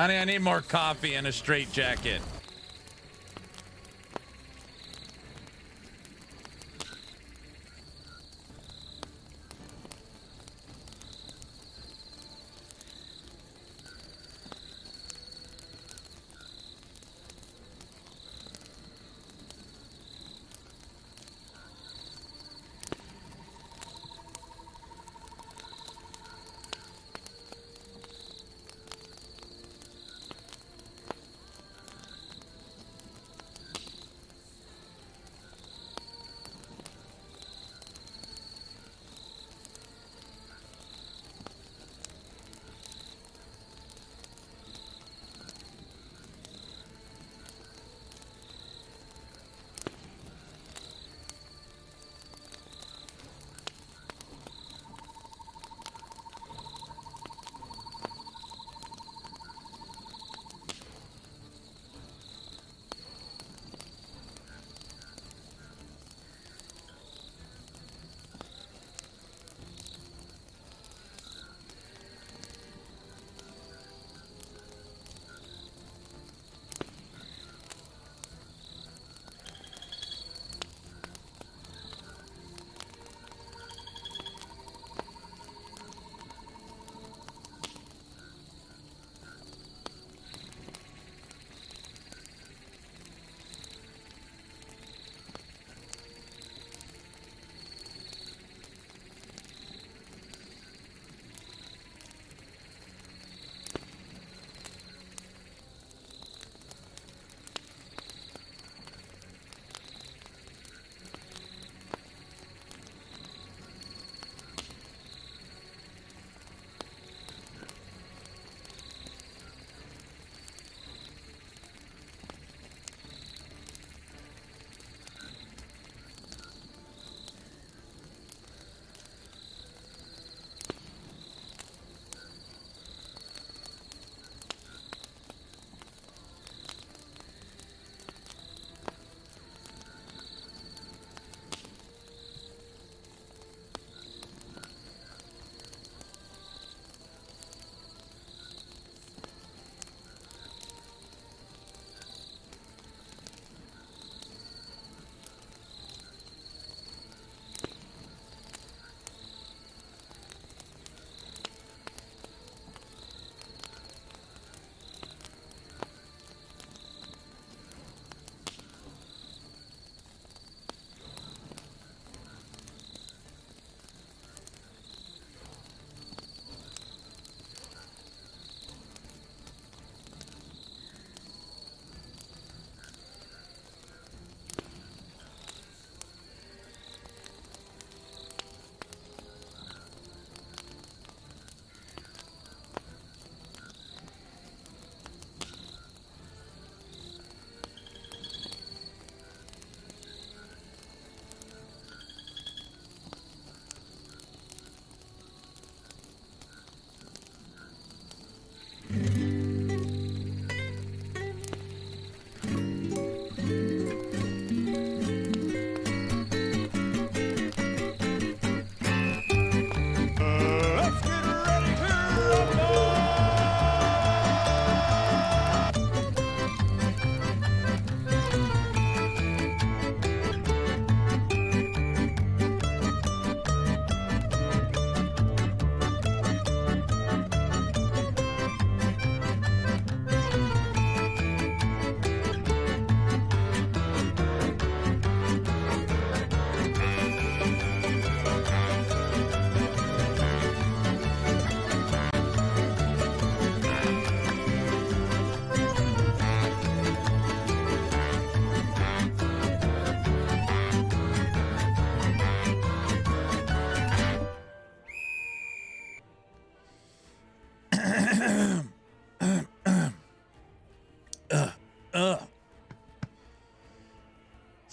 Honey, I need more coffee and a straight jacket.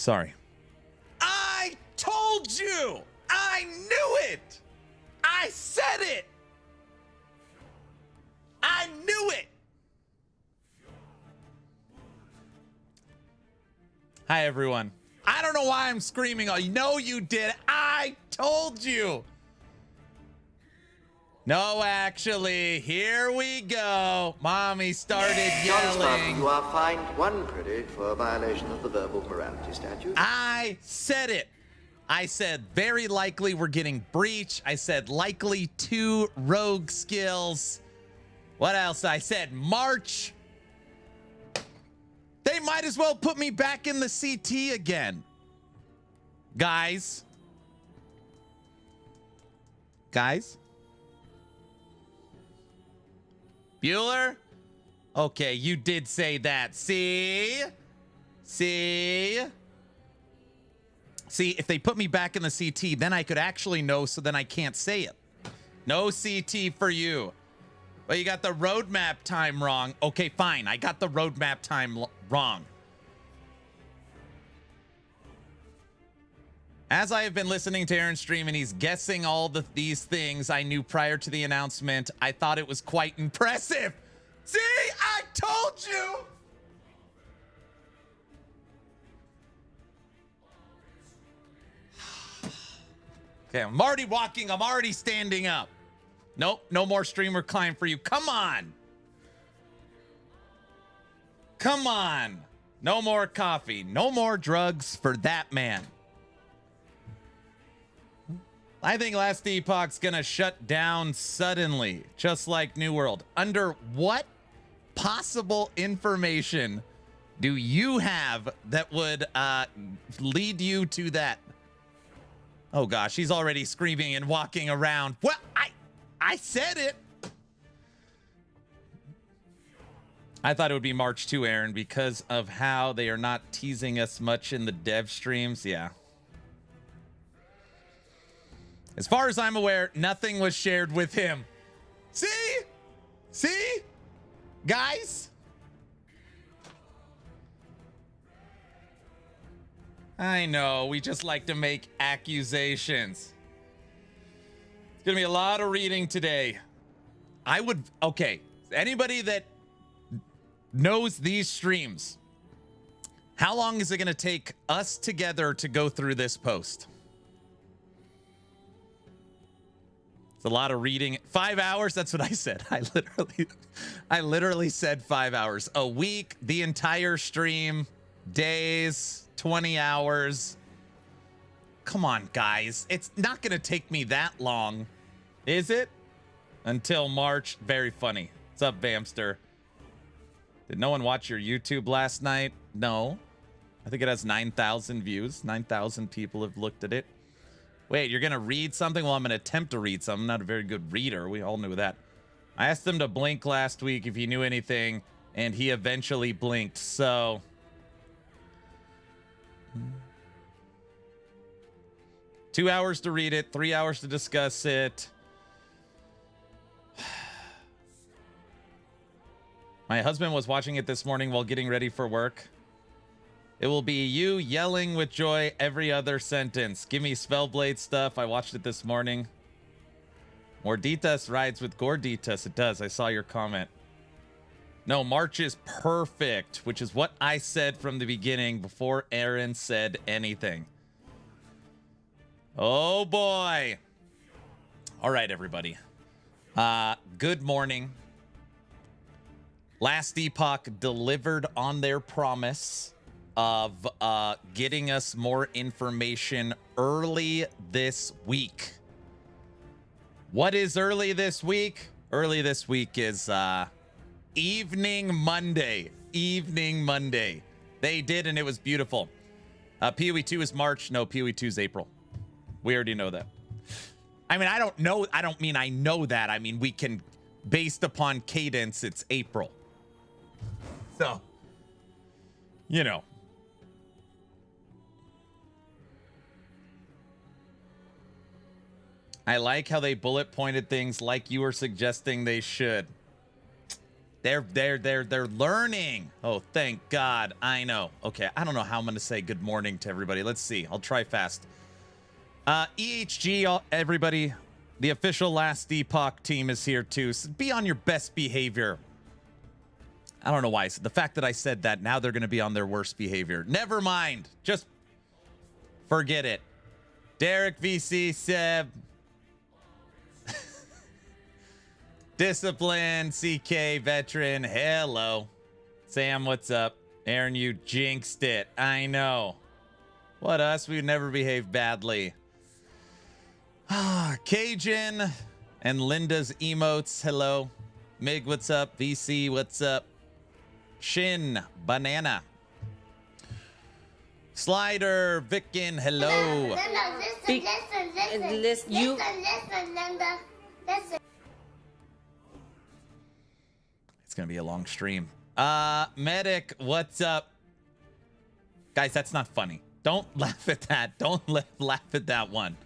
Sorry. I told you! I knew it! I said it! I knew it! Hi, everyone. I don't know why I'm screaming. I know you did. I told you. No, actually, here we go. Mommy started John Spark, yelling. you are fined 1 credit for a violation of the verbal morality statute. I said it. I said very likely we're getting breach. I said likely 2 rogue skills. What else? I said March. They might as well put me back in the CT again. Guys. Bueller? Okay, you did say that. See, if they put me back in the CT, then I could actually know, so then I can't say it. No CT for you. Well, you got the roadmap time wrong. Okay, fine. I got the roadmap time wrong. As I have been listening to Aaron's stream and he's guessing all these things I knew prior to the announcement, I thought it was quite impressive. See, I told you. Okay, I'm already walking. I'm already standing up. Nope, no more streamer climb for you. Come on. Come on. No more coffee. No more drugs for that man. I think Last Epoch's gonna shut down suddenly, just like New World. Under what possible information do you have that would lead you to that? Oh gosh, he's already screaming and walking around. Well, I said it. I thought it would be March 2, Aaron, because of how they are not teasing us much in the dev streams. Yeah. As far as I'm aware, nothing was shared with him. See? See? Guys? I know, we just like to make accusations. It's gonna be a lot of reading today. Okay, anybody that knows these streams, how long is it gonna take us together to go through this post? It's a lot of reading. 5 hours, that's what I said. I literally said 5 hours. A week, the entire stream, days, 20 hours. Come on, guys. It's not going to take me that long, is it? Until March. Very funny. What's up, Bamster? Did no one watch your YouTube last night? No. I think it has 9,000 views. 9,000 people have looked at it. Wait, you're going to read something? Well, I'm going to attempt to read something. I'm not a very good reader. We all knew that. I asked him to blink last week if he knew anything, and he eventually blinked. So 2 hours to read it, 3 hours to discuss it. My husband was watching it this morning while getting ready for work. It will be you yelling with joy every other sentence. Give me Spellblade stuff. I watched it this morning. Morditas rides with Gorditas. It does. I saw your comment. No, March is perfect, which is what I said from the beginning before Aaron said anything. Oh, boy. All right, everybody. Good morning. Last Epoch delivered on their promise of getting us more information early this week. What is early this week? Early this week is Evening Monday. Evening Monday. They did, and it was beautiful. PoE 2 is March. No, PoE 2 is April. We already know that. I mean, I don't know. I don't mean I know that. I mean, we can, based upon cadence, it's April. So, you know. I like how they bullet pointed things like you were suggesting they should. They're learning. Oh, thank God. I know. Okay, I don't know how I'm going to say good morning to everybody. Let's see. I'll try fast. EHG, everybody. The official Last Epoch team is here too. So be on your best behavior. I don't know why. The fact that I said that, now they're going to be on their worst behavior. Never mind. Just forget it. Derek, VC, Seb. Discipline, CK, veteran, hello. Sam, what's up? Aaron, you jinxed it. I know. What us? We'd never behave badly. Cajun and Linda's emotes, hello. Mig, what's up? VC, what's up? Shin, banana. Slider, Vickin, hello. Linda, listen, Linda. Listen. It's gonna be a long stream. Medic, what's up? Guys, that's not funny. Don't laugh at that. Don't laugh at that one.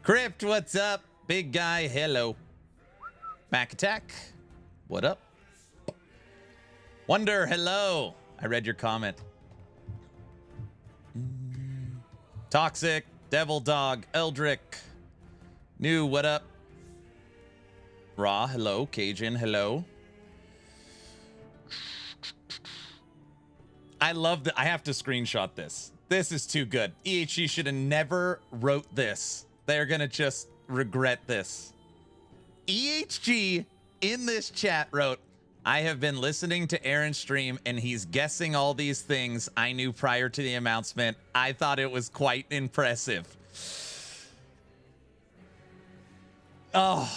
Crypt, what's up? Big guy, hello. Mac Attack, what up? Wonder, hello. I read your comment. Toxic, Devil Dog, Eldrick. New, what up? Raw, hello. Cajun, hello. I love that. I have to screenshot this. This is too good. EHG should have never wrote this. They're going to just regret this. EHG in this chat wrote, I have been listening to Aaron's stream and he's guessing all these things I knew prior to the announcement. I thought it was quite impressive. Oh,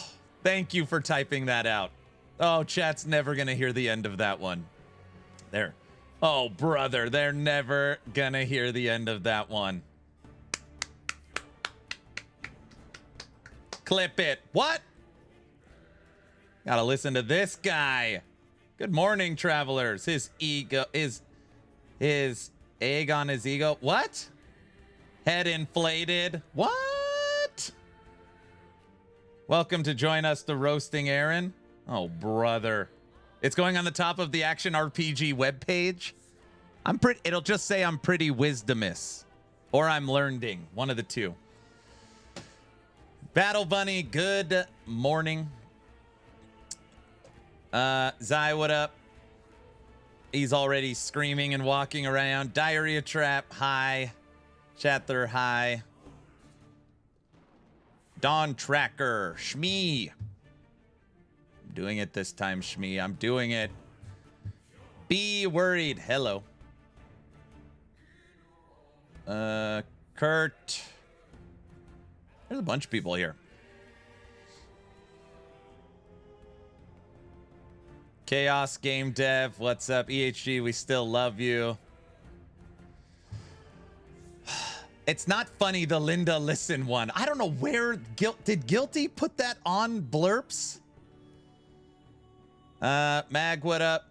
thank you for typing that out. Oh, chat's never going to hear the end of that one. There. Oh, brother, they're never going to hear the end of that one. Clip it. What? Gotta listen to this guy. Good morning, travelers. His ego is his egg on his ego. What? Head inflated. What? Welcome to join us, the roasting Aaron. Oh, brother. It's going on the top of the Action RPG webpage. It'll just say I'm pretty wisdomous or I'm learning. One of the two. Battle Bunny, good morning. Zai, what up? He's already screaming and walking around. Diarrhea Trap, hi. Chatler, hi. Dawn Tracker, Shmee. I'm doing it this time, Shmee. I'm doing it. Be worried, hello. Kurt. There's a bunch of people here. Chaos Game Dev, what's up? EHG, we still love you. It's not funny, the Linda Listen one. I don't know where did Guilty put that on blurps? Mag, what up?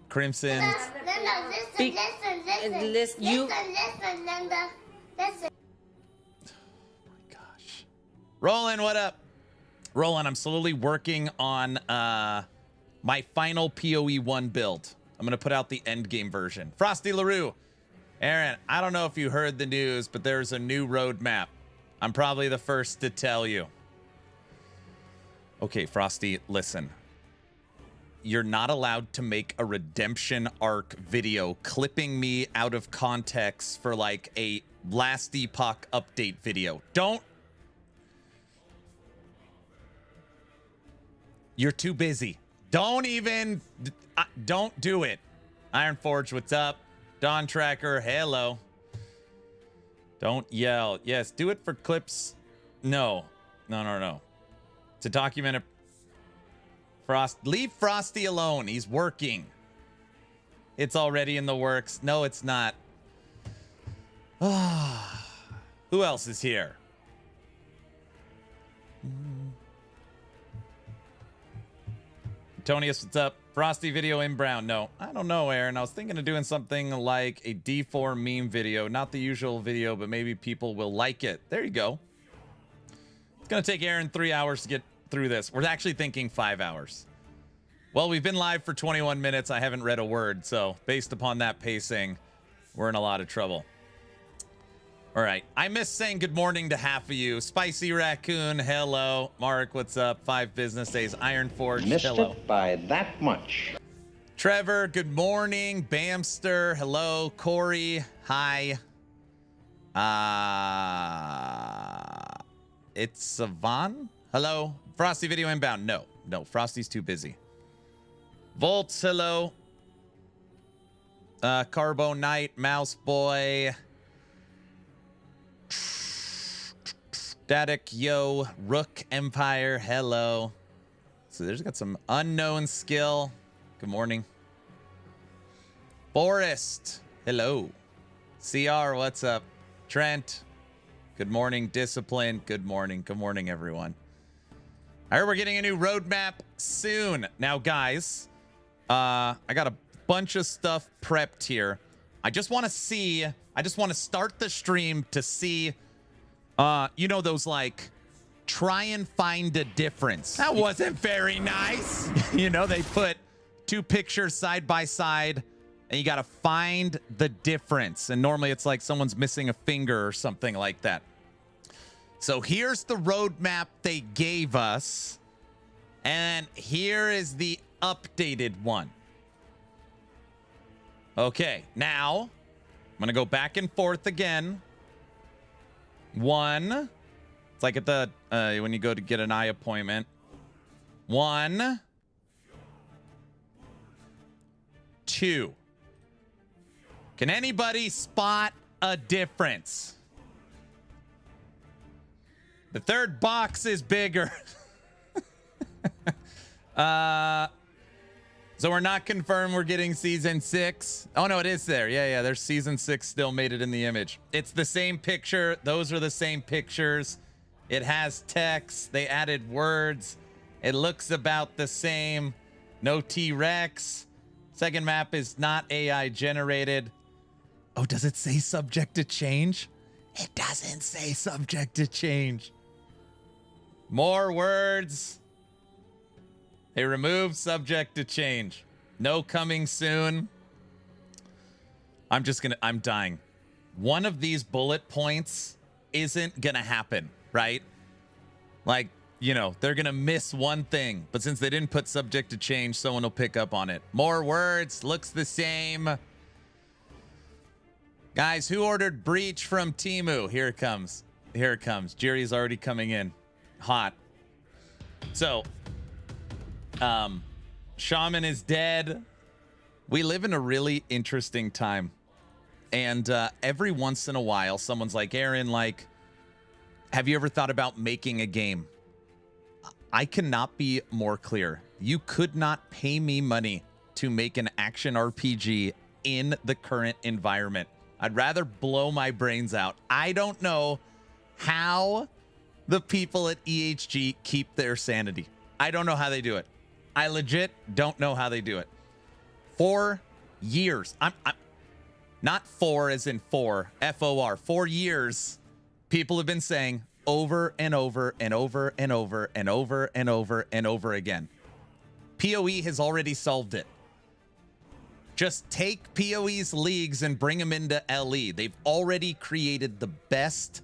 Crimson. Linda, listen, Linda. Listen. Roland, what up? Roland, I'm slowly working on my final PoE 1 build. I'm going to put out the end game version. Frosty LaRue. Aaron, I don't know if you heard the news, but there's a new roadmap. I'm probably the first to tell you. Okay, Frosty, listen. You're not allowed to make a redemption arc video clipping me out of context for like a Last Epoch update video. Don't. You're too busy. Don't even, don't do it. Ironforge, what's up? Dawn Tracker, hello. Don't yell. Yes, do it for clips. No. To document it. Leave Frosty alone. He's working. It's already in the works. No, it's not. Who else is here? Tonius, what's up? Frosty video in brown. No, I don't know, Aaron. I was thinking of doing something like a D4 meme video. Not the usual video, but maybe people will like it. There you go. It's going to take Aaron 3 hours to get through this. We're actually thinking 5 hours. Well, we've been live for 21 minutes. I haven't read a word. So based upon that pacing, we're in a lot of trouble. All right. I miss saying good morning to half of you. Spicy Raccoon, hello. Mark, what's up? 5 business days. Ironforge, Missed hello. it by that much. Trevor, good morning. Bamster, hello. Corey, hi. It's Savan, hello. Frosty video inbound, no. No, Frosty's too busy. Volts, hello. Carbo Knight, Mouse Boy. Static, yo. Rook Empire, hello. So there's got some unknown skill. Good morning. Forest, hello. CR, what's up? Trent, good morning. Discipline, good morning. Good morning, everyone. I heard we're getting a new roadmap soon. Now, guys, I got a bunch of stuff prepped here. I just want to start the stream to see, you know, those like, try and find a difference. That wasn't very nice. You know, they put two pictures side by side and you got to find the difference. And normally it's like someone's missing a finger or something like that. So here's the roadmap they gave us. And here is the updated one. Okay, now I'm going to go back and forth again. 1. It's like at the, when you go to get an eye appointment. 1. 2. Can anybody spot a difference? The third box is bigger. So we're not confirmed we're getting season 6. Oh, no, it is there. Yeah, there's season 6 still made it in the image. It's the same picture. Those are the same pictures. It has text. They added words. It looks about the same. No T-Rex. Second map is not AI generated. Oh, does it say subject to change? It doesn't say subject to change. More words. They removed subject to change. No coming soon. I'm dying. One of these bullet points isn't gonna happen, right? Like, you know, they're gonna miss one thing, but since they didn't put subject to change, someone will pick up on it. More words, looks the same. Guys, who ordered Breach from Temu? Here it comes. Here it comes. Jerry's already coming in. Hot. So, Shaman is dead. We live in a really interesting time. And every once in a while, someone's like, Aaron, like, have you ever thought about making a game? I cannot be more clear. You could not pay me money to make an action RPG in the current environment. I'd rather blow my brains out. I don't know how the people at EHG keep their sanity. I don't know how they do it. I legit don't know how they do it. 4 years. I'm not 4 as in 4, F-O-R. 4 years, people have been saying over and over and over and over and over and over and over again. PoE has already solved it. Just take PoE's leagues and bring them into LE. They've already created the best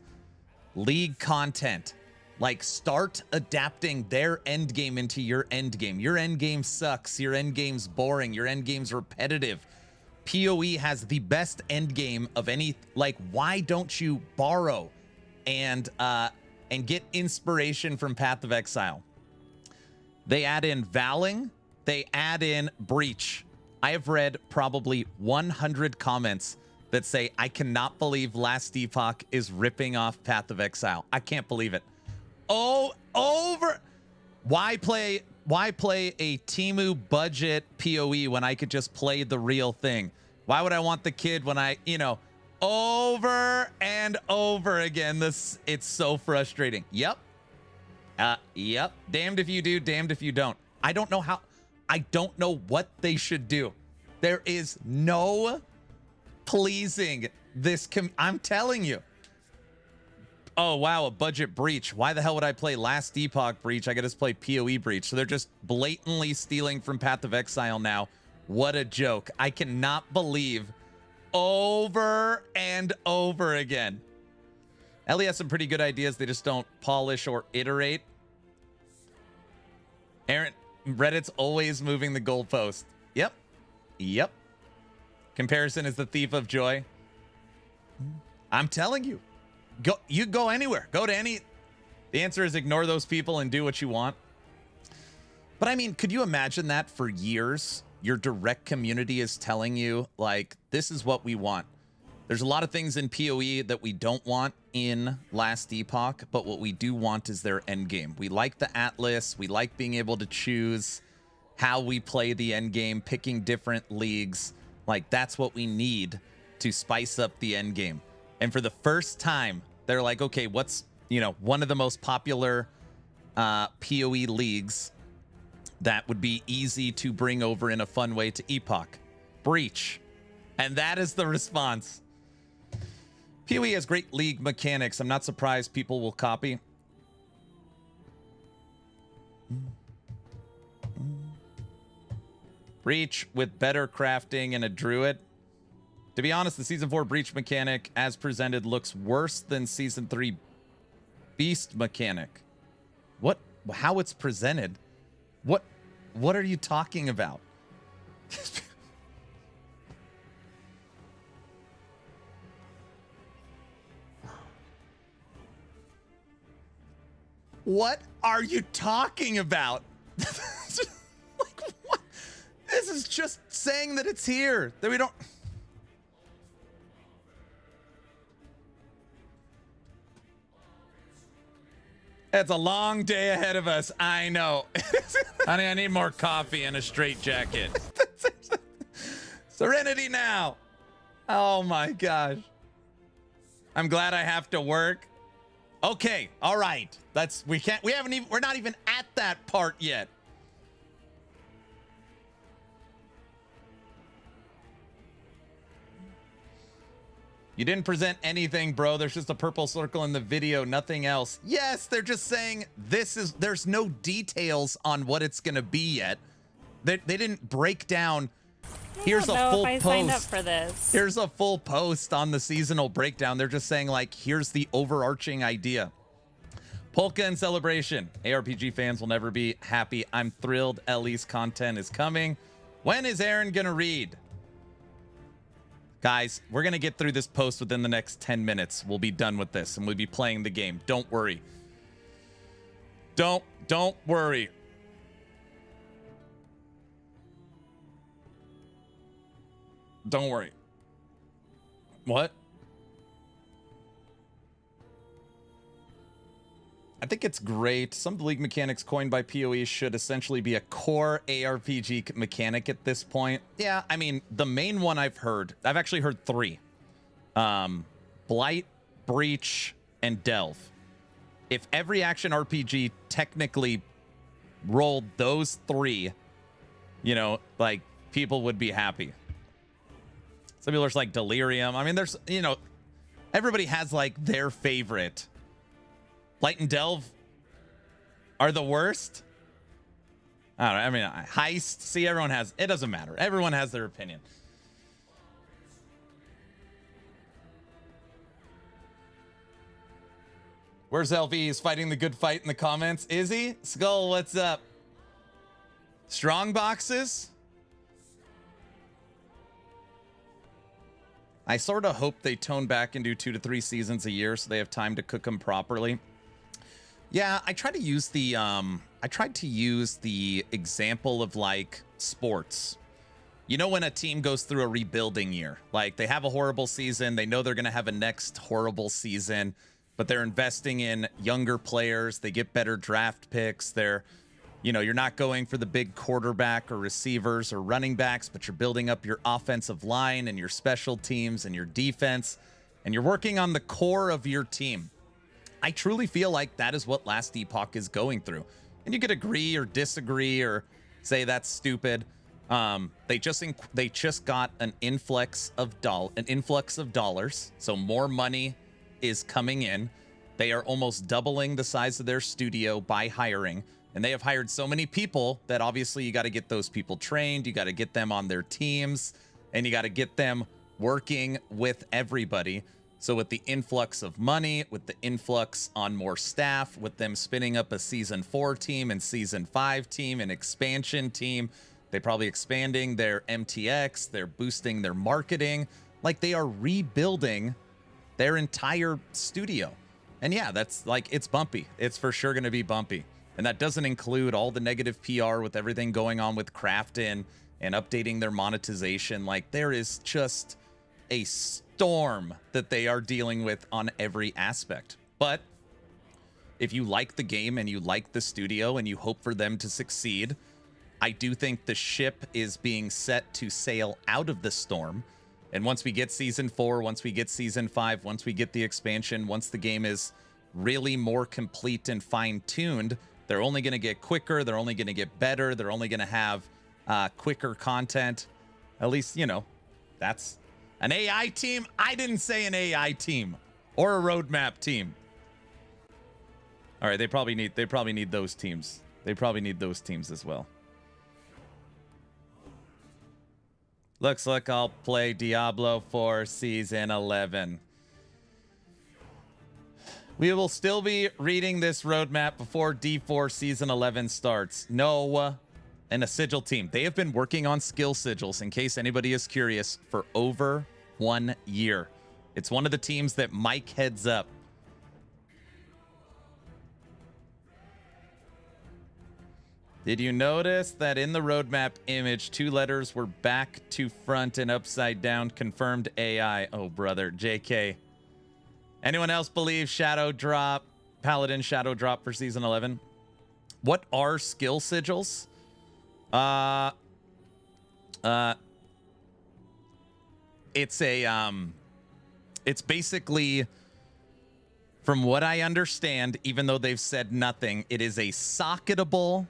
league content. Like, start adapting their end game into your end game. Your end game sucks. Your end game's boring. Your end game's repetitive. PoE has the best end game of any. Like, why don't you borrow and get inspiration from Path of Exile? They add in Valing. They add in Breach. I have read probably 100 comments that say, I cannot believe Last Epoch is ripping off Path of Exile. I can't believe it. Oh, over. Why play a Temu budget PoE when I could just play the real thing? Why would I want the kid when I, you know, over and over again? It's so frustrating. Yep. Yep. Damned if you do, damned if you don't. I don't know what they should do. There is no pleasing this. I'm telling you. Oh, wow, a budget Breach. Why the hell would I play Last Epoch Breach? I could just play PoE Breach. So they're just blatantly stealing from Path of Exile now. What a joke. I cannot believe over and over again. Ellie has some pretty good ideas. They just don't polish or iterate. Aaron, Reddit's always moving the goalpost. Yep. Yep. Comparison is the thief of joy. I'm telling you. You go anywhere. Go to any. The answer is ignore those people and do what you want. But I mean, could you imagine that for years? Your direct community is telling you, like, this is what we want. There's a lot of things in PoE that we don't want in Last Epoch, but what we do want is their end game. We like the Atlas. We like being able to choose how we play the end game, picking different leagues. Like, that's what we need to spice up the end game. And for the first time, they're like, okay, what's, you know, one of the most popular PoE leagues that would be easy to bring over in a fun way to Epoch? Breach. And that is the response. PoE has great league mechanics. I'm not surprised people will copy. Breach with better crafting and a druid. To be honest, the Season 4 Breach mechanic as presented looks worse than Season 3 Beast mechanic. What? How it's presented? What are you talking about? What are you talking about? Like, what? This is just saying that it's here, that we don't... It's a long day ahead of us. I know. Honey, I need more coffee and a straight jacket. Serenity now. Oh my gosh. I'm glad I have to work. Okay, all right. We're not even at that part yet. You didn't present anything, bro. There's just a purple circle in the video, nothing else. Yes, they're just saying there's no details on what it's gonna be yet. They didn't break down. Here's a full post. Signed up for this. Here's a full post on the seasonal breakdown. They're just saying, like, here's the overarching idea. Polka and Celebration. ARPG fans will never be happy. I'm thrilled Ellie's content is coming. When is Aaron gonna read? Guys, we're going to get through this post within the next 10 minutes. We'll be done with this and we'll be playing the game. Don't worry. Don't worry. Don't worry. What? I think it's great. Some of the league mechanics coined by PoE should essentially be a core ARPG mechanic at this point. Yeah, I mean, the main one I've actually heard 3. Blight, Breach, and Delve. If every action RPG technically rolled those 3, you know, like, people would be happy. Some people are like Delirium. I mean, there's, you know, everybody has, like, their favorite. Blight and Delve are the worst. I don't know. I mean, Heist. See, everyone has... It doesn't matter. Everyone has their opinion. Where's LV? He's fighting the good fight in the comments. Is he? Skull, what's up? Strong boxes? I sort of hope they tone back and do 2 to 3 seasons a year so they have time to cook them properly. Yeah, I tried to use the example of, like, sports. You know, when a team goes through a rebuilding year, like, they have a horrible season, they know they're going to have a next horrible season, but they're investing in younger players, they get better draft picks, you know, you're not going for the big quarterback or receivers or running backs, but you're building up your offensive line and your special teams and your defense, and you're working on the core of your team. I truly feel like that is what Last Epoch is going through. And you could agree or disagree or say that's stupid. They just got an influx of dollars, so more money is coming in. They are almost doubling the size of their studio by hiring, and they have hired so many people that obviously you got to get those people trained, you got to get them on their teams, and you got to get them working with everybody. So with the influx of money, with the influx on more staff, with them spinning up a Season 4 team and Season 5 team and expansion team, they're probably expanding their MTX, they're boosting their marketing. Like, they are rebuilding their entire studio. And yeah, that's like, it's bumpy. It's for sure going to be bumpy. And that doesn't include all the negative PR with everything going on with Crafton and updating their monetization. Like, there is just a storm that they are dealing with on every aspect. But if you like the game and you like the studio and you hope for them to succeed, I do think the ship is being set to sail out of the storm. And once we get Season 4, once we get Season 5, once we get the expansion, once the game is really more complete and fine-tuned, they're only going to get quicker, they're only going to get better, they're only going to have quicker content. At least, you know, that's an AI team. I didn't say an AI team or a roadmap team. All right, they probably need those teams. They probably need those teams as well. Looks like I'll play Diablo 4 Season 11. We will still be reading this roadmap before D4 Season 11 starts. No, and a sigil team. They have been working on skill sigils, in case anybody is curious, for over 1 year. It's one of the teams that Mike heads up. Did you notice that in the roadmap image, 2 letters were back to front and upside down? Confirmed AI. Oh, brother. JK. Anyone else believe Shadow Drop, Paladin Shadow Drop for Season 11? What are skill sigils? It's basically, from what I understand, even though they've said nothing, it is a socketable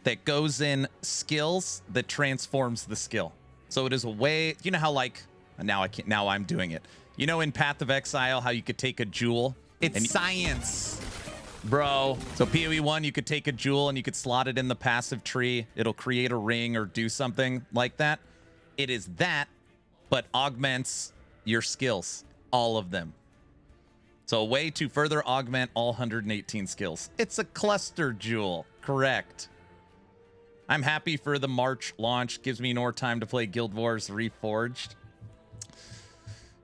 that goes in skills that transforms the skill. So it is a way, you know how, like, now I'm doing it. You know, in Path of Exile, how you could take a jewel? It's science, bro. So PoE 1, you could take a jewel and you could slot it in the passive tree. It'll create a ring or do something like that. It is that, but augments your skills, all of them. So a way to further augment all 118 skills. It's a cluster jewel, correct. I'm happy for the March launch. Gives me more time to play Guild Wars Reforged.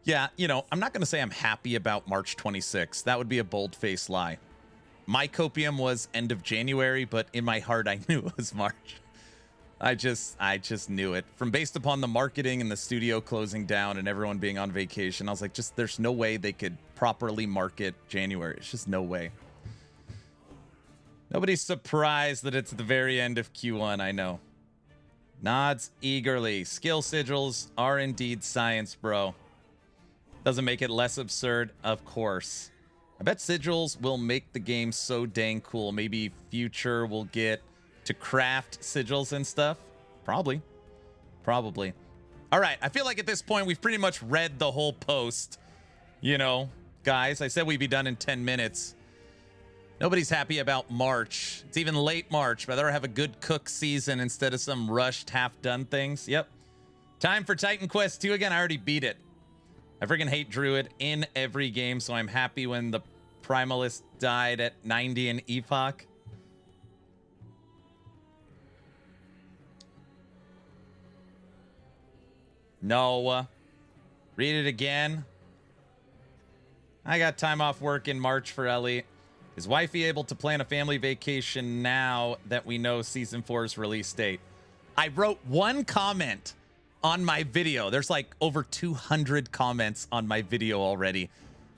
Yeah, you know, I'm not going to say I'm happy about March 26th. That would be a bold-faced lie. My copium was end of January, but in my heart, I knew it was March. I just knew it. From based upon the marketing and the studio closing down and everyone being on vacation, I was like, there's no way they could properly market January. It's just no way. Nobody's surprised that it's the very end of Q1, I know. Nods eagerly. Skill sigils are indeed science, bro. Doesn't make it less absurd, of course. I bet sigils will make the game so dang cool. Maybe future will get to craft sigils and stuff. Probably. Probably. All right, I feel like at this point we've pretty much read the whole post. You know, guys, I said we'd be done in 10 minutes. Nobody's happy about March. It's even late March. I'd rather have a good cook season instead of some rushed, half-done things. Yep. Time for Titan Quest 2 again. I already beat it. I freaking hate Druid in every game, so I'm happy when the Primalist died at 90 in Epoch. No. Read it again. I got time off work in March for Ellie. Is wifey able to plan a family vacation now that we know Season 4's release date? I wrote one comment on my video. There's like over 200 comments on my video already.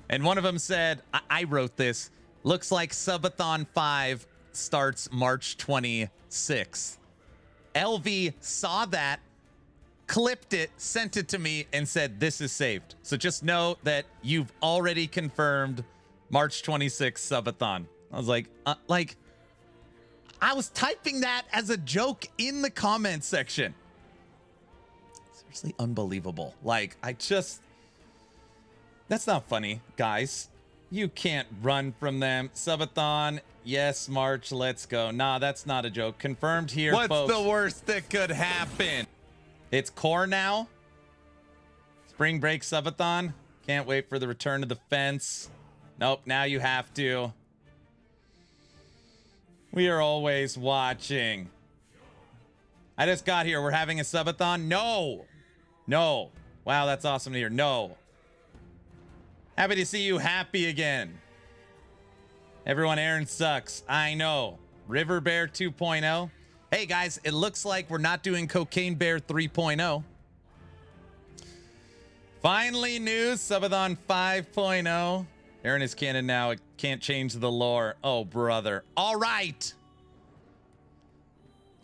And one of them said, I wrote this, looks like Subathon 5 starts March 26th. LV saw that, clipped it, sent it to me, and said, this is saved. So just know that you've already confirmed March 26th Subathon. I was like, I was typing that as a joke in the comment section. Seriously unbelievable. Like, that's not funny, guys. You can't run from them. Subathon, yes, March, let's go. Nah, that's not a joke. Confirmed here, folks. What's the worst that could happen? It's core now. Spring break Subathon. Can't wait for the return of the fence. Nope, now you have to. We are always watching. I just got here. We're having a subathon? No. No. Wow, that's awesome to hear. No. Happy to see you happy again. Everyone, Aaron sucks. I know. River Bear 2.0. Hey guys, it looks like we're not doing Cocaine Bear 3.0. Finally, news. Subathon 5.0. Aaron is canon now. It can't change the lore. Oh, brother. All right.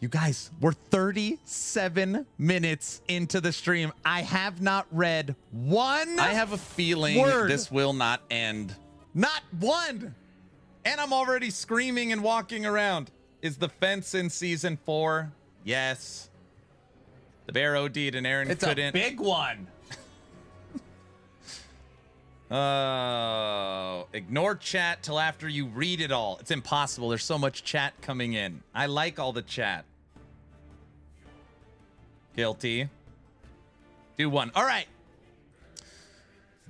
You guys, we're 37 minutes into the stream. I have not read one. I have a feeling this will not end. Not one. And I'm already screaming and walking around. Is the fence in season 4? Yes. The bear OD'd and Aaron couldn't. It's a big one. Ignore chat till after you read it all. It's impossible. There's so much chat coming in. I like all the chat. Guilty. Do one. All right.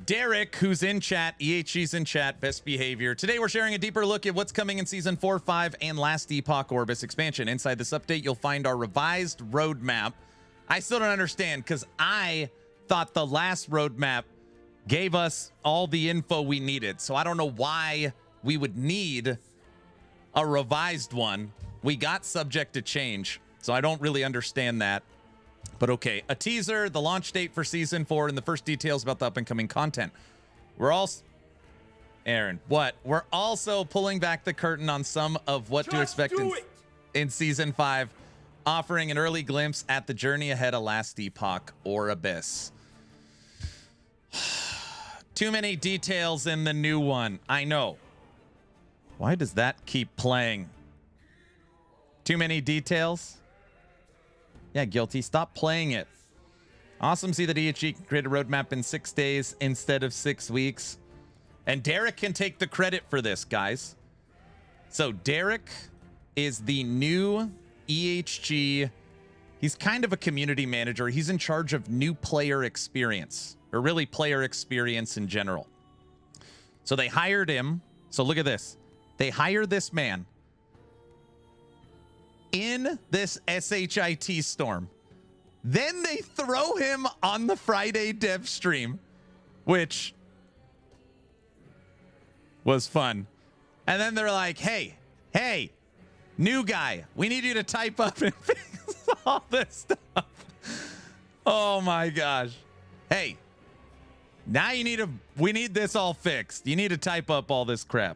Derek, who's in chat, EHG's in chat, best behavior. Today we're sharing a deeper look at what's coming in Season 4, 5, and last Epoch Orbis expansion. Inside this update, you'll find our revised roadmap. I still don't understand, because I thought the last roadmap gave us all the info we needed. So I don't know why we would need a revised one. We got subject to change, so I don't really understand that. But okay, a teaser, the launch date for Season 4, and the first details about the up-and-coming content. We're also... Aaron, what? We're also pulling back the curtain on some of what to expect in Season 5, offering an early glimpse at the journey ahead of last Epoch or Abyss. Too many details in the new one. I know. Why does that keep playing? Too many details? Yeah, guilty. Stop playing it. Awesome. See that EHG can create a roadmap in 6 days instead of 6 weeks. And Derek can take the credit for this, guys. So Derek is the new EHG. He's kind of a community manager. He's in charge of new player experience, or really player experience in general. So they hired him. So look at this. They hired this man in this SHIT storm. Then they throw him on the Friday dev stream, which was fun. And then they're like, hey, new guy, we need you to type up and fix all this stuff. Oh my gosh. Hey, now we need this all fixed. You need to type up all this crap.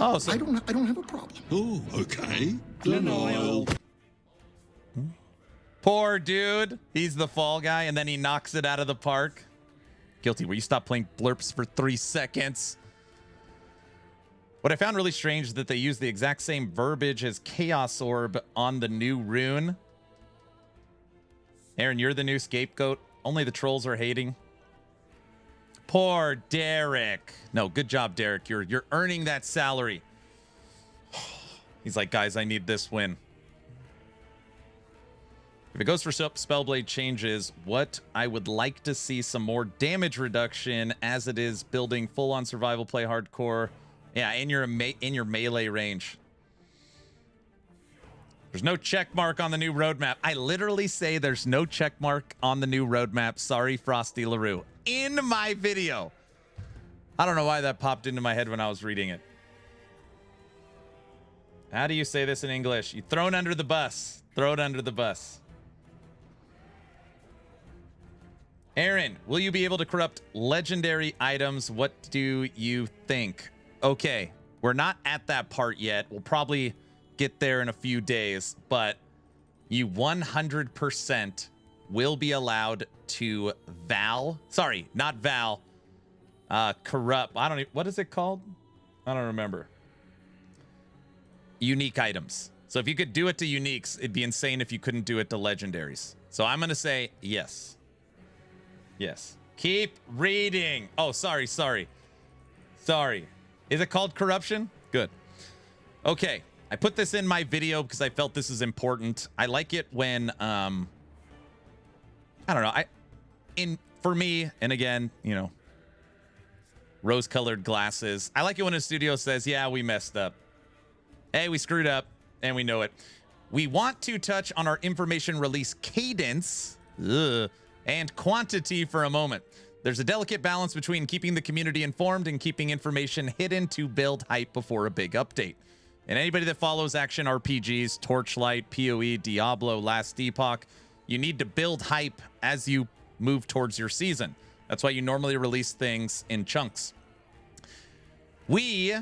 Oh, so I don't have a problem. Oh, okay. Denial. Poor dude. He's the fall guy, and then he knocks it out of the park. Guilty. Will you stop playing blurps for 3 seconds? What I found really strange is that they use the exact same verbiage as Chaos Orb on the new rune. Aaron, you're the new scapegoat. Only the trolls are hating. Poor Derek. No, good job, Derek. You're earning that salary. He's like, guys, I need this win. If it goes for Spellblade changes, what I would like to see some more damage reduction as it is building full-on survival play hardcore. Yeah, in your melee range. There's no check mark on the new roadmap. I literally say there's no check mark on the new roadmap. Sorry, Frosty LaRue. In my video. I don't know why that popped into my head when I was reading it. How do you say this in English? You throw it under the bus. Throw it under the bus. Aaron, will you be able to corrupt legendary items? What do you think? Okay, we're not at that part yet. We'll probably get there in a few days, but you 100% will be allowed to corrupt. What is it called? I don't remember. Unique items. So if you could do it to uniques, it'd be insane if you couldn't do it to legendaries. So I'm going to say yes. Yes. Keep reading. Oh, sorry. Is it called corruption? Good. Okay. I put this in my video because I felt this is important. I like it when, I don't know. For me, and again, you know, rose-colored glasses. I like it when a studio says, yeah, we messed up. Hey, we screwed up, and we know it. We want to touch on our information release cadence and quantity for a moment. There's a delicate balance between keeping the community informed and keeping information hidden to build hype before a big update. And anybody that follows action RPGs, Torchlight, PoE, Diablo, Last Epoch, you need to build hype as you move towards your season. That's why you normally release things in chunks. We,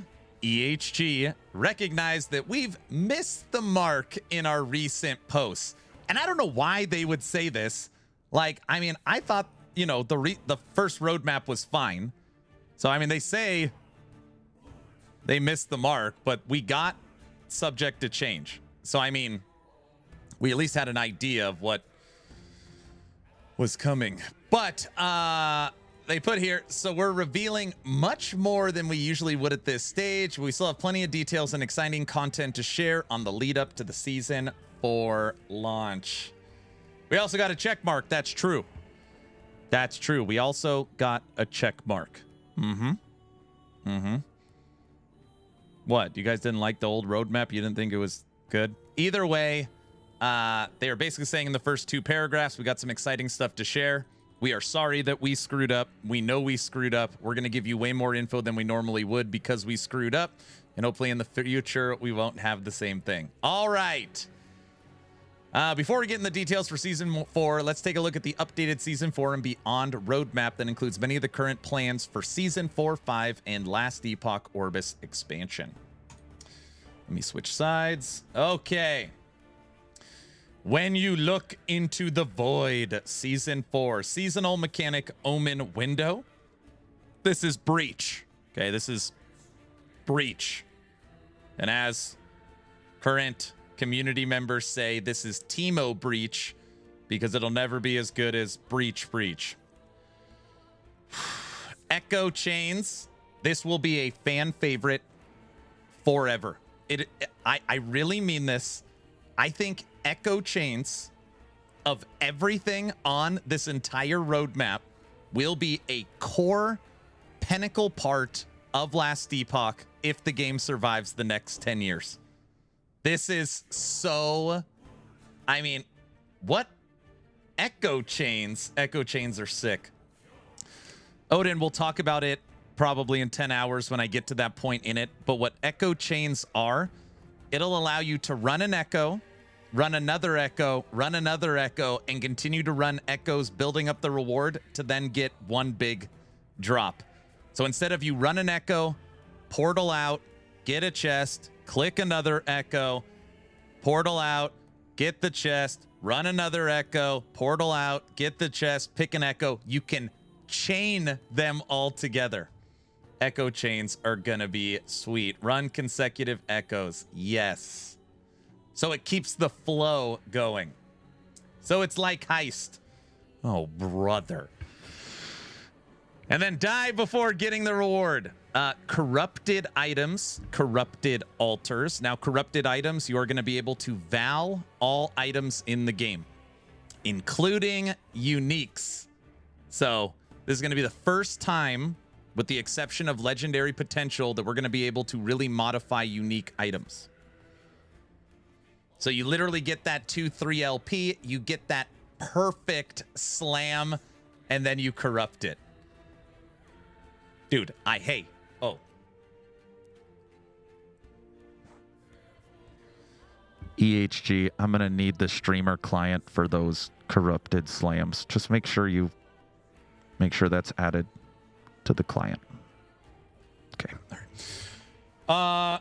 EHG, recognize that we've missed the mark in our recent posts. And I don't know why they would say this. Like, I mean, I thought, you know, the first roadmap was fine. So, I mean, they say they missed the mark, but we got subject to change. So, I mean, we at least had an idea of what was coming. But they put here, so we're revealing much more than we usually would at this stage. We still have plenty of details and exciting content to share on the lead up to the Season 4 launch. We also got a check mark. That's true. That's true. We also got a check mark. What? You guys didn't like the old roadmap? You didn't think it was good? Either way, they are basically saying in the first 2 paragraphs, we got some exciting stuff to share. We are sorry that we screwed up. We know we screwed up. We're going to give you way more info than we normally would because we screwed up. And hopefully in the future, we won't have the same thing. All right. Before we get in the details for Season 4, let's take a look at the updated Season 4 and Beyond roadmap that includes many of the current plans for Season 4, 5, and Last Epoch Orbis expansion. Let me switch sides. Okay. When you look into the void, Season 4, seasonal mechanic Omen window. This is Breach. Okay, this is Breach. And as current community members say, this is Teemo Breach because it'll never be as good as Breach. Echo Chains. This will be a fan favorite forever. I really mean this. I think Echo Chains of everything on this entire roadmap will be a core pinnacle part of Last Epoch if the game survives the next 10 years. This is so, I mean, what? Echo Chains. Echo Chains are sick. Odin, we'll talk about it probably in 10 hours when I get to that point in it. But what Echo Chains are, it'll allow you to run an Echo, run another Echo, run another Echo, and continue to run Echoes, building up the reward to then get one big drop. So instead of you run an Echo, portal out, get a chest, click another Echo, portal out, get the chest, run another Echo, portal out, get the chest, pick an Echo. You can chain them all together. Echo chains are gonna be sweet. Run consecutive Echoes. Yes. So it keeps the flow going. So it's like Heist. Oh, brother. And then die before getting the reward. Corrupted items, corrupted altars. Now, corrupted items, you are going to be able to val all items in the game, including uniques. So this is going to be the first time, with the exception of legendary potential, that we're going to be able to really modify unique items. So you literally get that 2-3 LP, you get that perfect slam, and then you corrupt it. Dude, hey. Oh. EHG, I'm going to need the streamer client for those corrupted slams. Just make sure that's added to the client. Okay. All right.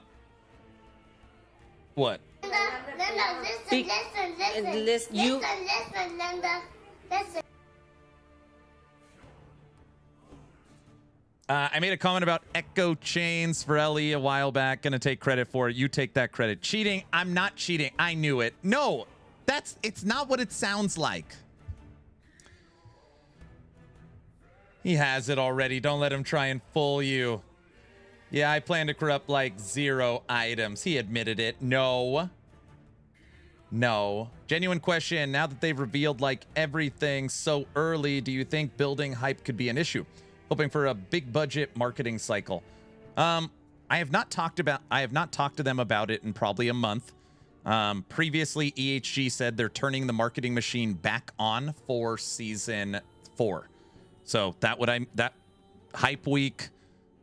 What? Linda, listen, Linda. Listen. I made a comment about Echo Chains for LE a while back. Gonna take credit for it. You take that credit. Cheating? I'm not cheating. I knew it. No, it's not what it sounds like. He has it already. Don't let him try and fool you. Yeah, I plan to corrupt like 0 items. He admitted it. No. Genuine question. Now that they've revealed like everything so early, do you think building hype could be an issue? Hoping for a big budget marketing cycle. I have not talked to them about it in probably a month. Previously, EHG said they're turning the marketing machine back on for Season 4. So that hype week,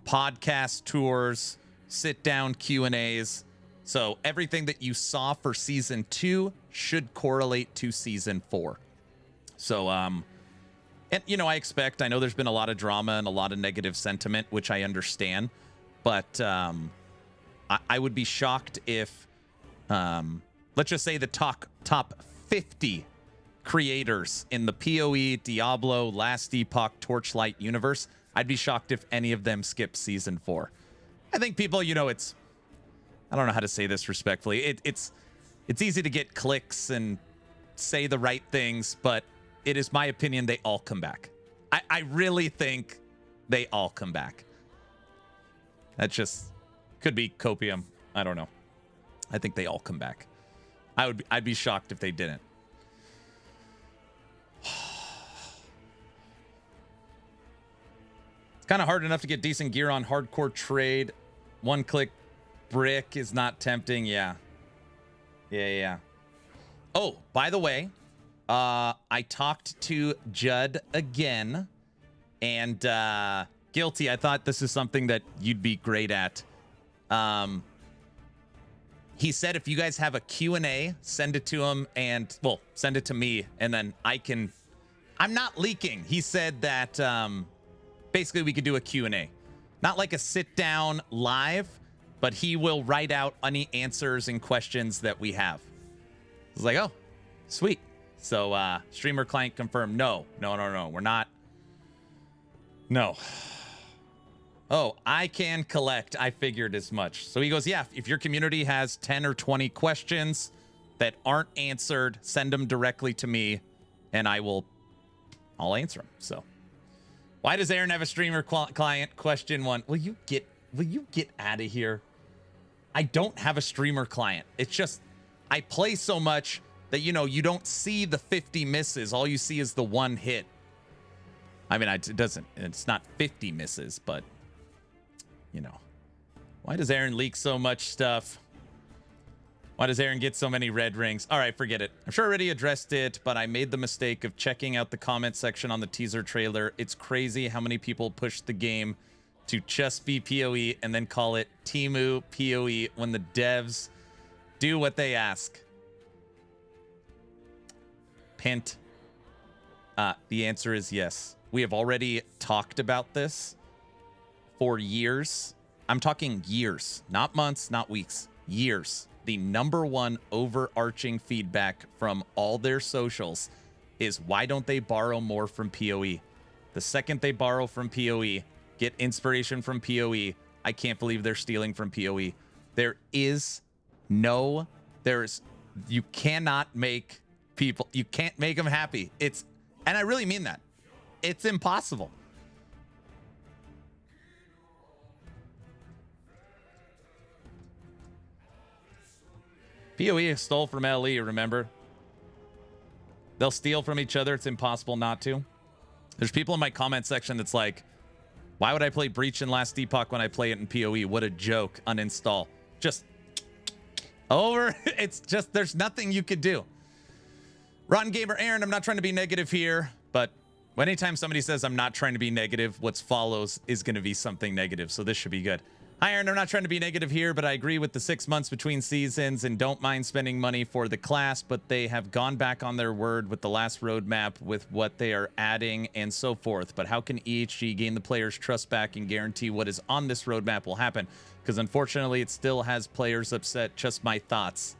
podcast tours, sit down Q&As. So everything that you saw for season 2 should correlate to season 4. So, and I know there's been a lot of drama and a lot of negative sentiment, which I understand, but I would be shocked if, let's just say the top 50 creators in the PoE, Diablo, Last Epoch, Torchlight universe, I'd be shocked if any of them skip season 4. I think people, I don't know how to say this respectfully. It's easy to get clicks and say the right things, but it is my opinion they all come back. I really think they all come back. That just could be copium. I don't know. I think they all come back. I'd be shocked if they didn't. It's kind of hard enough to get decent gear on hardcore trade. One click brick is not tempting. Yeah. Oh, by the way, I talked to Judd again, and Guilty, I thought this is something that you'd be great at. He said if you guys have a Q&A, send it to him, and, well, send it to me, and then I'm not leaking. He said that basically we could do a Q&A. Not like a sit-down live, but he will write out any answers and questions that we have. I was like, oh, sweet. So streamer client confirmed. No, we're not. No. Oh, I can collect. I figured as much. So he goes, yeah, if your community has 10 or 20 questions that aren't answered, send them directly to me and I'll answer them. So why does Aaron have a streamer client? Question 1. Will you get out of here? I don't have a streamer client. It's just I play so much that you don't see the 50 misses. All you see is the one hit. I mean, it's not 50 misses, but why does Aaron leak so much stuff? Why does Aaron get so many red rings? All right, forget it. I'm sure I already addressed it, but I made the mistake of checking out the comment section on the teaser trailer. It's crazy how many people push the game to just be PoE and then call it Temu PoE when the devs do what they ask. Pint. The answer is yes. We have already talked about this for years. I'm talking years, not months, not weeks, years. The number one overarching feedback from all their socials is why don't they borrow more from PoE? The second they borrow from PoE, get inspiration from PoE, I can't believe they're stealing from PoE. You cannot make people, you can't make them happy. And I really mean that. It's impossible. PoE stole from LE, remember? They'll steal from each other. It's impossible not to. There's people in my comment section that's like, why would I play Breach in Last Epoch when I play it in PoE? What a joke. Uninstall. Just over. It's just, there's nothing you could do. Rotten Gamer Aaron, I'm not trying to be negative here, but anytime somebody says I'm not trying to be negative, what follows is going to be something negative. So this should be good. Hi, Aaron. I'm not trying to be negative here, but I agree with the 6 months between seasons and don't mind spending money for the class, but they have gone back on their word with the last roadmap with what they are adding and so forth. But how can EHG gain the players' trust back and guarantee what is on this roadmap will happen? Because unfortunately, it still has players upset. Just my thoughts.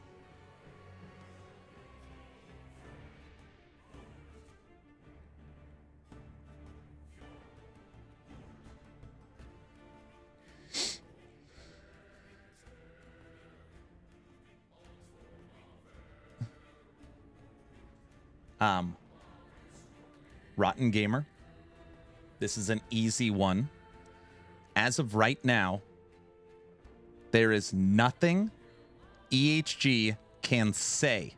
Rotten Gamer, this is an easy one. As of right now, there is nothing EHG can say.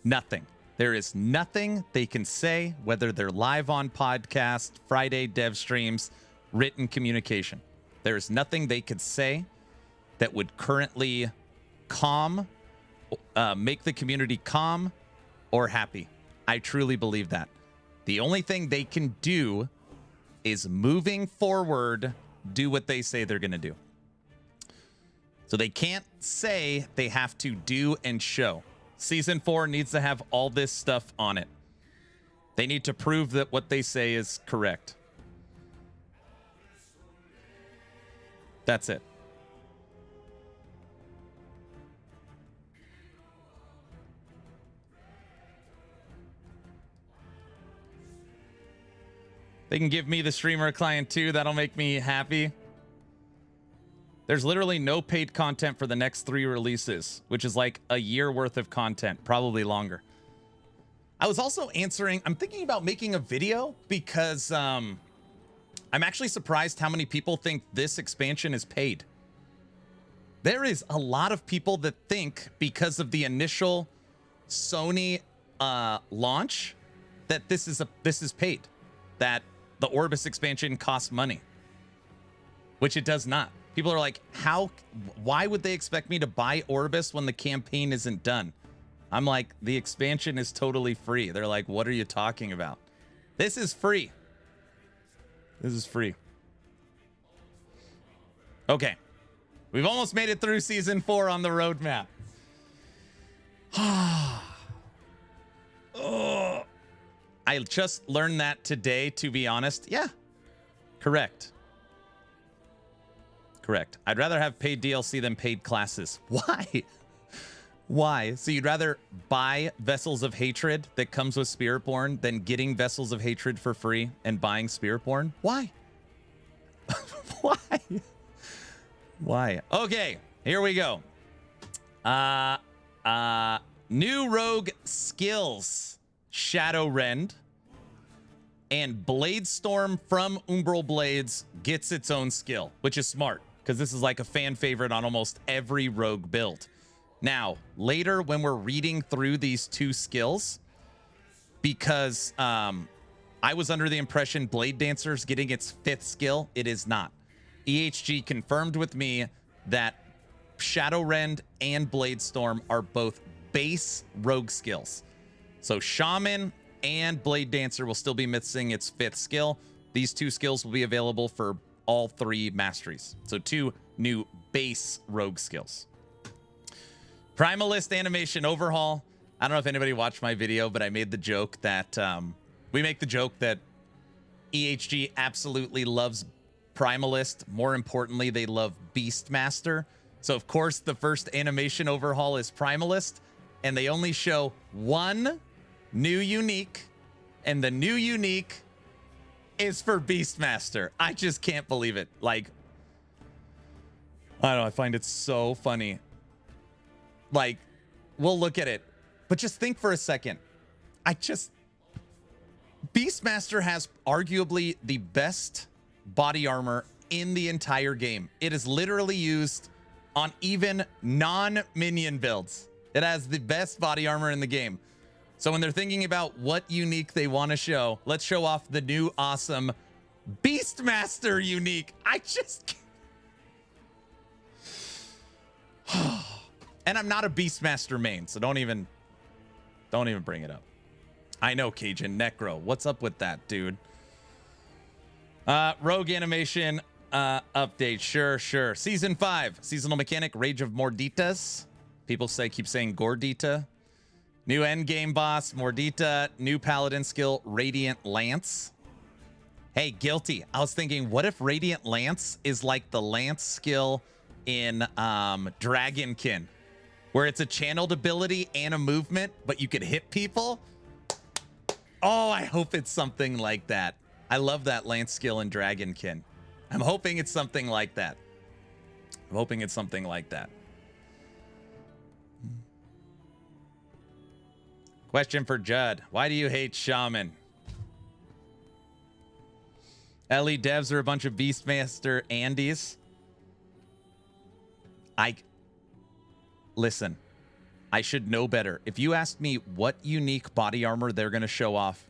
Nothing. There is nothing they can say, whether they're live on podcast, Friday dev streams, written communication. There is nothing they could say that would currently make the community calm or happy. I truly believe that. The only thing they can do is moving forward, do what they say they're going to do. So they can't say, they have to do and show. Season 4 needs to have all this stuff on it. They need to prove that what they say is correct. That's it. They can give me the streamer client too. That'll make me happy. There's literally no paid content for the next 3 releases, which is like a year worth of content, probably longer. I was also answering, I'm thinking about making a video because I'm actually surprised how many people think this expansion is paid. There is a lot of people that think because of the initial Sony launch that this is paid, that the Orbis expansion costs money, which it does not. People are like, why would they expect me to buy Orbis when the campaign isn't done? I'm like, the expansion is totally free. They're like, what are you talking about? This is free. This is free. Okay. We've almost made it through season 4 on the roadmap. Oh. I just learned that today, to be honest. Yeah. Correct. Correct. I'd rather have paid DLC than paid classes. Why? Why? So you'd rather buy Vessels of Hatred that comes with Spiritborn than getting Vessels of Hatred for free and buying Spiritborn? Why? Why? Why? Okay, here we go. New rogue skills. Shadow Rend and Blade Storm from Umbral Blades gets its own skill, which is smart because this is like a fan favorite on almost every rogue build. Now, later when we're reading through these 2 skills, because I was under the impression Blade Dancer's getting its 5th skill, it is not. EHG confirmed with me that Shadow Rend and Blade Storm are both base rogue skills. So Shaman and Blade Dancer will still be missing its 5th skill. These 2 skills will be available for all 3 masteries. So 2 new base rogue skills. Primalist animation overhaul. I don't know if anybody watched my video, but I made the joke that we make the joke that EHG absolutely loves Primalist. More importantly, they love Beastmaster. So of course the first animation overhaul is Primalist, and they only show 1 new unique, and the new unique is for Beastmaster. I just can't believe it. Like, I don't know, I find it so funny. Like, we'll look at it, but just think for a second. Beastmaster has arguably the best body armor in the entire game. It is literally used on even non-minion builds. It has the best body armor in the game. So when they're thinking about what unique they want to show, let's show off the new awesome Beastmaster unique. I just can't. And I'm not a Beastmaster main, so don't even bring it up. I know, Cajun Necro. What's up with that, dude? Rogue animation update. Sure. Season 5. Seasonal mechanic, Rage of Morditas. People keep saying Gordita. New endgame boss, Mordita. New paladin skill, Radiant Lance. Hey, guilty. I was thinking, what if Radiant Lance is like the Lance skill in Dragonkin, where it's a channeled ability and a movement, but you could hit people? Oh, I hope it's something like that. I love that Lance skill in Dragonkin. I'm hoping it's something like that. Question for Judd. Why do you hate Shaman? LE devs are a bunch of Beastmaster Andes. Listen, I should know better. If you asked me what unique body armor they're going to show off,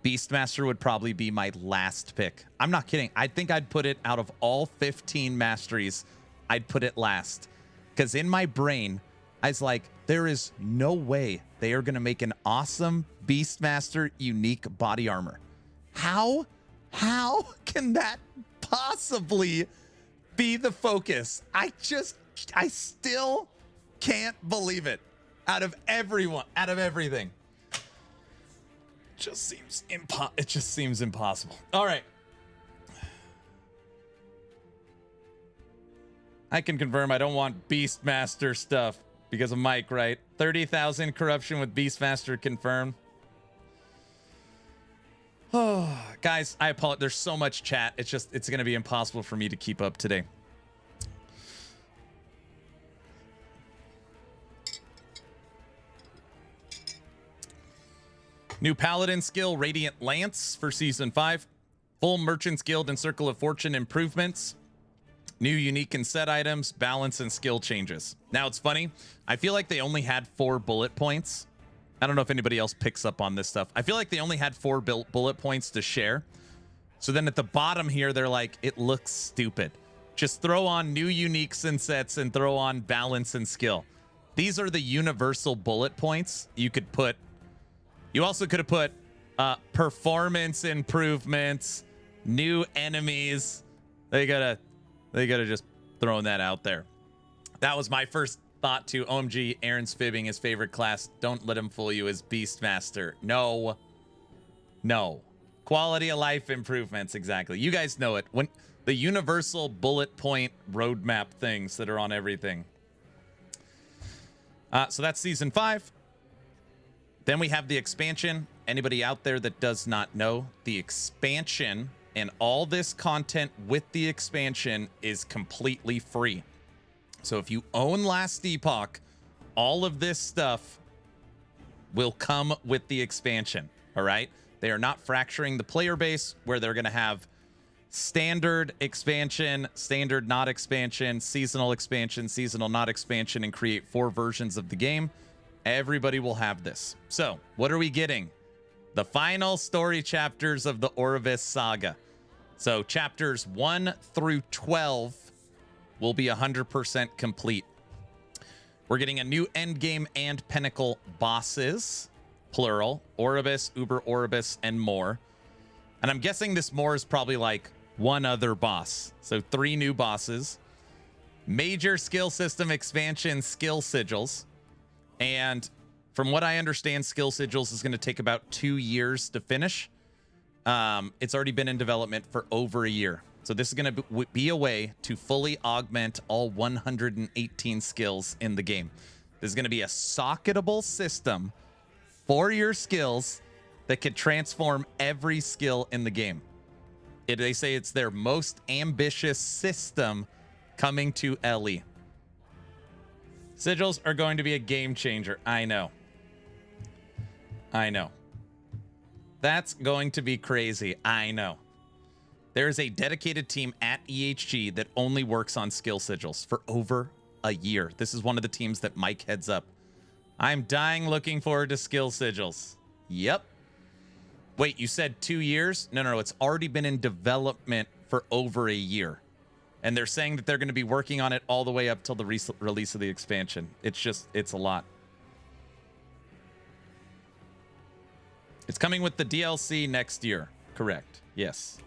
Beastmaster would probably be my last pick. I'm not kidding. I think I'd put it out of all 15 masteries, I'd put it last. Because in my brain, I was like, there is no way they are going to make an awesome Beastmaster unique body armor. How How can that possibly be the focus? I still can't believe it. Out of everything. It just seems impossible. All right. I can confirm I don't want Beastmaster stuff because of Mike, right? 30,000 corruption with Beastmaster confirmed. Oh, guys, I apologize. There's so much chat. It's going to be impossible for me to keep up today. New Paladin skill, Radiant Lance for Season 5. Full Merchant's Guild and Circle of Fortune improvements. New unique and set items, balance and skill changes. Now, it's funny. I feel like they only had 4 bullet points. I don't know if anybody else picks up on this stuff. I feel like they only had 4 bullet points to share. So then at the bottom here, they're like, it looks stupid. Just throw on new uniques and sets and throw on balance and skill. These are the universal bullet points you could put. You also could have put performance improvements, new enemies. They gotta just thrown that out there. That was my first thought to OMG. Aaron's fibbing his favorite class. Don't let him fool you as Beastmaster. No. Quality of life improvements. Exactly. You guys know it. When the universal bullet point roadmap things that are on everything. So that's Season 5. Then we have the expansion. Anybody out there that does not know, the expansion and all this content with the expansion is completely free. So if you own Last Epoch, all of this stuff will come with the expansion, all right? They are not fracturing the player base where they're going to have standard expansion, standard not expansion, seasonal not expansion, and create 4 versions of the game. Everybody will have this. So what are we getting? The final story chapters of the Orvis saga. So chapters 1 through 12 will be 100% complete. We're getting a new endgame and pinnacle bosses, plural, Oribus, Uber Oribus, and more. And I'm guessing this more is probably like one other boss. So 3 new bosses. Major skill system expansion, skill sigils. And from what I understand, skill sigils is going to take about 2 years to finish. It's already been in development for over a year. So this is going to be a way to fully augment all 118 skills in the game. There's going to be a socketable system for your skills that could transform every skill in the game. They say it's their most ambitious system coming to LE. Sigils are going to be a game changer. I know. That's going to be crazy. I know. There is a dedicated team at EHG that only works on skill sigils for over a year. This is one of the teams that Mike heads up. I'm dying looking forward to skill sigils. Yep. Wait, you said 2 years? No. It's already been in development for over a year. And they're saying that they're going to be working on it all the way up till the release of the expansion. It's a lot. It's coming with the DLC next year. Correct. Yes.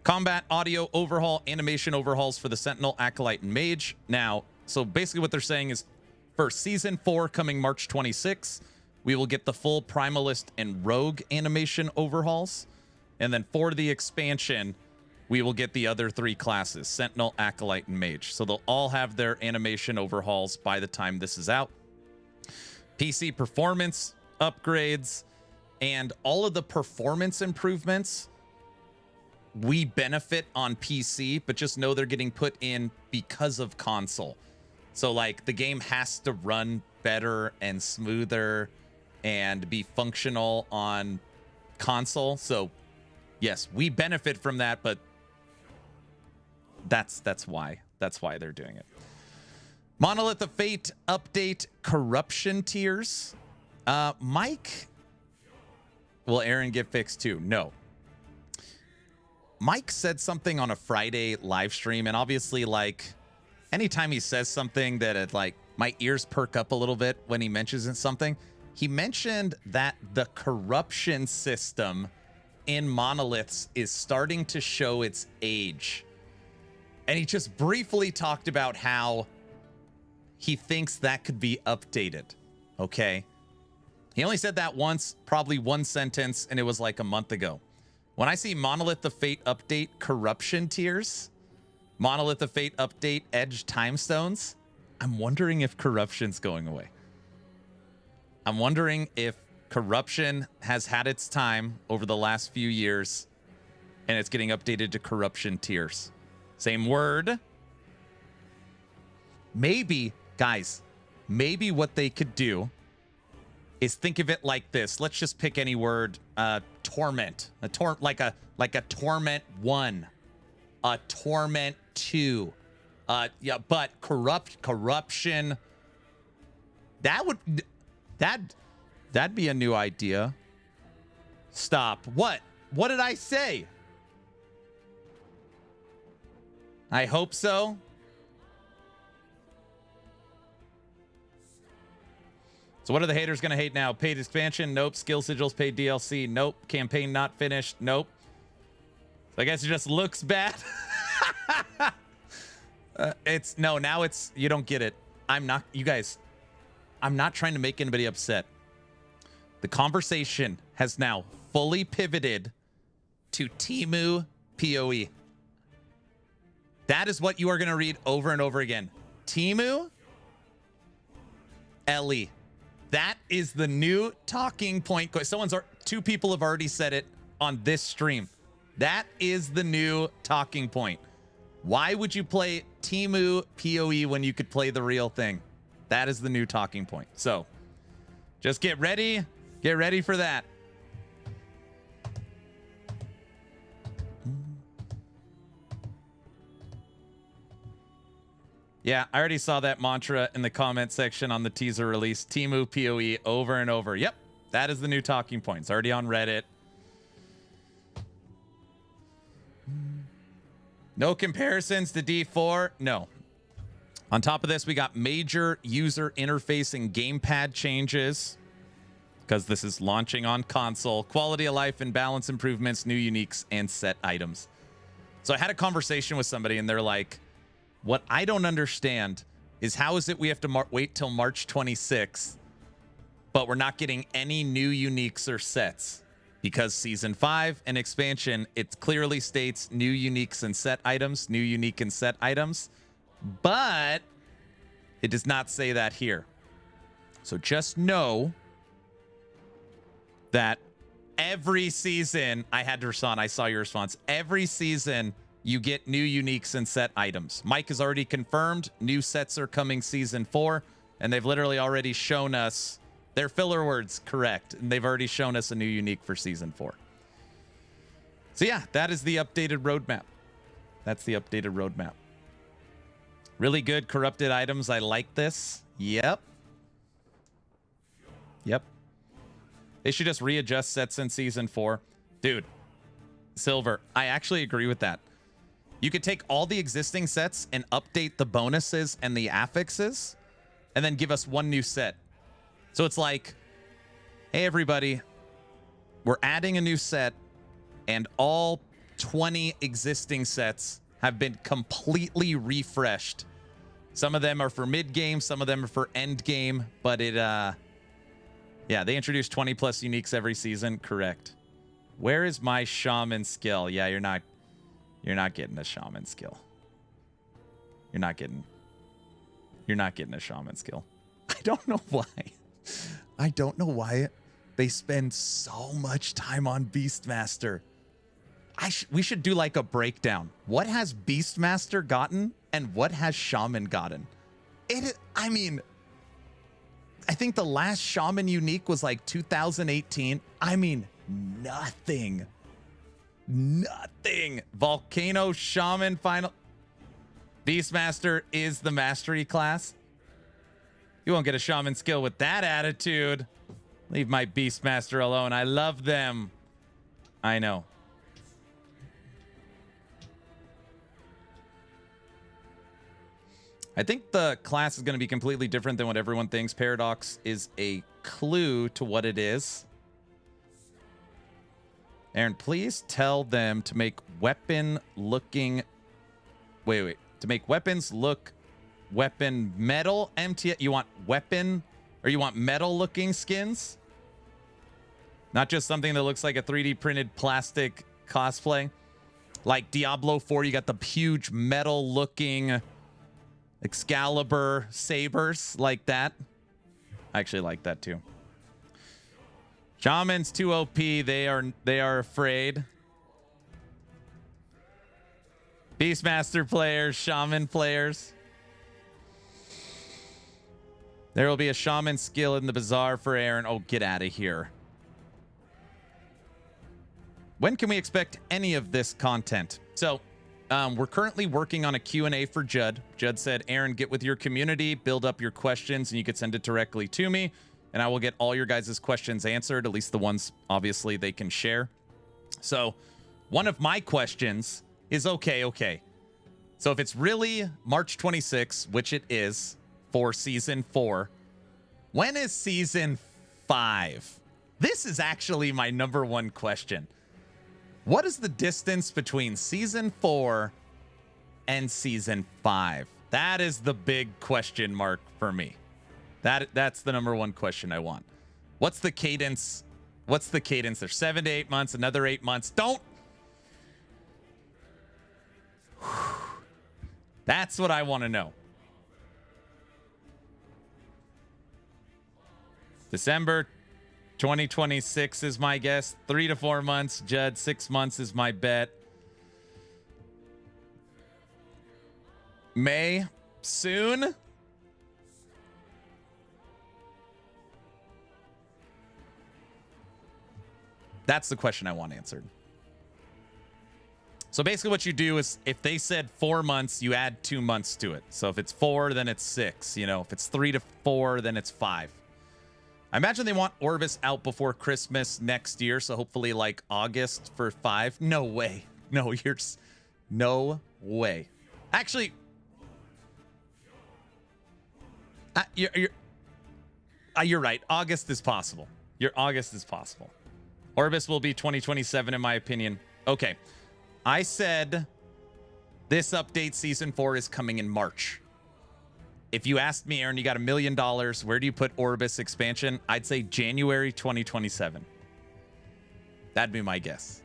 Combat audio overhaul, animation overhauls for the Sentinel, Acolyte, and Mage. Now, so basically what they're saying is for Season 4 coming March 26, we will get the full Primalist and Rogue animation overhauls. And then for the expansion, we will get the other 3 classes, Sentinel, Acolyte, and Mage. So they'll all have their animation overhauls by the time this is out. PC performance upgrades and all of the performance improvements we benefit on PC, but just know they're getting put in because of console. So like the game has to run better and smoother and be functional on console. So yes, we benefit from that, but that's why they're doing it. Monolith of Fate update corruption tiers. Mike, will Aaron get fixed too? No. Mike said something on a Friday live stream, and obviously, like, anytime he says something that it, like, my ears perk up a little bit when he mentions something. He mentioned that the corruption system in monoliths is starting to show its age. And he just briefly talked about how he thinks that could be updated. Okay. He only said that once, probably one sentence, and it was like a month ago. When I see Monolith of Fate update corruption tiers, Monolith of Fate update edge timestones, I'm wondering if corruption's going away. I'm wondering if corruption has had its time over the last few years and it's getting updated to corruption tiers. Same word. Maybe, guys, maybe what they could do is think of it like this. Let's just pick any word. Torment. Like a torment 1. A torment 2. Yeah, but corruption. That'd be a new idea. Stop. What did I say? I hope so. So what are the haters going to hate now? Paid expansion? Nope. Skill sigils, paid DLC? Nope. Campaign not finished? Nope. So I guess it just looks bad. Now it's, you don't get it. You guys, I'm not trying to make anybody upset. The conversation has now fully pivoted to Temu PoE. That is what you are going to read over and over again. Temu Ellie. That is the new talking point. Two people have already said it on this stream. That is the new talking point. Why would you play Temu PoE when you could play the real thing? That is the new talking point. So just get ready. Get ready for that. Yeah, I already saw that mantra in the comment section on the teaser release. Temu PoE over and over. Yep, that is the new talking point. It's already on Reddit. No comparisons to D4? No. On top of this, we got major user interface and gamepad changes because this is launching on console. Quality of life and balance improvements, new uniques, and set items. So I had a conversation with somebody and they're like, what I don't understand is how is it we have to wait till March 26th, but we're not getting any new uniques or sets? Because Season 5 and expansion, it clearly states new uniques and set items, new unique and set items, but it does not say that here. So just know that every season, I had to respond, I saw your response, every season you get new uniques and set items. Mike has already confirmed new sets are coming Season 4, and they've literally already shown us their filler words correct, and they've already shown us a new unique for Season 4. So yeah, that is the updated roadmap. That's the updated roadmap. Really good corrupted items. I like this. Yep. Yep. They should just readjust sets in Season 4. Dude, Silver, I actually agree with that. You could take all the existing sets and update the bonuses and the affixes, and then give us one new set. So it's like, hey, everybody, we're adding a new set, and all 20 existing sets have been completely refreshed. Some of them are for mid-game, some of them are for end-game, but yeah, they introduce 20 plus uniques every season. Correct. Where is my shaman skill? Yeah, you're not getting a shaman skill. You're not getting a shaman skill. I don't know why. I don't know why they spend so much time on Beastmaster. We should do like a breakdown. What has Beastmaster gotten and what has Shaman gotten? I mean, I think the last Shaman unique was like 2018. I mean, nothing. Nothing. Volcano Shaman final. Beastmaster is the mastery class. You won't get a shaman skill with that attitude. Leave my Beastmaster alone. I love them. I know. I think the class is going to be completely different than what everyone thinks. Paradox is a clue to what it is. Aaron, please tell them to make weapon looking. Wait. To make weapons look weapon metal MT. You want weapon or you want metal looking skins? Not just something that looks like a 3D printed plastic cosplay. Like Diablo 4, you got the huge metal looking Excalibur sabers like that. I actually like that too. Shaman's too OP. They are afraid. Beastmaster players, Shaman players. There will be a Shaman skill in the bazaar for Aaron. Oh, get out of here. When can we expect any of this content? So, we're currently working on a Q&A for Judd. Judd said, Aaron, get with your community, build up your questions, and you could send it directly to me, and I will get all your guys' questions answered, at least the ones, obviously, they can share. So, one of my questions is, okay. So, if it's really March 26, which it is, for Season 4, when is Season 5? This is actually my number one question. What is the distance between Season 4 and Season 5? That is the big question mark for me. That's the number one question I want. What's the cadence? What's the cadence? There's 7 to 8 months, another 8 months. Don't. That's what I want to know. December 2026 is my guess. 3 to 4 months. Judd, 6 months is my bet. May, soon. That's the question I want answered. So basically what you do is if they said 4 months, you add 2 months to it. So if it's 4, then it's 6. You know, if it's 3 to 4, then it's 5. I imagine they want Orbis out before Christmas next year, so hopefully like August for 5. No way. No, no way. Actually, you're right. August is possible. August is possible. Orbis will be 2027 in my opinion. Okay. I said this update Season 4 is coming in March. If you asked me, Aaron, you got $1 million, where do you put Orbis expansion? I'd say January 2027. That'd be my guess.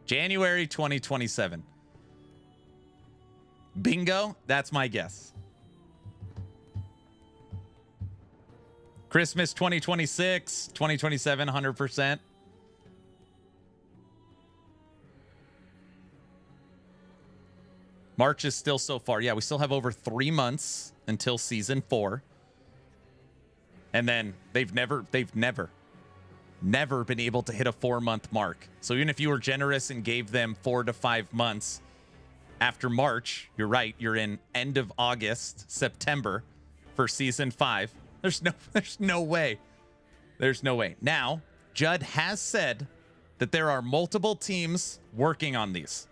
January 2027. Bingo. That's my guess. Christmas 2026, 2027, 100%. March is still so far. Yeah, we still have over 3 months until Season 4. And then they've never been able to hit a 4-month mark. So even if you were generous and gave them 4 to 5 months after March, you're right, you're in end of August, September for Season 5. There's no way. There's no way. Now, Judd has said that there are multiple teams working on these.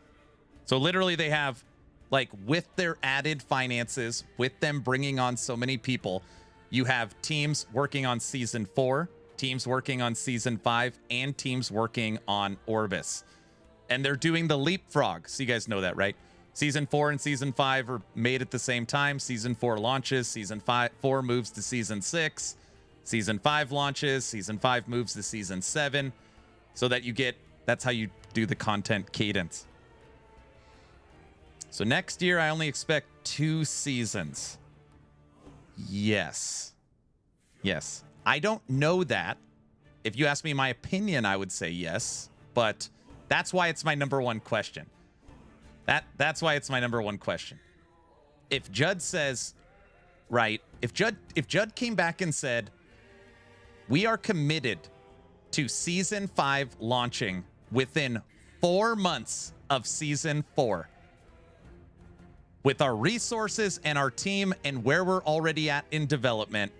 So literally they have, like, with their added finances, with them bringing on so many people, you have teams working on Season 4, teams working on Season 5, and teams working on Orbis. And they're doing the leapfrog. So you guys know that, right? Season 4 and Season 5 are made at the same time. Season 4 launches. Season 4 moves to Season 6. Season 5 launches. Season 5 moves to Season 7. So that you get, that's how you do the content cadence. So next year, I only expect 2 seasons. Yes. Yes. I don't know that. If you ask me my opinion, I would say yes. But that's why it's my number one question. That's why it's my number one question. If Judd says, right, if Judd came back and said, we are committed to Season 5 launching within 4 months of Season 4, with our resources and our team and where we're already at in development,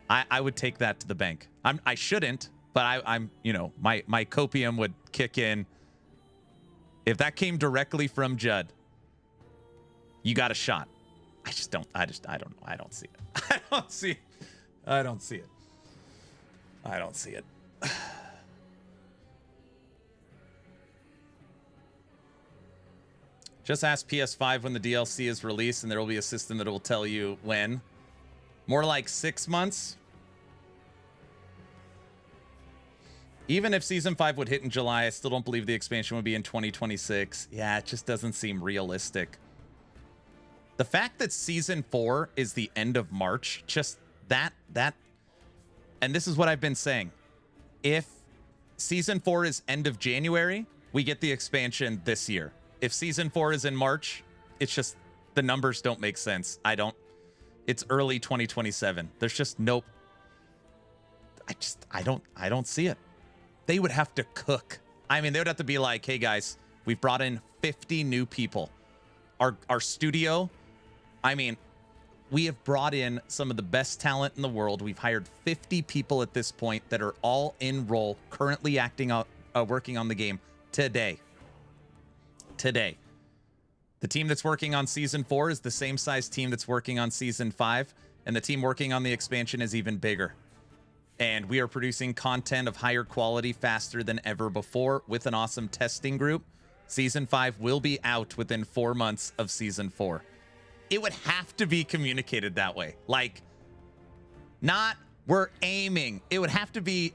I would take that to the bank. I shouldn't, but I'm, you know, my copium would kick in. If that came directly from Judd, you got a shot. I don't know. I don't see it. I don't see it. Just ask PS5 when the DLC is released, and there will be a system that will tell you when. More like 6 months. Even if Season 5 would hit in July, I still don't believe the expansion would be in 2026. Yeah, it just doesn't seem realistic. The fact that Season 4 is the end of March, just that, and this is what I've been saying. If Season 4 is end of January, we get the expansion this year. If Season 4 is in March, it's just the numbers don't make sense. It's early 2027. There's just nope. I don't see it. They would have to cook. I mean, they would have to be like, hey guys, we've brought in 50 new people. Our studio, I mean, we have brought in some of the best talent in the world. We've hired 50 people at this point that are all in role, currently working on the game today. The team that's working on Season 4 is the same size team that's working on Season 5, and the team working on the expansion is even bigger. And we are producing content of higher quality faster than ever before with an awesome testing group. Season 5 will be out within 4 months of Season 4. It would have to be communicated that way. Like, not we're aiming. It would have to be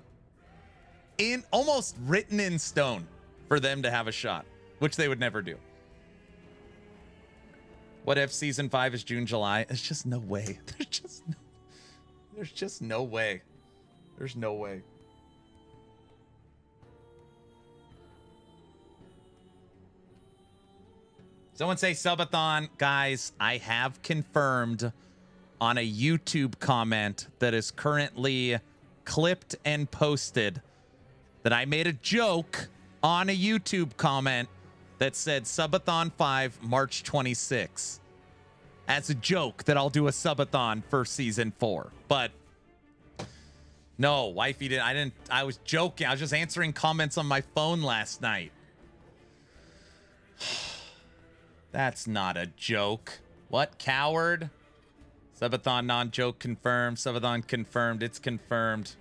almost written in stone for them to have a shot, which they would never do. What if Season 5 is June, July? There's just no way. There's just no way. There's no way. Someone say subathon. Guys, I have confirmed on a YouTube comment that is currently clipped and posted that I made a joke on a YouTube comment that said Subathon 5 March 26. As a joke that I'll do a subathon for Season 4. But no, wifey didn't. I was joking. I was just answering comments on my phone last night. That's not a joke. What, coward? Subathon non-joke confirmed. Subathon confirmed. It's confirmed.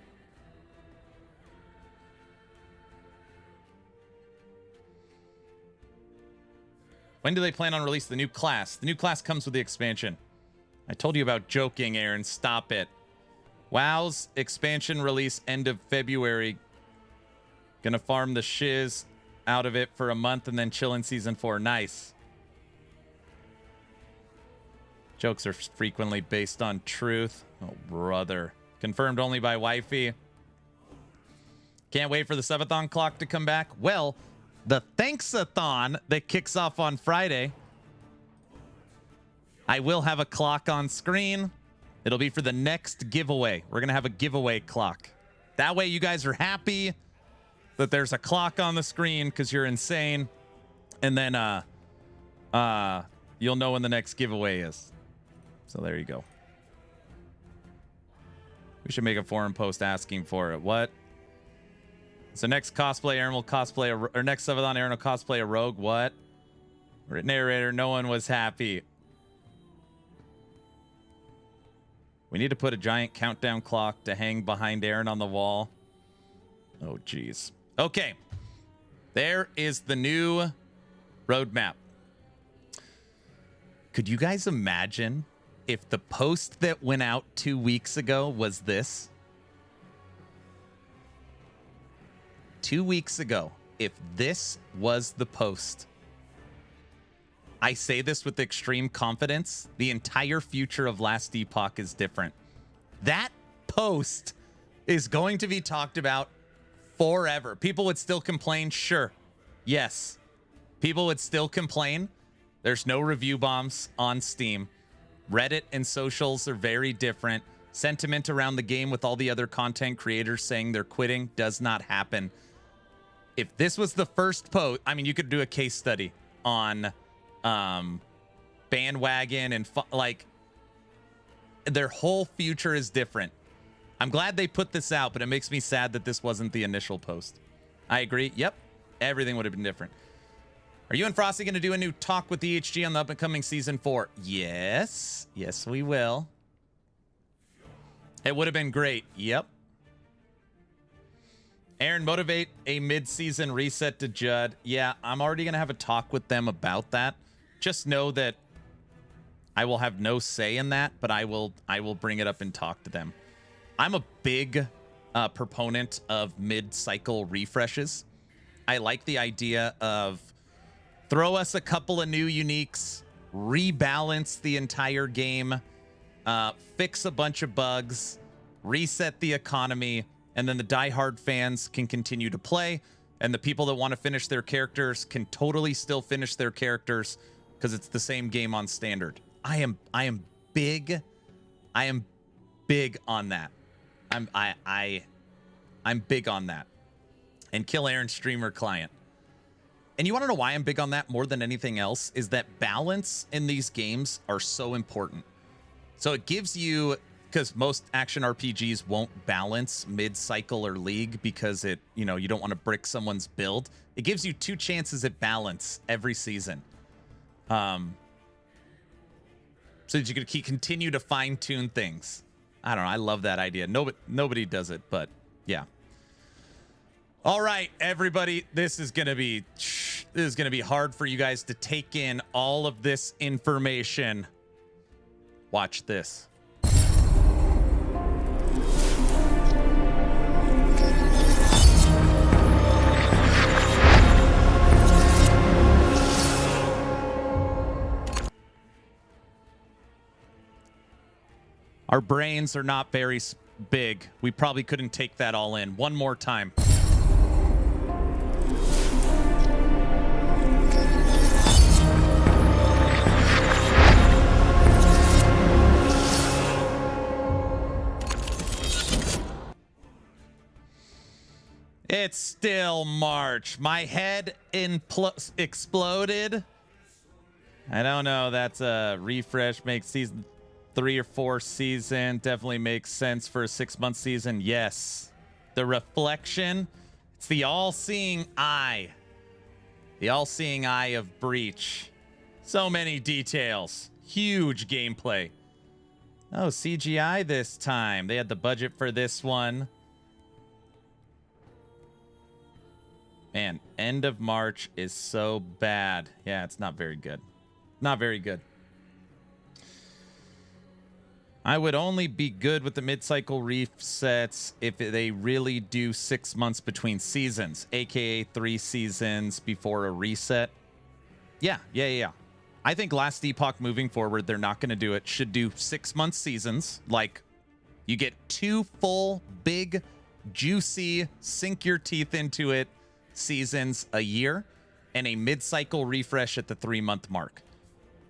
When do they plan on release the new class? The new class comes with the expansion. I told you about joking, Aaron. Stop it. WoW's expansion release end of February. Gonna farm the shiz out of it for a month and then chill in Season 4. Nice. Jokes are frequently based on truth. Oh, brother. Confirmed only by wifey. Can't wait for the subathon clock to come back. Well, the thanksathon that kicks off on Friday, I will have a clock on screen. It'll be for the next giveaway. We're going to have a giveaway clock. That way you guys are happy that there's a clock on the screen because you're insane. And then you'll know when the next giveaway is. So there you go. We should make a forum post asking for it. What? So next cosplay, Aaron will cosplay or next subathon, Aaron will cosplay a rogue. What? Narrator, no one was happy. We need to put a giant countdown clock to hang behind Aaron on the wall. Oh, geez. Okay. There is the new roadmap. Could you guys imagine if the post that went out 2 weeks ago was this? 2 weeks ago, if this was the post, I say this with extreme confidence, the entire future of Last Epoch is different. That post is going to be talked about forever. People would still complain, sure. Yes. People would still complain. There's no review bombs on Steam. Reddit and socials are very different. Sentiment around the game with all the other content creators saying they're quitting does not happen. If this was the first post, I mean, you could do a case study on bandwagon and like their whole future is different. I'm glad they put this out, but it makes me sad that this wasn't the initial post. I agree. Yep. Everything would have been different. Are you and Frosty going to do a new talk with the HG on the up-and-coming Season 4? Yes. Yes, we will. It would have been great. Yep. Aaron, motivate a mid-season reset to Judd. Yeah, I'm already going to have a talk with them about that. just know that I will have no say in that, but I will bring it up and talk to them. I'm a big proponent of mid-cycle refreshes. I like the idea of throw us a couple of new uniques, rebalance the entire game, fix a bunch of bugs, reset the economy, and then the diehard fans can continue to play, and the people that want to finish their characters can totally still finish their characters because it's the same game on standard. I am big on that. I'm big on that. And kill Aaron streamer client. And you want to know why I'm big on that more than anything else is that balance in these games are so important. So it gives you, because most action RPGs won't balance mid-cycle or league because it, you know, you don't want to brick someone's build. It gives you 2 chances at balance every season. So that you can continue to fine-tune things. I don't know. I love that idea. Nobody does it, but yeah. All right, everybody. This is gonna be hard for you guys to take in all of this information. Watch this. Our brains are not very big. We probably couldn't take that all in. One more time. It's still March. My head exploded. I don't know. That's a refresh. Makes season 3 or 4 season. Definitely makes sense for a 6-month season. Yes. The reflection. It's the all-seeing eye. The all-seeing eye of Breach. So many details. Huge gameplay. Oh, CGI this time. They had the budget for this one. Man, end of March is so bad. Yeah, it's not very good. Not very good. I would only be good with the mid-cycle resets if they really do 6 months between seasons, aka 3 seasons before a reset. Yeah. I think last Epoch moving forward, they're not going to do it. Should do 6-month seasons. Like, you get 2 full, big, juicy, sink your teeth into it seasons a year, and a mid-cycle refresh at the 3-month mark.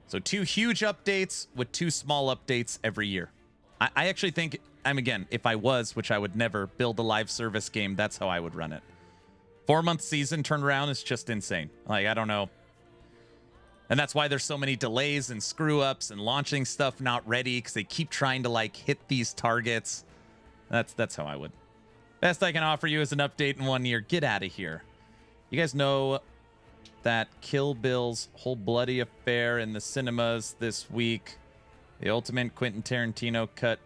So 2 huge updates with 2 small updates every year. I actually think, again, if I was, which I would never, build a live service game, that's how I would run it. 4-month season turnaround is just insane. Like, I don't know. And that's why there's so many delays and screw-ups and launching stuff not ready because they keep trying to, like, hit these targets. That's how I would. Best I can offer you is an update in 1 year. Get out of here. You guys know that Kill Bill's whole bloody affair in the cinemas this week. The ultimate Quentin Tarantino cut.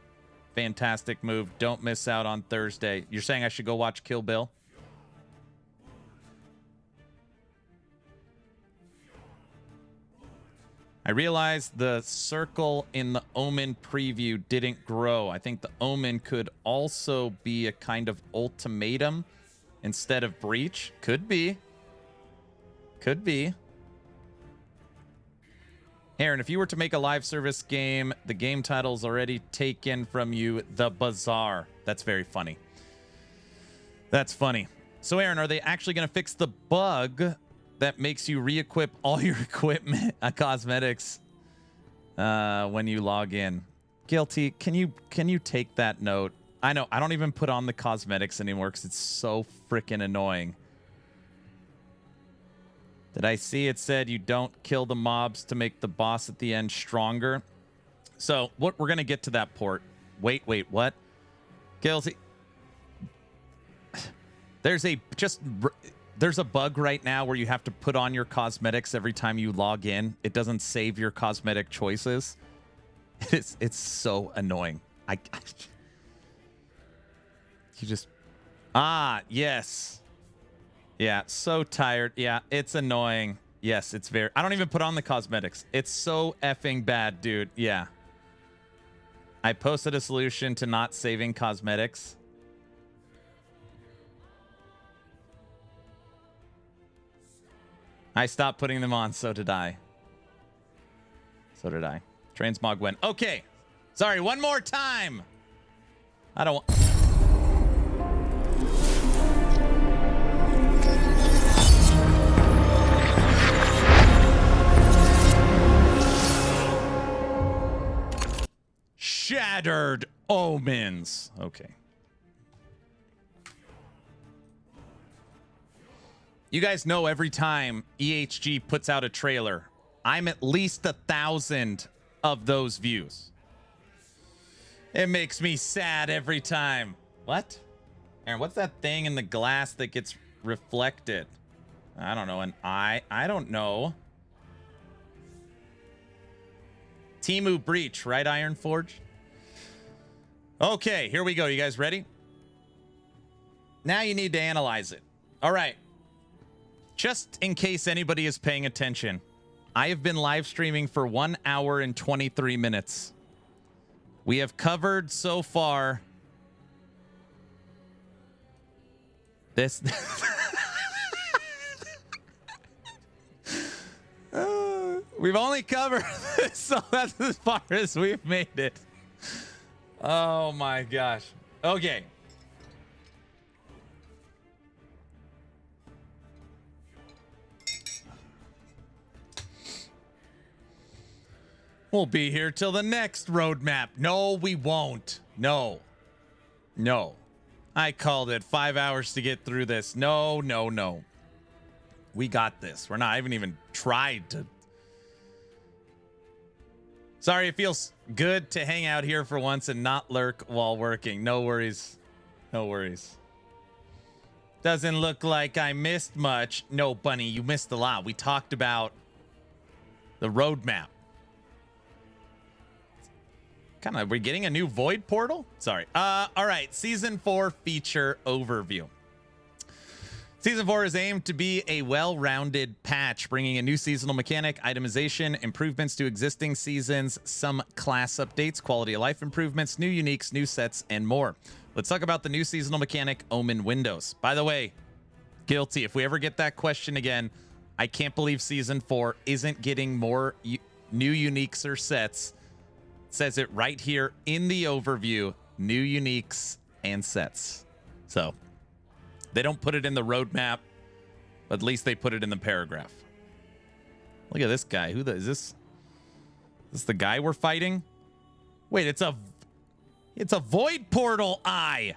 Fantastic move. Don't miss out on Thursday. You're saying I should go watch Kill Bill? I realized the circle in the Omen preview didn't grow. I think the Omen could also be a kind of ultimatum instead of breach. Could be. Could be. Aaron, if you were to make a live service game, the game title's already taken from you, The Bazaar. That's very funny. That's funny. So, Aaron, are they actually going to fix the bug that makes you re-equip all your equipment, cosmetics, when you log in? Guilty. Can you take that note? I know. I don't even put on the cosmetics anymore because it's so freaking annoying. Did I see it said you don't kill the mobs to make the boss at the end stronger? So what we're going to get to that port. Wait, what? Guilty. There's a bug right now where you have to put on your cosmetics every time you log in. It doesn't save your cosmetic choices. It's so annoying. Yes. Yeah, so tired. Yeah, it's annoying. Yes, it's very... I don't even put on the cosmetics. It's so effing bad, dude. Yeah. I posted a solution to not saving cosmetics. I stopped putting them on, so did I. So did I. Transmog went. Okay. Sorry, one more time. I don't want... Shattered Omens. Okay. You guys know every time EHG puts out a trailer, I'm at least 1,000 of those views. It makes me sad every time. What? Aaron, what's that thing in the glass that gets reflected? I don't know. An eye? I don't know. Temu Breach, right, Ironforge? Okay, here we go. You guys ready? Now you need to analyze it. All right. Just in case anybody is paying attention, I have been live streaming for 1 hour and 23 minutes. We have covered so far this. We've only covered this, so that's as far as we've made it. Oh my gosh. Okay. We'll be here till the next roadmap. No, we won't. No. No. I called it 5 hours to get through this. No, no, no. We got this. We're not even tried to. Sorry, it feels good to hang out here for once and not lurk while working. No worries. No worries. Doesn't look like I missed much. No, Bunny, you missed a lot. We talked about the roadmap. We're getting a new void portal? Sorry. All right. Season 4 feature overview. Season 4 is aimed to be a well-rounded patch, bringing a new seasonal mechanic, itemization, improvements to existing seasons, some class updates, quality of life improvements, new uniques, new sets, and more. Let's talk about the new seasonal mechanic, Omen Windows. By the way, guilty. If we ever get that question again, I can't believe Season 4 isn't getting more new uniques or sets. It says it right here in the overview, new uniques and sets. So they don't put it in the roadmap, but at least they put it in the paragraph. Look at this guy. Is this? Is this the guy we're fighting? Wait, it's a void portal eye.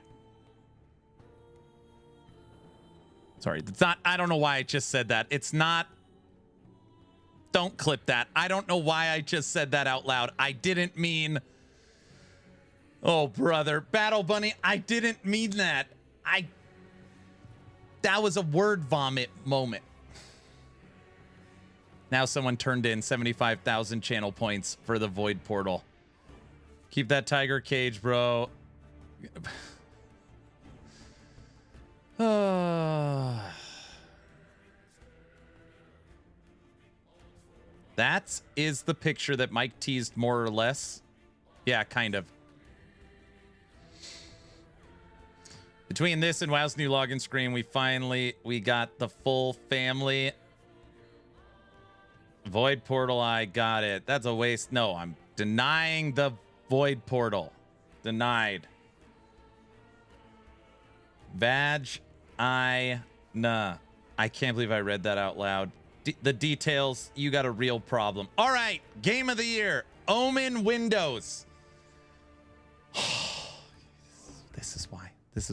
Sorry, it's not. I don't know why I just said that. It's not. Don't clip that. I don't know why I just said that out loud. I didn't mean. Oh, brother. Battle Bunny, I didn't mean that. That was a word vomit moment. Now someone turned in 75,000 channel points for the void portal. Keep that tiger cage, bro. That is the picture that Mike teased more or less. Yeah, kind of. Between this and WoW's new login screen, we got the full family. Void portal, I got it. That's a waste. No, I'm denying the void portal. Denied. Nah. I can't believe I read that out loud. The details, you got a real problem. All right, game of the year, Omen Windows. This is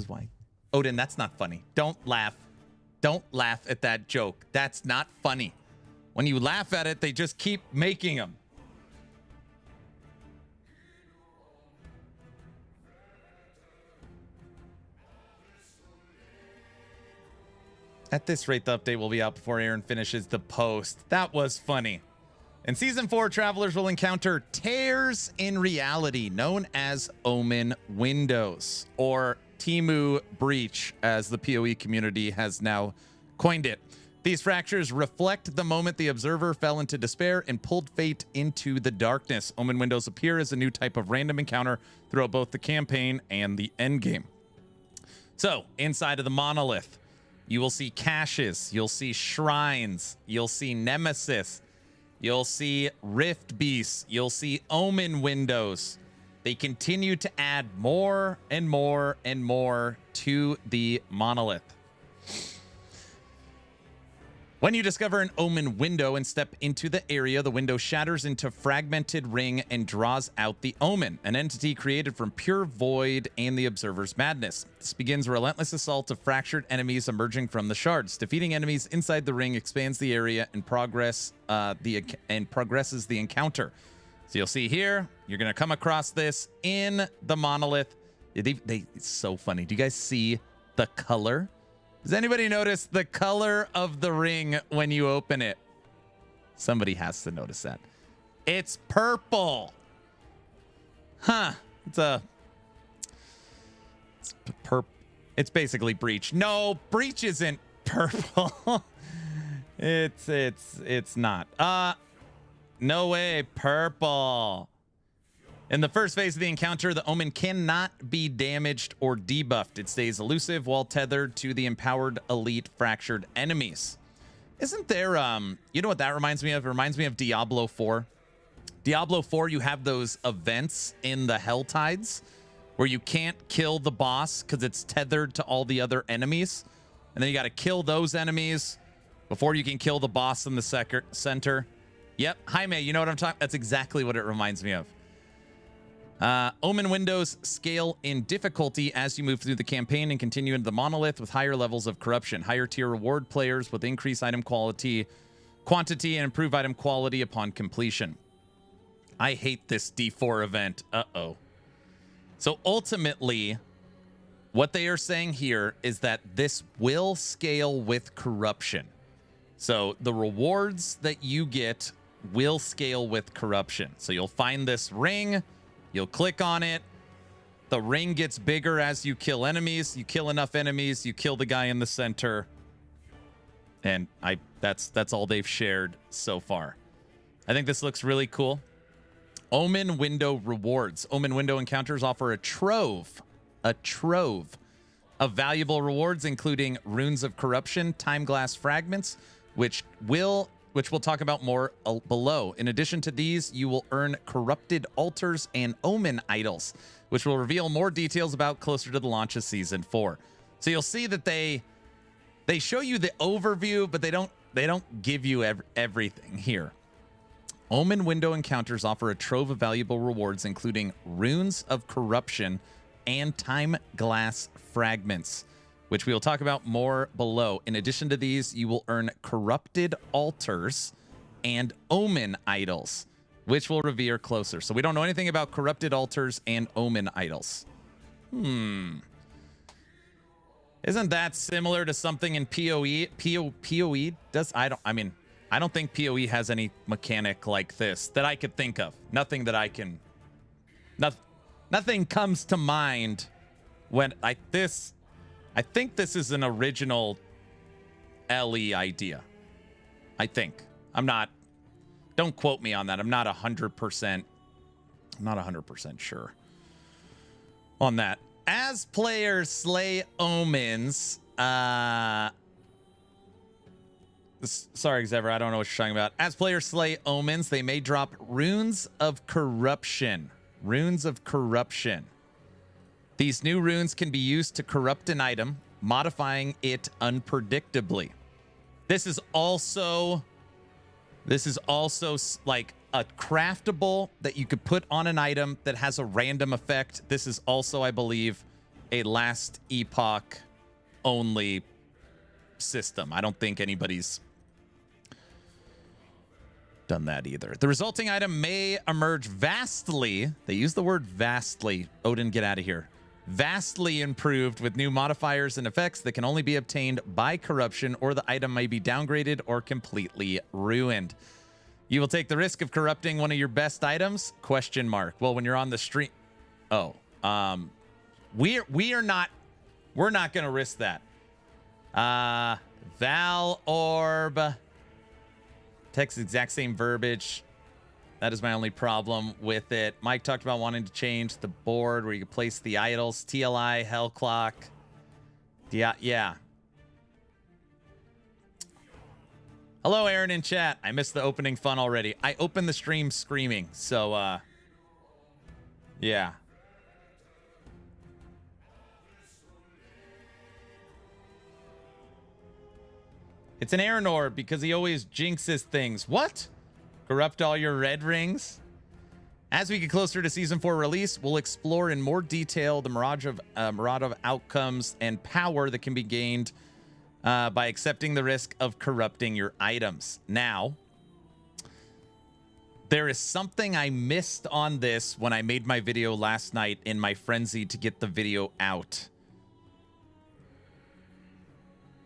why. Odin, that's not funny. Don't laugh. Don't laugh at that joke. That's not funny. When you laugh at it, they just keep making them. At this rate, the update will be out before Aaron finishes the post. That was funny. In Season 4, travelers will encounter tears in reality, known as Omen Windows, or Temu Breach, as the PoE community has now coined it. These fractures reflect the moment the observer fell into despair and pulled fate into the darkness. Omen windows appear as a new type of random encounter throughout both the campaign and the endgame. So, inside of the monolith, you will see caches, you'll see shrines, you'll see nemesis, you'll see rift beasts, you'll see omen windows. They continue to add more and more and more to the monolith. When you discover an omen window and step into the area, the window shatters into fragmented ring and draws out the omen, an entity created from pure void and the observer's madness. This begins a relentless assault of fractured enemies emerging from the shards. Defeating enemies inside the ring expands the area and progresses the encounter. So you'll see here, you're going to come across this in the monolith. It's so funny. Do you guys see the color? Does anybody notice the color of the ring when you open it? Somebody has to notice that. It's purple. Huh. It's basically Breach. No, Breach isn't purple. It's not. No way, purple. In the first phase of the encounter, the omen cannot be damaged or debuffed. It stays elusive while tethered to the empowered elite fractured enemies. Isn't there, you know what that reminds me of? It reminds me of Diablo 4. Diablo 4, you have those events in the Hell Tides where you can't kill the boss because it's tethered to all the other enemies. And then you got to kill those enemies before you can kill the boss in the center. Yep, Jaime, you know what I'm talking? That's exactly what it reminds me of. Omen windows scale in difficulty as you move through the campaign and continue into the monolith with higher levels of corruption. Higher tier reward players with increased item quantity, and improved item quality upon completion. I hate this D4 event. Uh-oh. So ultimately, what they are saying here is that this will scale with corruption. So the rewards that you get will scale with corruption. So you'll find this ring. You'll click on it. The ring gets bigger as you kill enemies. You kill enough enemies, you kill the guy in the center. And that's all they've shared so far. I think this looks really cool. Omen window rewards. Omen window encounters offer a trove of valuable rewards, including runes of corruption, time glass fragments, which we'll talk about more below. In addition to these, you will earn corrupted altars and omen idols, which will reveal more details about closer to the launch of season 4. So you'll see that they show you the overview, but they don't give you everything here. Omen window encounters offer a trove of valuable rewards, including runes of corruption and time glass fragments, which we will talk about more below. In addition to these, you will earn corrupted altars and omen idols, which will reveal closer. So we don't know anything about corrupted altars and omen idols. Isn't that similar to something in PoE? PoE does, I don't think PoE has any mechanic like this that I could think of. Nothing that I can, nothing comes to mind when I think this is an original LE idea. I think. Don't quote me on that. I'm not 100% sure on that. As players slay omens, sorry, Xever, I don't know what you're talking about. As players slay omens, they may drop runes of corruption. Runes of corruption. These new runes can be used to corrupt an item, modifying it unpredictably. This is also like a craftable that you could put on an item that has a random effect. This is also, I believe, a last epoch only system. I don't think anybody's done that either. The resulting item may emerge vastly. They use the word vastly. Odin, get out of here. Vastly improved with new modifiers and effects that can only be obtained by corruption, or the item may be downgraded or completely ruined. You will take the risk of corrupting one of your best items? Question mark. Well, when you're on the stream, we're not going to risk that. Val Orb. Text exact same verbiage. That is my only problem with it. Mike talked about wanting to change the board where you can place the idols. TLI, Hell Clock. Yeah. Hello, Aaron in chat. I missed the opening fun already. I opened the stream screaming, so yeah. It's an Aaron orb because he always jinxes things. What? Corrupt all your red rings? As we get closer to Season 4 release, we'll explore in more detail the mirage of outcomes and power that can be gained by accepting the risk of corrupting your items. Now, there is something I missed on this when I made my video last night in my frenzy to get the video out.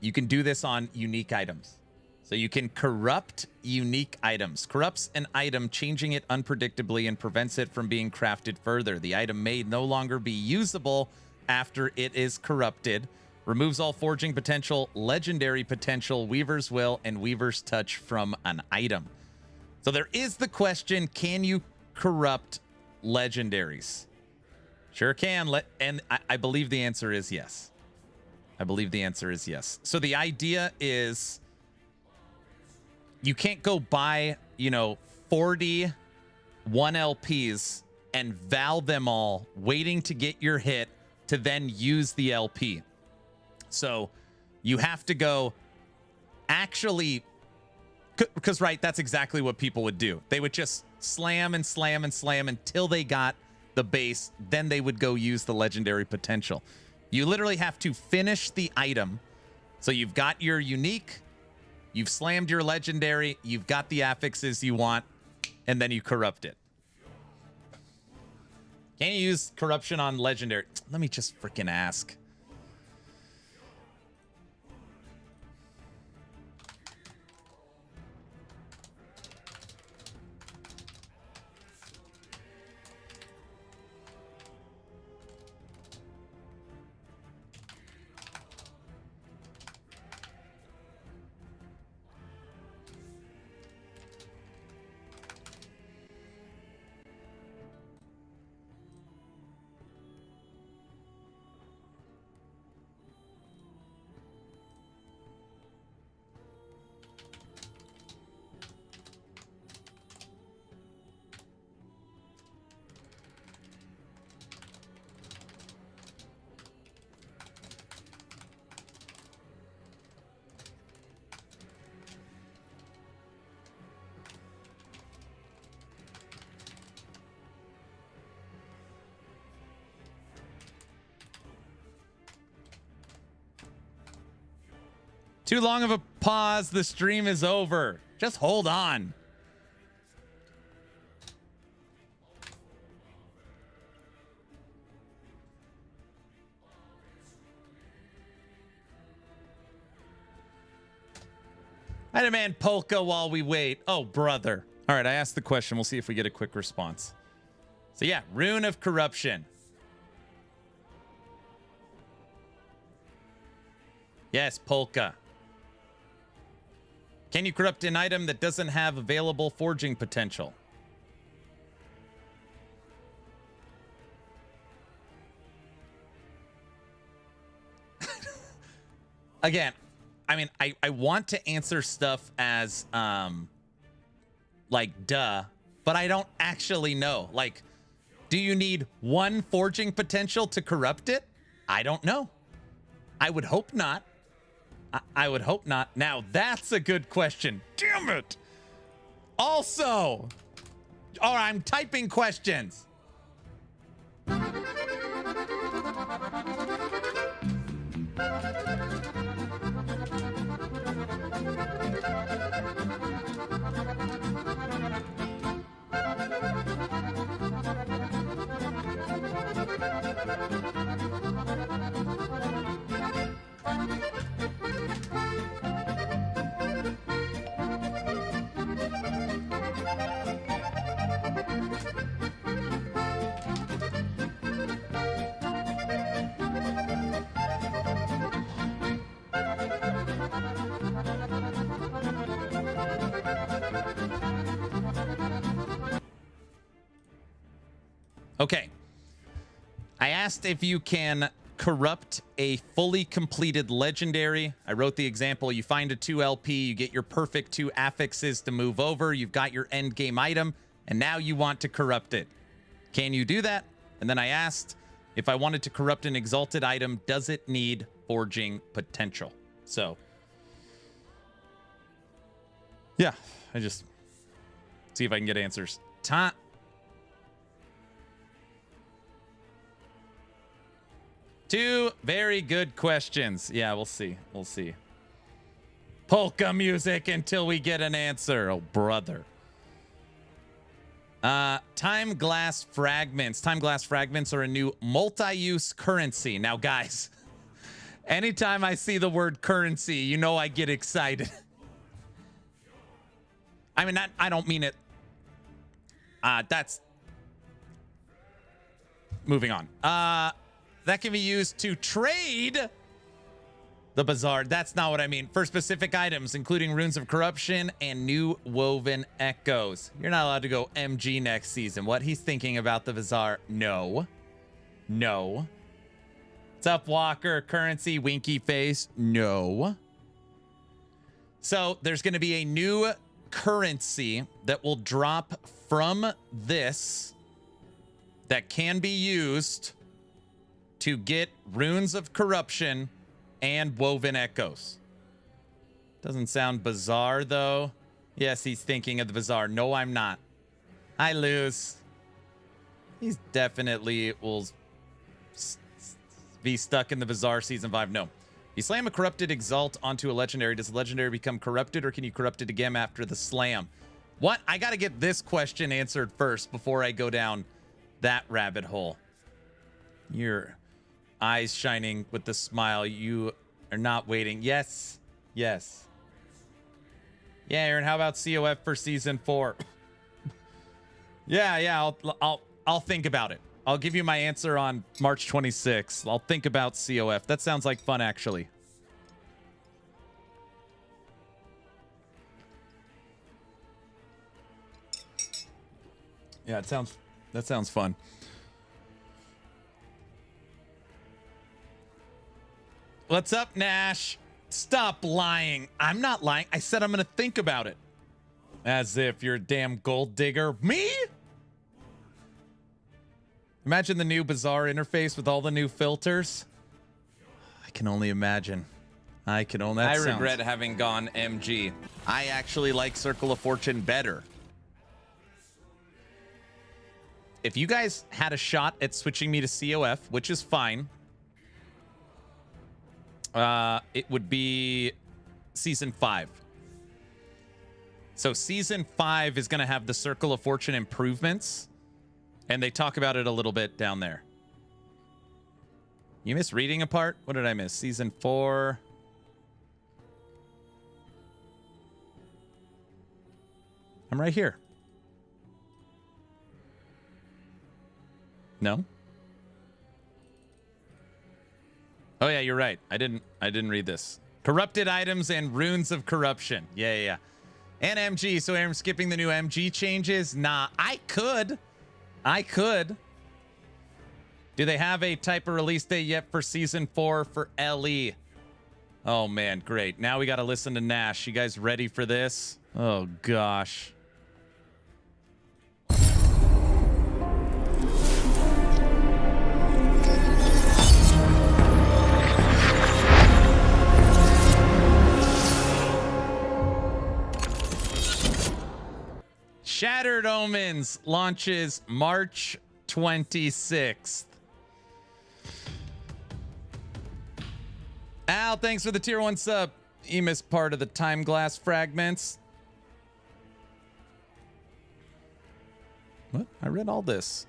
You can do this on unique items. So you can corrupt unique items. Corrupts an item, changing it unpredictably and prevents it from being crafted further. The item may no longer be usable after it is corrupted. Removes all forging potential, legendary potential, Weaver's Will, and Weaver's Touch from an item. So there is the question, can you corrupt legendaries? Sure can. And I believe the answer is yes. I believe the answer is yes. So the idea is you can't go buy, 40 1LPs and val them all, waiting to get your hit to then use the LP. So you have to go actually, because, right, that's exactly what people would do. They would just slam and slam and slam until they got the base. Then they would go use the legendary potential. You literally have to finish the item. So you've got your unique, you've slammed your legendary, you've got the affixes you want, and then you corrupt it. Can you use corruption on legendary? Let me just freaking ask. Too long of a pause. The stream is over. Just hold on. I demand polka while we wait. Oh, brother. All right, I asked the question. We'll see if we get a quick response. So yeah, Rune of Corruption. Yes, polka. Can you corrupt an item that doesn't have available forging potential? Again, I mean, I want to answer stuff as, like, duh, but I don't actually know. Like, do you need one forging potential to corrupt it? I don't know. I would hope not. I would hope not. Now, that's a good question. Damn it. Also, all right, I'm typing questions. Okay. I asked if you can corrupt a fully completed legendary. I wrote the example. You find a 2 LP, you get your perfect 2 affixes to move over. You've got your end game item, and now you want to corrupt it. Can you do that? And then I asked if I wanted to corrupt an exalted item, does it need forging potential? So, yeah, I just see if I can get answers. Two very good questions. Yeah, we'll see. We'll see. Polka music until we get an answer. Oh, brother. Time glass fragments. Time glass fragments are a new multi-use currency. Now, guys, anytime I see the word currency, you know I get excited. I mean, I don't mean it. That's moving on. That can be used to trade the bazaar. That's not what I mean. For specific items, including runes of corruption and new woven echoes. You're not allowed to go MG next season. What he's thinking about the bazaar? No. No. What's up, Walker? Currency, winky face? No. So there's going to be a new currency that will drop from this that can be used to get runes of corruption and woven echoes. Doesn't sound bizarre, though. Yes, he's thinking of the bazaar. No, I'm not. I lose. He's definitely will be stuck in the bazaar season 5. No. You slam a corrupted exalt onto a legendary. Does the legendary become corrupted, or can you corrupt it again after the slam? What? I got to get this question answered first before I go down that rabbit hole. Your eyes shining with the smile. You are not waiting. Yes. Yes. Yeah, Aaron, how about COF for season 4? Yeah, I'll think about it. I'll give you my answer on March 26th. I'll think about COF. That sounds like fun, actually. Yeah, that sounds fun. What's up, Nash? Stop lying. I'm not lying. I said I'm going to think about it. As if you're a damn gold digger. Me? Imagine the new Bazaar interface with all the new filters. I can only imagine. I regret having gone MG. I actually like Circle of Fortune better. If you guys had a shot at switching me to COF, which is fine, it would be season 5. So season 5 is going to have the Circle of Fortune improvements, and they talk about it a little bit down there. You missed reading a part? What did I miss? Season 4. I'm right here. No? Oh yeah, you're right. I didn't read this. Corrupted items and runes of corruption. Yeah. And MG. So I'm skipping the new MG changes? Nah, I could. Do they have a type of release date yet for season 4 for LE? Oh man, great. Now we got to listen to Nash. You guys ready for this? Oh gosh. Shattered Omens launches March 26th. Al, thanks for the tier 1 sub. You missed part of the time glass fragments. What? I read all this.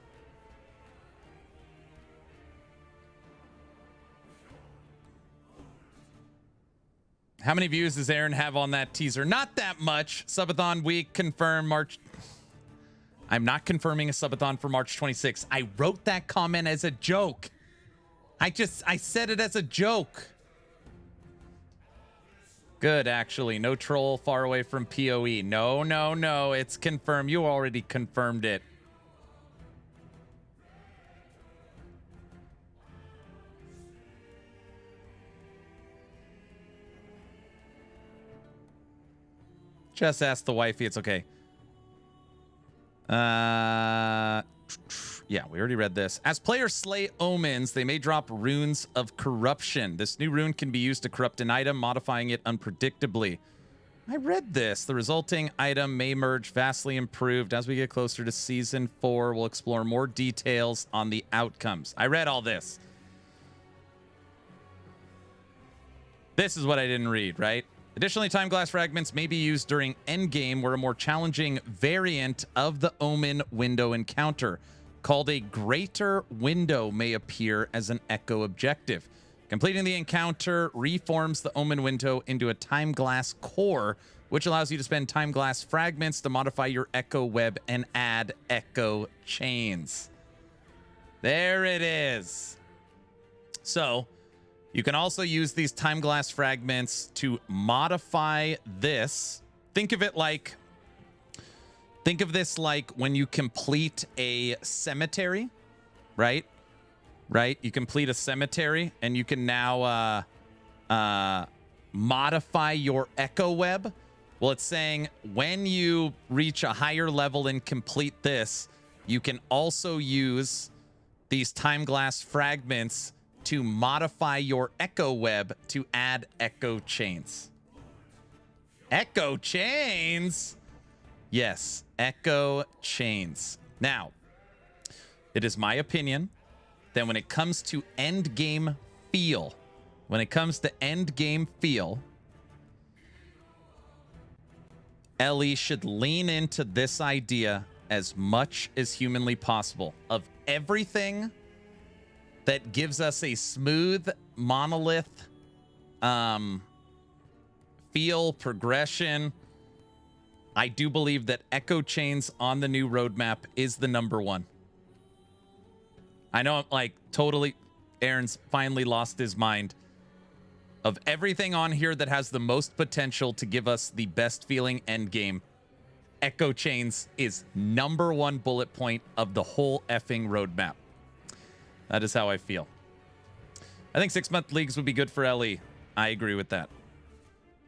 How many views does Aaron have on that teaser? Not that much. Subathon week confirmed March. I'm not confirming a subathon for March 26th. I wrote that comment as a joke. I said it as a joke. Good, actually. No troll far away from PoE. No. It's confirmed. You already confirmed it. Just ask the wifey. It's okay. Yeah, we already read this. As players slay omens, they may drop runes of corruption. This new rune can be used to corrupt an item, modifying it unpredictably. I read this. The resulting item may merge vastly improved. As we get closer to Season 4, we'll explore more details on the outcomes. I read all this. This is what I didn't read, right? Additionally, time glass fragments may be used during endgame, where a more challenging variant of the Omen window encounter, called a Greater Window, may appear as an Echo objective. Completing the encounter reforms the Omen window into a time glass core, which allows you to spend time glass fragments to modify your Echo web and add Echo chains. There it is. So you can also use these time glass fragments to modify this. Think of this like when you complete a cemetery, right? Right? You complete a cemetery and you can now modify your Echo web. Well, it's saying when you reach a higher level and complete this, you can also use these time glass fragments to modify your Echo web to add Echo chains. Echo chains? Yes, Echo chains. Now, it is my opinion that when it comes to end game feel, Ellie should lean into this idea as much as humanly possible of everything that gives us a smooth monolith feel, progression. I do believe that Echo chains on the new roadmap is the number one. I know I'm like totally, Aaron's finally lost his mind. Of everything on here that has the most potential to give us the best feeling end game, Echo chains is number one bullet point of the whole effing roadmap. That is how I feel. I think 6-month leagues would be good for LE. I agree with that.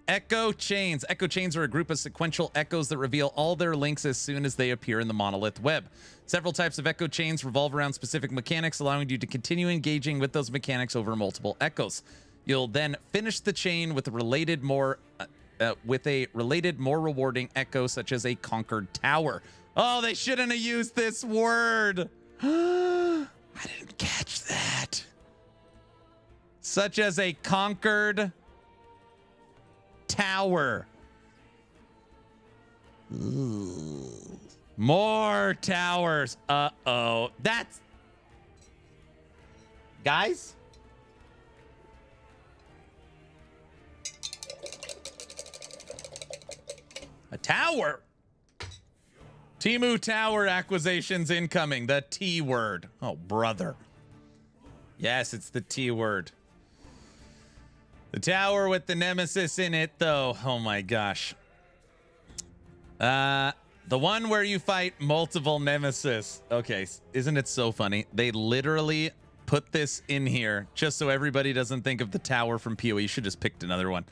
Echo chains. Echo chains are a group of sequential echoes that reveal all their links as soon as they appear in the monolith web. Several types of echo chains revolve around specific mechanics, allowing you to continue engaging with those mechanics over multiple echoes. You'll then finish the chain with a related, more rewarding echo, such as a conquered tower. Oh, they shouldn't have used this word. I didn't catch that. Such as a conquered tower. Ooh. More towers. Uh-oh. That's... Guys? A tower? Temu Tower acquisitions incoming. The T word. Oh, brother. Yes, it's the T word. The tower with the nemesis in it, though. Oh, my gosh. The one where you fight multiple nemesis. Okay, isn't it so funny? They literally put this in here just so everybody doesn't think of the tower from PoE. You should just picked another one.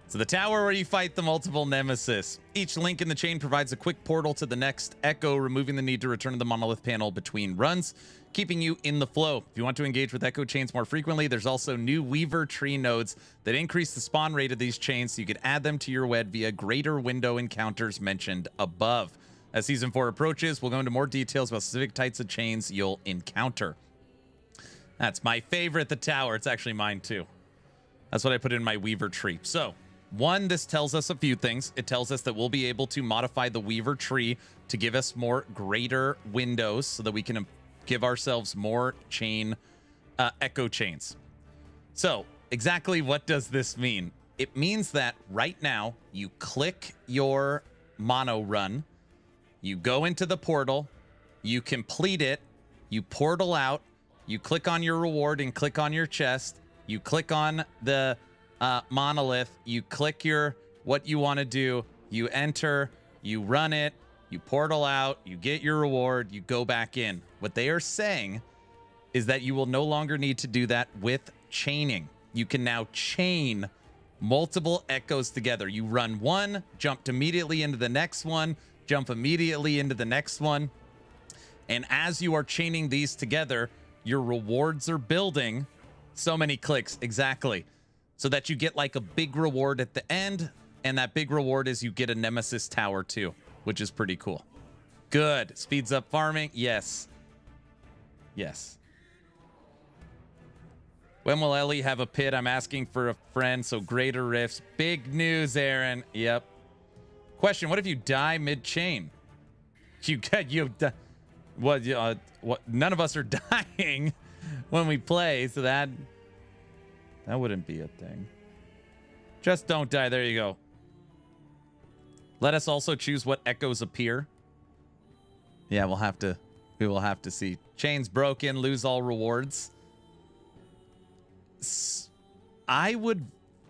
So the tower where you fight the multiple nemesis. Each link in the chain provides a quick portal to the next echo, removing the need to return to the monolith panel between runs, keeping you in the flow. If you want to engage with echo chains more frequently, there's also new Weaver tree nodes that increase the spawn rate of these chains, so you could add them to your web via greater window encounters mentioned above. As Season 4 approaches, we'll go into more details about specific types of chains you'll encounter. That's my favorite, the tower. It's actually mine too. That's what I put in my Weaver tree. So, one, this tells us a few things. It tells us that we'll be able to modify the Weaver tree to give us more greater windows so that we can give ourselves more chain, echo chains. So exactly what does this mean? It means that right now you click your mono run, you go into the portal, you complete it, you portal out, you click on your reward and click on your chest, you click on the monolith, you click your what you want to do, you enter, you run it, you portal out, you get your reward, you go back in. What they are saying is that you will no longer need to do that with chaining. You can now chain multiple echoes together. You run one, jump immediately into the next one, jump immediately into the next one. And as you are chaining these together, your rewards are building. So many clicks, exactly. So that you get like a big reward at the end. And that big reward is you get a Nemesis Tower too, which is pretty cool. Good. Speeds up farming. Yes. Yes. When will Ellie have a pit? I'm asking for a friend, so greater rifts. Big news, Aaron. Yep. Question, what if you die mid-chain? What? None of us are dying when we play, so that wouldn't be a thing. Just don't die. There you go. Let us also choose what echoes appear. Yeah, we will have to see. Chains broken, lose all rewards. I would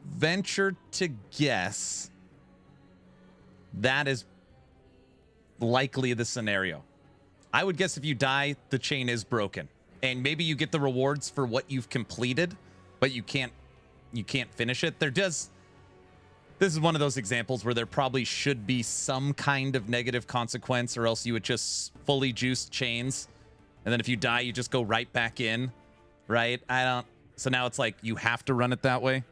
venture to guess that is likely the scenario. I would guess if you die, the chain is broken. And maybe you get the rewards for what you've completed, but you can't finish it. This is one of those examples where there probably should be some kind of negative consequence, or else you would just fully juice chains. And then if you die, you just go right back in, right? So now it's like you have to run it that way.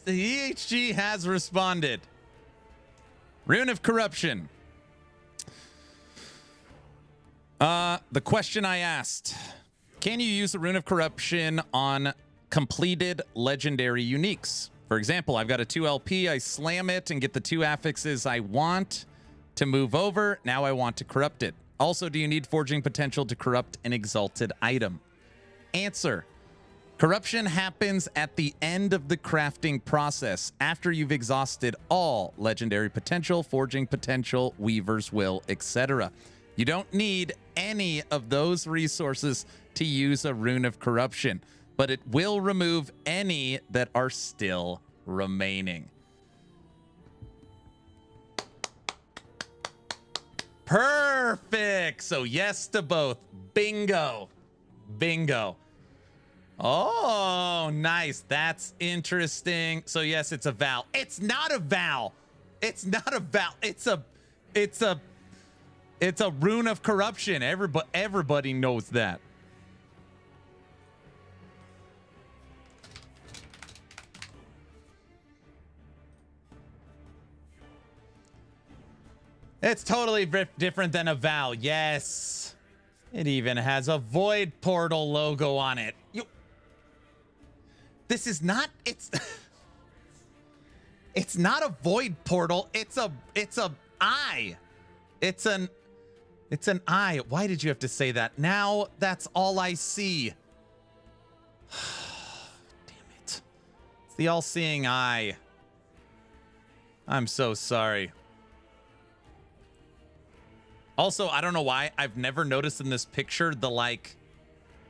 EHG has responded. Rune of Corruption. The question I asked, can you use the Rune of Corruption on completed legendary uniques? For example, I've got a 2LP, I slam it and get the 2 affixes I want to move over. Now I want to corrupt it. Also, do you need forging potential to corrupt an exalted item? Answer. Corruption happens at the end of the crafting process, after you've exhausted all legendary potential, forging potential, weaver's will, etc. You don't need any of those resources to use a Rune of Corruption, but it will remove any that are still remaining. Perfect. So yes to both. Bingo. Bingo. Oh, nice. That's interesting. So yes, it's a Val. It's not a Val. It's not a Val. It's a Rune of Corruption. Everybody knows that. It's totally different than a Val. Yes. It even has a Void Portal logo on it. This is not, it's not a Void Portal. It's a eye. It's an eye. Why did you have to say that? Now that's all I see. Damn it. It's the all-seeing eye. I'm so sorry. Also, I don't know why I've never noticed in this picture the like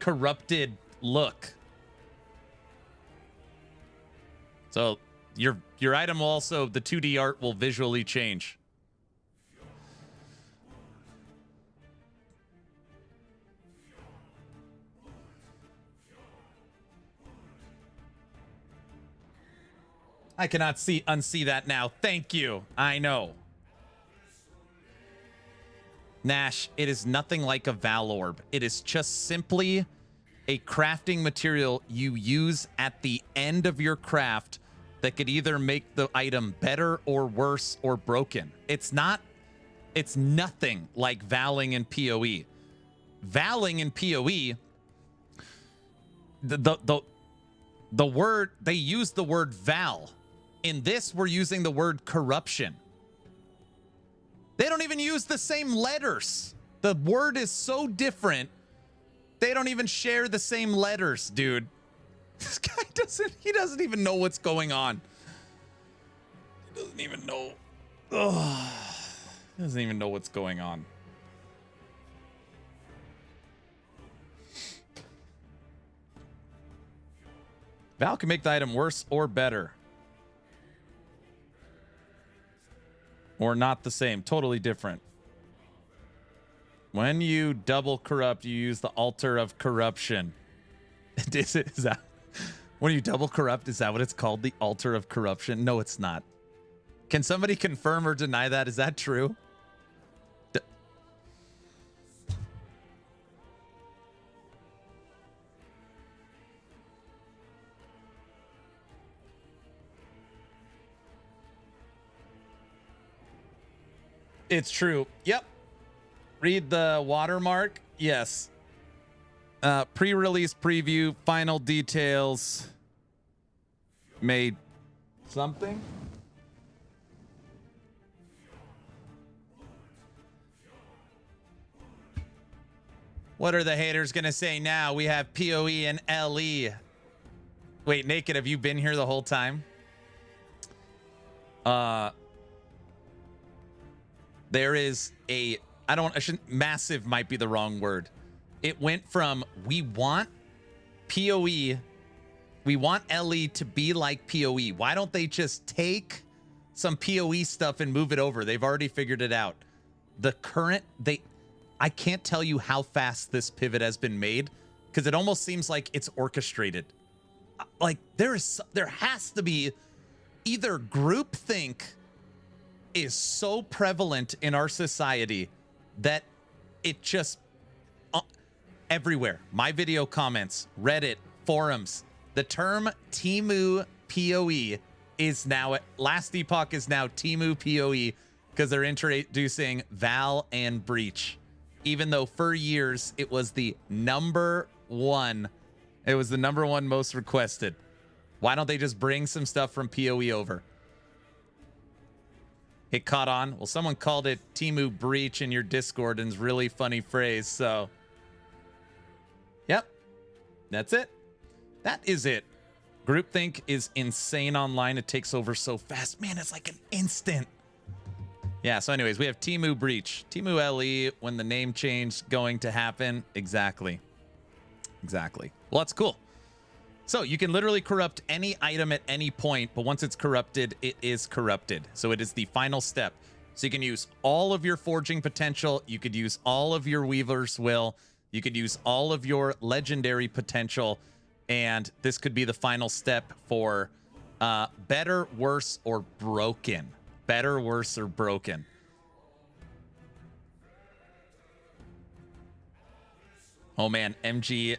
corrupted look. So your item will also, the 2D art will visually change. I cannot unsee that now. Thank you. I know. Nash, it is nothing like a Val Orb. It is just simply a crafting material you use at the end of your craft that could either make the item better or worse or broken. It's nothing like Valing in PoE. Valing in PoE, the word, they use the word Val. In this, we're using the word corruption. They don't even use the same letters. The word is so different. They don't even share the same letters, dude. This guy doesn't even know what's going on. Doesn't even know. Ugh. Doesn't even know what's going on. Val can make the item worse or better. Or not the same. Totally different. When you double corrupt, you use the altar of corruption. Is that when you double corrupt? Is that what it's called? The altar of corruption? No, it's not. Can somebody confirm or deny that? Is that true? It's true. Yep. Read the watermark. Yes. Pre-release preview, final details. Made something. What are the haters going to say now? We have PoE and LE. Wait, Naked, have you been here the whole time? There is a, massive might be the wrong word. It went from, we want PoE, we want LE to be like PoE. Why don't they just take some PoE stuff and move it over? They've already figured it out. I can't tell you how fast this pivot has been made because it almost seems like it's orchestrated. Like there has to be either groupthink is so prevalent in our society that it just everywhere. My video comments, Reddit, forums, the term Temu PoE is now last Epoch is now Temu PoE because they're introducing Val and Breach. Even though for years it was the number one most requested. Why don't they just bring some stuff from PoE over? It caught on. Well, someone called it Temu Breach in your Discord, and it's a really funny phrase. So, yep, that's it. That is it. Groupthink is insane online. It takes over so fast. Man, it's like an instant. Yeah, so anyways, we have Temu Breach. Temu LE, when the name change going to happen. Exactly. Well, that's cool. So you can literally corrupt any item at any point, but once it's corrupted, it is corrupted. So it is the final step. So you can use all of your forging potential. You could use all of your Weaver's Will. You could use all of your legendary potential. And this could be the final step for better, worse, or broken. Better, worse, or broken. Oh man, MG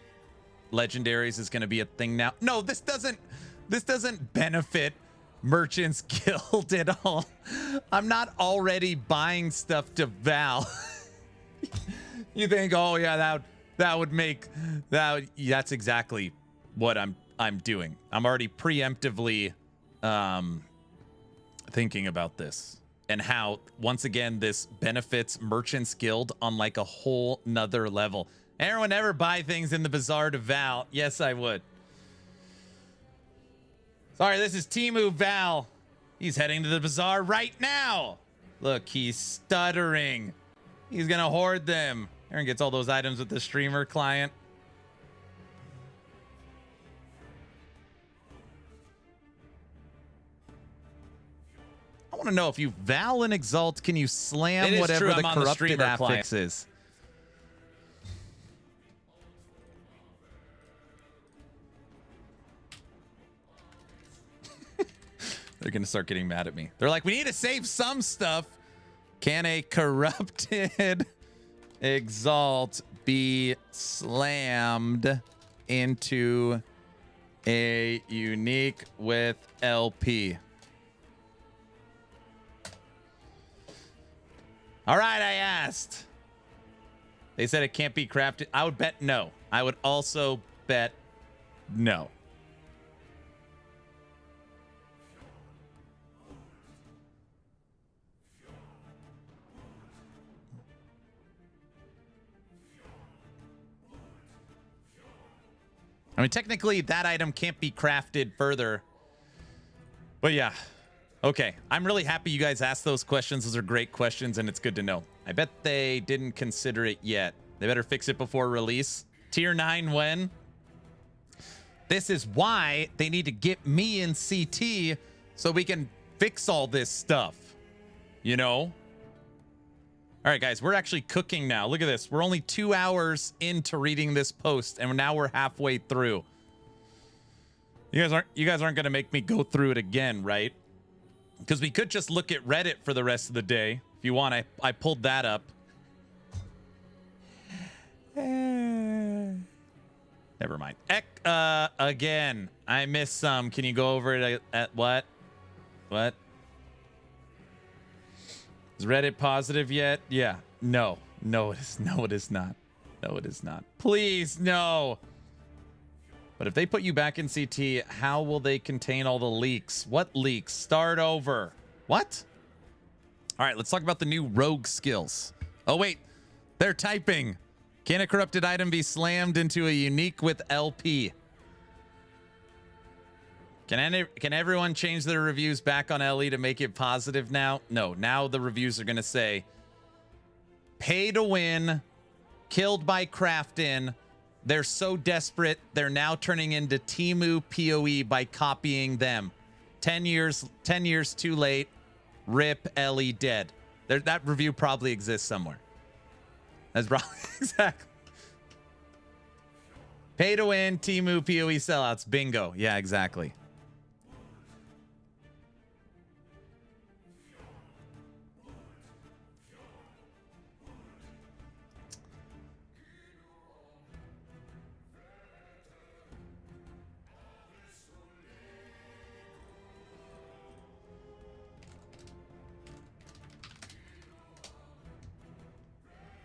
legendaries is going to be a thing now. No, this doesn't benefit Merchants Guild at all. I'm not already buying stuff to Val. You think, oh yeah, that would make that. That's exactly what I'm doing. I'm already preemptively thinking about this and how once again this benefits Merchants Guild on like a whole nother level. Everyone ever buy things in the bazaar to Val? Yes, I would. Sorry, this is Temu Val. He's heading to the bazaar right now. Look, he's stuttering. He's gonna hoard them. Aaron gets all those items with the streamer client. I want to know if you Val and Exalt, can you slam whatever the corrupted affix is? They're going to start getting mad at me. They're like, we need to save some stuff. Can a corrupted Exalt be slammed into a unique with LP? All right, I asked. They said it can't be crafted. I would bet no. I would also bet no. I mean, technically, that item can't be crafted further. But yeah, Okay, I'm really happy you guys asked those questions. Those are great questions, and it's good to know. I bet they didn't consider it yet. They better fix it before release. Tier 9 when? This is why they need to get me in CT so we can fix all this stuff. You know? All right, guys, we're actually cooking now. Look at this. We're only 2 hours into reading this post, and now we're halfway through. You guys aren't going to make me go through it again, right? Because we could just look at Reddit for the rest of the day. If you want, I pulled that up. Never mind. Again, I missed some. Can you go over it at what? What? Is Reddit positive yet? Yeah. No. No, it is. No, it is not. No, it is not. Please, no. But if they put you back in CT, how will they contain all the leaks? What leaks? Start over. What? All right, let's talk about the new rogue skills. Oh, wait. They're typing. Can a corrupted item be slammed into a unique with LP? Can everyone change their reviews back on LE to make it positive now? No. Now the reviews are going to say, pay to win, killed by Craftin. They're so desperate, they're now turning into Temu PoE by copying them. 10 years too late. Rip LE dead. That review probably exists somewhere. That's probably exactly. Pay to win, Temu PoE sellouts. Bingo. Yeah, exactly.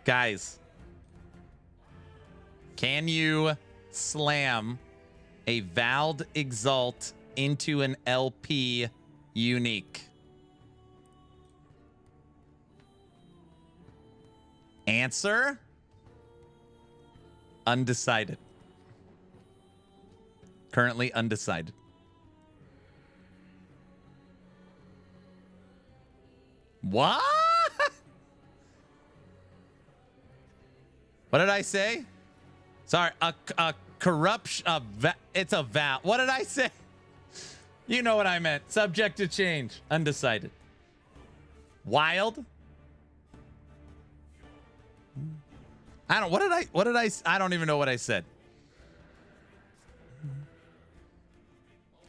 Guys, can you slam a Vald Exalt into an LP unique? Answer? Undecided. Currently undecided. What? What did I say? Sorry, a corruption. It's a vow. What did I say? You know what I meant. Subject to change. Undecided. Wild. I don't. What did I? I don't even know what I said.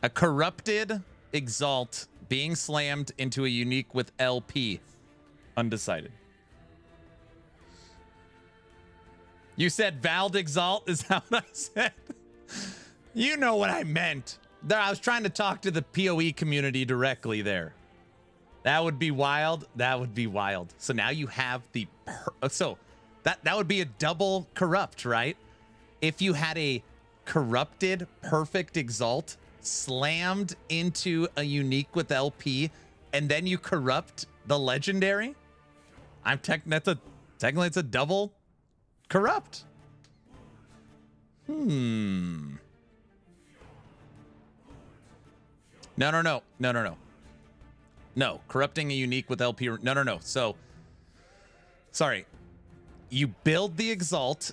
A corrupted exalt being slammed into a unique with LP. Undecided. You said Vald Exalt? Is that what I said? You know what I meant. There, I was trying to talk to the PoE community directly there. That would be wild. That would be wild. So now you have the... So that would be a double corrupt, right? If you had a corrupted perfect exalt slammed into a unique with LP and then you corrupt the legendary, technically it's a double corrupt. No. No, corrupting a unique with LP. No. So, sorry. You build the exalt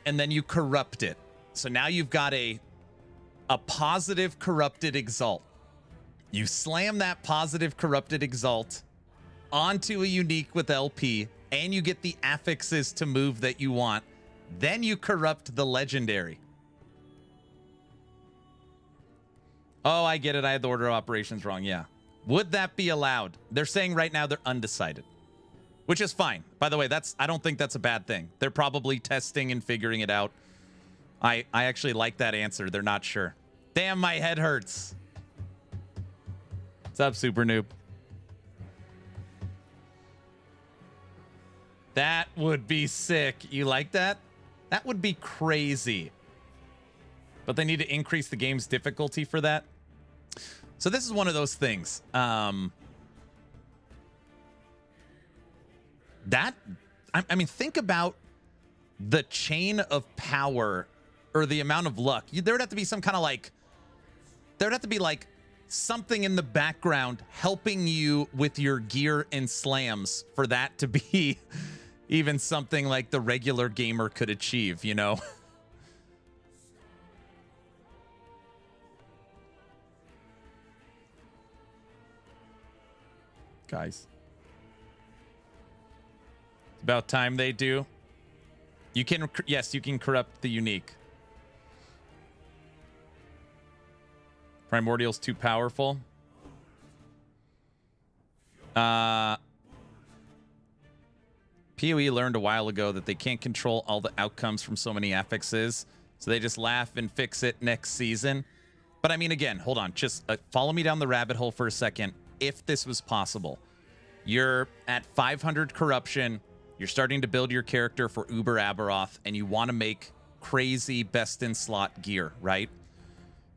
and then you corrupt it. So now you've got a positive corrupted exalt. You slam that positive corrupted exalt onto a unique with LP and you get the affixes to move that you want. Then you corrupt the legendary. Oh, I get it. I had the order of operations wrong. Yeah. Would that be allowed? They're saying right now they're undecided, which is fine. By the way, I don't think that's a bad thing. They're probably testing and figuring it out. I actually like that answer. They're not sure. Damn, my head hurts. What's up, Super Noob? That would be sick. You like that? That would be crazy. But they need to increase the game's difficulty for that. So this is one of those things. I mean, think about the chain of power or the amount of luck. There would have to be some kind of like, there would have to be like something in the background helping you with your gear and slams for that to be even something like the regular gamer could achieve, you know? Guys. It's about time they do. You can, yes, you can corrupt the unique. Primordial's too powerful. PoE learned a while ago that they can't control all the outcomes from so many affixes, so they just laugh and fix it next season. But I mean, again, hold on. Just follow me down the rabbit hole for a second. If this was possible, you're at 500 corruption, you're starting to build your character for Uber Aberoth, and you want to make crazy best-in-slot gear, right?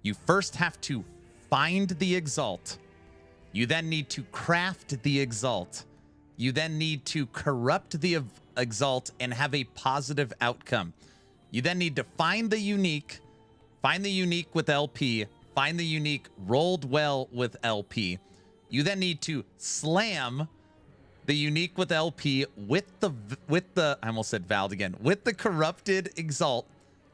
You first have to find the Exalt. You then need to craft the Exalt. You then need to corrupt the Exalt and have a positive outcome. You then need to find the unique with LP, find the unique rolled well with LP. You then need to slam the unique with LP with the I almost said Vald again, with the corrupted Exalt,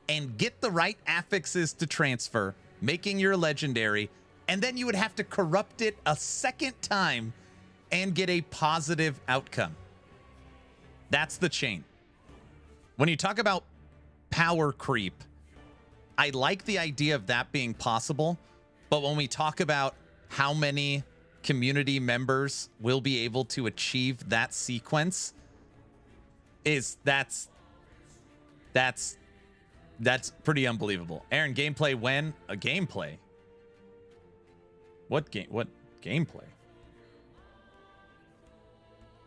and get the right affixes to transfer, making your legendary, and then you would have to corrupt it a second time and get a positive outcome. That's the chain. When you talk about power creep, I like the idea of that being possible, but when we talk about how many community members will be able to achieve that sequence, that's pretty unbelievable. Aaron, gameplay when? A gameplay? What gameplay?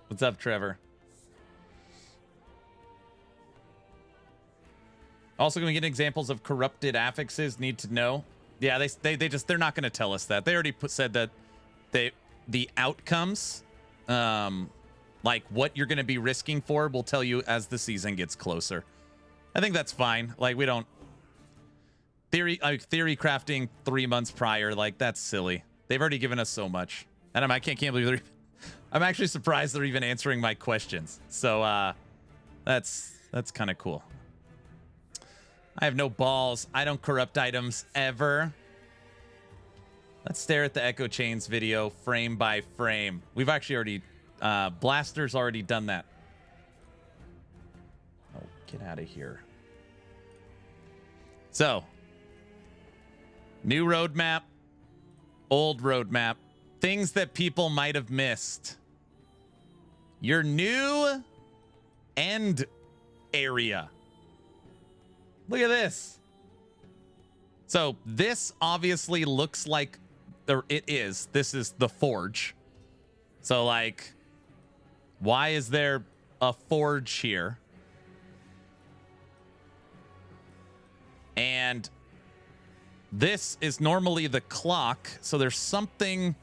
What's up, Trevor? Also, can we get examples of corrupted affixes? Need to know. Yeah, they're not going to tell us that. They already said that the outcomes, like what you're going to be risking for, will tell you as the season gets closer. I think that's fine. Like, we don't theory crafting 3 months prior. Like, that's silly. They've already given us so much, and I can't believe I'm actually surprised they're even answering my questions. So that's kind of cool. I have no balls. I don't corrupt items ever. Let's stare at the Echo Chains video frame by frame. We've actually already, Blaster's already done that. Oh, get out of here. So, new roadmap, old roadmap, things that people might have missed. Your new end area. Look at this. So this obviously looks like, or this is the forge. So like, why is there a forge here? And this is normally the clock. So there's something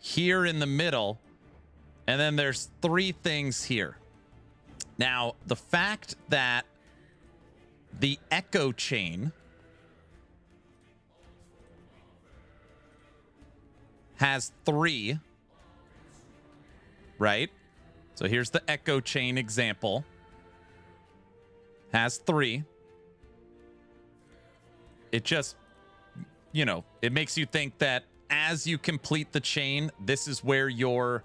here in the middle. And then there's 3 things here. Now, the fact that the Echo Chain has 3, right? So here's the Echo Chain example. Has 3. It just, you know, it makes you think that as you complete the chain, this is where your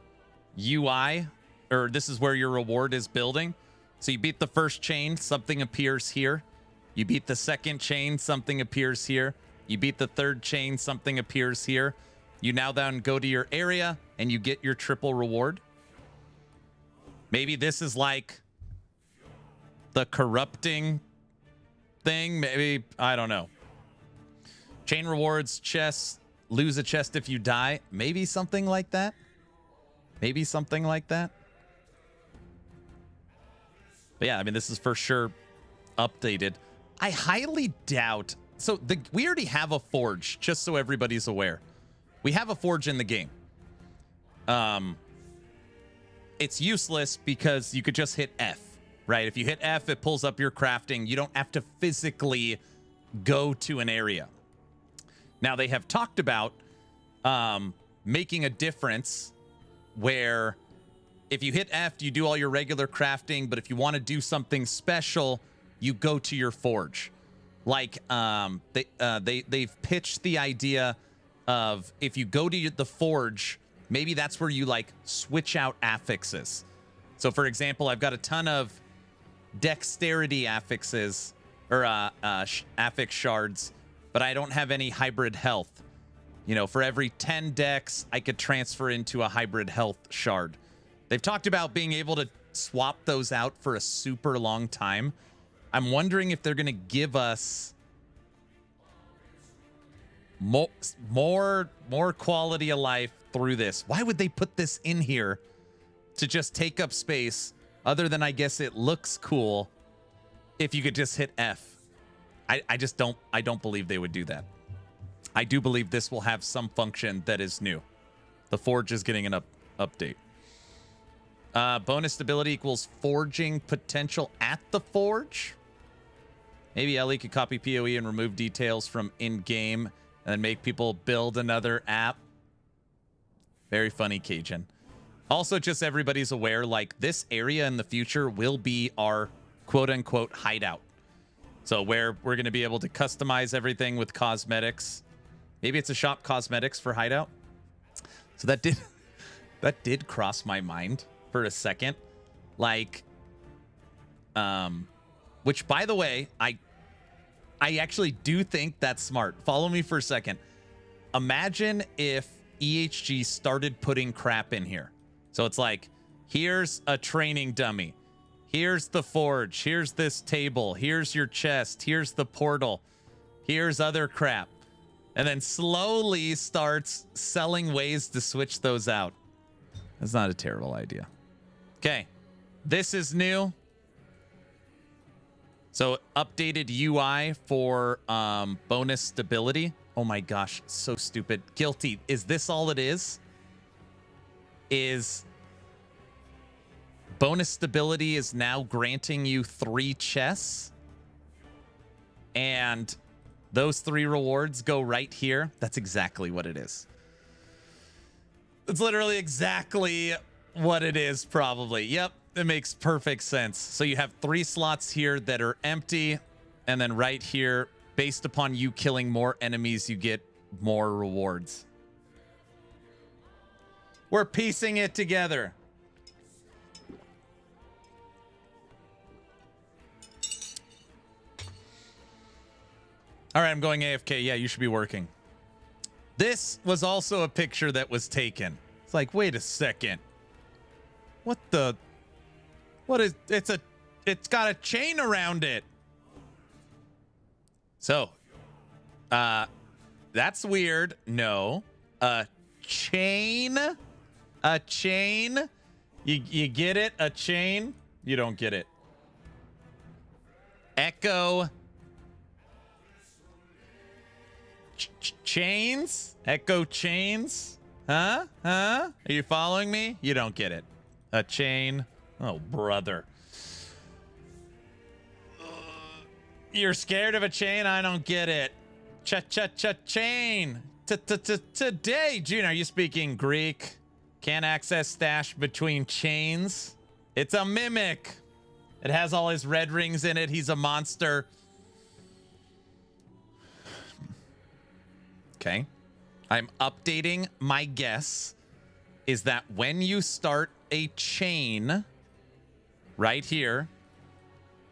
UI, or this is where your reward is building. So you beat the first chain, something appears here. You beat the second chain, something appears here. You beat the third chain, something appears here. You now then go to your area and you get your triple reward. Maybe this is like the corrupting thing. Maybe, I don't know. Chain rewards, chests, lose a chest if you die. Maybe something like that. Maybe something like that. But yeah, I mean, this is for sure updated. I highly doubt. So we already have a forge, just so everybody's aware. We have a forge in the game. It's useless because you could just hit F, right? If you hit F, it pulls up your crafting. You don't have to physically go to an area. Now, they have talked about making a difference where if you hit F, you do all your regular crafting, but if you want to do something special, you go to your forge. Like they've pitched the idea of if you go to the forge, maybe that's where you like switch out affixes. So for example, I've got a ton of dexterity affixes or affix shards, but I don't have any hybrid health. You know, for every 10 dex, I could transfer into a hybrid health shard. They've talked about being able to swap those out for a super long time. I'm wondering if they're going to give us more quality of life through this. Why would they put this in here to just take up space other than I guess it looks cool if you could just hit F? I just don't believe they would do that. I do believe this will have some function that is new. The forge is getting an update. Bonus stability equals forging potential at the forge. Maybe Ellie could copy PoE and remove details from in-game and then make people build another app. Very funny, Cajun. Also, just everybody's aware, like, this area in the future will be our quote-unquote hideout. So where we're going to be able to customize everything with cosmetics. Maybe it's a shop cosmetics for hideout. So that did cross my mind for a second. Like, which, by the way, I actually do think that's smart. Follow me for a second. Imagine if EHG started putting crap in here. So it's like, here's a training dummy. Here's the forge. Here's this table. Here's your chest. Here's the portal. Here's other crap. And then slowly starts selling ways to switch those out. That's not a terrible idea. Okay. This is new. So updated UI for bonus stability. Oh my gosh, so stupid. Guilty. Is this all it is? Is bonus stability is now granting you 3 chests? And those 3 rewards go right here? That's exactly what it is. It's literally exactly what it is, probably. Yep. It makes perfect sense. So you have 3 slots here that are empty, and then right here, based upon you killing more enemies, you get more rewards. We're piecing it together. All right, I'm going AFK. Yeah, you should be working. This was also a picture that was taken. It's like, wait a second. What the... What is it's got a chain around it. So, that's weird. No, a chain, you get it? A chain? You don't get it. Echo chains? Echo chains? Huh? Are you following me? You don't get it. A chain. Oh, brother. You're scared of a chain? I don't get it. Chain. Today, June, are you speaking Greek? Can't access stash between chains. It's a mimic. It has all his red rings in it. He's a monster. Okay. I'm updating my guess is that when you start a chain right here,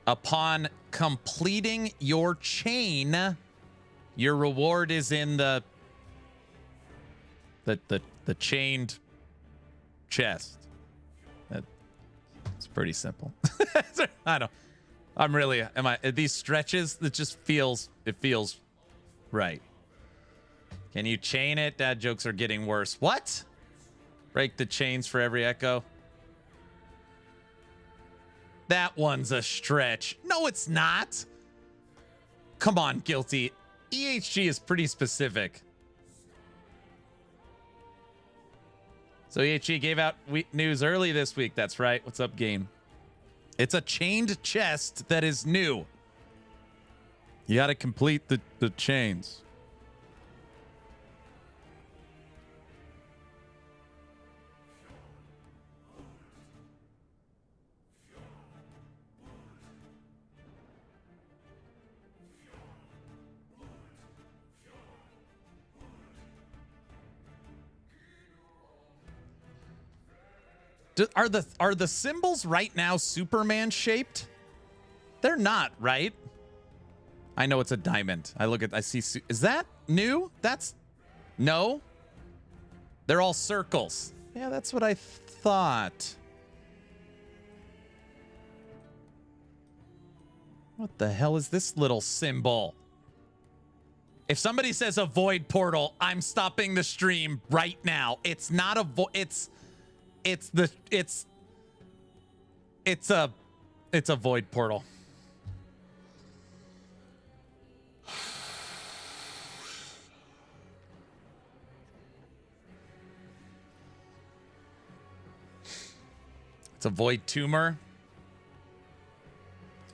upon completing your chain, your reward is in the chained chest. It's pretty simple. These stretches, it just feels right. Can you chain it? Dad jokes are getting worse. What? Break the chains for every echo. That one's a stretch. No, it's not. Come on, Guilty. EHG is pretty specific. So EHG gave out news early this week. That's right. What's up, game? It's a chained chest that is new. You got to complete the chains. Are the symbols right now Superman shaped? They're not, right? I know it's a diamond. I see. Is that new? That's no. They're all circles. Yeah, that's what I thought. What the hell is this little symbol? If somebody says a void portal, I'm stopping the stream right now. It's not a it's a void portal. It's a void tumor.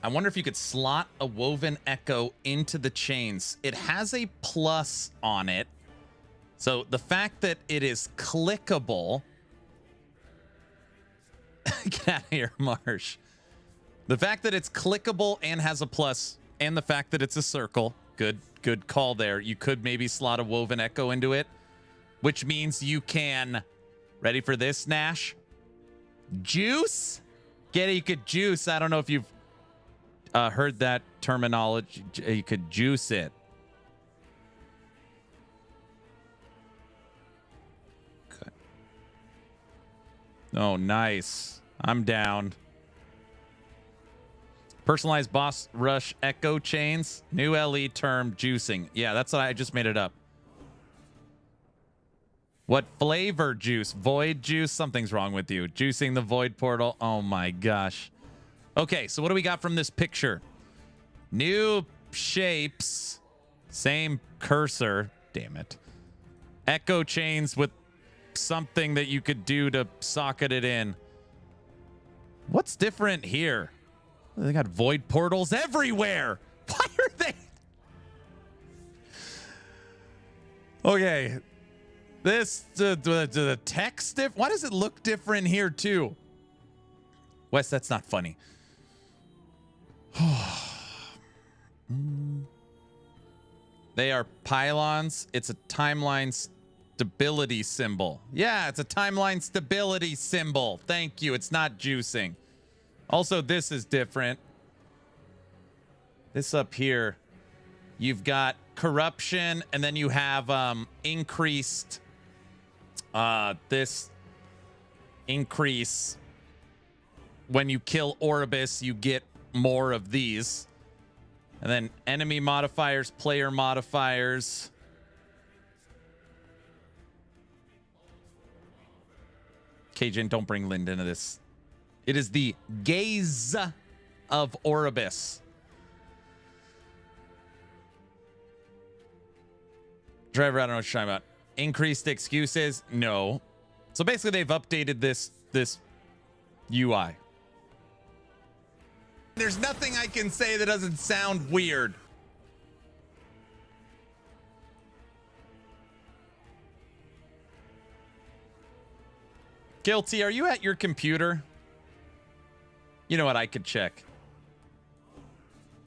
I wonder if you could slot a woven echo into the chains. It has a plus on it. So the fact that it is clickable. Get out of here, Marsh. The fact that it's clickable and has a plus, and the fact that it's a circle. Good call there. You could maybe slot a woven echo into it, which means you can. Ready for this, Nash? Juice? You could juice. I don't know if you've heard that terminology. You could juice it. Okay. Oh, nice. I'm down. Personalized boss rush echo chains. New LE term, juicing. Yeah, that's what I just made it up. What flavor juice? Void juice? Something's wrong with you. Juicing the void portal. Oh my gosh. Okay, so what do we got from this picture? New shapes. Same cursor. Damn it. Echo chains with something that you could do to socket it in. What's different here? They got void portals everywhere. Why are they? Okay. This, the text, why does it look different here too? Wes, that's not funny. They are pylons. It's a timeline stability symbol. Yeah, it's a timeline stability symbol. Thank you. It's not juicing. Also, this is different. This up here, you've got corruption, and then you have increased. This increase when you kill Orbis, you get more of these. And then enemy modifiers, player modifiers. Cajun, don't bring Linda into this. It is the gaze of Orbis. Driver, I don't know what you're talking about. Increased excuses? No. So basically they've updated this UI. There's nothing I can say that doesn't sound weird. Guilty, are you at your computer? You know what? I could check.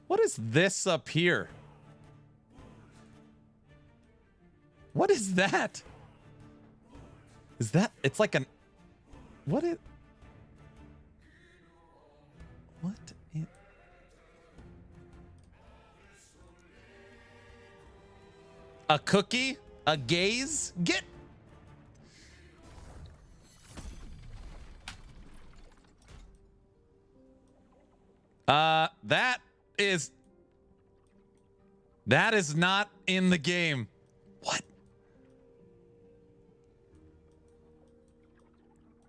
What is this up here? What is that? Is that? It's like an. What is? What? A cookie? A gaze? Get. That is not in the game. What?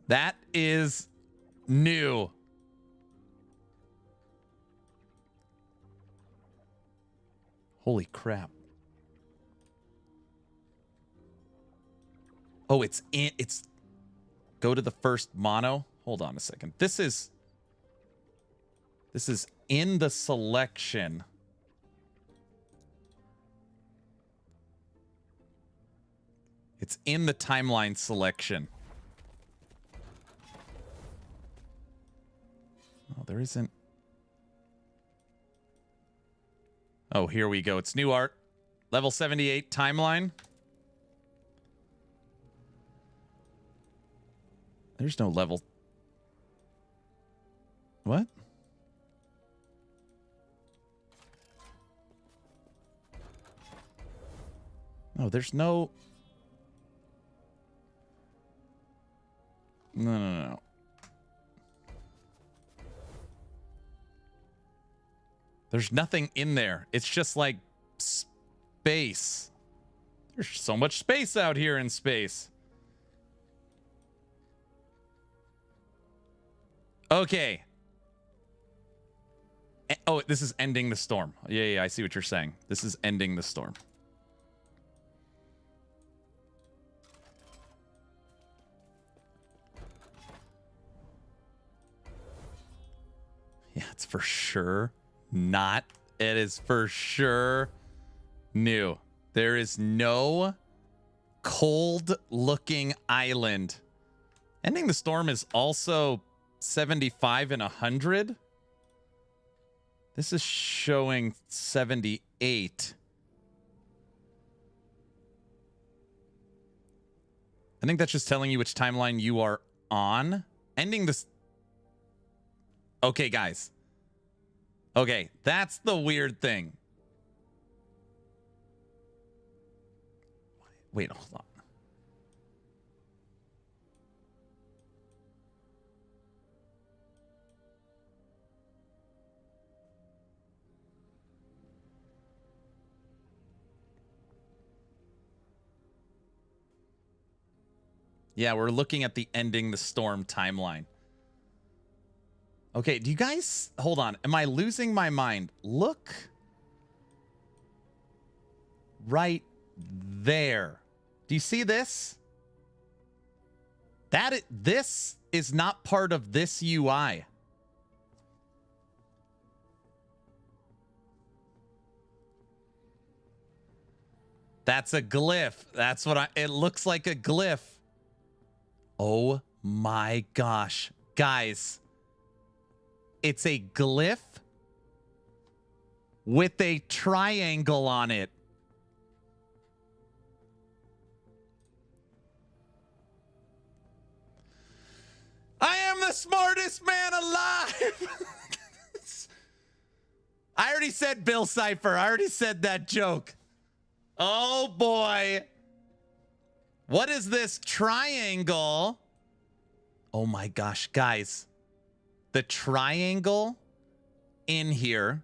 That is new. Holy crap. Oh, it's go to the first mono. Hold on a second. This is in the selection. It's in the timeline selection. Oh, there isn't. Oh, here we go. It's new art. Level 78 timeline. There's no level. What? No, there's no... No. There's nothing in there. It's just like space. There's so much space out here in space. Okay. Oh, this is ending the storm. Yeah, I see what you're saying. This is ending the storm. Yeah, it's for sure not. It is for sure new. There is no cold-looking island. Ending the storm is also 75 and 100. This is showing 78. I think that's just telling you which timeline you are on. Ending this... Okay, guys. Okay, that's the weird thing. Wait, hold on. Yeah, we're looking at the ending the storm timeline. Okay, do you guys... Hold on. Am I losing my mind? Look right there. Do you see this? This is not part of this UI. That's a glyph. That's what it looks like a glyph. Oh my gosh. Guys. It's a glyph with a triangle on it. I am the smartest man alive. I already said Bill Cipher. I already said that joke. Oh boy. What is this triangle? Oh my gosh, guys. The triangle in here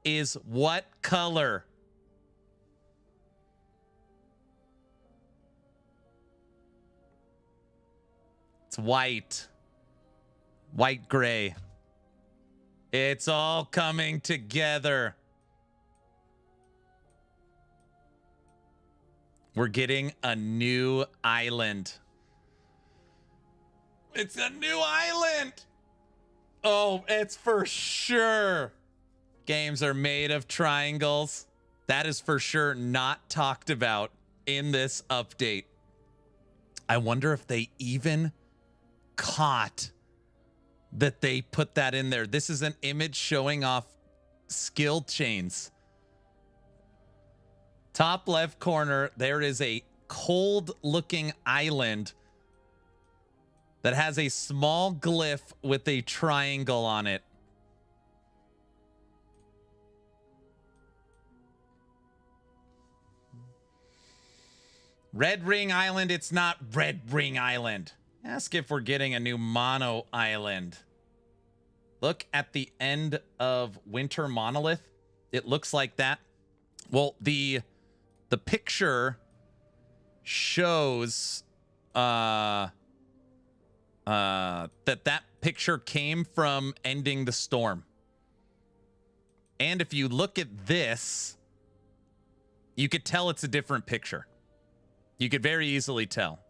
is what color? It's white. White gray. It's all coming together. We're getting a new island. It's a new island. Oh, it's for sure. Games are made of triangles. That is for sure not talked about in this update. I wonder if they even caught that they put that in there. This is an image showing off skill chains. Top left corner, there is a cold-looking island that has a small glyph with a triangle on it. Red Ring Island, it's not Red Ring Island. Ask if we're getting a new mono island. Look at the end of Winter Monolith. It looks like that. Well, the picture shows that picture came from Ending the Storm. And if you look at this, you could tell it's a different picture. You could very easily tell.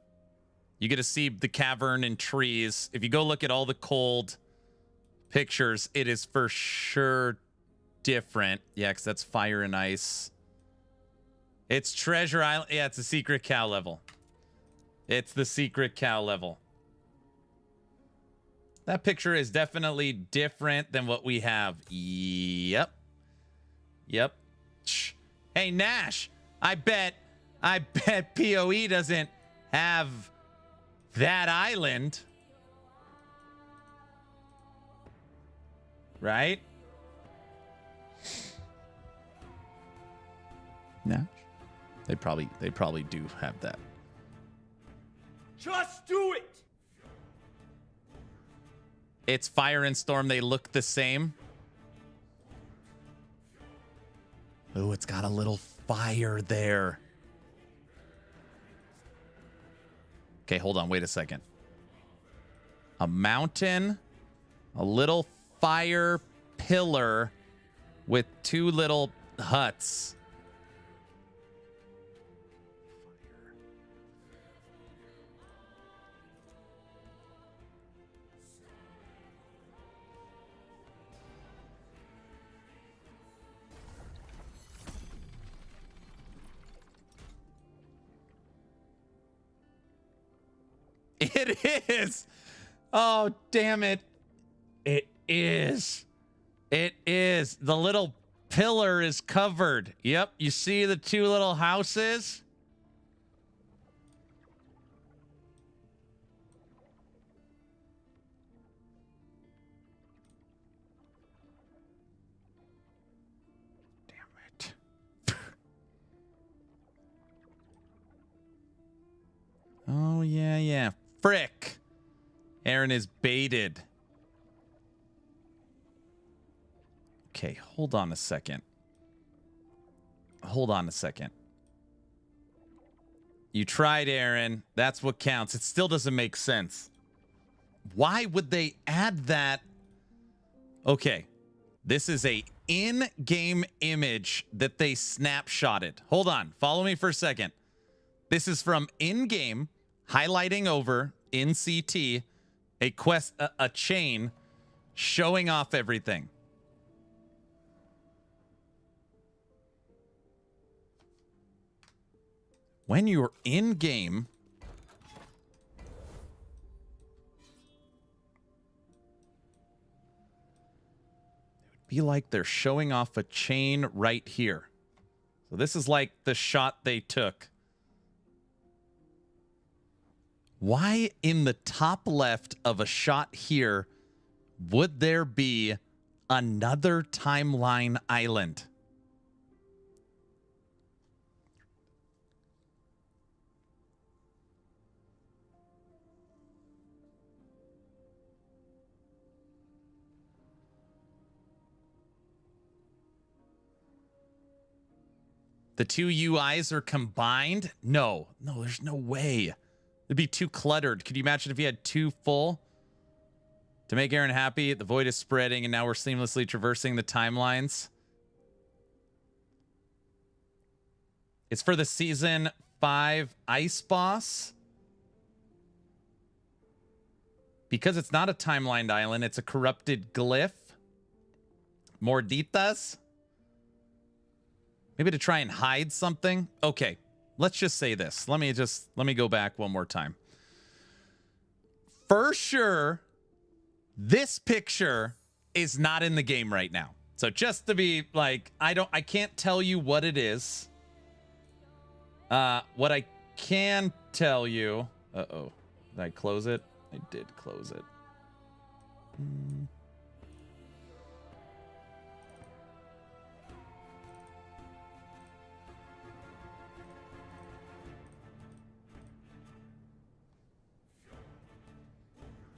You get to see the cavern and trees. If you go look at all the cold pictures, it is for sure different. Yeah, because that's fire and ice. It's Treasure Island. Yeah, it's a secret cow level. It's the secret cow level. That picture is definitely different than what we have. Yep. Yep. Hey, Nash, I bet PoE doesn't have that island. right? No. They probably do have that. Just do it! It's Fire and Storm. They look the same. Oh, it's got a little fire there. Okay, hold on. Wait a second. A mountain, a little fire pillar with two little huts. It is. Oh, damn it. It is. It is. The little pillar is covered. Yep. You see the two little houses? Damn it. Oh, yeah, yeah. Frick. Aaron is baited. Okay, hold on a second. Hold on a second. You tried, Aaron. That's what counts. It still doesn't make sense. Why would they add that? Okay. This is a in-game image that they snapshotted. Hold on. Follow me for a second. This is from in-game, highlighting over in CT, a quest, a chain showing off everything. When you're in game, it would be like they're showing off a chain right here. So this is like the shot they took. Why in the top left of a shot here would there be another timeline island? The two UIs are combined? No, there's no way. It'd be too cluttered. Could you imagine if you had two full? To make Aaron happy, the void is spreading, and now we're seamlessly traversing the timelines. It's for the Season 5 Ice Boss. Because it's not a timelined island, it's a corrupted glyph. Morditas. Maybe to try and hide something. Okay, let's just say this. Let me go back one more time. For sure, this picture is not in the game right now. So just to be like, I can't tell you what it is. What I can tell you, did I close it? I did close it.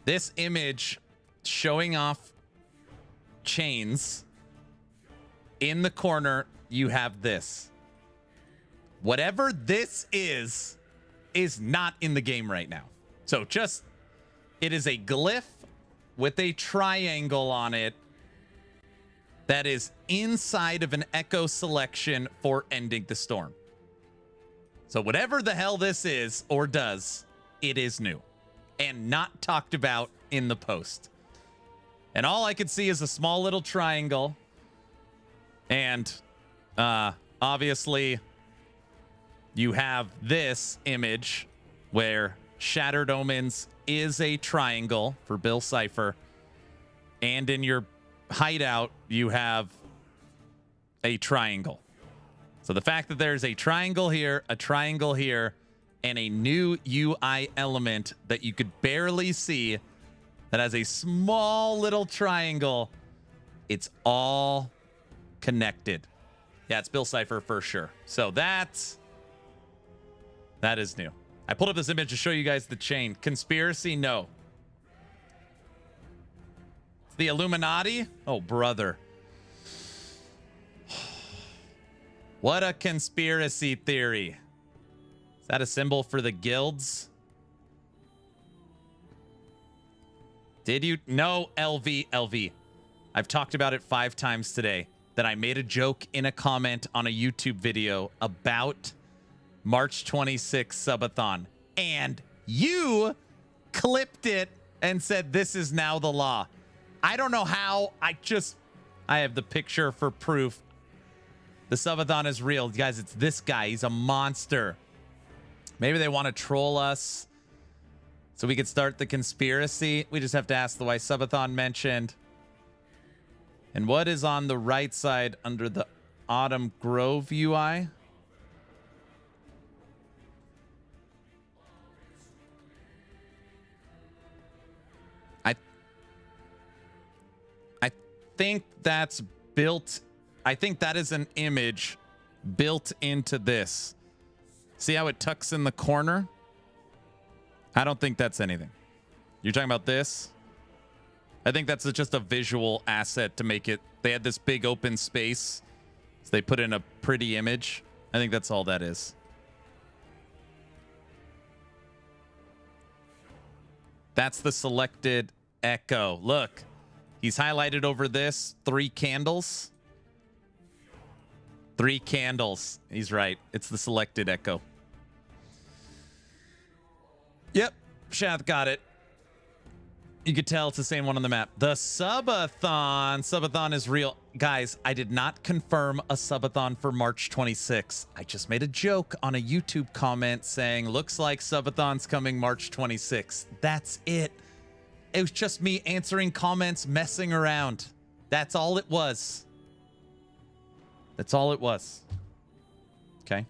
This image showing off chains in the corner, you have this. Whatever this is not in the game right now. So just, it is a glyph with a triangle on it that is inside of an echo selection for ending the storm. So whatever the hell this is or does, it is new and not talked about in the post. And all I could see is a small little triangle. And obviously you have this image where Shattered Omens is a triangle for Bill Cipher. And in your hideout, you have a triangle. So the fact that there's a triangle here, and a new UI element that you could barely see that has a small little triangle It's all connected. Yeah, it's Bill Cipher for sure. So that is new. I pulled up this image to show you guys the chain. Conspiracy? No. It's the Illuminati? Oh, brother. What a conspiracy theory. Is that a symbol for the guilds? Did you? No, LV. I've talked about it 5 times today that I made a joke in a comment on a YouTube video about March 26th subathon. And you clipped it and said, this is now the law. I don't know how. I have the picture for proof. The subathon is real. Guys, it's this guy. He's a monster. Maybe they want to troll us so we could start the conspiracy. We just have to ask the why subathon mentioned. And what is on the right side under the Autumn Grove UI? I think that's built. I think that is an image built into this. See how it tucks in the corner? I don't think that's anything. You're talking about this? I think that's just a visual asset to make it. They had this big open space, so they put in a pretty image. I think that's all that is. That's the selected Echo. Look, he's highlighted over this 3 candles. 3 candles. He's right. It's the selected Echo. Yep. Shath got it. You could tell it's the same one on the map. The subathon. Subathon is real. Guys, I did not confirm a subathon for March 26th. I just made a joke on a YouTube comment saying, looks like subathon's coming March 26th. That's it. It was just me answering comments, messing around. That's all it was. That's all it was. Okay.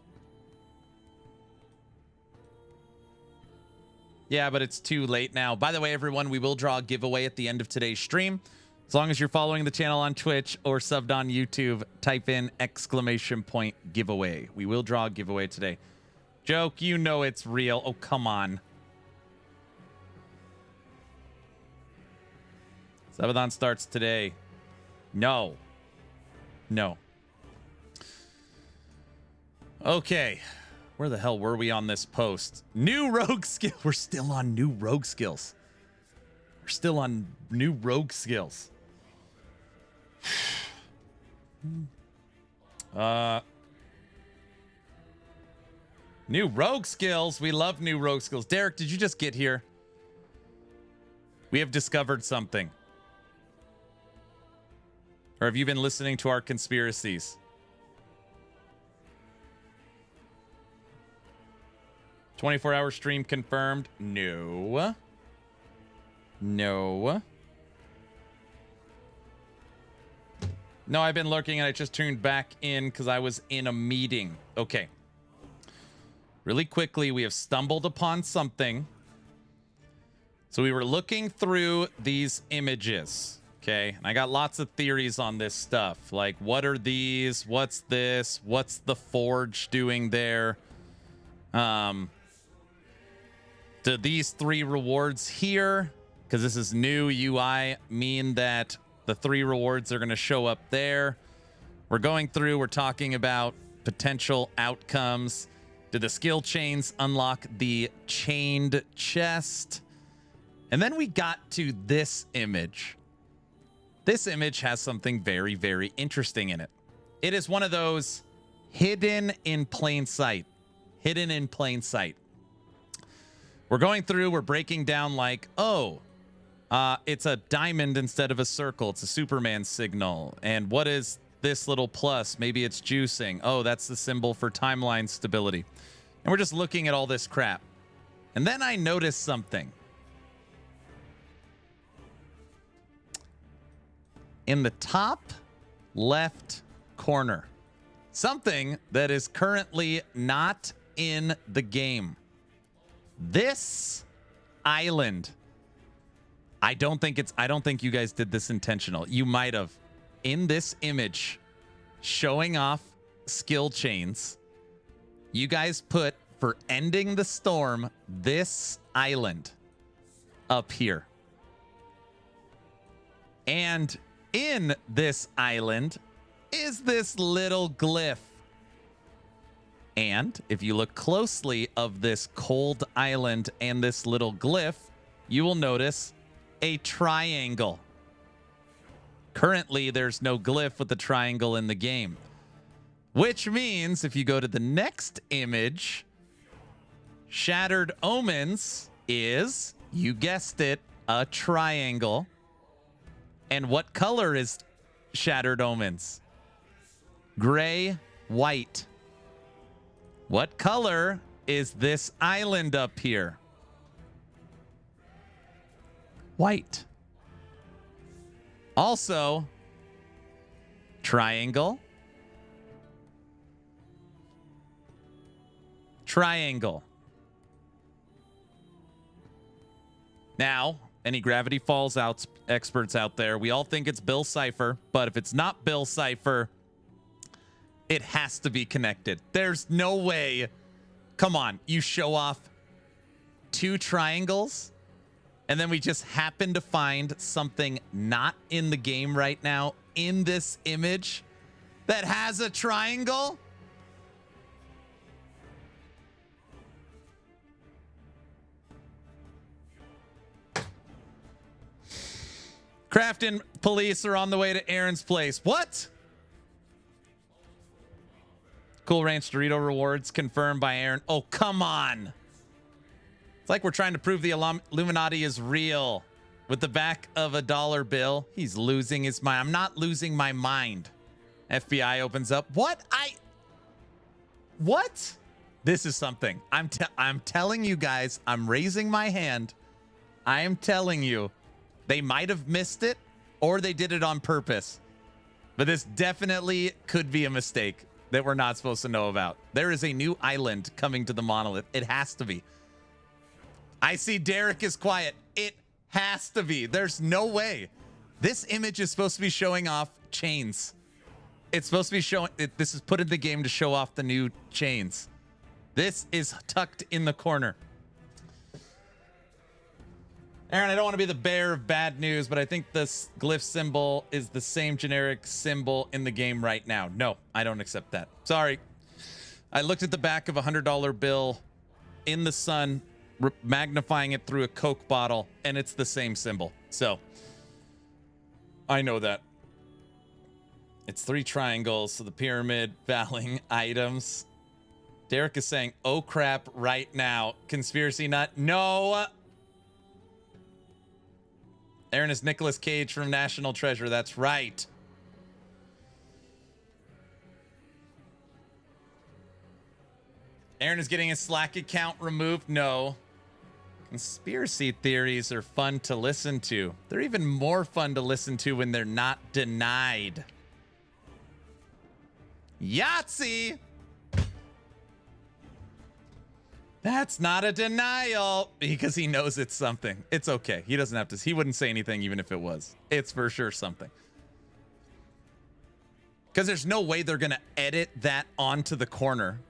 Yeah, but it's too late now. By the way, everyone, we will draw a giveaway at the end of today's stream. As long as you're following the channel on Twitch or subbed on YouTube, type in ! giveaway. We will draw a giveaway today. Joke, you know it's real. Oh, come on. Subathon starts today. No. No. Okay. Where the hell were we on this post? New rogue skill. We're still on new rogue skills. We're still on new rogue skills. New rogue skills. We love new rogue skills. Derek, did you just get here? We have discovered something. Or have you been listening to our conspiracies? 24-hour stream confirmed. No. No. No, I've been lurking and I just tuned back in because I was in a meeting. Okay. Really quickly, we have stumbled upon something. So we were looking through these images. Okay. And I got lots of theories on this stuff. Like, what are these? What's this? What's the Forge doing there? Do these 3 rewards here, because this is new UI, mean that the 3 rewards are going to show up there? We're going through, we're talking about potential outcomes. Do the skill chains unlock the chained chest? And then we got to this image. This image has something very, very interesting in it. It is one of those hidden in plain sight. Hidden in plain sight. We're going through, we're breaking down like, oh, it's a diamond instead of a circle. It's a Superman signal. And what is this little plus? Maybe it's juicing. Oh, that's the symbol for timeline stability. And we're just looking at all this crap. And then I noticed something. In the top left corner. Something that is currently not in the game. This island. I don't think you guys did this intentional. You might have. in this image showing off skill chains, you guys put for ending the storm this island up here. And in this island is this little glyph. And if you look closely of this cold island and this little glyph, you will notice a triangle. Currently, there's no glyph with the triangle in the game, which means if you go to the next image, Shattered Omens is, you guessed it, a triangle. And what color is Shattered Omens? Gray, white. What color is this island up here? White. Also, triangle. Triangle. Now, any Gravity Falls out experts out there, we all think it's Bill Cipher, but if it's not Bill Cipher, it has to be connected. There's no way. Come on, you show off 2 triangles, and then we just happen to find something not in the game right now in this image that has a triangle? Crafton police are on the way to Aaron's place. What? Cool Ranch Dorito rewards confirmed by Aaron. Oh, come on. It's like we're trying to prove the Illuminati is real with the back of a dollar bill. He's losing his mind. I'm not losing my mind. FBI opens up. What? What? This is something. I'm telling you guys, I'm raising my hand. I am telling you, they might have missed it or they did it on purpose. But this definitely could be a mistake that we're not supposed to know about. There is a new island coming to the monolith. It has to be. I see Derek is quiet. It has to be. There's no way. This image is supposed to be showing off chains. It's supposed to be showing. This is put in the game to show off the new chains. This is tucked in the corner. Aaron, I don't want to be the bearer of bad news, but I think this glyph symbol is the same generic symbol in the game right now. No, I don't accept that. Sorry. I looked at the back of a $100 bill in the sun, magnifying it through a Coke bottle, and it's the same symbol. So I know that. It's 3 triangles, so the pyramid valing items. Derek is saying, oh crap, right now. Conspiracy nut. No. Aaron is Nicolas Cage from National Treasure. That's right. Aaron is getting his Slack account removed. No. Conspiracy theories are fun to listen to. They're even more fun to listen to when they're not denied. Yahtzee! That's not a denial because he knows it's something. It's okay. He doesn't have to. He wouldn't say anything even if it was. It's for sure something. Because there's no way they're going to edit that onto the corner.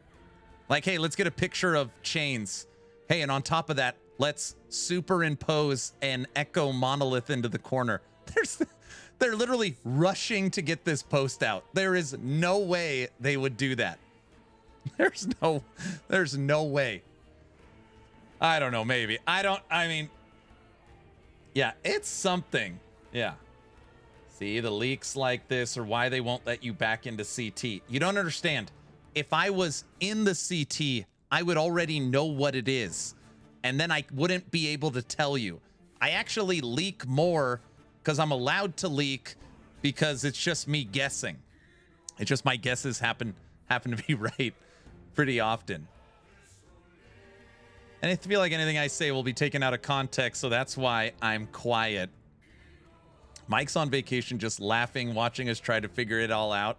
Like, hey, let's get a picture of chains. Hey, and on top of that, let's superimpose an echo monolith into the corner. They're literally rushing to get this post out. There is no way they would do that. There's no way. I don't know, maybe. I mean, yeah, it's something. Yeah. See, the leaks like this or why they won't let you back into CT. You don't understand. If I was in the CT, I would already know what it is. And then I wouldn't be able to tell you. I actually leak more because I'm allowed to leak because it's just me guessing. It's just my guesses happen to be right pretty often. And I feel like anything I say will be taken out of context, so that's why I'm quiet. Mike's on vacation just laughing, watching us try to figure it all out.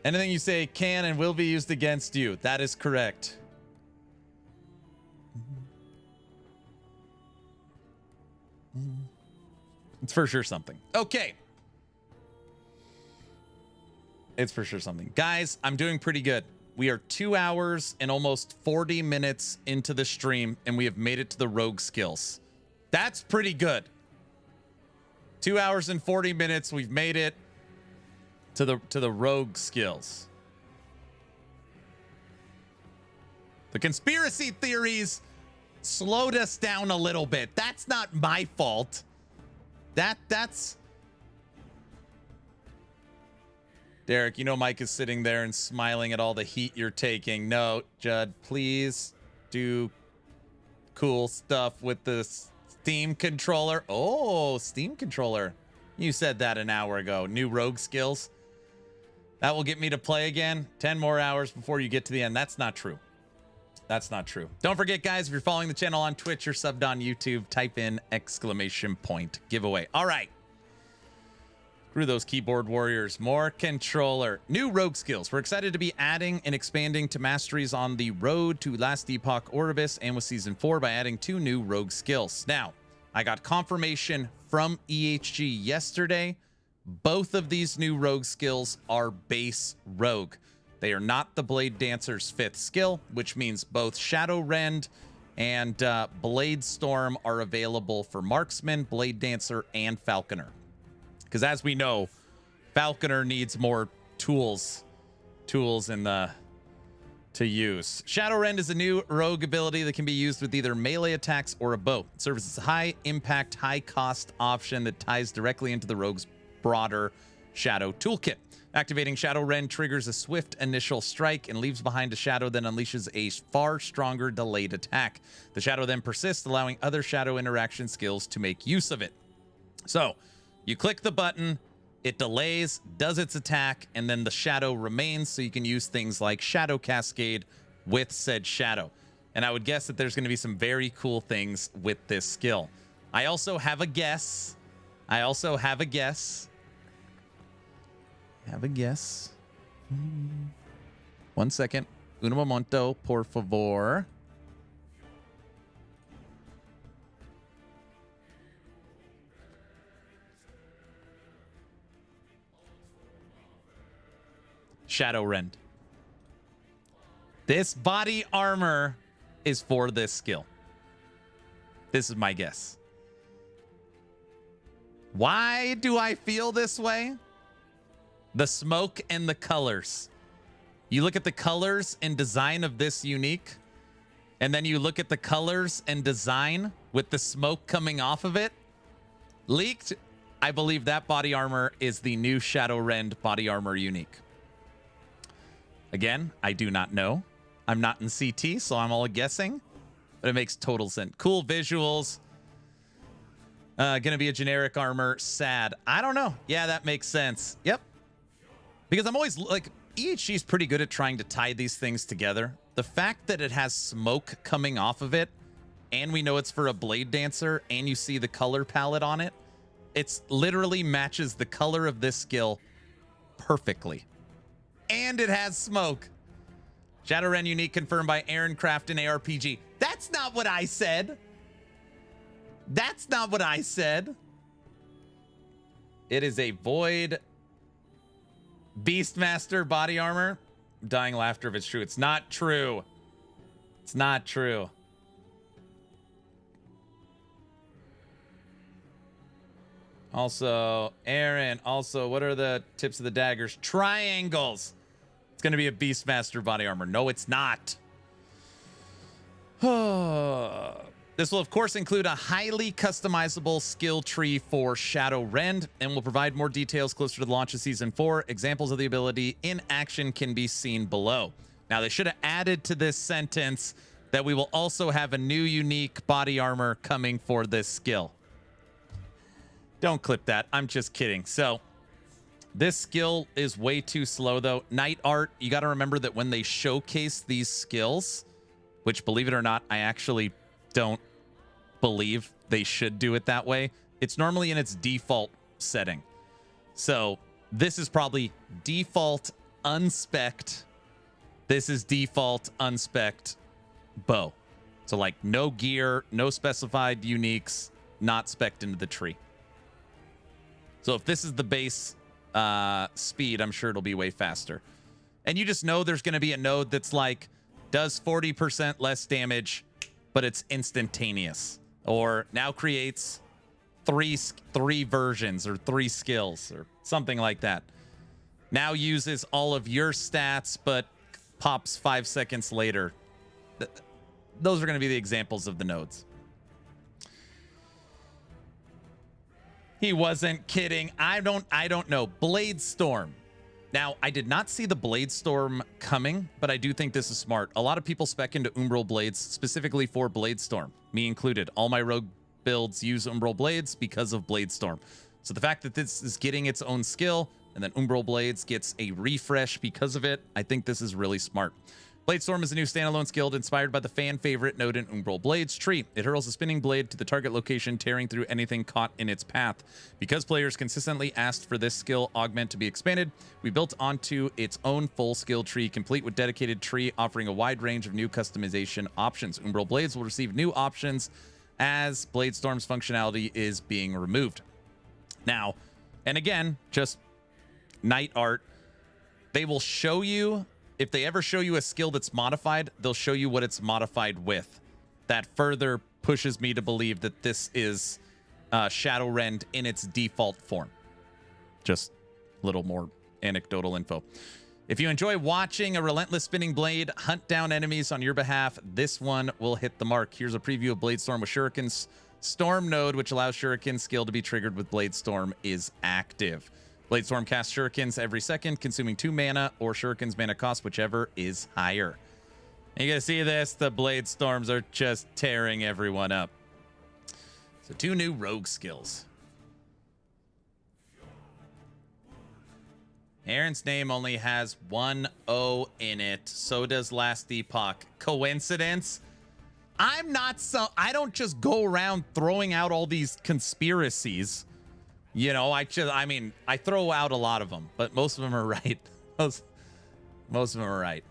Anything you say can and will be used against you. That is correct. It's for sure something. Okay. It's for sure something. Guys, I'm doing pretty good. We are 2 hours and almost 40 minutes into the stream, and we have made it to the rogue skills. That's pretty good. 2 hours and 40 minutes. We've made it to the rogue skills. The conspiracy theories slowed us down a little bit. That's not my fault. That's Derek, you know Mike is sitting there and smiling at all the heat you're taking. No, Judd, please do cool stuff with the Steam controller. Oh, Steam controller. You said that an hour ago. New rogue skills. That will get me to play again. 10 more hours before you get to the end. That's not true. That's not true. Don't forget, guys, if you're following the channel on Twitch or subbed on YouTube, type in ! giveaway. All right. Screw those keyboard warriors. More controller. New rogue skills. We're excited to be adding and expanding to masteries on the road to Last Epoch Orbis and with Season 4 by adding 2 new rogue skills. Now, I got confirmation from EHG yesterday. Both of these new rogue skills are base rogue. They are not the Blade Dancer's 5th skill, which means both Shadow Rend and Blade Storm are available for Marksman, Blade Dancer, and Falconer. Because as we know, Falconer needs more tools in the to use. Shadow Rend is a new rogue ability that can be used with either melee attacks or a bow. It serves as a high impact, high cost option that ties directly into the rogue's broader shadow toolkit. Activating Shadow Rend triggers a swift initial strike and leaves behind a shadow, then unleashes a far stronger delayed attack. The shadow then persists, allowing other shadow interaction skills to make use of it. So, you click the button, it delays, does its attack, and then the shadow remains, so you can use things like Shadow Cascade with said shadow. And I would guess that there's going to be some very cool things with this skill. I also have a guess. One second. Un momento, por favor. Shadow Rend. This body armor is for this skill. This is my guess. Why do I feel this way? The smoke and the colors. You look at the colors and design of this unique, and then you look at the colors and design with the smoke coming off of it. Leaked, I believe that body armor is the new Shadow Rend body armor unique. Again, I do not know. I'm not in CT, so I'm all guessing, but it makes total sense. Cool visuals. Gonna be a generic armor. Sad. I don't know. Yeah, that makes sense. Yep. Because I'm always like, EHG is pretty good at trying to tie these things together. The fact that it has smoke coming off of it, and we know it's for a Blade Dancer, and you see the color palette on it, it's literally matches the color of this skill perfectly. And it has smoke. Shadow Rend unique confirmed by Aaron Craft in ARPG. That's not what I said. That's not what I said. It is a Void Beastmaster body armor. Dying laughter if it's true. It's not true. It's not true. Also, Aaron, what are the tips of the daggers? Triangles. It's going to be a Beastmaster body armor. No, it's not. This will, of course, include a highly customizable skill tree for Shadow Rend and will provide more details closer to the launch of Season 4. Examples of the ability in action can be seen below. Now, they should have added to this sentence that we will also have a new unique body armor coming for this skill. Don't clip that. I'm just kidding. So this skill is way too slow, though. Night Art, you got to remember that when they showcase these skills, which, believe it or not, I actually don't believe they should do it that way. It's normally in its default setting. So this is probably default unspec'd. This is default unspec'd bow. So like no gear, no specified uniques, not spec'd into the tree. So if this is the base speed, I'm sure it'll be way faster. And you just know there's going to be a node that's like, does 40% less damage, but it's instantaneous. Or now creates three versions or 3 skills or something like that. Now uses all of your stats, but pops 5 seconds later. Those are going to be the examples of the nodes. He wasn't kidding. I don't know. Blade Storm. Now, I did not see the Blade Storm coming, but I do think this is smart. A lot of people spec into Umbral Blades specifically for Blade Storm, me included. All my rogue builds use Umbral Blades because of Blade Storm. So the fact that this is getting its own skill and then Umbral Blades gets a refresh because of it, I think this is really smart. Blade Storm is a new standalone skill inspired by the fan favorite node in Umbral Blades tree. It hurls a spinning blade to the target location, tearing through anything caught in its path. Because players consistently asked for this skill augment to be expanded, we built onto its own full skill tree, complete with dedicated tree offering a wide range of new customization options. Umbral Blades will receive new options as Blade Storm's functionality is being removed. Now, and again, just night art, they will show you. If they ever show you a skill that's modified, they'll show you what it's modified with. That further pushes me to believe that this is Shadowrend in its default form. Just a little more anecdotal info. If you enjoy watching a relentless spinning blade hunt down enemies on your behalf, this one will hit the mark. Here's a preview of Blade Storm with Shuriken's Storm node, which allows Shuriken's skill to be triggered with Blade Storm is active. Blade Storm casts Shurikens every second, consuming 2 mana or Shuriken's mana cost, whichever is higher. And you guys see this? The Blade Storms are just tearing everyone up. So 2 new rogue skills. Aaron's name only has 1 O in it. So does last Epoch. Coincidence? I don't just go around throwing out all these conspiracies. You know, I throw out a lot of them, but most of them are right. Most of them are right.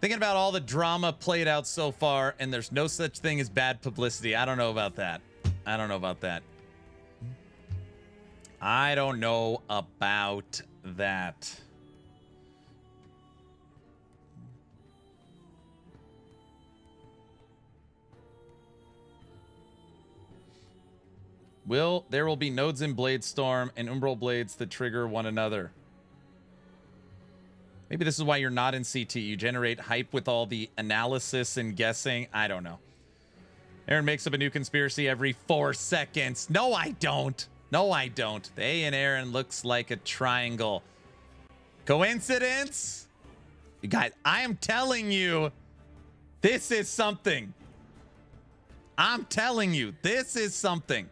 Thinking about all the drama played out so far, and there's no such thing as bad publicity. I don't know about that. I don't know about that. I don't know about that. There will be nodes in Blade Storm and Umbral Blades that trigger one another. Maybe this is why you're not in CT. You generate hype with all the analysis and guessing. I don't know. Aaron makes up a new conspiracy every 4 seconds. No, I don't. No, I don't. The A in Aaron looks like a triangle. Coincidence? You guys, I am telling you, this is something. I'm telling you, this is something.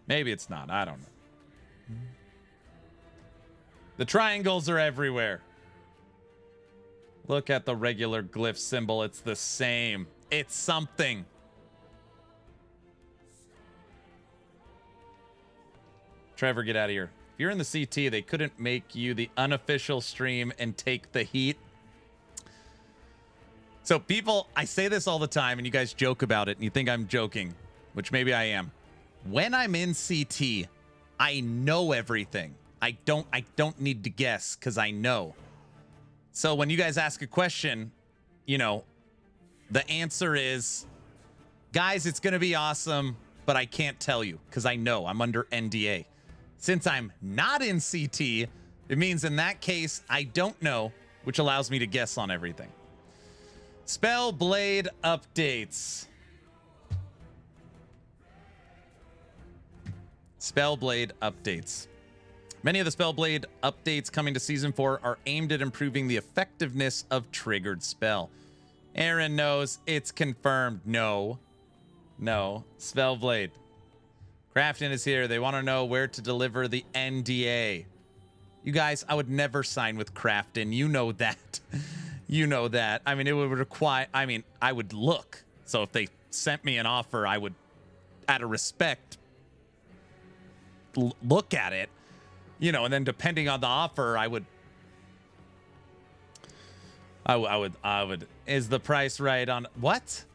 Maybe it's not. I don't know. The triangles are everywhere. Look at the regular glyph symbol. It's the same. It's something. Trevor, get out of here. If you're in the CT, they couldn't make you the unofficial stream and take the heat. So people, I say this all the time and you guys joke about it and you think I'm joking, which maybe I am. When I'm in CT, I know everything. I don't need to guess because I know. So when you guys ask a question, you know, the answer is, guys, it's going to be awesome, but I can't tell you because I know I'm under NDA. Since I'm not in CT, it means in that case, I don't know, which allows me to guess on everything. Spellblade updates. Spellblade updates. Many of the Spellblade updates coming to Season 4 are aimed at improving the effectiveness of triggered spell. Aaron knows it's confirmed. No. Spellblade. Crafton is here. They want to know where to deliver the NDA. You guys, I would never sign with Crafton. You know that. You know that. I mean, it would require... I mean, I would look. So if they sent me an offer, I would, out of respect, look at it, you know, and then depending on the offer, I would, is the price right on what?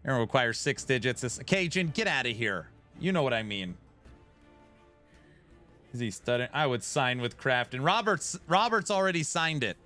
It requires 6 digits. This Cajun, get out of here. You know what I mean. Is he stuttering? I would sign with Craft. And Robert's already signed it.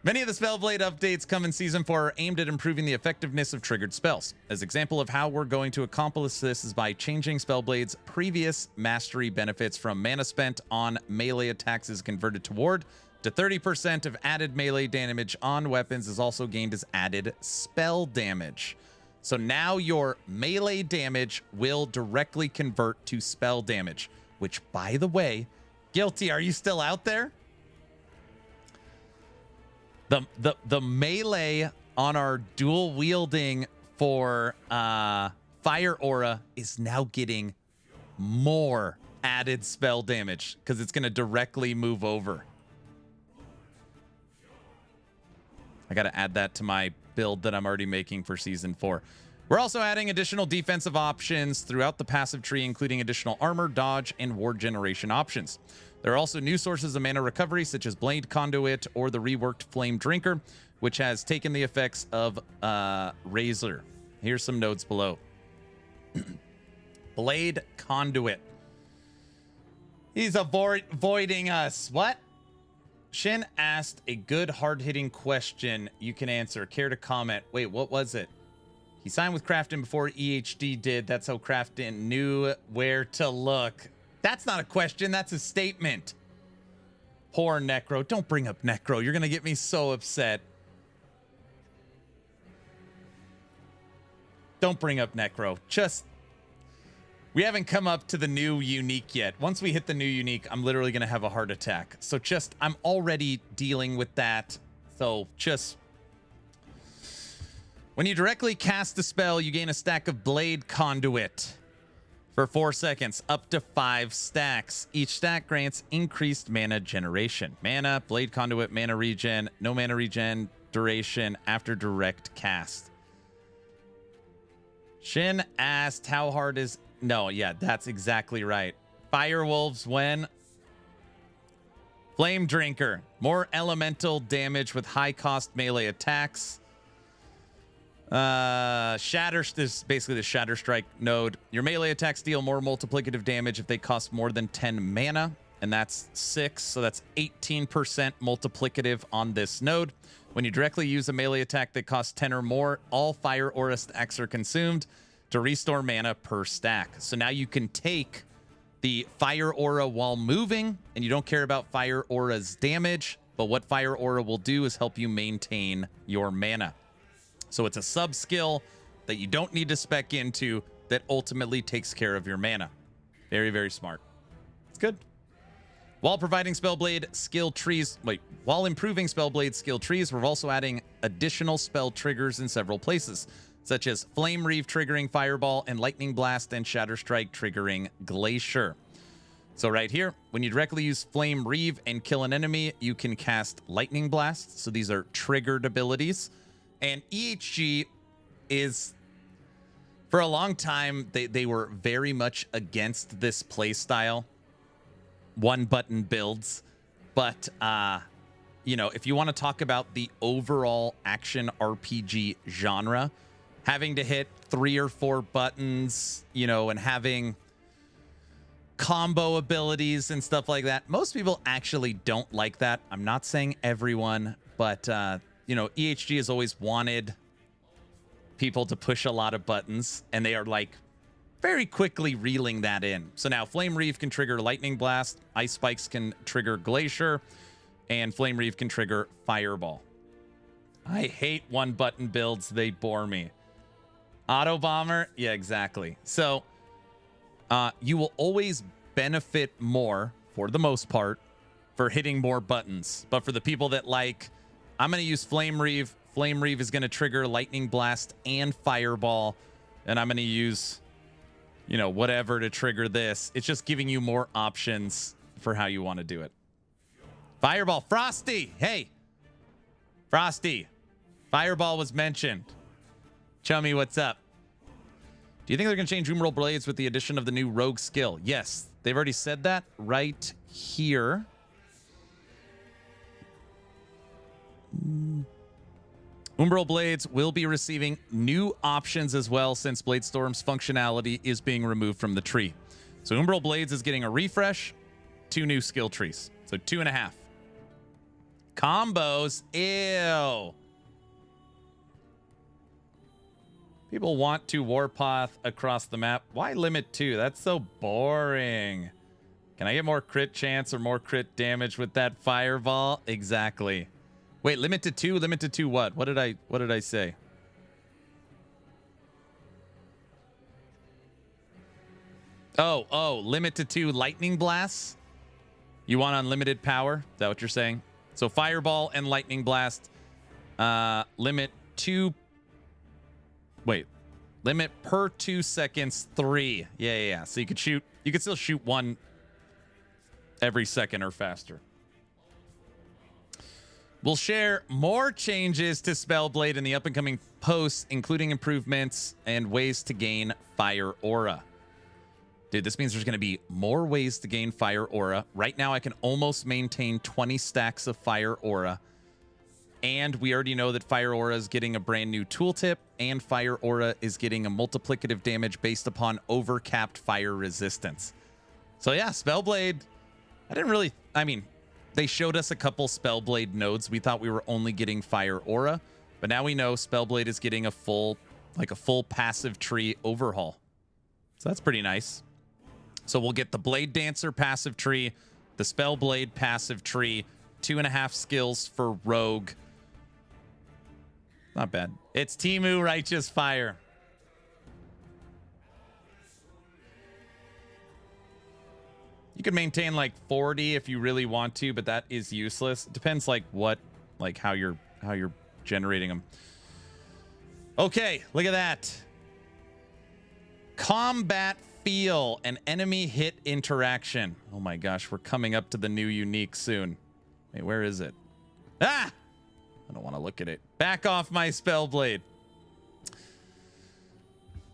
Many of the Spellblade updates come in Season 4 are aimed at improving the effectiveness of triggered spells. As example of how we're going to accomplish this is by changing Spellblade's previous mastery benefits from mana spent on melee attacks is converted to ward to 30% of added melee damage on weapons is also gained as added spell damage. So now your melee damage will directly convert to spell damage, which, by the way, Guilty, are you still out there? The melee on our dual wielding for Fire Aura is now getting more added spell damage because it's going to directly move over. I got to add that to my build that I'm already making for Season 4. We're also adding additional defensive options throughout the passive tree, including additional armor, dodge, and ward generation options. There are also new sources of mana recovery, such as Blade Conduit or the reworked Flame Drinker, which has taken the effects of Razor. Here's some notes below. Blade Conduit. He's avoiding us. What? Shin asked a good hard-hitting question you can answer. Care to comment? Wait, what was it? He signed with Crafton before EHD did. That's how Crafton knew where to look. That's not a question. That's a statement. Poor Necro. Don't bring up Necro. You're going to get me so upset. Don't bring up Necro. Just... we haven't come up to the new unique yet. Once we hit the new unique, I'm literally going to have a heart attack. So just... I'm already dealing with that. So just... when you directly cast a spell, you gain a stack of Blade Conduit for 4 seconds, up to 5 stacks. Each stack grants increased mana generation. Mana, Blade Conduit, mana regen, no mana regen duration after direct cast. Shin asked how hard is... no, yeah, that's exactly right. Firewolves when... Flame Drinker. More elemental damage with high cost melee attacks. Shatter, this is basically the Shatter Strike node. Your melee attacks deal more multiplicative damage if they cost more than 10 mana, and that's 6, so that's 18% multiplicative on this node. When you directly use a melee attack that costs 10 or more, all Fire Aura stacks are consumed to restore mana per stack. So now you can take the Fire Aura while moving, and you don't care about Fire Aura's damage, but what Fire Aura will do is help you maintain your mana. So it's a sub-skill that you don't need to spec into that ultimately takes care of your mana. Very, very smart. It's good. While providing Spellblade skill trees... wait. While improving Spellblade skill trees, we're also adding additional spell triggers in several places, such as Flame Reeve triggering Fireball and Lightning Blast and Shatter Strike triggering Glacier. So right here, when you directly use Flame Reeve and kill an enemy, you can cast Lightning Blast. So these are triggered abilities. And EHG is, for a long time, they were very much against this playstyle, one-button builds. But, you know, if you want to talk about the overall action RPG genre, having to hit 3 or 4 buttons, you know, and having combo abilities and stuff like that, most people actually don't like that. I'm not saying everyone, but... you know, EHG has always wanted people to push a lot of buttons, and they are like very quickly reeling that in. So now Flame Reeve can trigger Lightning Blast, Ice Spikes can trigger Glacier, and Flame Reeve can trigger Fireball. I hate one-button builds. They bore me. Auto Bomber? Yeah, exactly. So you will always benefit more, for the most part, for hitting more buttons. But for the people that like... I'm going to use Flame Reeve. Flame Reeve is going to trigger Lightning Blast and Fireball. And I'm going to use, you know, whatever to trigger this. It's just giving you more options for how you want to do it. Fireball. Frosty. Hey. Frosty. Fireball was mentioned. Chummy, what's up? Do you think they're going to change Umbral Blades with the addition of the new Rogue skill? Yes. They've already said that right here. Umbral Blades will be receiving new options as well since Bladestorm's functionality is being removed from the tree. So Umbral Blades is getting a refresh, 2 new skill trees. So 2.5. Combos, ew. People want to Warpath across the map. Why limit 2? That's so boring. Can I get more crit chance or more crit damage with that fireball? Exactly. Wait, limit to 2? Limit to 2 what? What did I say? Oh, limit to 2 lightning blasts? You want unlimited power? Is that what you're saying? So fireball and lightning blast. Limit 2. Wait. Limit per 2 seconds 3. Yeah. So you could still shoot 1 every second or faster. We'll share more changes to Spellblade in the up-and-coming posts, including improvements and ways to gain Fire Aura. Dude, this means there's going to be more ways to gain Fire Aura. Right now, I can almost maintain 20 stacks of Fire Aura. And we already know that Fire Aura is getting a brand new tooltip, and Fire Aura is getting a multiplicative damage based upon overcapped fire resistance. So yeah, Spellblade, they showed us a couple Spellblade nodes. We thought we were only getting Fire Aura, but now we know Spellblade is getting a full passive tree overhaul. So that's pretty nice. So we'll get the Blade Dancer passive tree, the Spellblade passive tree, 2.5 skills for Rogue. Not bad. It's Temu Righteous Fire. You can maintain like 40 if you really want to, but that is useless. It depends how you're generating them. Okay, look at that. Combat feel and enemy hit interaction. Oh my gosh, we're coming up to the new unique soon. Wait, where is it? Ah! I don't want to look at it. Back off my Spellblade.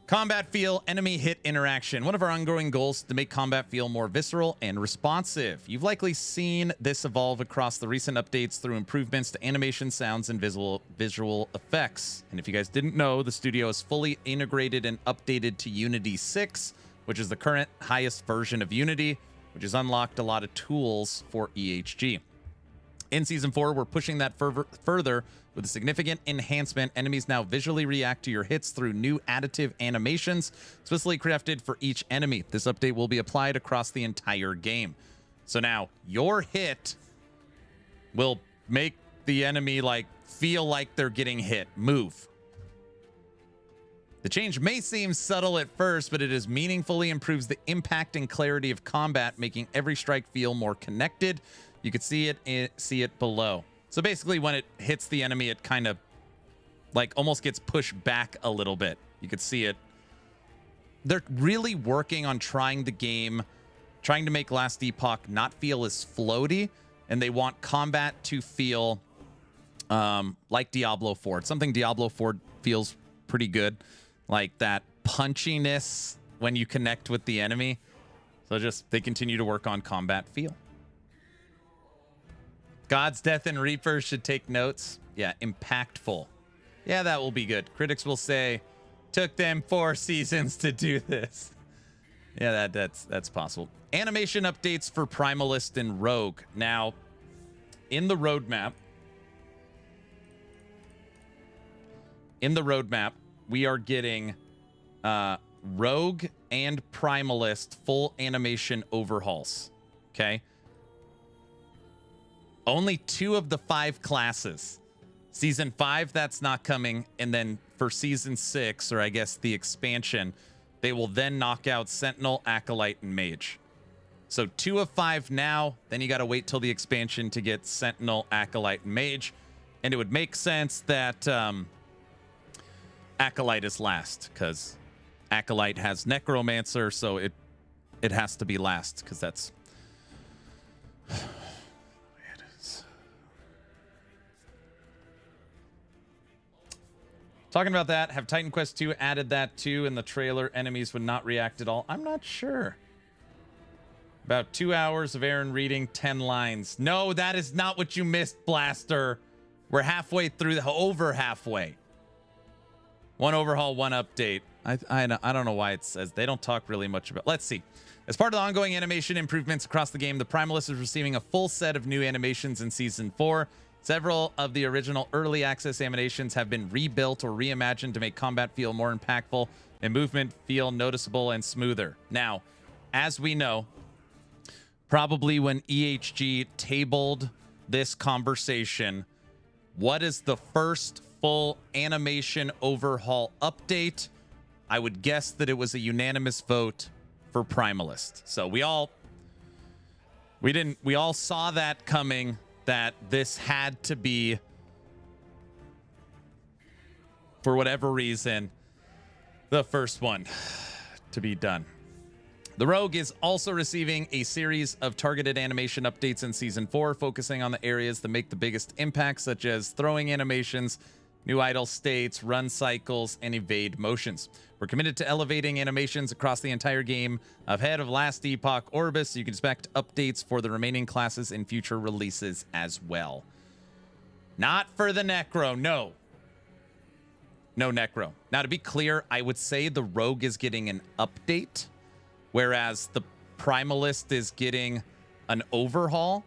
Combat feel, enemy hit interaction. One of our ongoing goals is to make combat feel more visceral and responsive. You've likely seen this evolve across the recent updates through improvements to animation, sounds, and visual effects. And if you guys didn't know, the studio is fully integrated and updated to Unity 6, which is the current highest version of Unity, which has unlocked a lot of tools for EHG. In Season 4, we're pushing that further with a significant enhancement. Enemies now visually react to your hits through new additive animations, specifically crafted for each enemy. This update will be applied across the entire game. So now, your hit will make the enemy feel like they're getting hit. Move. The change may seem subtle at first, but it has meaningfully improves the impact and clarity of combat, making every strike feel more connected. You can see it below. So basically when it hits the enemy, it kind of almost gets pushed back a little bit. You could see it. They're really working on trying to make Last Epoch not feel as floaty, and they want combat to feel like Diablo 4. It's something Diablo 4 feels pretty good, like that punchiness when you connect with the enemy. So they continue to work on combat feel. God's Death and Reaper should take notes. Yeah, impactful. Yeah, that will be good. Critics will say, took them 4 seasons to do this. Yeah, that's possible. Animation updates for Primalist and Rogue. Now, in the roadmap, we are getting Rogue and Primalist full animation overhauls. Okay? Only 2 of the 5 classes. Season 5, that's not coming. And then for Season 6, or I guess the expansion, they will then knock out Sentinel, Acolyte, and Mage. So 2 of 5 now. Then you got to wait till the expansion to get Sentinel, Acolyte, and Mage. And it would make sense that Acolyte is last, because Acolyte has Necromancer, so it has to be last, because that's... Talking about that, have Titan Quest 2 added that too in the trailer? Enemies would not react at all. I'm not sure. About 2 hours of Aaron reading 10 lines. No, that is not what you missed, Blaster. We're halfway through, over halfway. One overhaul, one update. I don't know why it says they don't talk really much about. Let's see. As part of the ongoing animation improvements across the game, the Primalist is receiving a full set of new animations in Season 4. Several of the original early access animations have been rebuilt or reimagined to make combat feel more impactful and movement feel noticeable and smoother. Now, as we know, probably when EHG tabled this conversation, what is the first full animation overhaul update? I would guess that it was a unanimous vote for Primalist. So we all saw that coming, that this had to be, for whatever reason, the first one to be done. The Rogue is also receiving a series of targeted animation updates in Season 4, focusing on the areas that make the biggest impact, such as throwing animations, new idle states, run cycles, and evade motions. We're committed to elevating animations across the entire game ahead of Last Epoch Orbis, so you can expect updates for the remaining classes in future releases as well. Not for the Necro, no. No Necro. Now, to be clear, I would say the Rogue is getting an update, whereas the Primalist is getting an overhaul.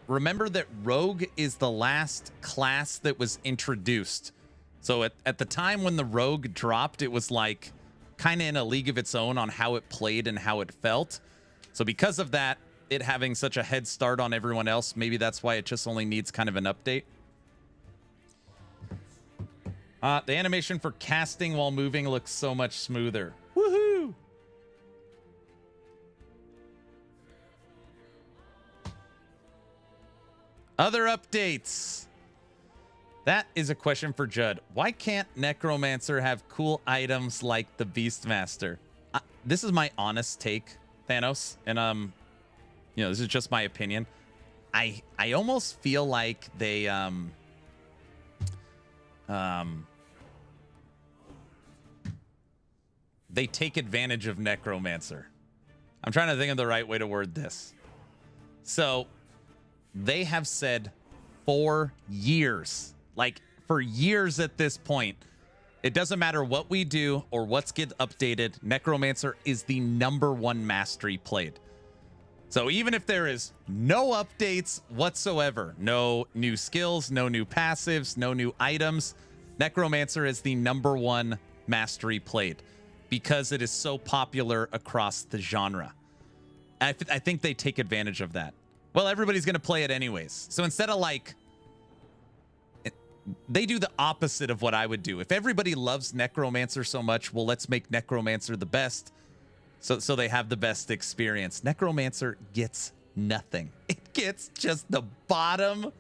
Remember that Rogue is the last class that was introduced. So at the time when the Rogue dropped, it was like kind of in a league of its own on how it played and how it felt. So because of that, it having such a head start on everyone else, maybe that's why it just only needs kind of an update. The animation for casting while moving looks so much smoother. Woohoo! Other updates. That is a question for Judd. Why can't Necromancer have cool items like the Beastmaster? This is my honest take, Thanos, and this is just my opinion. I almost feel like they take advantage of Necromancer. I'm trying to think of the right way to word this. So they have said for years, like for years at this point, it doesn't matter what we do or what's get updated, Necromancer is the #1 mastery played. So even if there is no updates whatsoever, no new skills, no new passives, no new items, Necromancer is the #1 mastery played because it is so popular across the genre. I think they take advantage of that. Well, everybody's going to play it anyways. So instead of like, they do the opposite of what I would do. If everybody loves Necromancer so much, well, let's make Necromancer the best. So they have the best experience. Necromancer gets nothing. It gets just the bottom.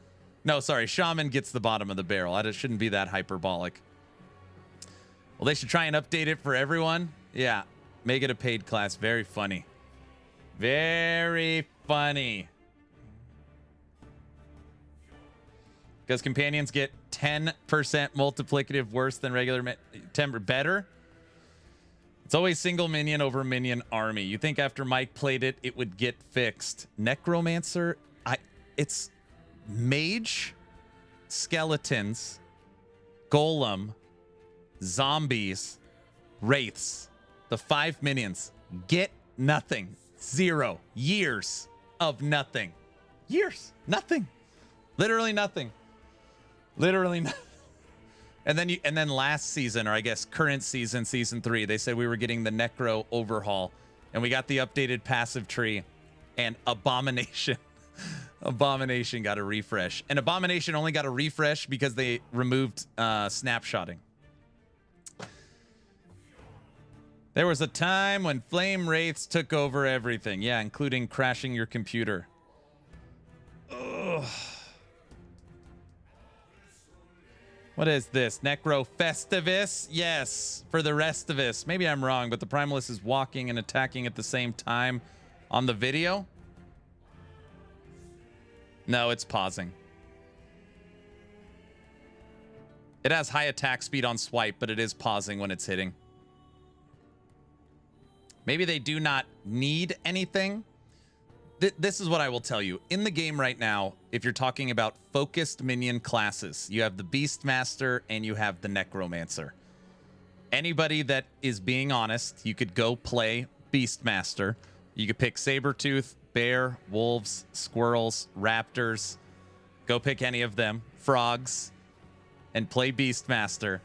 No, sorry. Shaman gets the bottom of the barrel. It shouldn't be that hyperbolic. Well, they should try and update it for everyone. Yeah. Make it a paid class. Very funny. Very funny. Because companions get 10% multiplicative worse than regular 10 better. It's always single minion over minion army. You think after Mike played it, it would get fixed. Necromancer, it's Mage, skeletons, golem, zombies, wraiths. The 5 minions get nothing. 0 years of nothing. Years, nothing. Literally nothing. Literally nothing. And then last season, or I guess current season, season 3, they said we were getting the Necro overhaul, and we got the updated passive tree, and Abomination. Abomination got a refresh, and Abomination only got a refresh because they removed snapshotting. There was a time when Flame Wraiths took over everything. Yeah, including crashing your computer. Ugh. What is this? Necro Festivus? Yes, for the rest of us. Maybe I'm wrong, but the Primalist is walking and attacking at the same time on the video. No, it's pausing. It has high attack speed on swipe, but it is pausing when it's hitting. Maybe they do not need anything, this is what I will tell you. In the game right now, if you're talking about focused minion classes, you have the Beastmaster and you have the Necromancer. Anybody that is being honest, you could go play Beastmaster. You could pick Sabretooth, Bear, Wolves, Squirrels, Raptors. Go pick any of them. Frogs. And play Beastmaster.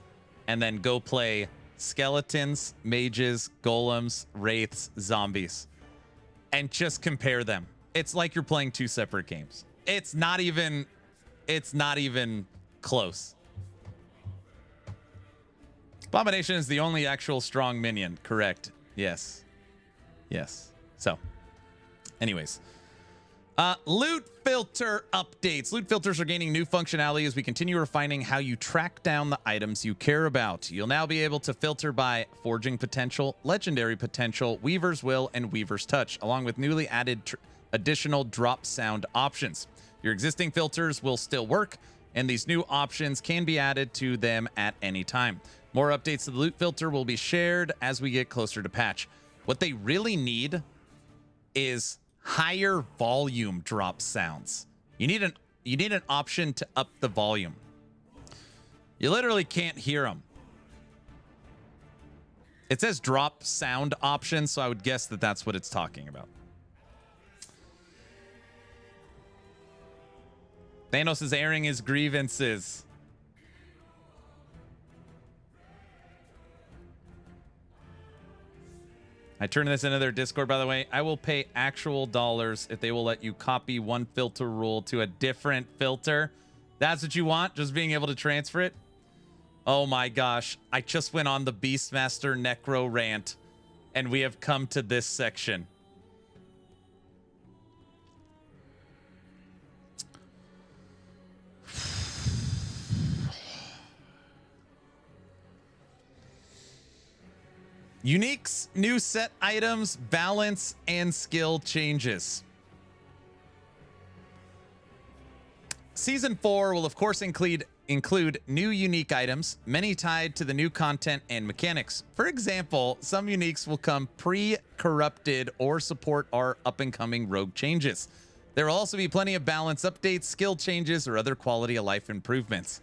And then go play Skeletons, Mages, Golems, Wraiths, Zombies. And just compare them. It's like you're playing two separate games. It's not even close. Abomination is the only actual strong minion. Correct. Yes. So, anyways. Loot filter updates. Loot filters are gaining new functionality as we continue refining how you track down the items you care about. You'll now be able to filter by forging potential, legendary potential, Weaver's Will, and Weaver's Touch, along with newly added additional drop sound options. Your existing filters will still work, and these new options can be added to them at any time. More updates to the loot filter will be shared as we get closer to patch. What they really need is higher volume drop sounds. You need an option to up the volume. You literally can't hear them. It says drop sound option, so I would guess that that's what it's talking about. Thanos is airing his grievances. I turned this into their Discord, by the way. I will pay actual dollars if they will let you copy one filter rule to a different filter. That's what you want? Just being able to transfer it? Oh my gosh. I just went on the Beastmaster Necro rant, and we have come to this section. Uniques, new set items, balance, and skill changes. Season 4 will, of course, include new unique items, many tied to the new content and mechanics. For example, some uniques will come pre-corrupted or support our up-and-coming rogue changes. There will also be plenty of balance updates, skill changes, or other quality of life improvements.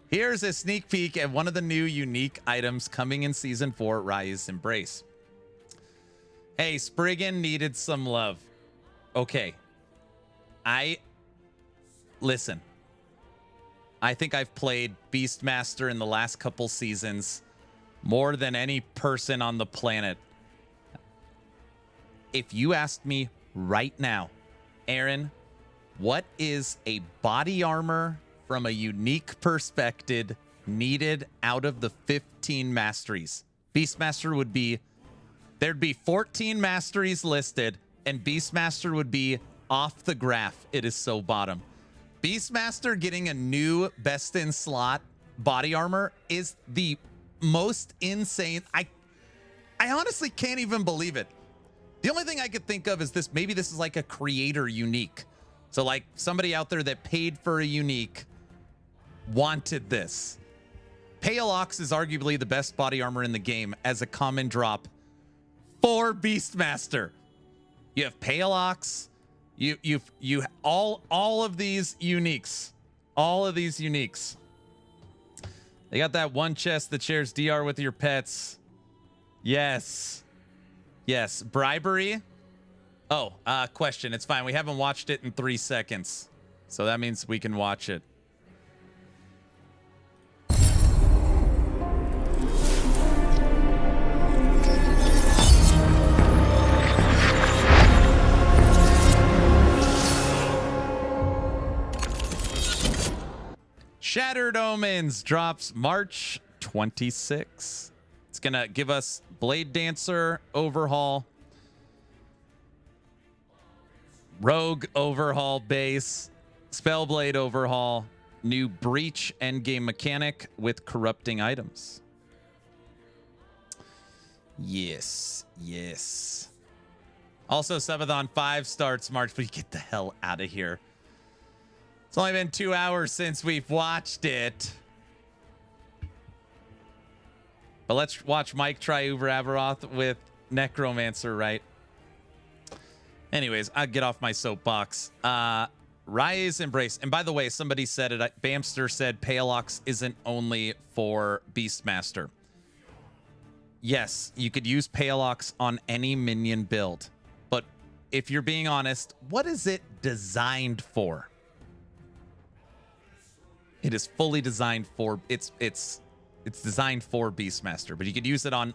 Here's a sneak peek at one of the new unique items coming in Season 4, Raya's Embrace. Hey, Spriggan needed some love. Okay. Listen. I think I've played Beastmaster in the last couple seasons more than any person on the planet. If you asked me right now, Aaron, what is a body armor from a unique perspective needed out of the 15 masteries? Beastmaster would be, there'd be 14 masteries listed, and Beastmaster would be off the graph. It is so bottom. Beastmaster getting a new best in slot body armor is the most insane. I honestly can't even believe it. The only thing I could think of is this. Maybe this is like a creator unique. So like somebody out there that paid for a unique wanted this. Pale Ox is arguably the best body armor in the game as a common drop for Beastmaster. You have Pale Ox. You all of these uniques. All of these uniques. They got that one chest that shares DR with your pets. Yes. Yes. Bribery. Oh, question. It's fine. We haven't watched it in 3 seconds. So that means we can watch it. Shattered Omens drops March 26. It's going to give us Blade Dancer overhaul, Rogue overhaul base, Spellblade overhaul, new Breach endgame mechanic with corrupting items. Yes, yes. Also, Subathon 5 starts March, but you get the hell out of here. It's only been 2 hours since we've watched it. But let's watch Mike try Uber Avaroth with Necromancer, right? Anyways, I'll get off my soapbox. Rise Embrace. And by the way, somebody said it. Bamster said Paleox isn't only for Beastmaster. Yes, you could use Paleox on any minion build. But if you're being honest, what is it designed for? It is fully designed for it's designed for Beastmaster, but you could use it on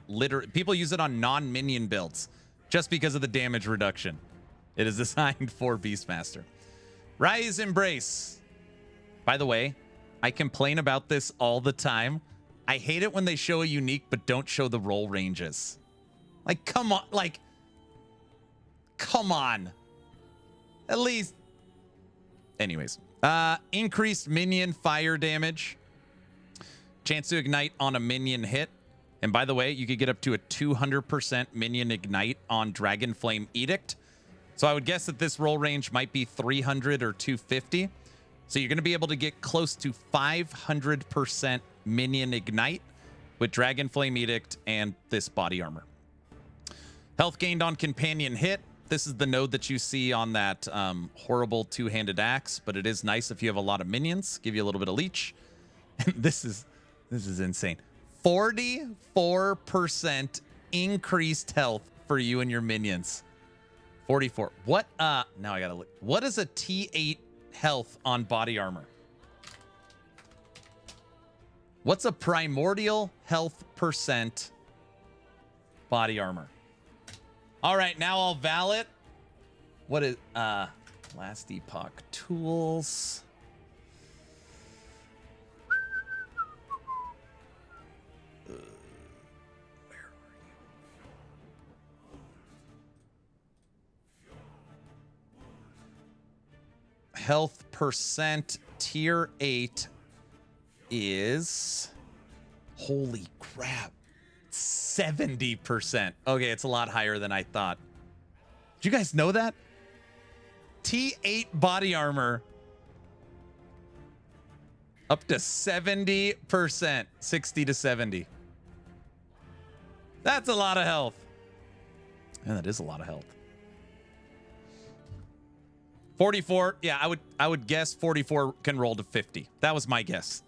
people use it on non-minion builds just because of the damage reduction. It is designed for Beastmaster. Rise Embrace. By the way, I complain about this all the time. I hate it when they show a unique but don't show the roll ranges. Like, come on, come on. At least. Anyways, increased minion fire damage. Chance to ignite on a minion hit. And by the way, you could get up to a 200% minion ignite on Dragon Flame Edict. So I would guess that this roll range might be 300 or 250. So you're going to be able to get close to 500% minion ignite with Dragon Flame Edict and this body armor. Health gained on companion hit. This is the node that you see on that horrible two-handed axe, but it is nice if you have a lot of minions. Give you a little bit of leech. And this is insane. 44% increased health for you and your minions. 44. What now I gotta look. What is a T8 health on body armor? What's a primordial health percent body armor? All right, now I'll val it. What is last epoch tools? Health percent tier 8 is, holy crap, 70%. Okay, it's a lot higher than I thought. Did you guys know that? T8 body armor up to 70%, 60 to 70. That's a lot of health. Yeah, that is a lot of health. 44, yeah, I would guess 44 can roll to 50. That was my guess.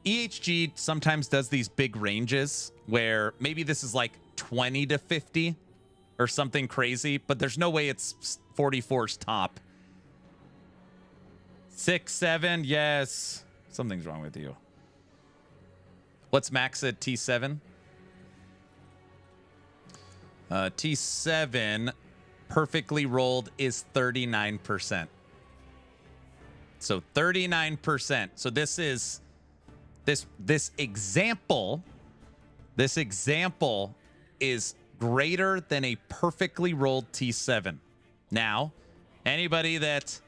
EHG sometimes does these big ranges where maybe this is like 20 to 50 or something crazy, but there's no way it's 44's top. 6, 7, yes. Something's wrong with you. What's max at T7? T7 perfectly rolled is 39%. So 39%. So this is this example is greater than a perfectly rolled T7. Now, anybody that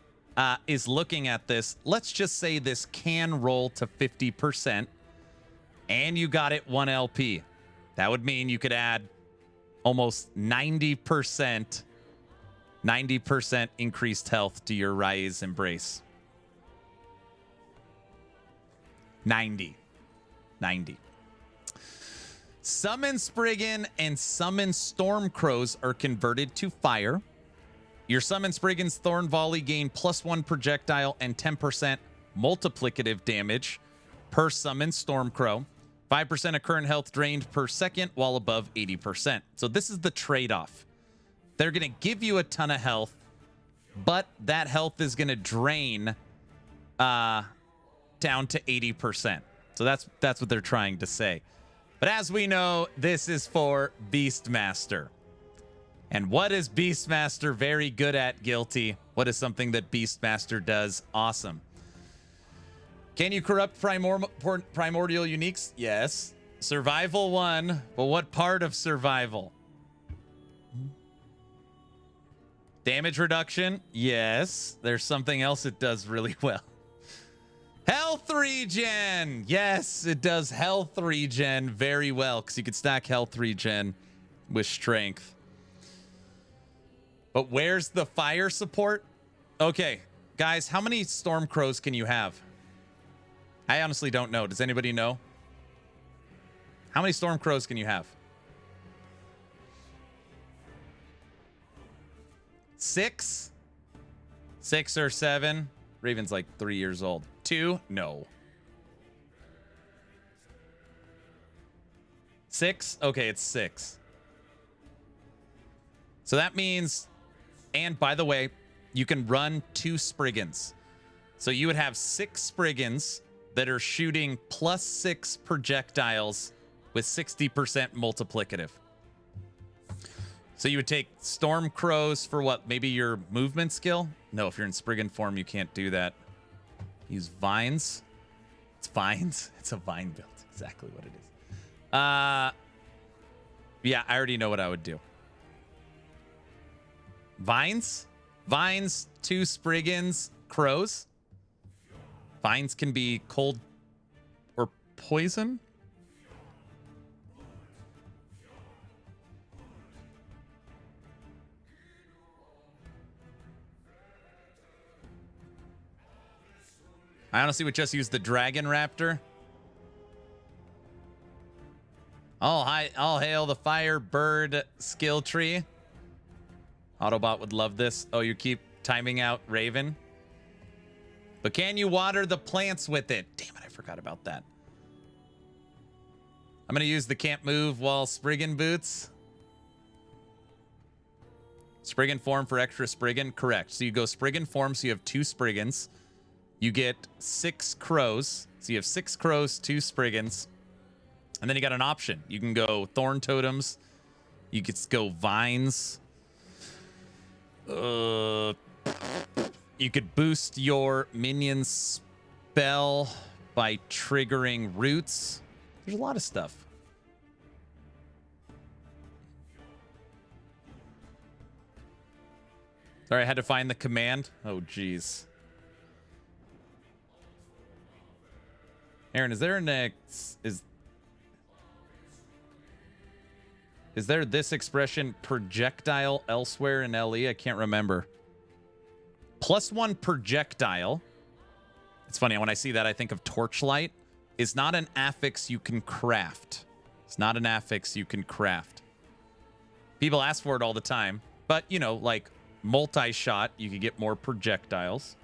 is looking at this, let's just say this can roll to 50% and you got it 1 LP. That would mean you could add almost 90% increased health to your Rise Embrace. 90. Summon Spriggan and Summon Stormcrows are converted to fire. Your Summon Spriggan's Thorn Volley gain +1 projectile and 10% multiplicative damage per Summon Stormcrow. 5% of current health drained per second while above 80%. So this is the trade-off. They're going to give you a ton of health, but that health is going to drain down to 80%. So that's what they're trying to say. But as we know, this is for Beastmaster. And what is Beastmaster very good at, Guilty? What is something that Beastmaster does awesome? Can you corrupt primordial uniques? Yes. Survival 1. But what part of survival? Damage reduction? Yes. There's something else it does really well. Health regen! Yes, it does health regen very well because you can stack health regen with strength. But where's the fire support? Okay, guys, how many Stormcrows can you have? I honestly don't know. Does anybody know? How many Stormcrows can you have? 6? 6 or 7? Raven's like 3 years old. 2? No. 6? Okay, it's 6. So that means, and by the way, you can run 2 Spriggans. So you would have 6 Spriggans that are shooting +6 projectiles with 60% multiplicative. So you would take Storm Crows for what? Maybe your movement skill? No, if you're in Spriggan form, you can't do that. Use Vines. It's Vines. It's a Vine build. Exactly what it is. Yeah, I already know what I would do. Vines? Vines, 2 Spriggans, Crows. Vines can be cold or poison. I honestly would just use the Dragon Raptor. All hail the Firebird skill tree. Autobot would love this. Oh, you keep timing out Raven. But can you water the plants with it? Damn it, I forgot about that. I'm going to use the can't move while Spriggan boots. Spriggan form for extra Spriggan? Correct. So you go Spriggan form, so you have 2 Spriggans. You get 6 Crows. So you have 6 Crows, 2 Spriggans. And then you got an option. You can go Thorn Totems. You could go Vines. You could boost your minion's spell by triggering roots. There's a lot of stuff. Sorry, I had to find the command. Oh, geez. Aaron, is there is there this expression projectile elsewhere in LE? I can't remember. +1 projectile. It's funny, when I see that, I think of Torchlight. Is not an affix you can craft. It's not an affix you can craft. People ask for it all the time. But, you know, like multi-shot, you could get more projectiles.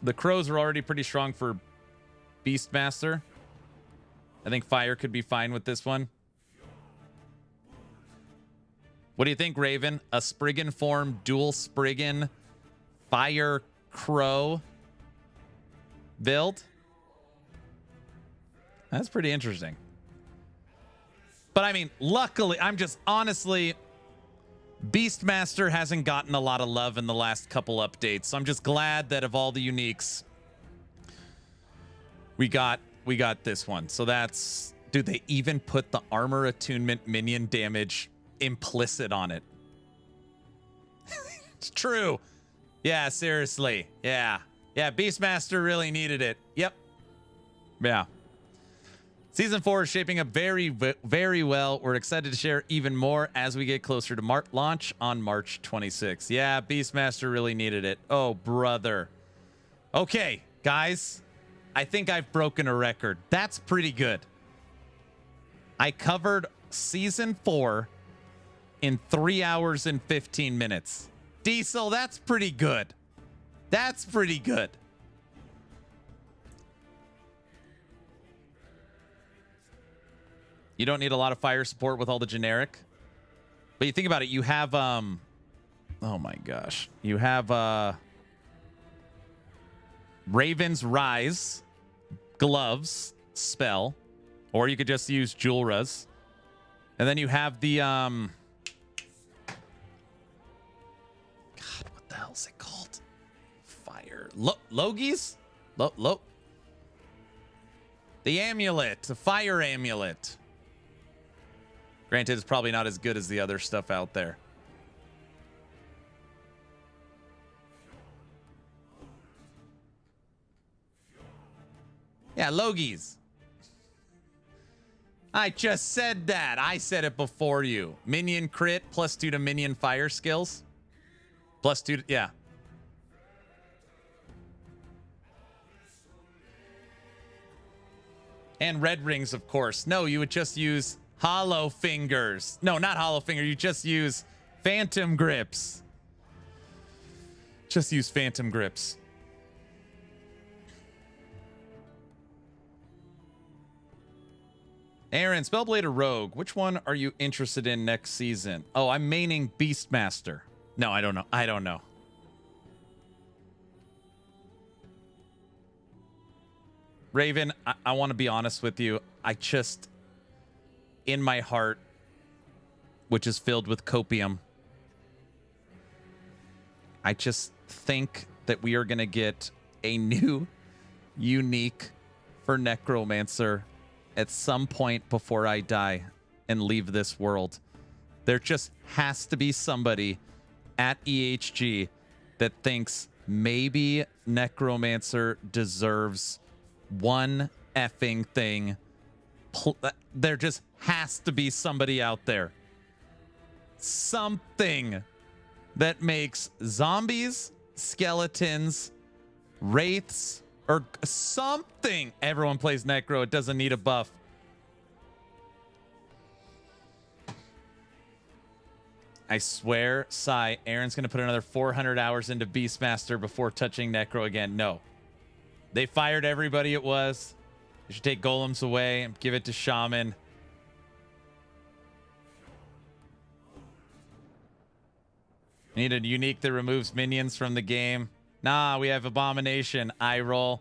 The Crows are already pretty strong for Beastmaster. I think Fire could be fine with this one. What do you think, Raven? A Spriggan form, dual Spriggan, Fire Crow build? That's pretty interesting. But I mean, luckily, I'm just honestly, Beastmaster hasn't gotten a lot of love in the last couple updates. So I'm just glad that of all the uniques, we got this one. So that's, dude, they even put the armor attunement minion damage implicit on it. It's true. Yeah, seriously. Yeah. Yeah, Beastmaster really needed it. Yep. Yeah. Season 4 is shaping up very, very well. We're excited to share even more as we get closer to launch on March 26th. Yeah, Beastmaster really needed it. Oh, brother. Okay, guys. I think I've broken a record. That's pretty good. I covered Season 4 in 3 hours and 15 minutes. Diesel, that's pretty good. That's pretty good. You don't need a lot of fire support with all the generic. But you think about it, you have oh my gosh. You have Raven's Rise, Gloves, spell. Or you could just use Julra's. And then you have the God, what the hell is it called? Fire. Logies? The amulet, the fire amulet. Granted, it's probably not as good as the other stuff out there. Yeah, Logies. I just said that. I said it before you. Minion crit, +2 to minion fire skills. +2 to, yeah. And red rings, of course. No, you would just use hollow fingers. No, not hollow finger. You just use phantom grips. Just use phantom grips. Aaron, Spellblade or Rogue? Which one are you interested in next season? Oh, I'm maining Beastmaster. No, I don't know. I don't know. Raven, I want to be honest with you. I just, in my heart, which is filled with copium, I just think that we are going to get a new unique for Necromancer at some point before I die and leave this world. There just has to be somebody at EHG that thinks maybe Necromancer deserves one effing thing. There just has to be somebody out there. Something that makes zombies, skeletons, wraiths, or something. Everyone plays Necro. It doesn't need a buff. I swear, Sai, Aaron's going to put another 400 hours into Beastmaster before touching Necro again. No. They fired everybody it was. They should take golems away and give it to Shaman. Need a unique that removes minions from the game. Nah, we have Abomination. Eye roll.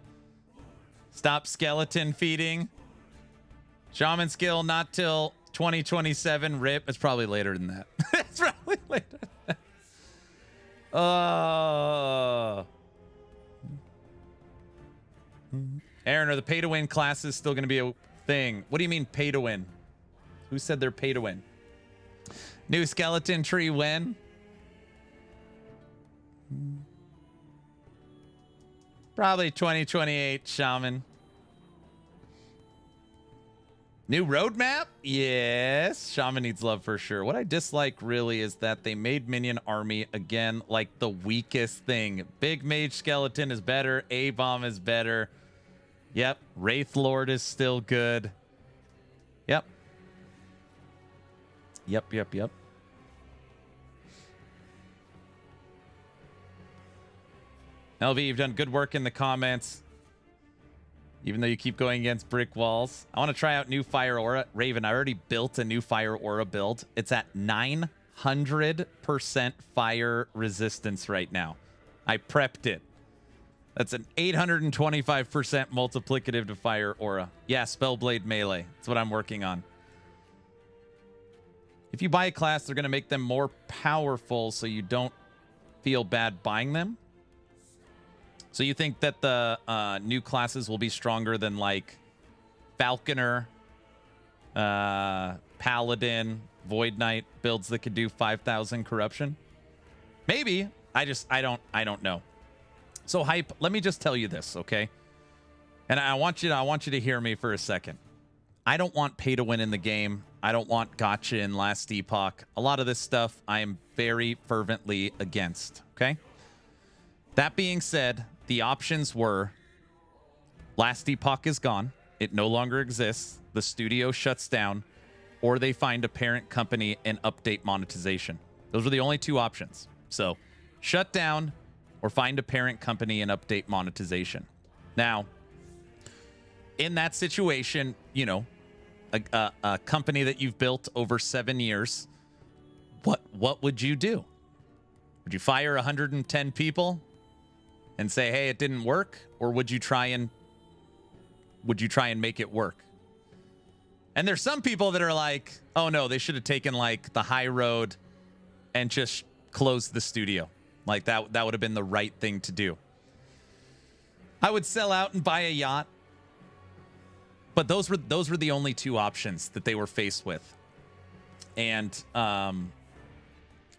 Stop skeleton feeding. Shaman skill not till 2027. RIP. It's probably later than that. It's probably later. Aaron, are the pay to win classes still going to be a thing? What do you mean pay to win? Who said they're pay to win? New skeleton tree when? Probably 2028, Shaman. New roadmap? Yes. Shaman needs love for sure. What I dislike really is that they made Minion Army again like the weakest thing. Big Mage Skeleton is better. A-Bomb is better. Yep. Wraith Lord is still good. Yep. Yep. LV, you've done good work in the comments. Even though you keep going against brick walls. I want to try out new Fire Aura. Raven, I already built a new Fire Aura build. It's at 900% fire resistance right now. I prepped it. That's an 825% multiplicative to Fire Aura. Yeah, Spellblade Melee. That's what I'm working on. If you buy a class, they're going to make them more powerful so you don't feel bad buying them. So you think that the new classes will be stronger than like Falconer, Paladin, Void Knight builds that could do 5,000 corruption? Maybe. I don't know. So Hype, let me just tell you this, okay? And I want you to hear me for a second. I don't want pay to win in the game. I don't want gotcha in Last Epoch. A lot of this stuff I am very fervently against, okay? That being said, the options were Last Epoch is gone. It no longer exists. The studio shuts down, or they find a parent company and update monetization. Those were the only two options. So shut down or find a parent company and update monetization. Now, in that situation, you know, a company that you've built over 7 years, what would you do? Would you fire 110 people and say, hey, it didn't work? Or would you try and make it work? And there's some people that are like, oh no, they should have taken like the high road and just closed the studio. Like that would have been the right thing to do. I would sell out and buy a yacht. But those were the only two options that they were faced with. And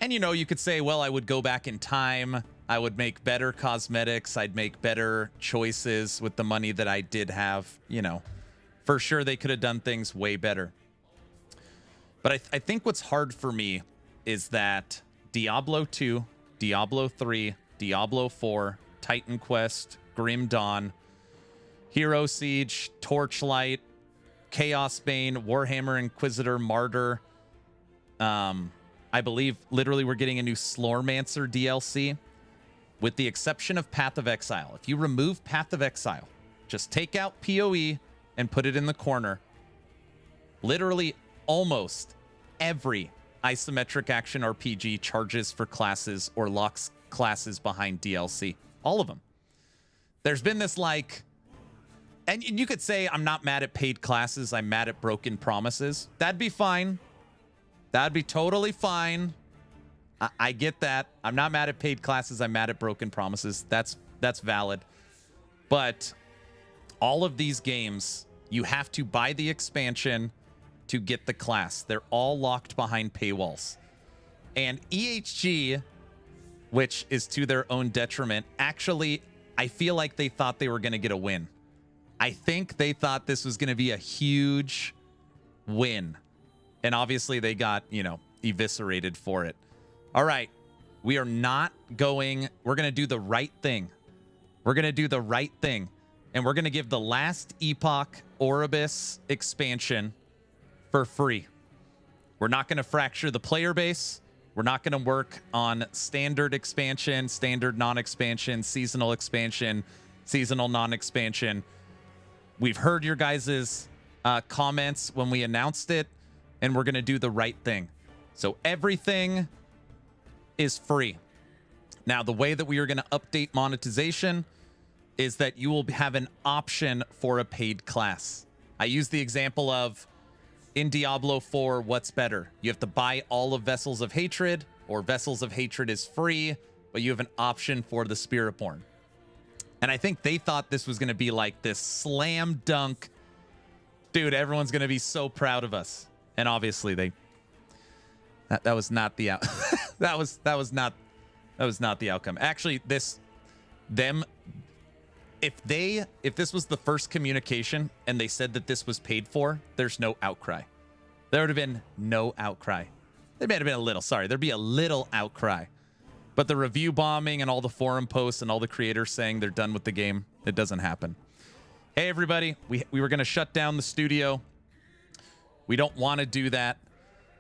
you know, you could say, well, I would go back in time. I would make better cosmetics. I'd make better choices with the money that I did have. You know, for sure they could have done things way better. But I think what's hard for me is that Diablo 2, Diablo 3, Diablo 4, Titan Quest, Grim Dawn, Hero Siege, Torchlight, Chaos Bane, Warhammer Inquisitor, Martyr. I believe literally we're getting a new Slormancer DLC, with the exception of Path of Exile. If you remove Path of Exile, just take out PoE and put it in the corner, literally almost every isometric action RPG charges for classes or locks classes behind DLC. All of them. There's been this like, and you could say I'm not mad at paid classes, I'm mad at broken promises. That'd be fine. That'd be totally fine. I get that. I'm not mad at paid classes, I'm mad at broken promises. That's valid. But all of these games, you have to buy the expansion to get the class. They're all locked behind paywalls. And EHG, which is to their own detriment, actually, I feel like they thought they were going to get a win. I think they thought this was going to be a huge win. And obviously they got, eviscerated for it. All right. We are not going, we're going to do the right thing. We're going to do the right thing. And we're going to give the last Epoch Oribus expansion for free. We're not going to fracture the player base. We're not going to work on standard expansion, standard non-expansion, seasonal expansion, seasonal non-expansion. We've heard your guys' comments when we announced it, and we're going to do the right thing. So everything is free. Now, the way that we are going to update monetization is that you will have an option for a paid class. I use the example of in Diablo 4, what's better? You have to buy all of Vessels of Hatred, or Vessels of Hatred is free, but you have an option for the Spiritborn. And I think they thought this was going to be like this slam dunk. Dude, everyone's going to be so proud of us. And obviously that was not the out that was not the outcome. Actually, if this was the first communication and they said that this was paid for, there's no outcry. There would have been no outcry. There may have been a little, sorry. There'd be a little outcry. But the review bombing and all the forum posts and all the creators saying they're done with the game, it doesn't happen. Hey, everybody. We were going to shut down the studio. We don't want to do that.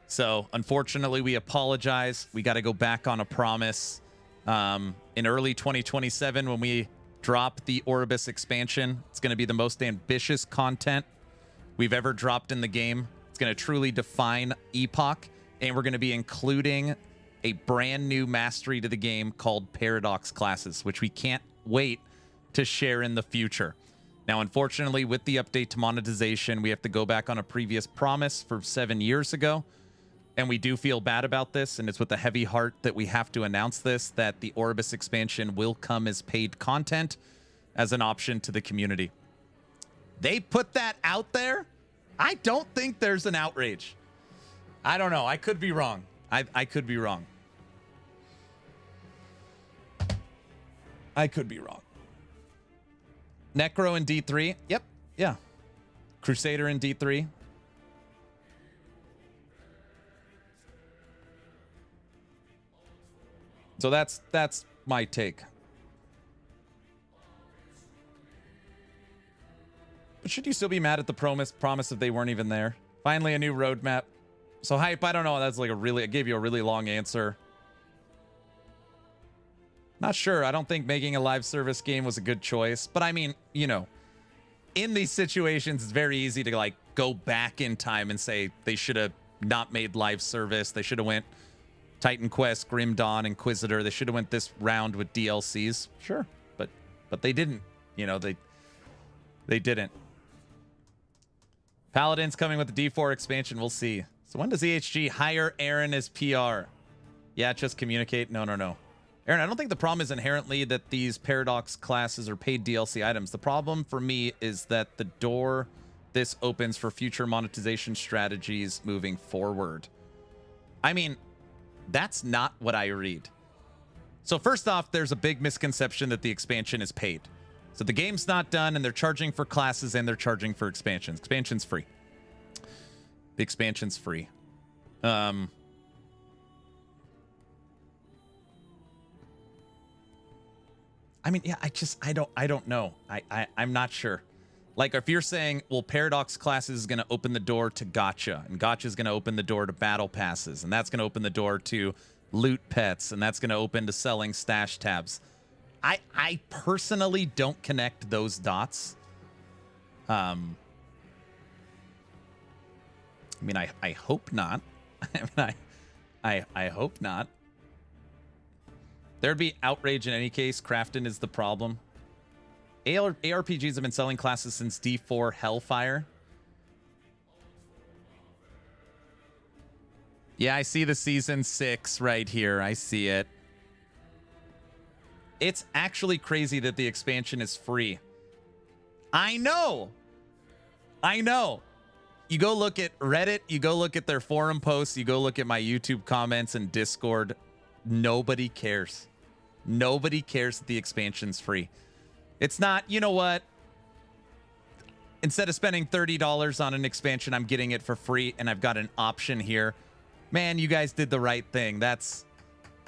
So, unfortunately, we apologize. We got to go back on a promise. In early 2027, when we drop the Oribus expansion, it's going to be the most ambitious content we've ever dropped in the game. It's going to truly define Epoch, and we're going to be including a brand new mastery to the game called Paradox Classes, which we can't wait to share in the future. Now, unfortunately, with the update to monetization, we have to go back on a previous promise from 7 years ago, and we do feel bad about this, and it's with a heavy heart that we have to announce this, that the Oribus expansion will come as paid content as an option to the community. They put that out there? I don't think there's an outrage. I don't know. I could be wrong. I could be wrong. I could be wrong. Necro in D3. Yep. Yeah. Crusader in D3. So that's my take. But should you still be mad at the promise if they weren't even there? Finally, a new roadmap. So Hype, I don't know. That's like I gave you a really long answer. Not sure. I don't think making a live service game was a good choice. But I mean, in these situations, it's very easy to like go back in time and say they should have not made live service. They should have went Titan Quest, Grim Dawn, Inquisitor. They should have went this round with DLCs. Sure. But they didn't. They didn't. Paladin's coming with the D4 expansion. We'll see. So when does EHG hire Aaron as PR? Yeah, just communicate. No. Aaron, I don't think the problem is inherently that these Paradox classes are paid DLC items. The problem for me is that the door this opens for future monetization strategies moving forward. I mean, that's not what I read. So first off, there's a big misconception that the expansion is paid. So the game's not done, and they're charging for classes, and they're charging for expansions. Expansion's free. The expansion's free. I mean, yeah, I don't know. I'm not sure. Like if you're saying, well, Paradox classes is going to open the door to gacha, and gacha is going to open the door to battle passes, and that's going to open the door to loot pets, and that's going to open to selling stash tabs. I personally don't connect those dots. I mean, I hope not. I hope not. There'd be outrage in any case. Crafton is the problem. ARPGs have been selling classes since D4 Hellfire. Yeah, I see the season 6 right here. I see it. It's actually crazy that the expansion is free. I know. I know. You go look at Reddit, you go look at their forum posts, you go look at my YouTube comments and Discord. Nobody cares. Nobody cares that the expansion's free. It's not, you know what? Instead of spending $30 on an expansion, I'm getting it for free, and I've got an option here. Man, you guys did the right thing.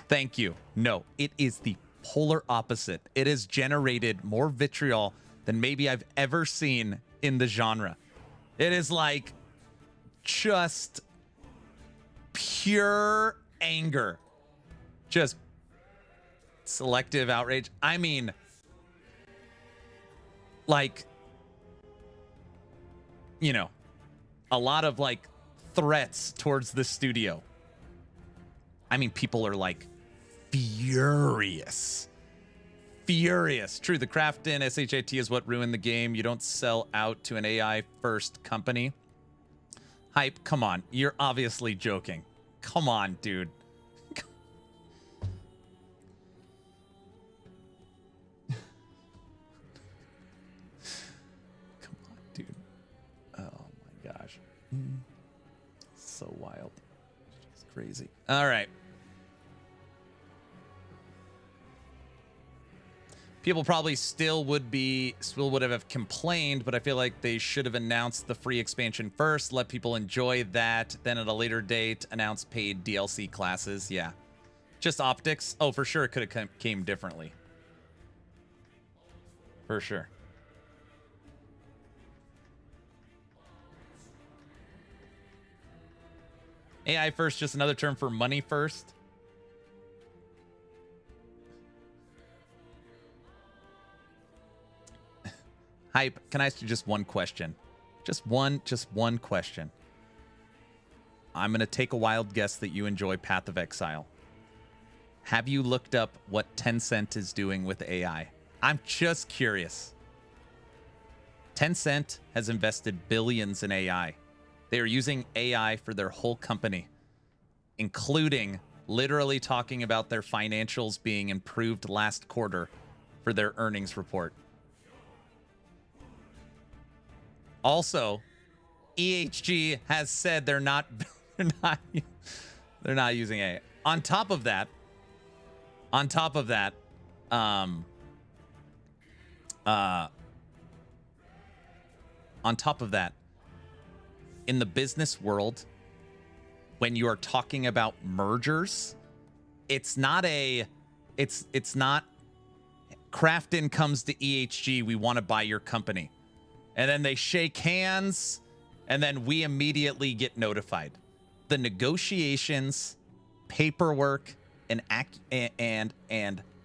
Thank you. No, it is the polar opposite. It has generated more vitriol than maybe I've ever seen in the genre. It is like just pure anger. Just selective outrage. I mean, like, you know, a lot of like threats towards the studio. I mean, people are like furious. Furious. True, the Crafton SHIT is what ruined the game. You don't sell out to an AI first company. Hype, come on. You're obviously joking. Come on, dude. So wild. It's crazy. All right. People probably still would have complained, but I feel like they should have announced the free expansion first, let people enjoy that, then at a later date announce paid DLC classes. Yeah. Just optics. Oh, for sure it could have came differently. For sure. AI first, just another term for money first. Hype, can I ask you just one question? Just one question. I'm going to take a wild guess that you enjoy Path of Exile. Have you looked up what Tencent is doing with AI? I'm just curious. Tencent has invested billions in AI. They are using AI for their whole company, including literally talking about their financials being improved last quarter for their earnings report. Also, EHG has said they're not using AI. On top of that, in the business world, when you are talking about mergers, it's not Crafton comes to EHG, we want to buy your company. And then they shake hands, and then we immediately get notified. The negotiations, paperwork, and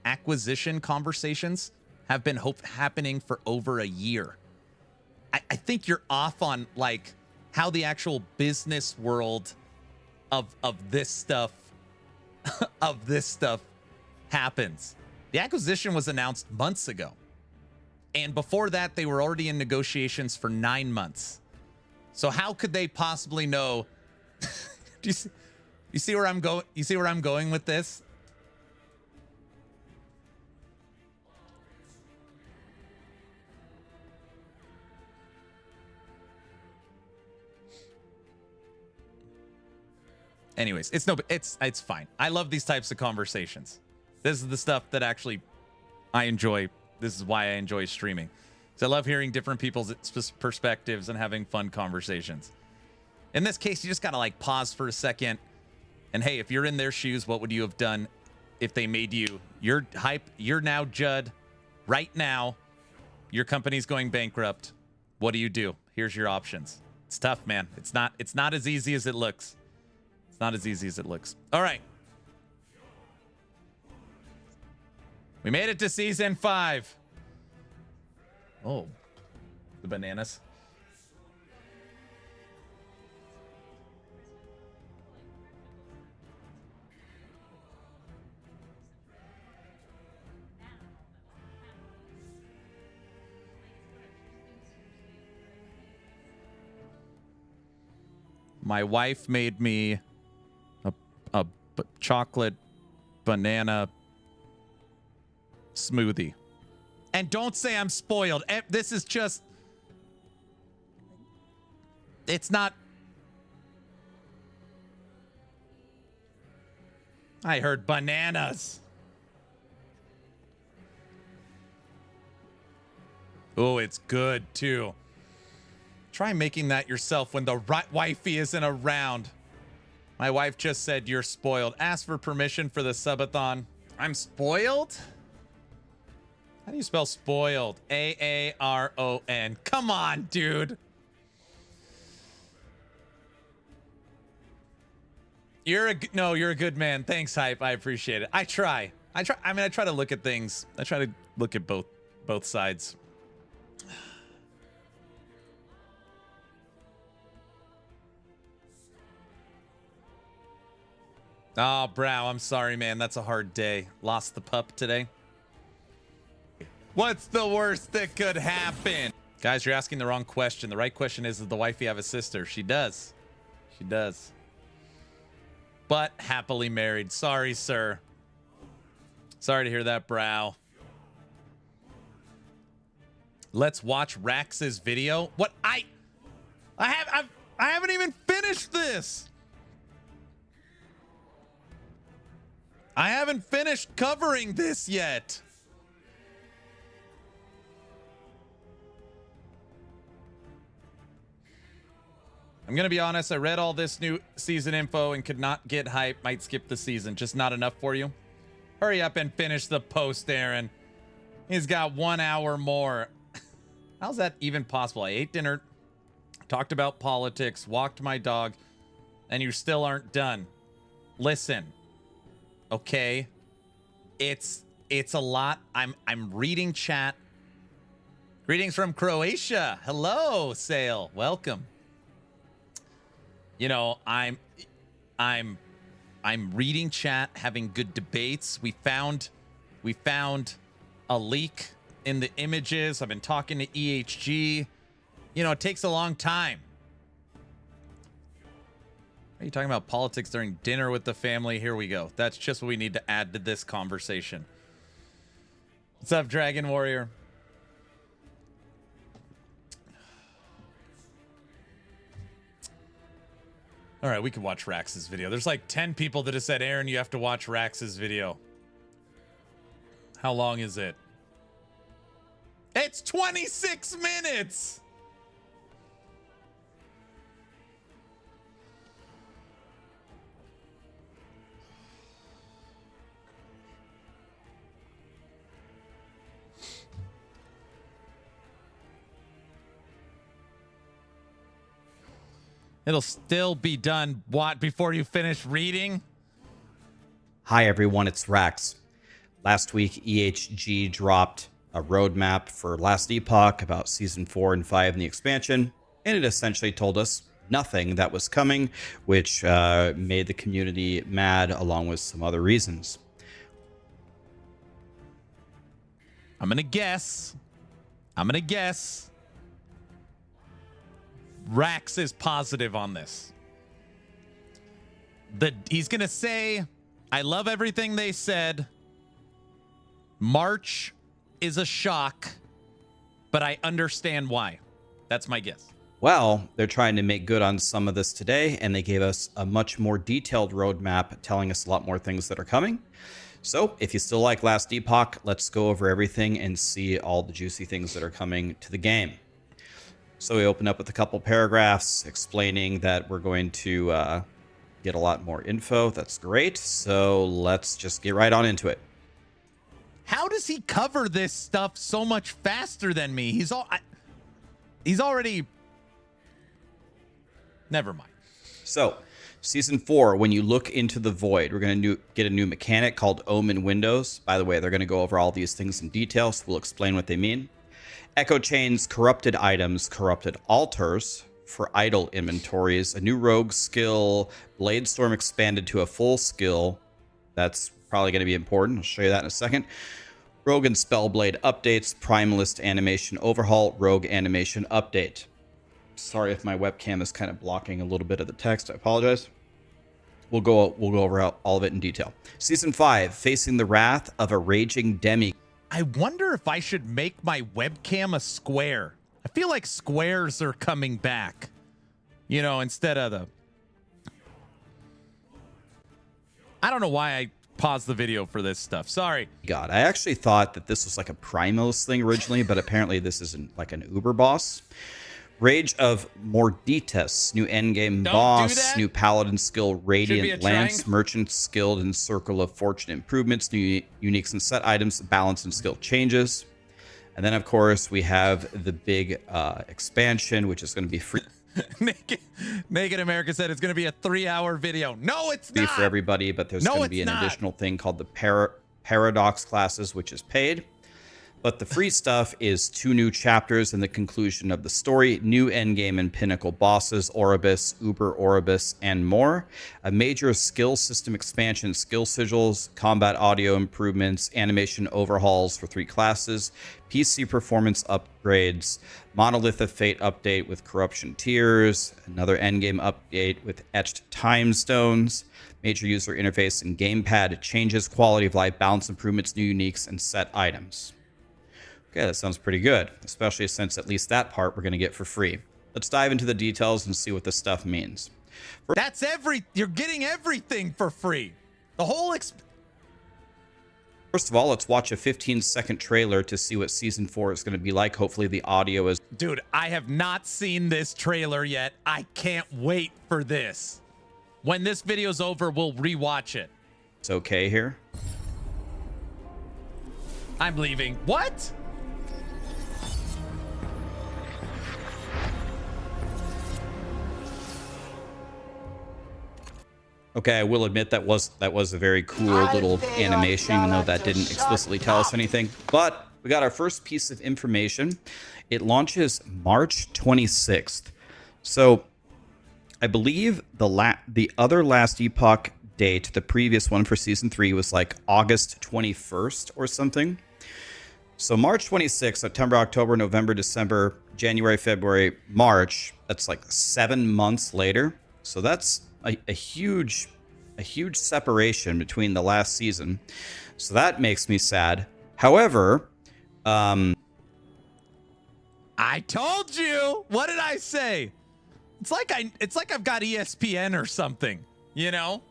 acquisition conversations have been happening for over a year. I think you're off on like how the actual business world of this stuff happens. The acquisition was announced months ago. And before that, they were already in negotiations for 9 months. So how could they possibly know? You see where I'm going? You see where I'm going with this? Anyways, it's fine. I love these types of conversations. This is the stuff that actually I enjoy. This is why I enjoy streaming. So I love hearing different people's perspectives and having fun conversations. In this case, you just gotta like pause for a second. And hey, if you're in their shoes, what would you have done if they made you? You're hype. You're now Judd. Right now, your company's going bankrupt. What do you do? Here's your options. It's tough, man. It's not as easy as it looks. It's not as easy as it looks. All right. We made it to season 5. Oh, the bananas. My wife made me a chocolate banana smoothie. And don't say I'm spoiled. This is just... It's not... I heard bananas. Oh, it's good, too. Try making that yourself when the wifey isn't around. My wife just said you're spoiled. Ask for permission for the subathon. I'm spoiled? How do you spell spoiled? A-A-R-O-N. Come on, dude. You're a good man. Thanks, Hype. I appreciate it. I try. I try to look at things. I try to look at both sides. Oh, Brow, I'm sorry, man. That's a hard day. Lost the pup today. What's the worst that could happen? Guys, you're asking the wrong question. The right question is, does the wifey have a sister? She does. She does. But happily married. Sorry, sir. Sorry to hear that, Brow. Let's watch Rax's video. What? I haven't even finished this. I haven't finished covering this yet. I'm going to be honest. I read all this new season info and could not get hype. Might skip the season. Just not enough for you. Hurry up and finish the post, Aaron. He's got 1 hour more. How's that even possible? I ate dinner, talked about politics, walked my dog, and you still aren't done. Listen. Okay, it's a lot. I'm reading chat. Greetings from Croatia. Hello, Sale. Welcome. You know, I'm reading chat, having good debates. We found a leak in the images. I've been talking to EHG. You know, it takes a long time. Are you talking about politics during dinner with the family? Here we go. That's just what we need to add to this conversation. What's up, Dragon Warrior? All right, we can watch Rax's video. There's like 10 people that have said, Aaron, you have to watch Rax's video. How long is it? It's 26 minutes! It'll still be done, what, before you finish reading? Hi, everyone. It's Rax. Last week, EHG dropped a roadmap for Last Epoch about Season 4 and 5 in the expansion, and it essentially told us nothing that was coming, which made the community mad, along with some other reasons. I'm going to guess. Rax is positive on this. He's going to say, I love everything they said. March is a shock, but I understand why. That's my guess. Well, they're trying to make good on some of this today, and they gave us a much more detailed roadmap telling us a lot more things that are coming. So if you still like Last Epoch, let's go over everything and see all the juicy things that are coming to the game. So we open up with a couple paragraphs explaining that we're going to get a lot more info. That's great. So let's just get right on into it. How does he cover this stuff so much faster than me? He's already... Never mind. So, Season 4, when you look into the Void, we're going to get a new mechanic called Omen Windows. By the way, they're going to go over all these things in detail, so we'll explain what they mean. Echo Chains, corrupted items, corrupted altars for idle inventories, a new rogue skill, Blade Storm expanded to a full skill. That's probably going to be important. I'll show you that in a second. Rogue and Spellblade updates, Primalist animation overhaul, Rogue animation update. Sorry if my webcam is kind of blocking a little bit of the text. I apologize. We'll go over all of it in detail. Season 5, Facing the Wrath of a Raging Demi. I wonder if I should make my webcam a square. I feel like squares are coming back. You know, instead of the... I don't know why I paused the video for this stuff. Sorry. God, I actually thought that this was like a Primalist thing originally, but apparently this isn't like an Uber boss. Rage of Morditas, new endgame boss, new paladin skill, Radiant Lance, merchant skilled in Circle of Fortune improvements, new uniques and set items, balance and skill changes. And then, of course, we have the big expansion, which is going to be free. Naked America said it's going to be a 3-hour video. No, it's not. For everybody, but there's going to be an additional thing called the Paradox classes, which is paid. But the free stuff is 2 new chapters and the conclusion of the story, new endgame and pinnacle bosses, Oribus, Uber Oribus, and more. A major skill system expansion, skill sigils, combat audio improvements, animation overhauls for 3 classes, PC performance upgrades, Monolith of Fate update with corruption tiers, another endgame update with etched time stones, major user interface and gamepad changes, quality of life, balance improvements, new uniques, and set items. Okay, that sounds pretty good, especially since at least that part we're going to get for free. Let's dive into the details and see what this stuff means. That's you're getting everything for free. The whole First of all, let's watch a 15-second trailer to see what Season 4 is going to be like. Hopefully the audio is... Dude, I have not seen this trailer yet. I can't wait for this. When this video's over, we'll rewatch it. It's okay here. I'm leaving. What? Okay, I will admit that was a very cool little animation, even though that didn't explicitly tell us anything. But we got our first piece of information. It launches March 26th. So I believe the other last Epoch date, the previous one for Season 3, was like August 21st or something. So March 26th, September, October, November, December, January, February, March. That's like 7 months later. So that's a huge separation between the last season. So that makes me sad. However, I told you. What did I say? It's like I've got ESPN or something, you know?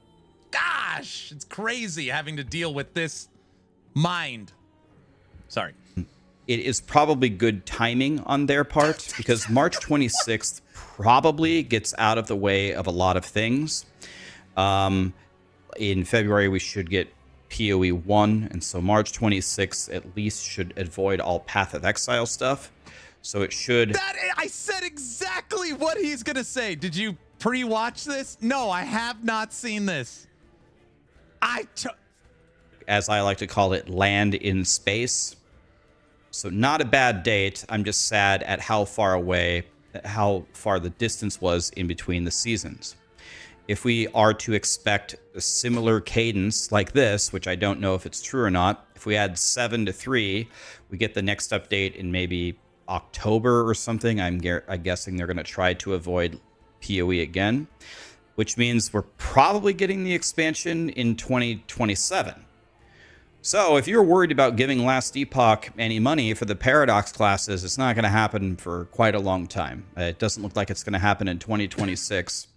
Gosh, it's crazy having to deal with this mind. Sorry. It is probably good timing on their part because March 26th probably gets out of the way of a lot of things. In February, we should get PoE 1, and so March 26th at least should avoid all Path of Exile stuff. So it should... I said exactly what he's going to say. Did you pre-watch this? No, I have not seen this. As I like to call it, land in space. So not a bad date. I'm just sad at how far the distance was in between the seasons. If we are to expect a similar cadence like this, which I don't know if it's true or not, if we add 7 to 3, we get the next update in maybe October or something. I'm guessing they're going to try to avoid PoE again, which means we're probably getting the expansion in 2027. So if you're worried about giving Last Epoch any money for the Paradox classes, it's not going to happen for quite a long time. It doesn't look like it's going to happen in 2026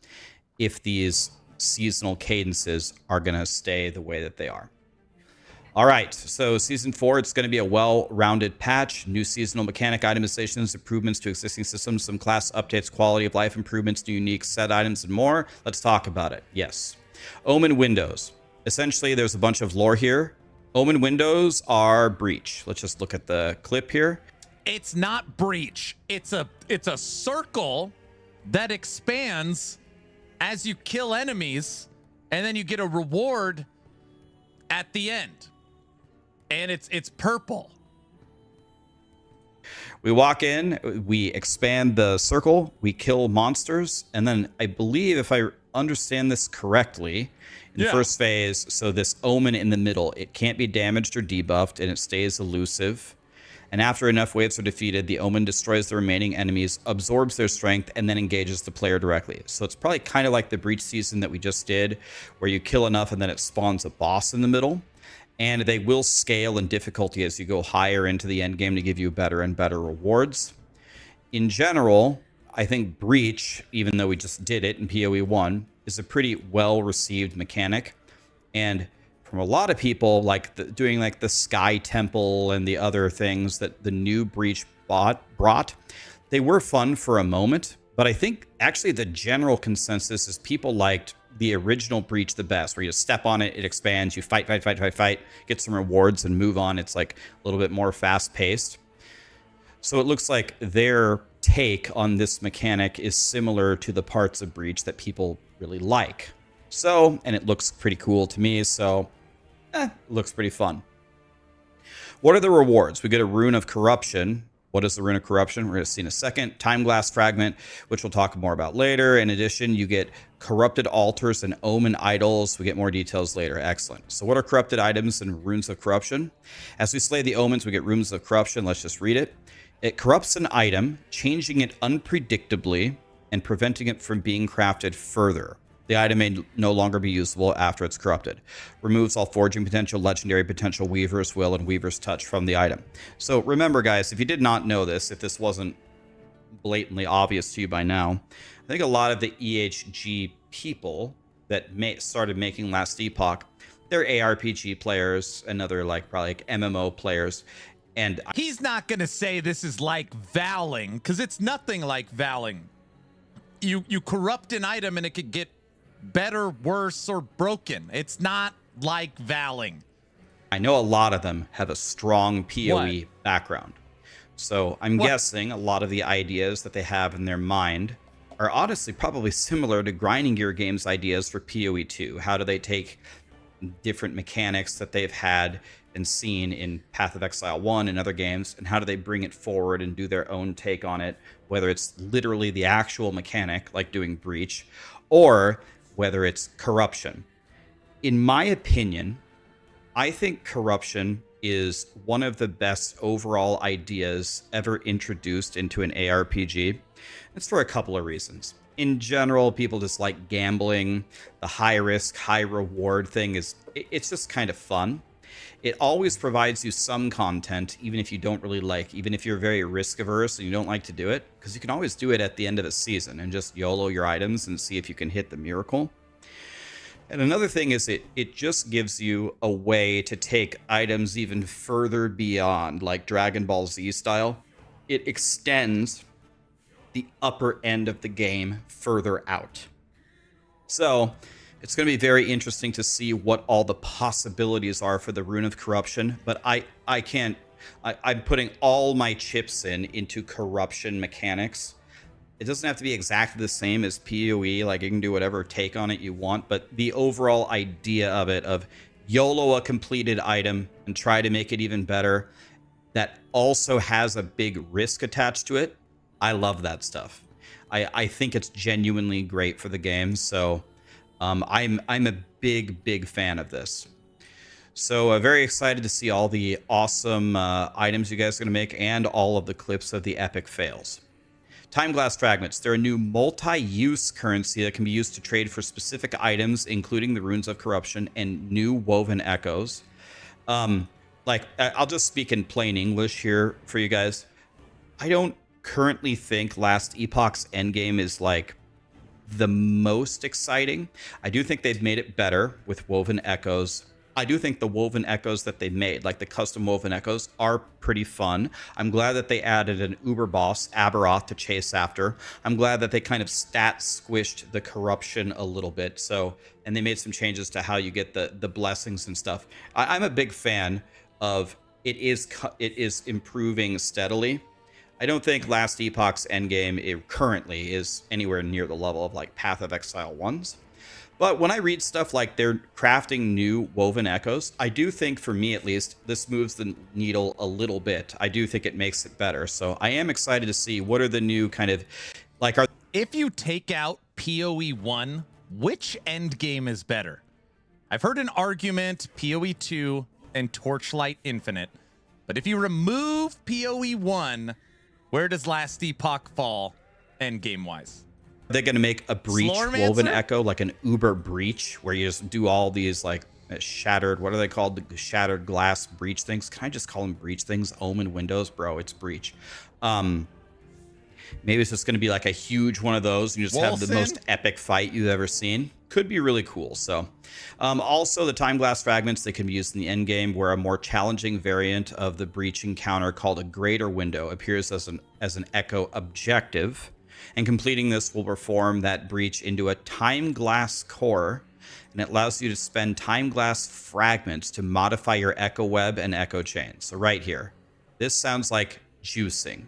if these seasonal cadences are going to stay the way that they are. All right, so Season 4, it's going to be a well-rounded patch, new seasonal mechanic itemizations, improvements to existing systems, some class updates, quality of life improvements, new unique set items, and more. Let's talk about it. Yes. Omen windows. Essentially, there's a bunch of lore here. Omen windows are breach. Let's just look at the clip here. It's not breach. It's a circle that expands as you kill enemies, and then you get a reward at the end. And it's purple. We walk in, we expand the circle, we kill monsters, and then I believe, if I understand this correctly, in the first phase, so this omen in the middle, it can't be damaged or debuffed, and it stays elusive. And after enough waves are defeated, the omen destroys the remaining enemies, absorbs their strength, and then engages the player directly. So it's probably kind of like the breach season that we just did, where you kill enough and then it spawns a boss in the middle. And they will scale in difficulty as you go higher into the end game to give you better and better rewards. In general, I think breach, even though we just did it in PoE 1, is a pretty well-received mechanic. And from a lot of people, like doing like the Sky Temple and the other things that the new breach brought, they were fun for a moment. But I think actually the general consensus is people liked the original breach the best, where you step on it, it expands, you fight, get some rewards and move on. It's like a little bit more fast paced. So it looks like their take on this mechanic is similar to the parts of breach that people really like. So, and it looks pretty cool to me. So it looks pretty fun. What are the rewards? We get a Rune of Corruption. What is the Rune of Corruption? We're going to see in a second. Time Glass Fragment, which we'll talk more about later. In addition, you get Corrupted Altars and Omen Idols. We get more details later. Excellent. So what are Corrupted Items and Runes of Corruption? As we slay the Omens, we get Runes of Corruption. Let's just read it. It corrupts an item, changing it unpredictably and preventing it from being crafted further. The item may no longer be usable after it's corrupted. Removes all forging potential, legendary potential, Weaver's Will, and Weaver's Touch from the item. So remember, guys, if you did not know this, if this wasn't blatantly obvious to you by now, I think a lot of the EHG people that started making Last Epoch, they're ARPG players and other probably like MMO players. And he's not going to say this is like Valing, because it's nothing like Valing. You corrupt an item and it could get better, worse, or broken. It's not like Valing. I know a lot of them have a strong PoE background. So I'm guessing a lot of the ideas that they have in their mind are honestly probably similar to Grinding Gear Games ideas for PoE 2. How do they take different mechanics that they've had and seen in Path of Exile 1 and other games, and how do they bring it forward and do their own take on it, whether it's literally the actual mechanic, like doing Breach, or whether it's corruption. In my opinion, I think corruption is one of the best overall ideas ever introduced into an ARPG. It's for a couple of reasons. In general, people just like gambling. The high risk, high reward thing it's just kind of fun. It always provides you some content, even if you don't really even if you're very risk averse and you don't like to do it, because you can always do it at the end of a season and just YOLO your items and see if you can hit the miracle. And another thing is it just gives you a way to take items even further beyond, like Dragon Ball Z style. It extends the upper end of the game further out. So it's going to be very interesting to see what all the possibilities are for the Rune of Corruption, but I'm putting all my chips into corruption mechanics. It doesn't have to be exactly the same as PoE, like you can do whatever take on it you want, but the overall idea of it, of YOLO a completed item and try to make it even better, that also has a big risk attached to it. I love that stuff. I think it's genuinely great for the game, so I'm a big fan of this. So very excited to see all the awesome items you guys are going to make and all of the clips of the epic fails. Time Glass Fragments. They're a new multi-use currency that can be used to trade for specific items, including the Runes of Corruption and new Woven Echoes. I'll just speak in plain English here for you guys. I don't currently think Last Epoch's endgame is the most exciting. I do think they've made it better with Woven Echoes. I do think the Woven Echoes that they made, like the custom Woven Echoes, are pretty fun. I'm glad that they added an uber boss, Aberoth, to chase after. I'm glad that they kind of stat squished the corruption a little bit. And they made some changes to how you get the blessings and stuff. I'm a big fan of it is improving steadily. I don't think Last Epoch's endgame currently is anywhere near the level of like Path of Exile 1's. But when I read stuff like they're crafting new woven echoes, I do think, for me at least, this moves the needle a little bit. I do think it makes it better. So I am excited to see what are the new kind of like are. If you take out PoE 1, which end game is better? I've heard an argument PoE 2 and Torchlight Infinite. But if you remove PoE 1, where does Last Epoch fall end game wise? They're going to make a breach woven echo, like an Uber breach, where you just do all these like shattered, what are they called? The shattered glass breach things. Can I just call them breach things? Omen windows, bro, it's breach. Maybe it's just going to be like a huge one of those, and you just have the most epic fight you've ever seen. Could be really cool. So also the time glass fragments, they can be used in the end game, where a more challenging variant of the breach encounter called a greater window appears as an echo objective. And completing this will perform that breach into a time glass core, and it allows you to spend time glass fragments to modify your echo web and echo chain. So right here, this sounds like juicing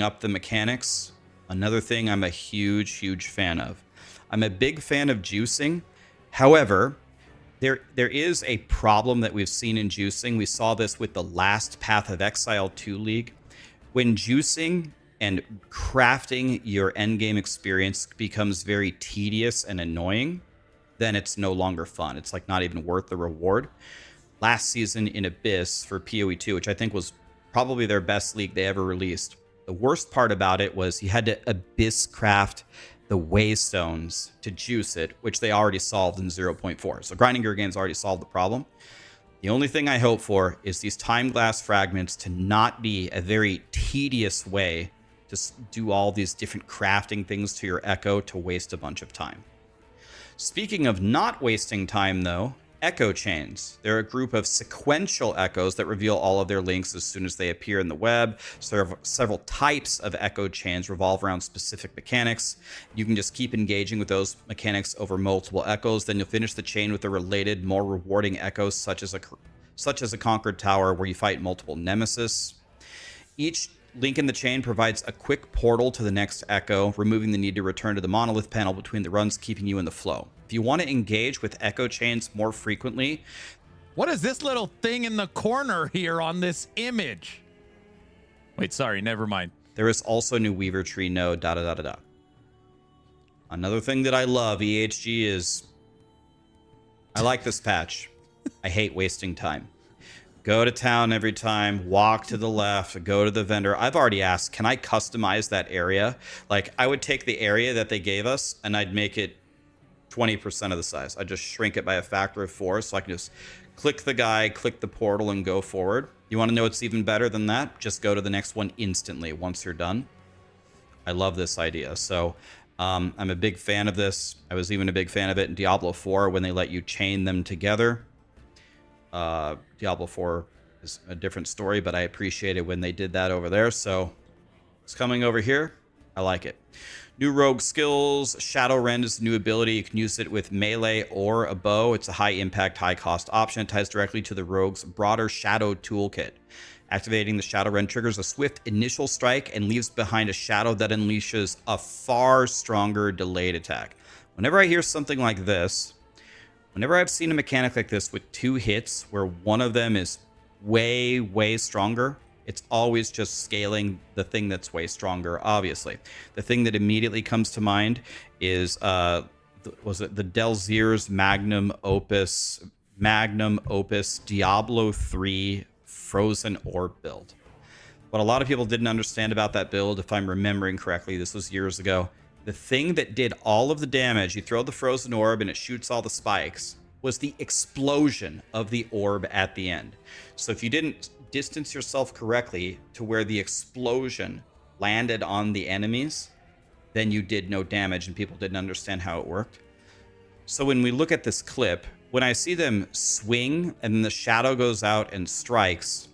up the mechanics. Another thing I'm a huge fan of. I'm a big fan of juicing. However, there is a problem that we've seen in juicing. We saw this with the last Path of Exile 2 League. When juicing and crafting your endgame experience becomes very tedious and annoying, then it's no longer fun. It's like not even worth the reward. Last season in Abyss for PoE 2, which I think was probably their best league they ever released, the worst part about it was you had to Abyss craft the Waystones to juice it, which they already solved in 0.4. So grinding your games already solved the problem. The only thing I hope for is these time glass fragments to not be a very tedious way to do all these different crafting things to your echo to waste a bunch of time. Speaking of not wasting time, though, echo chains. They're a group of sequential echoes that reveal all of their links as soon as they appear in the web. Several types of echo chains revolve around specific mechanics. You can just keep engaging with those mechanics over multiple echoes. Then you'll finish the chain with a related, more rewarding echoes, such as a conquered tower where you fight multiple nemesis. Each link in the chain provides a quick portal to the next echo, removing the need to return to the monolith panel between the runs, keeping you in the flow. If you want to engage with echo chains more frequently... What is this little thing in the corner here on this image? Wait, sorry, never mind. There is also new Weaver Tree node, Another thing that I love, EHG, is... I like this patch. I hate wasting time. Go to town every time, walk to the left, go to the vendor. I've already asked, can I customize that area? Like, I would take the area that they gave us and I'd make it 20% of the size. I'd just shrink it by a factor of 4 so I can just click the guy, click the portal, and go forward. You want to know what's even better than that? Just go to the next one instantly once you're done. I love this idea. So I'm a big fan of this. I was even a big fan of it in Diablo 4 when they let you chain them together. Diablo 4 is a different story, but I appreciate it when they did that over there. So it's coming over here. I like it. New rogue skills. Shadow Rend is a new ability. You can use it with melee or a bow. It's a high impact, high cost option. It ties directly to the rogue's broader shadow toolkit. Activating the Shadow Rend triggers a swift initial strike and leaves behind a shadow that unleashes a far stronger delayed attack. Whenever I hear something like this, whenever I've seen a mechanic like this with 2 hits where one of them is way stronger, it's always just scaling the thing that's way stronger, obviously. The thing that immediately comes to mind is, was it the Delzier's Magnum Opus Diablo 3 Frozen Orb build. What a lot of people didn't understand about that build, if I'm remembering correctly, this was years ago, the thing that did all of the damage, you throw the Frozen Orb and it shoots all the spikes, was the explosion of the orb at the end. So if you didn't distance yourself correctly to where the explosion landed on the enemies, then you did no damage and people didn't understand how it worked. So when we look at this clip, when I see them swing and then the shadow goes out and strikes,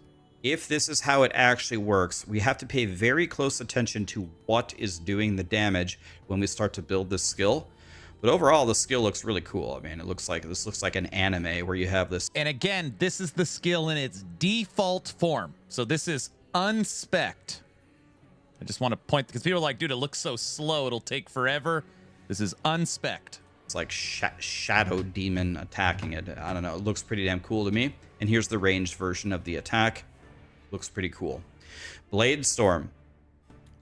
if this is how it actually works, we have to pay very close attention to what is doing the damage when we start to build this skill. But overall, the skill looks really cool. I mean, this looks like an anime where you have this. And again, this is the skill in its default form. So this is unspec'd. I just want to point, because people are like, dude, it looks so slow. It'll take forever. This is unspec'd. It's like shadow demon attacking it. I don't know. It looks pretty damn cool to me. And here's the ranged version of the attack. Looks pretty cool. Blade Storm.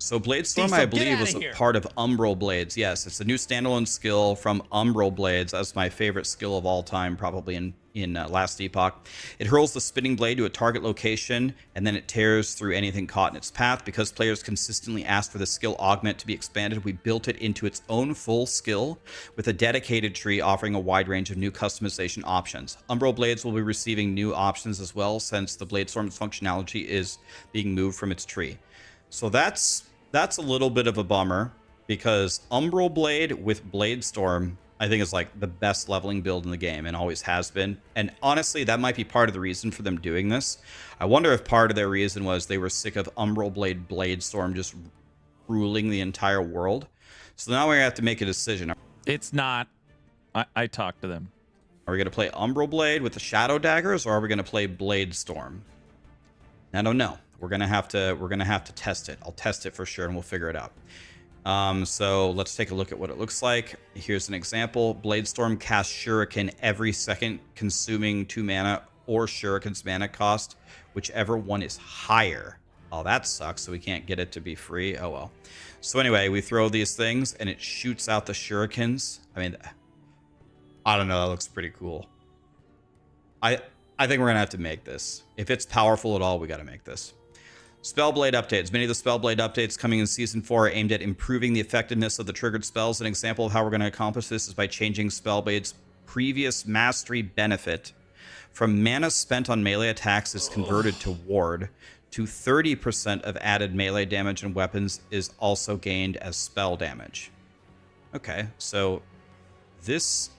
So Blade Storm, I believe, was a part of Umbral Blades. Yes, it's a new standalone skill from Umbral Blades. That's my favorite skill of all time, probably in Last Epoch. It hurls the spinning blade to a target location, and then it tears through anything caught in its path. Because players consistently asked for the skill augment to be expanded, we built it into its own full skill with a dedicated tree offering a wide range of new customization options. Umbral Blades will be receiving new options as well, since the Blade Storm's functionality is being moved from its tree. So that's a little bit of a bummer, because Umbral Blade with Blade Storm, I think, is like the best leveling build in the game and always has been. And honestly, that might be part of the reason for them doing this. I wonder if part of their reason was they were sick of Umbral Blade Blade Storm just ruling the entire world. So now we have to make a decision. It's not. I talked to them. Are we going to play Umbral Blade with the Shadow Daggers, or are we going to play Blade Storm? I don't know. We're gonna have to test it. I'll test it for sure, and we'll figure it out. So let's take a look at what it looks like. Here's an example. Blade Storm casts Shuriken every second, consuming 2 mana or Shuriken's mana cost, whichever one is higher. Oh, that sucks. So we can't get it to be free. Oh well. So anyway, we throw these things, and it shoots out the Shurikens. I mean, I don't know. That looks pretty cool. I think we're gonna have to make this. If it's powerful at all, we got to make this. Spellblade updates. Many of the Spellblade updates coming in Season 4 are aimed at improving the effectiveness of the triggered spells. An example of how we're going to accomplish this is by changing Spellblade's previous mastery benefit from mana spent on melee attacks is converted to ward, to 30% of added melee damage and weapons is also gained as spell damage. Okay, so this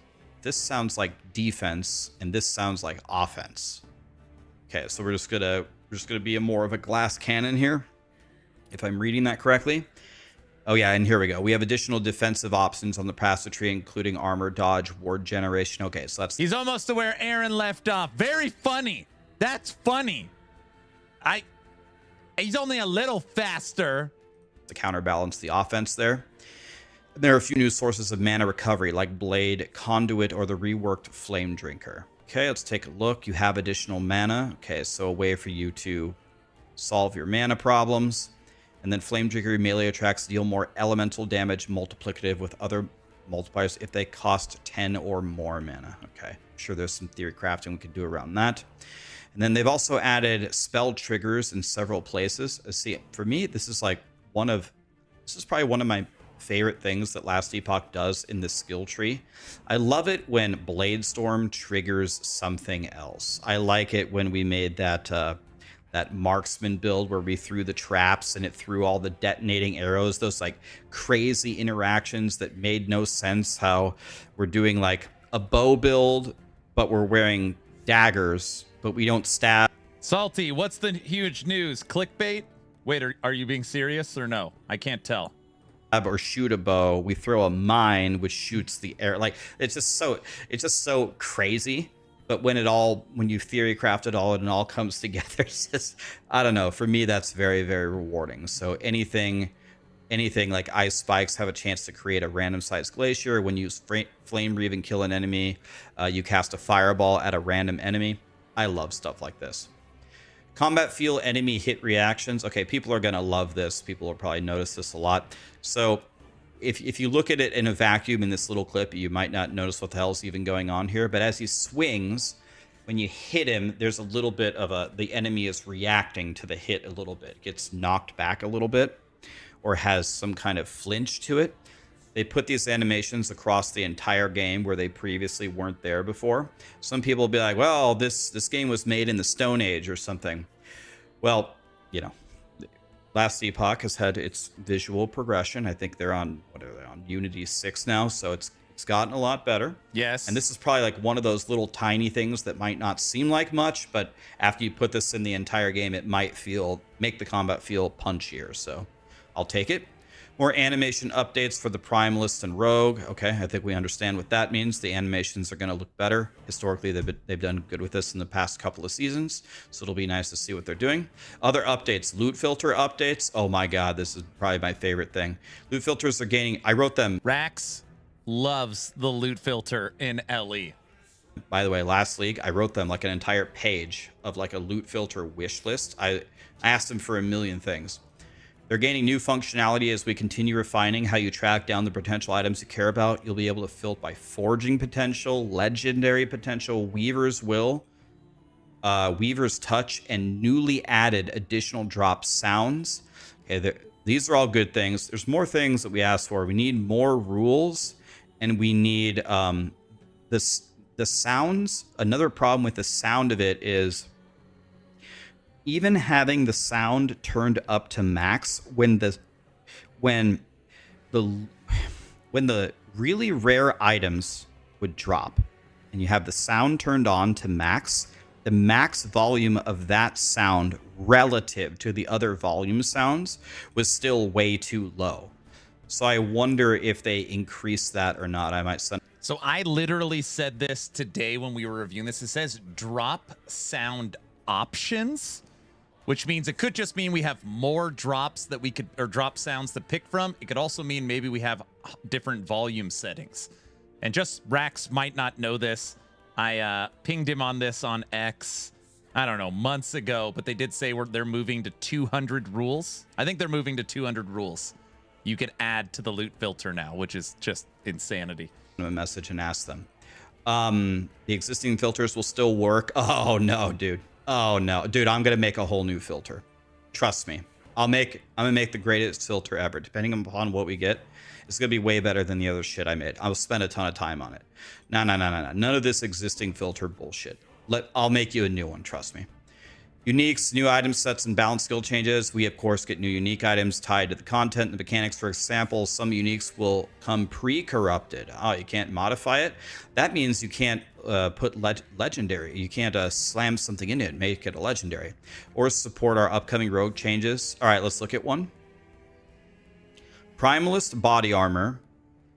sounds like defense, and this sounds like offense. Okay, so we're just gonna be more of a glass cannon here, if I'm reading that correctly. Oh yeah, and here we go. We have additional defensive options on the passive tree, including armor, dodge, ward generation. Okay, so that's... He's almost to where Aaron left off. Very funny. That's funny. He's only a little faster. To counterbalance the offense there. There are a few new sources of mana recovery, like Blade, Conduit, or the reworked Flame Drinker. Okay, let's take a look. You have additional mana. Okay, so a way for you to solve your mana problems. And then Flame Drinker melee attacks deal more elemental damage multiplicative with other multipliers if they cost 10 or more mana. Okay, I'm sure there's some theory crafting we could do around that. And then they've also added spell triggers in several places. See, for me, this is probably one of my favorite things that Last Epoch does in the skill tree. I love it when Blade Storm triggers something else. I like it when we made that marksman build where we threw the traps and it threw all the detonating arrows, those like crazy interactions that made no sense. How we're doing like a bow build, but we're wearing daggers, but we don't stab. Salty, what's the huge news? Clickbait? Wait, are you being serious or no? I can't tell. Or shoot a bow, we throw a mine which shoots the air. Like it's just so crazy. But when you theory craft it all and it all comes together, it's just, I don't know. For me, that's very, very rewarding. So anything like ice spikes have a chance to create a random sized glacier. When you use flame reave and kill an enemy, you cast a fireball at a random enemy. I love stuff like this. Combat feel enemy hit reactions. Okay, people are gonna love this. People will probably notice this a lot. So if you look at it in a vacuum in this little clip, you might not notice what the hell is even going on here. But as he swings, when you hit him, there's a little bit of the enemy is reacting to the hit a little bit. Gets knocked back a little bit or has some kind of flinch to it. They put these animations across the entire game where they previously weren't there before. Some people will be like, well, this game was made in the Stone Age or something. Well, you know, Last Epoch has had its visual progression. I think they're on, what are they on? Unity 6 now, so it's gotten a lot better. Yes. And this is probably like one of those little tiny things that might not seem like much, but after you put this in the entire game, it might make the combat feel punchier. So I'll take it. More animation updates for the Primalist and Rogue. Okay, I think we understand what that means. The animations are going to look better. Historically, they've done good with this in the past couple of seasons, so it'll be nice to see what they're doing. Other updates, loot filter updates. Oh my god, this is probably my favorite thing. Loot filters are gaining... I wrote them... Rax loves the loot filter in LE. By the way, last league, I wrote them like an entire page of like a loot filter wish list. I asked them for a million things. They're gaining new functionality as we continue refining how you track down the potential items you care about. You'll be able to filter by forging potential, legendary potential, Weaver's Will, Weaver's Touch, and newly added additional drop sounds. Okay, these are all good things. There's more things that we asked for. We need more rules, and we need the sounds. Another problem with the sound of it is even having the sound turned up to max when the really rare items would drop and you have the sound turned on to max, the max volume of that sound relative to the other volume sounds was still way too low. So I wonder if they increase that or not. I might send. So I literally said this today when we were reviewing this. It says drop sound options, which means it could just mean we have more drops that we could, or drop sounds to pick from. It could also mean maybe we have different volume settings. And just Rax might not know this. I pinged him on this on X, I don't know, months ago, but they did say they're moving to 200 rules. I think they're moving to 200 rules you could add to the loot filter now, which is just insanity. A message and ask them. The existing filters will still work. Oh no, dude. Oh no, dude, I'm gonna make a whole new filter. Trust me. I'm gonna make the greatest filter ever. Depending upon what we get, it's gonna be way better than the other shit I made. I'll spend a ton of time on it. No. None of this existing filter bullshit. I'll make you a new one, trust me. Uniques, new item sets, and balance skill changes. We, of course, get new unique items tied to the content and the mechanics. For example, some uniques will come pre-corrupted. Oh, you can't modify it? That means you can't put legendary. You can't slam something in it and make it a legendary. Or support our upcoming rogue changes. All right, let's look at one. Primalist body armor.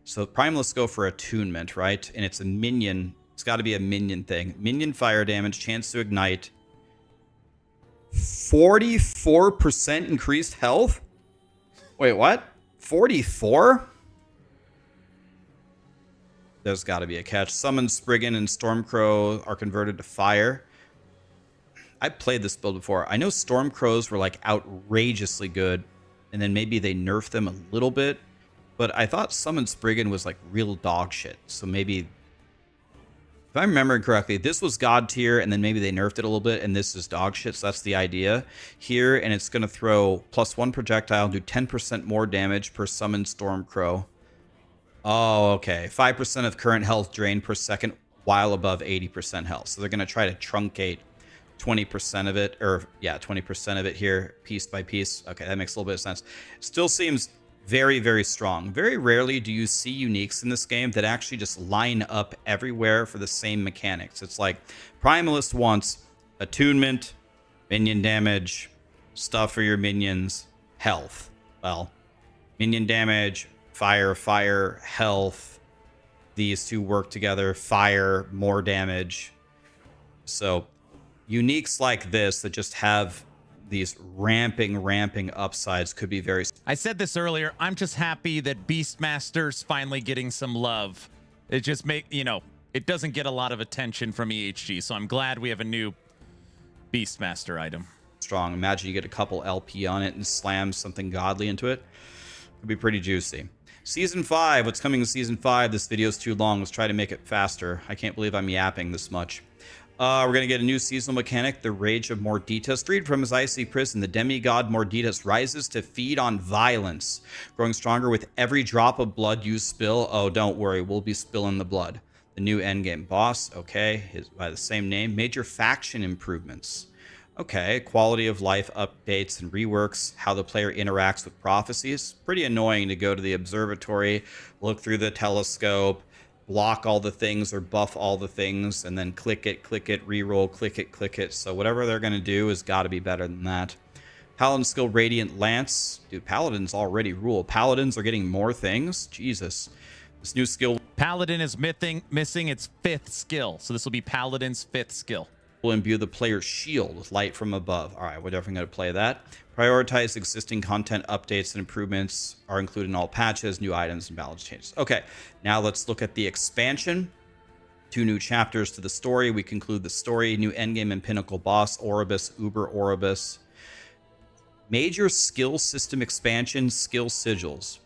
So Primalists go for attunement, right? And it's a minion. It's got to be a minion thing. Minion fire damage, chance to ignite. 44% increased health? Wait, what? 44? There's got to be a catch. Summon Spriggan and Stormcrow are converted to fire. I played this build before. I know Stormcrows were like outrageously good, and then maybe they nerfed them a little bit, but I thought Summon Spriggan was like real dog shit. So maybe, if I'm remembering correctly, this was God tier, and then maybe they nerfed it a little bit, and this is dog shit, so that's the idea here, and it's going to throw +1 projectile, do 10% more damage per summoned Stormcrow. Oh, okay. 5% of current health drain per second while above 80% health. So they're going to try to truncate 20% of it, or yeah, 20% of it here, piece by piece. Okay, that makes a little bit of sense. Still seems very, very strong. Very rarely do you see uniques in this game that actually just line up everywhere for the same mechanics. It's like Primalist wants attunement, minion damage, stuff for your minions, health. Well, minion damage, fire, health. These two work together, fire, more damage. So uniques like this that just have these ramping upsides could be very... I said this earlier. I'm just happy that Beastmaster's finally getting some love. It just it doesn't get a lot of attention from EHG, so I'm glad we have a new Beastmaster item. Strong. Imagine you get a couple LP on it and slam something godly into it. Could be pretty juicy. Season 5. What's coming in Season 5? This video's too long. Let's try to make it faster. I can't believe I'm yapping this much. We're going to get a new seasonal mechanic, the Rage of Morditas. Freed from his icy prison, the demigod Morditas rises to feed on violence, growing stronger with every drop of blood you spill. Oh, don't worry, we'll be spilling the blood. The new endgame boss, okay, is by the same name. Major faction improvements. Okay, quality of life updates and reworks, how the player interacts with prophecies. Pretty annoying to go to the observatory, look through the telescope, block all the things or buff all the things, and then click it, reroll, click it. So whatever they're going to do has got to be better than that. Paladin skill Radiant Lance. Dude, Paladins already rule. Paladins are getting more things. Jesus. This new skill Paladin is missing its 5th skill. So this will be Paladin's 5th skill. will imbue the player's shield with light from above. All right, we're definitely going to play that. Prioritize existing content updates and improvements are included in all patches, new items, and balance changes. Okay, now let's look at the expansion. 2 new chapters to the story. We conclude the story. New endgame and pinnacle boss, Oribus, Uber Oribus. Major skill system expansion, skill sigils.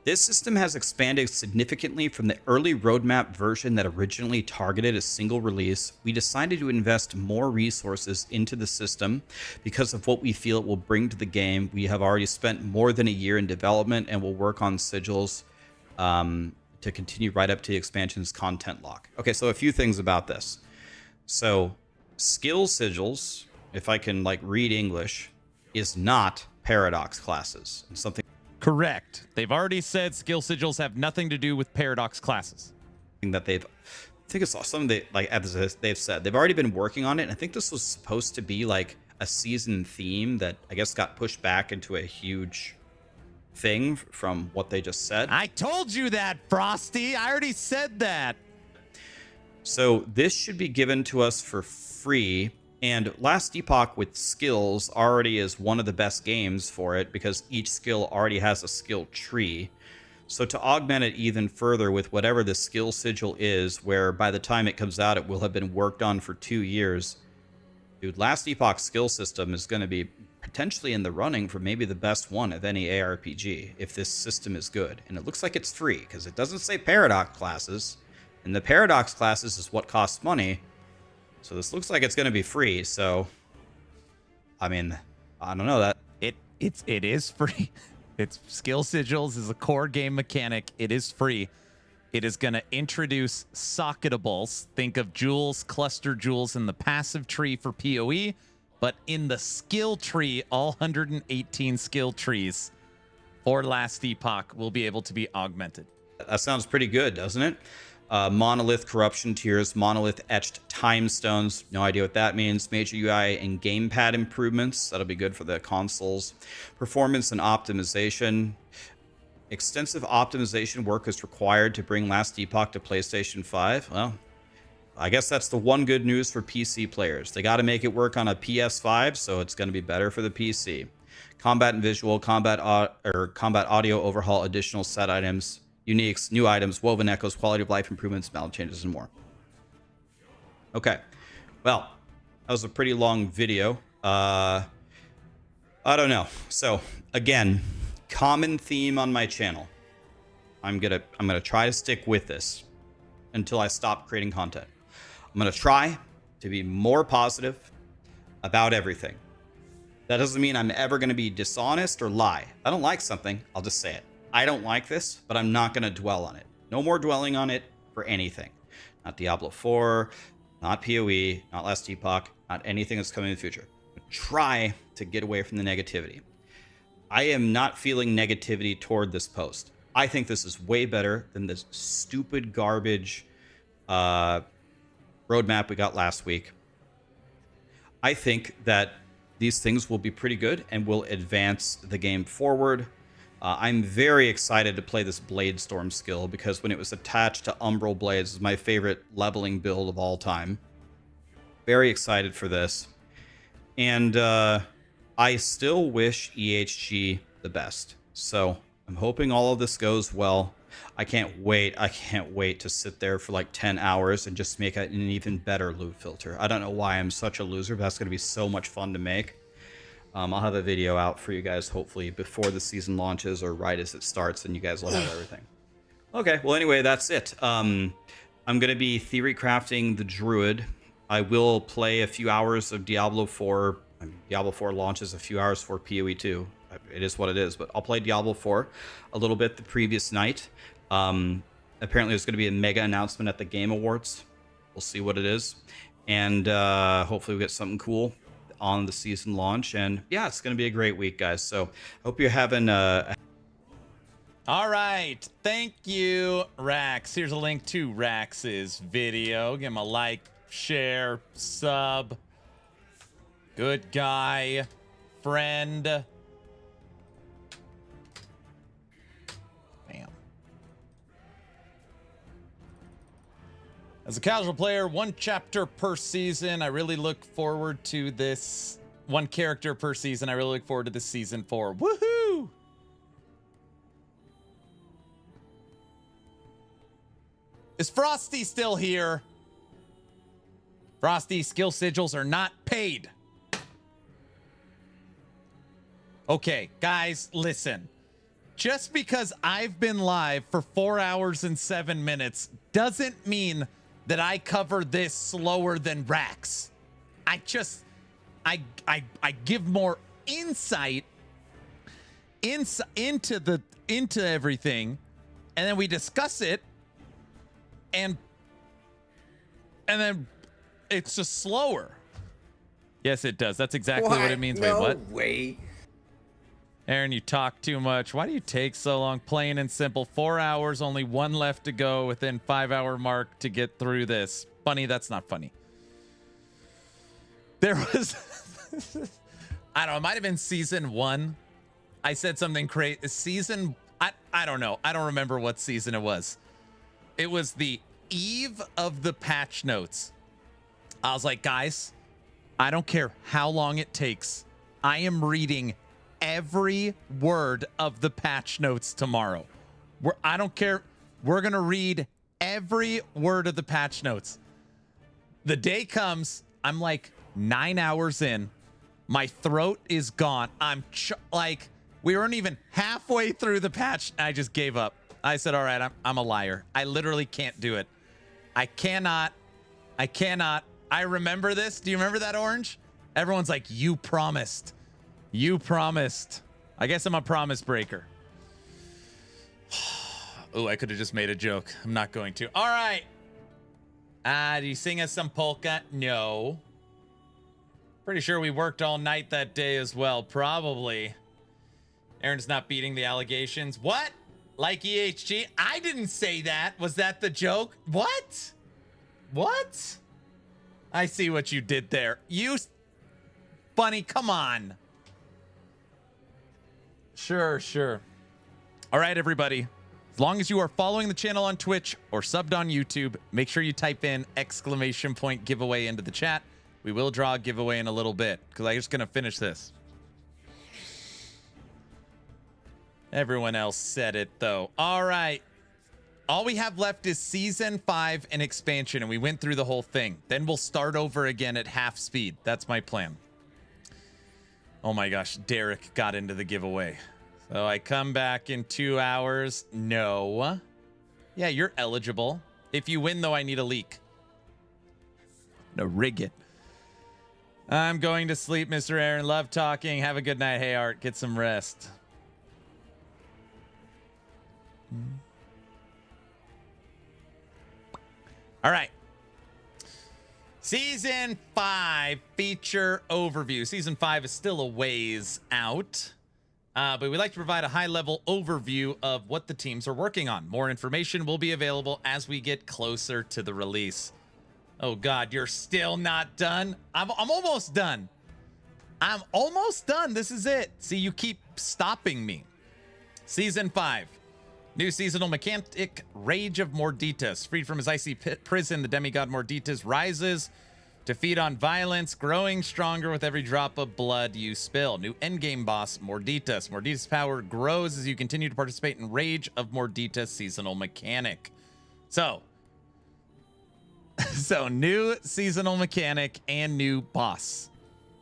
This system has expanded significantly from the early roadmap version that originally targeted a single release. We decided to invest more resources into the system because of what we feel it will bring to the game. We have already spent more than a year in development and will work on sigils to continue right up to the expansion's content lock. Okay, so a few things about this. So skill sigils, if I can like read English, is not paradox classes. And something Correct. They've already said skill sigils have nothing to do with paradox classes. that they've, I think it's something they, like as they've said, they've already been working on it. And I think this was supposed to be like a season theme that I guess got pushed back into a huge thing from what they just said. I told you that, Frosty. I already said that. So this should be given to us for free. And Last Epoch with skills already is one of the best games for it because each skill already has a skill tree. So to augment it even further with whatever the skill sigil is, where by the time it comes out, it will have been worked on for 2 years. Dude, Last Epoch skill system is going to be potentially in the running for maybe the best one of any ARPG if this system is good. And it looks like it's free because it doesn't say paradox classes. And the paradox classes is what costs money. So this looks like it's going to be free. So, I mean, I don't know that. It is free. It's skill sigils is a core game mechanic. It is free. It is going to introduce socketables. Think of jewels, cluster jewels in the passive tree for PoE, but in the skill tree, all 118 skill trees for Last Epoch will be able to be augmented. That sounds pretty good, doesn't it? Monolith corruption tiers, monolith etched time stones. No idea what that means. Major UI and gamepad improvements. That'll be good for the consoles. Performance and optimization. Extensive optimization work is required to bring Last Epoch to PlayStation 5. Well, I guess that's the one good news for PC players. They got to make it work on a PS5, so it's going to be better for the PC. Combat and visual, combat audio overhaul, additional set items, uniques, new items, woven echoes, quality of life improvements, balance changes, and more. Okay, well, that was a pretty long video. I don't know. So again, common theme on my channel. I'm gonna try to stick with this until I stop creating content. I'm gonna try to be more positive about everything. That doesn't mean I'm ever gonna be dishonest or lie. If I don't like something, I'll just say it. I don't like this, but I'm not going to dwell on it. No more dwelling on it for anything. Not Diablo 4, not PoE, not Last Epoch, not anything that's coming in the future. But try to get away from the negativity. I am not feeling negativity toward this post. I think this is way better than this stupid garbage roadmap we got last week. I think that these things will be pretty good and will advance the game forward. I'm very excited to play this Blade Storm skill because when it was attached to Umbral Blades, it was my favorite leveling build of all time. Very excited for this. And I still wish EHG the best. So I'm hoping all of this goes well. I can't wait. I can't wait to sit there for like 10 hours and just make an even better loot filter. I don't know why I'm such a loser, but that's going to be so much fun to make. I'll have a video out for you guys, hopefully, before the season launches or right as it starts, and you guys will have everything. Okay, well, anyway, that's it. I'm going to be theory crafting the Druid. I will play a few hours of Diablo 4. Diablo 4 launches a few hours for PoE 2. It is what it is, but I'll play Diablo 4 a little bit the previous night. Apparently, there's going to be a mega announcement at the Game Awards. We'll see what it is. And hopefully we get something cool on the season launch. And yeah, it's going to be a great week, guys. So hope you're having a... All right. Thank you, Rax. Here's a link to Rax's video. Give him a like, share, sub. Good guy. friend. Bam. As a casual player, 1 chapter per season. I really look forward to this. 1 character per season. I really look forward to this season 4. Woohoo! Is Frosty still here? Frosty, skill sigils are not paid. Okay, guys, listen. Just because I've been live for 4 hours and 7 minutes doesn't mean that I cover this slower than Rax. I give more insight into everything, and then we discuss it, and then it's just slower. Yes, it does. That's exactly what it means. No Wait, what? way. Aaron, you talk too much. Why do you take so long? Plain and simple. 4 hours, only 1 left to go within 5-hour mark to get through this. Funny, that's not funny. There was, I don't know, it might have been season 1. I said something crazy. I don't know. I don't remember what season it was. It was the eve of the patch notes. I was like, guys, I don't care how long it takes. I am reading every word of the patch notes tomorrow. I don't care. We're going to read every word of the patch notes. The day comes, I'm like 9 hours in. My throat is gone. I'm like, we weren't even halfway through the patch. I just gave up. I said, all right, I'm a liar. I literally can't do it. I cannot. I remember this. Do you remember that, Orange? Everyone's like, you promised. You promised. I guess I'm a promise breaker. Oh, I could have just made a joke. I'm not going to. All right. Do you sing us some polka? No. Pretty sure we worked all night that day as well. Probably. Aaron's not beating the allegations. What? Like EHG? I didn't say that. Was that the joke? What? What? I see what you did there. You... Bunny, come on. Sure. All right, everybody. As long as you are following the channel on Twitch or subbed on YouTube, make sure you type in !giveaway into the chat. We will draw a giveaway in a little bit because I'm just going to finish this. Everyone else said it, though. All right. All we have left is Season 5 and expansion, and we went through the whole thing. Then we'll start over again at half speed. That's my plan. Oh my gosh, Derek got into the giveaway. So I come back in 2 hours. No. Yeah, you're eligible. If you win, though, I need a leak. No, rig it. I'm going to sleep, Mr. Aaron. Love talking. Have a good night. Hey, Art, get some rest. All right. Season 5 feature overview. Season 5 is still a ways out, but we'd like to provide a high-level overview of what the teams are working on. More information will be available as we get closer to the release. Oh, God, you're still not done? I'm almost done. I'm almost done. This is it. See, you keep stopping me. Season 5. New seasonal mechanic, Rage of Morditas. Freed from his icy prison, the demigod Morditas rises to feed on violence, growing stronger with every drop of blood you spill. New endgame boss, Morditas. Morditas' power grows as you continue to participate in Rage of Morditas seasonal mechanic. So new seasonal mechanic and new boss.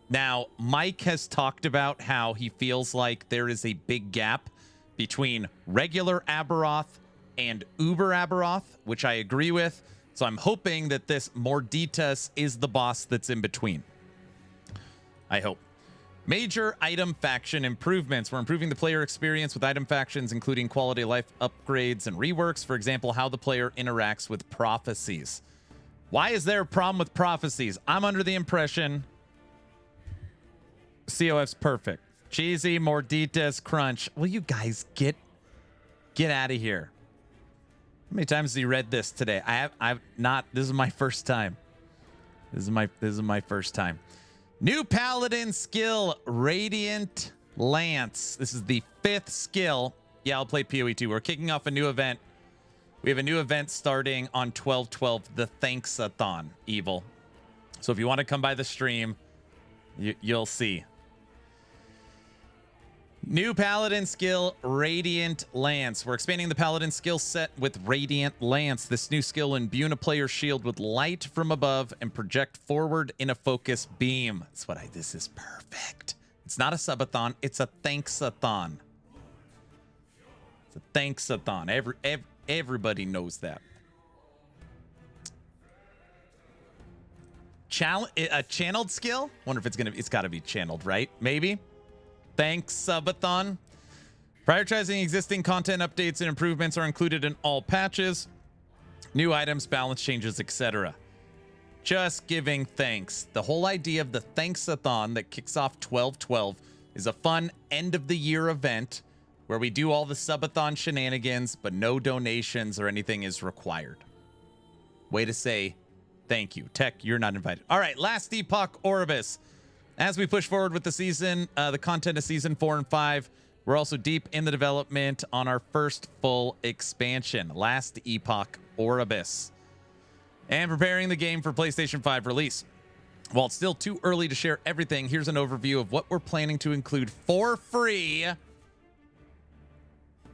Now, Mike has talked about how he feels like there is a big gap between regular Aberoth and Uber Aberoth, which I agree with. So I'm hoping that this Morditas is the boss that's in between. I hope. Major item faction improvements. We're improving the player experience with item factions, including quality of life upgrades and reworks. For example, how the player interacts with prophecies. Why is there a problem with prophecies? I'm under the impression COF's perfect. Cheesy, Morditas, crunch. Will you guys get out of here? How many times have you read this today? I've not. This is my first time. This is my first time. New Paladin skill, Radiant Lance. This is the 5th skill. Yeah, I'll play PoE 2. We're kicking off a new event. We have a new event starting on 12/12, the Thanksathon, Evil. So if you want to come by the stream, you'll see. New Paladin skill, Radiant Lance. We're expanding the Paladin skill set with Radiant Lance. This new skill will imbue a player's shield with light from above and project forward in a focus beam. This is perfect. It's not a subathon, it's a Thanksathon. It's a Thanksathon. Everybody knows that. A channeled skill? Wonder if it's got to be channeled, right? Maybe. Thanks, Subathon. Prioritizing existing content updates and improvements are included in all patches. New items, balance changes, etc. Just giving thanks. The whole idea of the Thanksathon that kicks off 12/12 is a fun end-of-the-year event where we do all the Subathon shenanigans, but no donations or anything is required. Way to say thank you. Tech, you're not invited. All right, last Epoch, Orbis. As we push forward with the season, the content of season 4 and 5, we're also deep in the development on our first full expansion, Last Epoch, Orbis, and preparing the game for PlayStation 5 release. While it's still too early to share everything, here's an overview of what we're planning to include for free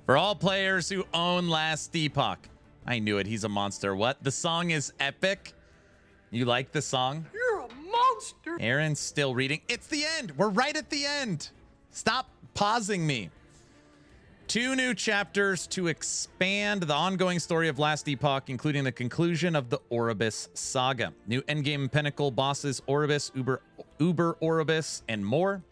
for all players who own Last Epoch. I knew it. He's a monster. What? The song is epic. You like the song? You're a monster. Aaron's still reading. It's the end. We're right at the end. Stop pausing me. 2 new chapters to expand the ongoing story of Last Epoch, including the conclusion of the Orbis saga. New endgame pinnacle bosses, Orbis, Uber Orbis, and more.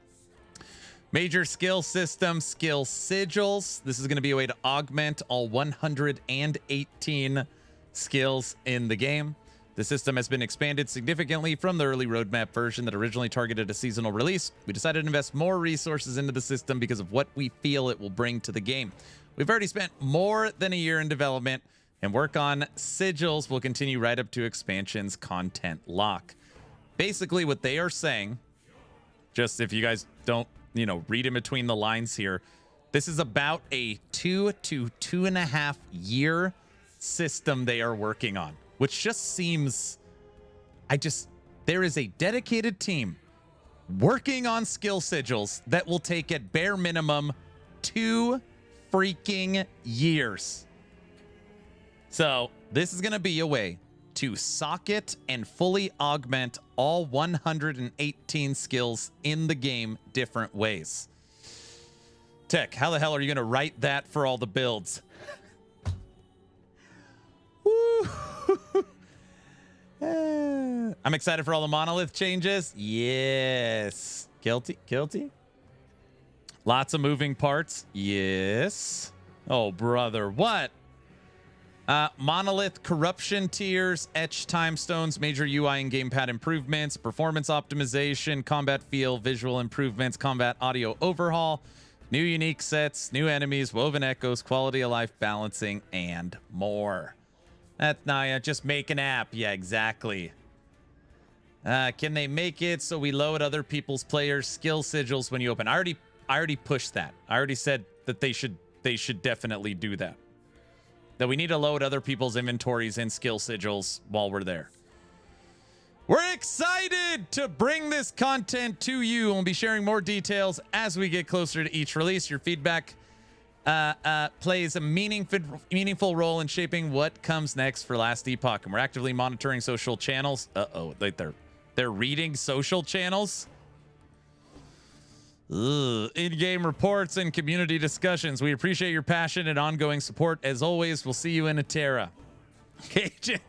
Major skill system, skill sigils. This is going to be a way to augment all 118 skills in the game. The system has been expanded significantly from the early roadmap version that originally targeted a seasonal release. We decided to invest more resources into the system because of what we feel it will bring to the game. We've already spent more than a year in development, and work on sigils will continue right up to expansion's content lock. Basically, what they are saying, just if you guys don't, read in between the lines here, this is about a 2 to 2.5 year system they are working on. Which just seems, there is a dedicated team working on skill sigils that will take at bare minimum 2 freaking years. So this is going to be a way to socket and fully augment all 118 skills in the game different ways. Tech, how the hell are you going to write that for all the builds? Woo! I'm excited for all the monolith changes. Yes. Guilty. Lots of moving parts. Yes. Oh, brother. What? Monolith corruption tiers, etch time stones, major UI and gamepad improvements, performance optimization, combat feel, visual improvements, combat audio overhaul, new unique sets, new enemies, woven echoes, quality of life balancing, and more. That's Naya. Just make an app. Yeah, exactly. Can they make it so we load other people's players' skill sigils when you open? I already pushed that. I already said that they should definitely do that. That we need to load other people's inventories and skill sigils while we're there. We're excited to bring this content to you. We'll be sharing more details as we get closer to each release. Your feedback plays a meaningful role in shaping what comes next for Last Epoch, and we're actively monitoring social channels. They're reading social channels. In-game reports and community discussions. We appreciate your passion and ongoing support. As always, we'll see you in Atera. Cajun.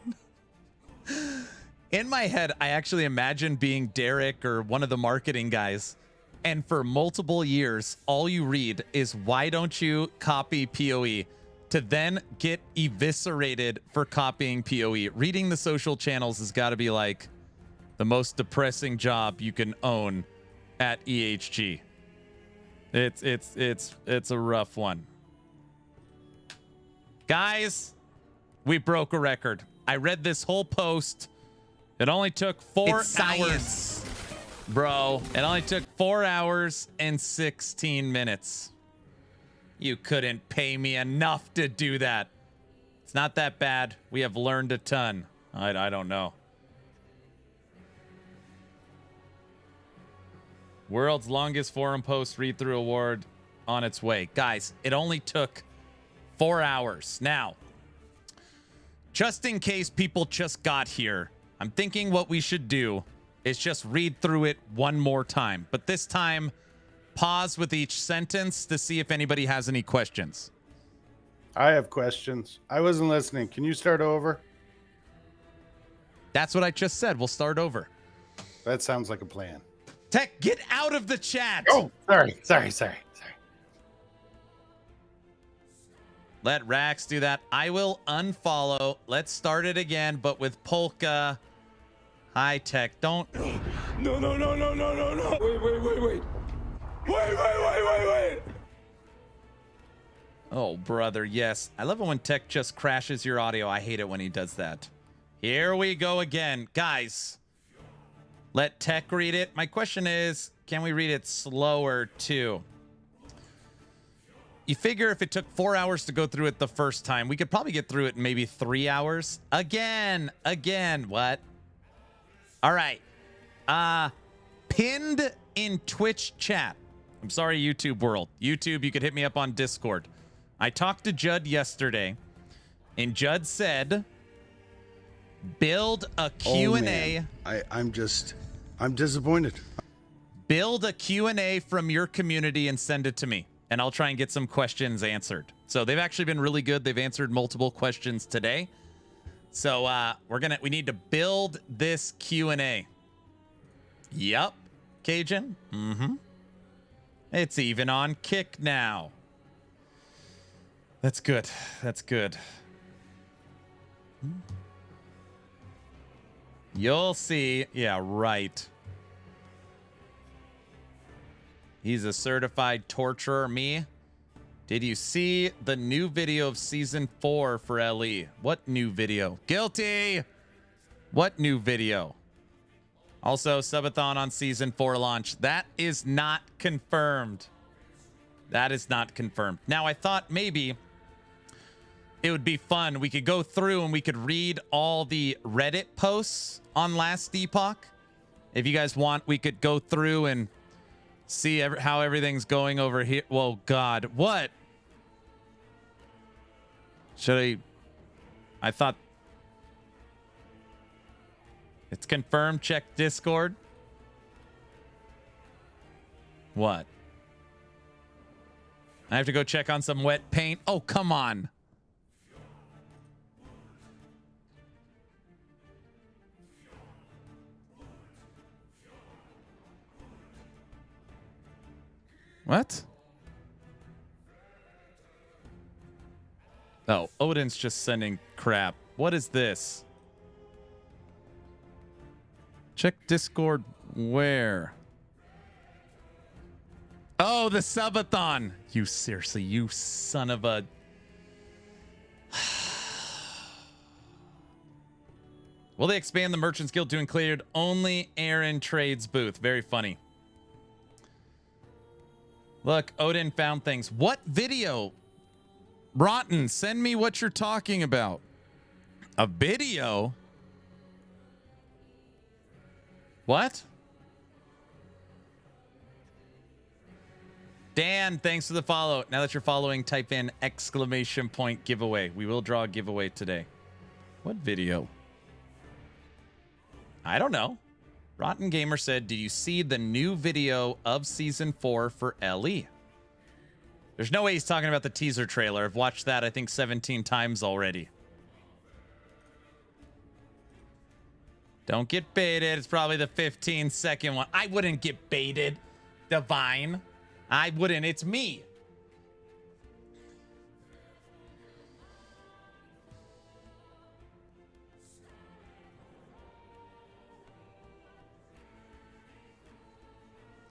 In my head, I actually imagine being Derek or one of the marketing guys, and for multiple years, all you read is, why don't you copy PoE? To then get eviscerated for copying PoE. Reading the social channels has got to be like the most depressing job you can own at EHG. It's a rough one. Guys, we broke a record. I read this whole post. It only took 4 hours. Bro, it only took 4 hours and 16 minutes. You couldn't pay me enough to do that. It's not that bad. We have learned a ton. I don't know. World's longest forum post read-through award on its way. Guys, it only took 4 hours. Now, just in case people just got here, I'm thinking what we should do is just read through it one more time. But this time, pause with each sentence to see if anybody has any questions. I have questions. I wasn't listening. Can you start over? That's what I just said. We'll start over. That sounds like a plan. Tech, get out of the chat. Oh, sorry. Let Rax do that. I will unfollow. Let's start it again, but with Polka. Hi, Tech. Don't. No. Wait. Oh, brother, yes. I love it when Tech just crashes your audio. I hate it when he does that. Here we go again. Guys, let Tech read it. My question is, can we read it slower, too? You figure if it took 4 hours to go through it the first time, we could probably get through it in maybe 3 hours. Again. What? All right. Pinned in Twitch chat. I'm sorry, YouTube world. YouTube, you could hit me up on Discord. I talked to Judd yesterday, and Judd said, build a Q&A. I'm disappointed. Build a Q&A from your community and send it to me, and I'll try and get some questions answered. So they've actually been really good. They've answered multiple questions today. So we need to build this Q&A. Yep, Cajun. It's even on Kick now. That's good. You'll see. Yeah, right. He's a certified torturer. Me? Did you see the new video of season 4 for LE? What new video? Guilty! What new video? Also, subathon on season 4 launch. That is not confirmed. That is not confirmed. Now, I thought maybe it would be fun. We could go through and we could read all the Reddit posts on last Epoch. If you guys want, we could go through and see how everything's going over here. Whoa, God. What? I thought it's confirmed. Check Discord. What? I have to go check on some wet paint. Oh, come on. What? Oh, Odin's just sending crap. What is this? Check Discord where? Oh, the subathon. You seriously, you son of a... Will they expand the Merchants Guild to include only Aaron Trades booth? Very funny. Look, Odin found things. What video? Rotten, send me what you're talking about. A video? What? Dan, thanks for the follow. Now that you're following, type in !! giveaway. We will draw a giveaway today. What video? I don't know. Rotten Gamer said, did you see the new video of season 4 for LE? There's no way he's talking about the teaser trailer. I've watched that, I think, 17 times already. Don't get baited. It's probably the 15-second one. I wouldn't get baited, Divine. I wouldn't. It's me.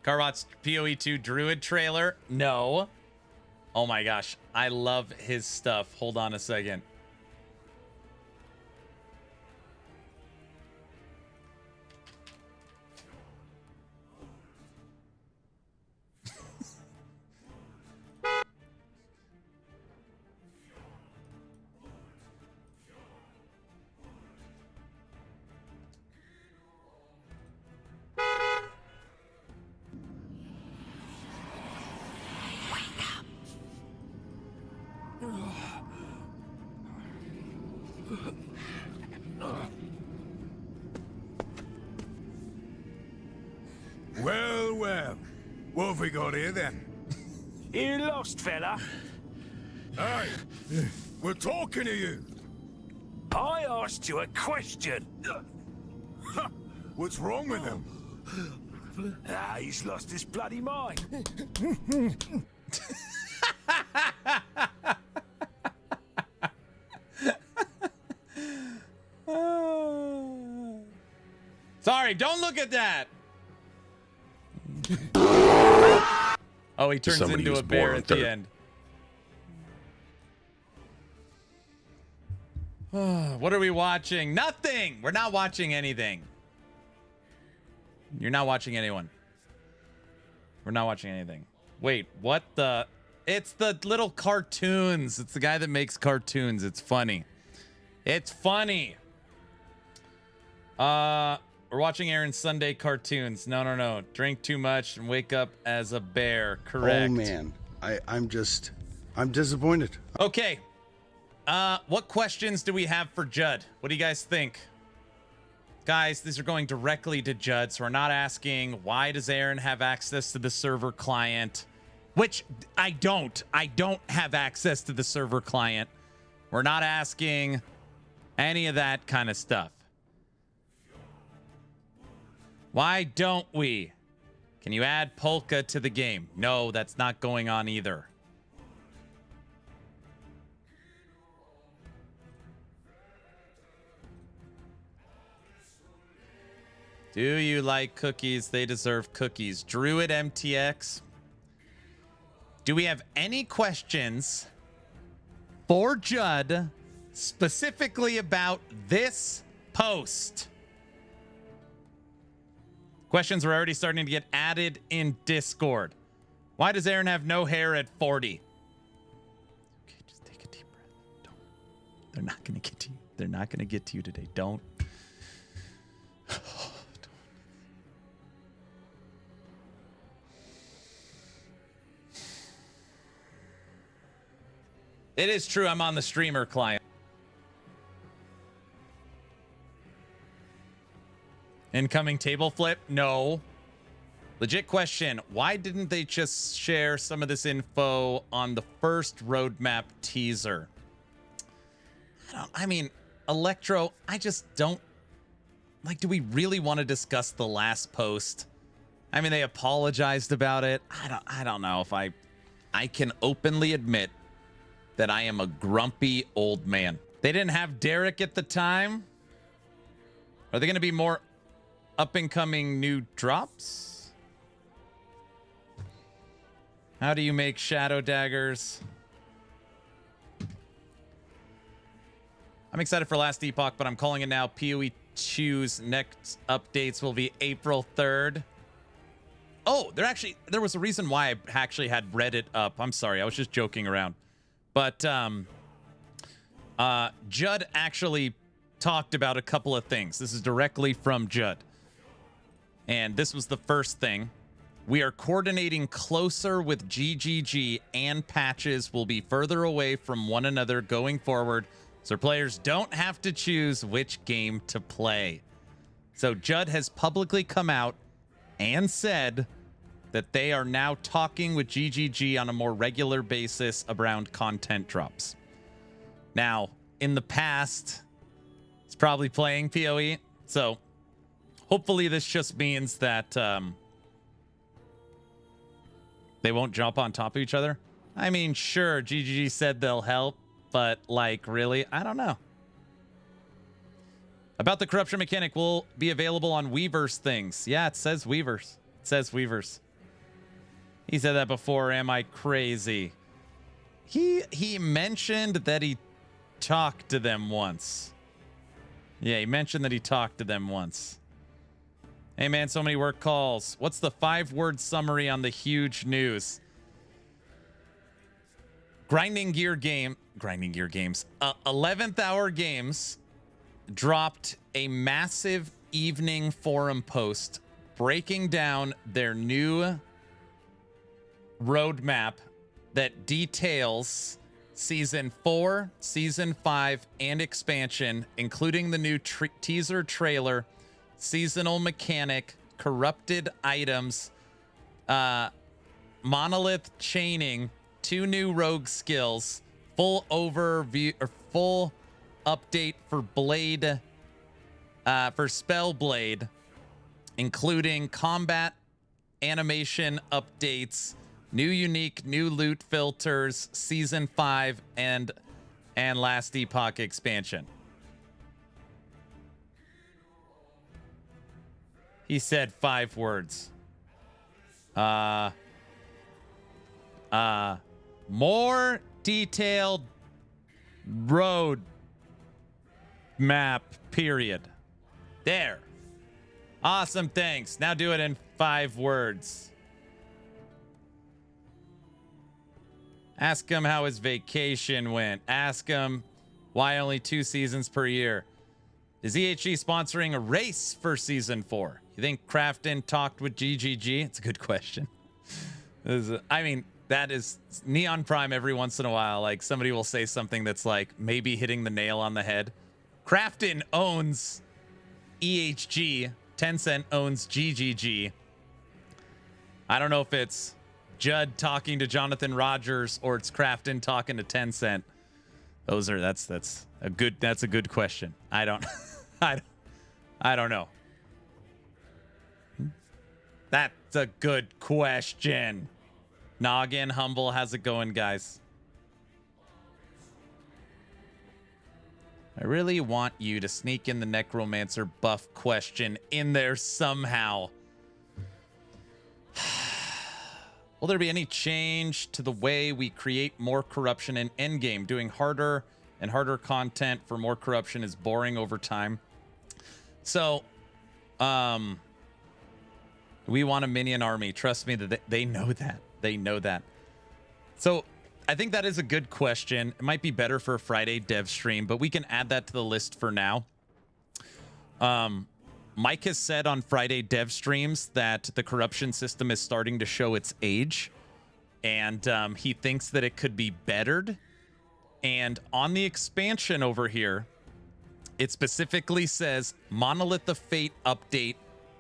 Carrot's PoE2 Druid trailer? No. Oh my gosh. I love his stuff. Hold on a second. Well, well. What have we got here then? You lost, fella? Hey, we're talking to you. I asked you a question. What's wrong with him? He's lost his bloody mind. Sorry, don't look at that. Oh, he turns Somebody into was a bear born at the third. end. What are we watching? Nothing. We're not watching anything. You're not watching anyone. We're not watching anything. Wait, what the? It's the little cartoons. It's the guy that makes cartoons. It's funny. It's funny. We're watching Aaron's Sunday cartoons. No. Drink too much and wake up as a bear. Correct. Oh man, I'm disappointed. Okay. What questions do we have for Judd? What do you guys think? Guys, these are going directly to Judd, so we're not asking why does Aaron have access to the server client, which I don't. I don't have access to the server client. We're not asking any of that kind of stuff. Why don't we? Can you add Polka to the game? No, that's not going on either. Do you like cookies? They deserve cookies. Druid MTX. Do we have any questions for Judd specifically about this post? Questions are already starting to get added in Discord. Why does Aaron have no hair at 40? Okay, just take a deep breath. Don't. They're not going to get to you. They're not going to get to you today. Don't. It is true. I'm on the streamer client. Incoming table flip? No. Legit question. Why didn't they just share some of this info on the first roadmap teaser? I mean, Electro, I just don't like, do we really want to discuss the last post? I mean, they apologized about it. I don't know if I can openly admit that I am a grumpy old man. They didn't have Derek at the time. Are they going to be more up and coming new drops? How do you make shadow daggers? I'm excited for Last Epoch, but I'm calling it now. PoE 2's next updates will be April 3rd. Oh, there was a reason why I actually had Reddit up. I'm sorry, I was just joking around. But Judd actually talked about a couple of things. This is directly from Judd. And this was the first thing. We are coordinating closer with GGG, and patches will be further away from one another going forward, so players don't have to choose which game to play. So Judd has publicly come out and said that they are now talking with GGG on a more regular basis around content drops. Now, in the past, it's probably playing PoE, so hopefully this just means that they won't jump on top of each other. I mean, sure, GGG said they'll help, but like, really? I don't know. About the corruption mechanic will be available on Weaver's things. Yeah, it says Weaver's. It says Weaver's. He said that before. Am I crazy? He mentioned that he talked to them once. Yeah, he mentioned that he talked to them once. Hey man, so many work calls. What's the 5-word summary on the huge news? Grinding Gear Games, 11th Hour Games dropped a massive evening forum post breaking down their new roadmap that details Season 4, Season 5, and expansion, including the new teaser trailer, seasonal mechanic, corrupted items, monolith chaining, 2 new rogue skills, full overview or full update for Blade, for Spell Blade, including combat animation updates, new unique, new loot filters, Season 5, and Last Epoch expansion. He said 5 words. More detailed road map, period. There. Awesome, thanks. Now do it in 5 words. Ask him how his vacation went. Ask him why only 2 seasons per year. Is EHG sponsoring a race for season 4? You think Crafton talked with GGG? It's a good question. I mean, that is Neon Prime every once in a while. Like, somebody will say something that's like maybe hitting the nail on the head. Crafton owns EHG. Tencent owns GGG. I don't know if it's Judd talking to Jonathan Rogers or it's Crafton talking to Tencent. That's a good question. I don't I don't know. That's a good question. Noggin, Humble, how's it going, guys? I really want you to sneak in the Necromancer buff question in there somehow. Will there be any change to the way we create more corruption in endgame? Doing harder and harder content for more corruption is boring over time. So, we want a minion army. Trust me, that they know that. They know that. So, I think that is a good question. It might be better for a Friday dev stream, but we can add that to the list for now. Mike has said on Friday dev streams that the corruption system is starting to show its age, and he thinks that it could be bettered. And on the expansion over here, it specifically says Monolith of Fate update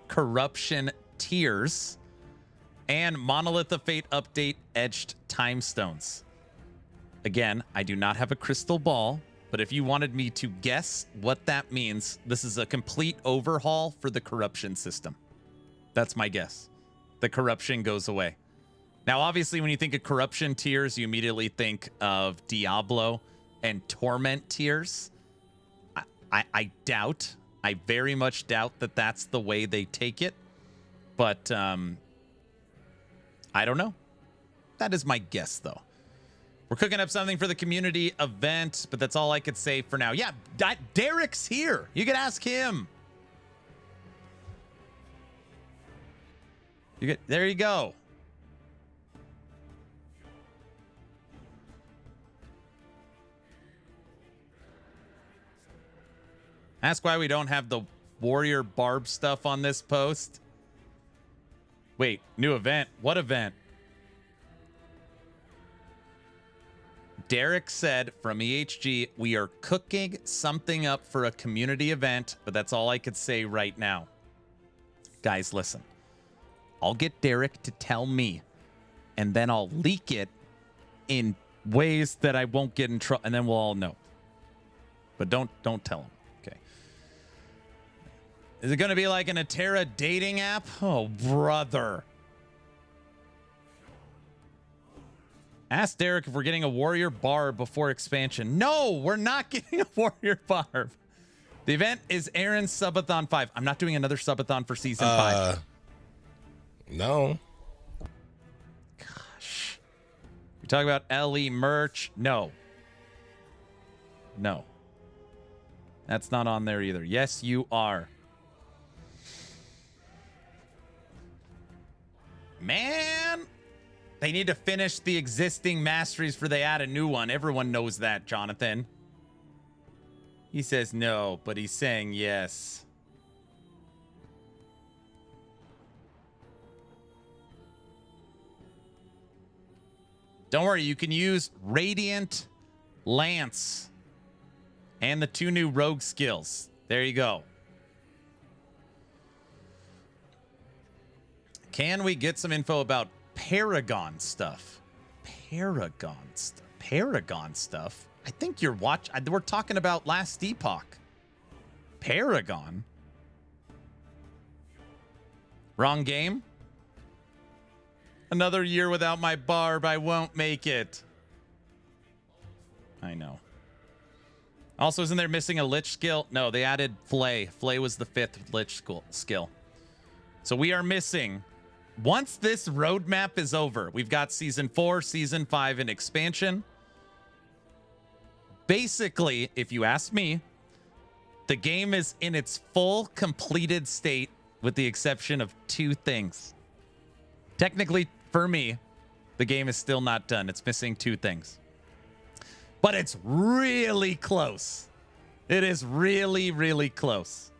corruption tiers and Monolith of Fate update etched time stones. Again, I do not have a crystal ball, but if you wanted me to guess what that means, this is a complete overhaul for the corruption system. That's my guess. The corruption goes away. Now, obviously, when you think of corruption tiers, you immediately think of Diablo and Torment tiers. I doubt. I very much doubt that that's the way they take it. But I don't know. That is my guess, though. We're cooking up something for the community event, but that's all I could say for now. Yeah, Derek's here. You can ask him. There you go. Ask why we don't have the Warrior Barb stuff on this post. Wait, new event. What event? Derek said from EHG, we are cooking something up for a community event, but that's all I could say right now. Guys, listen. I'll get Derek to tell me, and then I'll leak it in ways that I won't get in trouble, and then we'll all know. But don't tell him. Okay. Is it going to be like an Atera dating app? Oh, brother. Ask Derek if we're getting a Warrior Barb before expansion. No, we're not getting a Warrior Barb. The event is Aaron's Subathon 5. I'm not doing another Subathon for Season 5. No. Gosh. You talk about LE merch? No. No. That's not on there either. Yes, you are. Man, they need to finish the existing masteries before they add a new one. Everyone knows that, Jonathan. He says no, but he's saying yes. Don't worry, you can use Radiant Lance. And the 2 new rogue skills. There you go. Can we get some info about Paragon stuff? Paragon stuff? I think we're talking about last Epoch. Paragon? Wrong game? Another year without my barb. I won't make it. I know. Also, isn't there missing a Lich skill? No, they added Flay. Flay was the 5th Lich skill. So we are missing... Once this roadmap is over, we've got Season 4, Season 5, and Expansion. Basically, if you ask me, the game is in its full completed state with the exception of 2 things. Technically, for me, the game is still not done. It's missing 2 things. But it's really close. It is really, really close.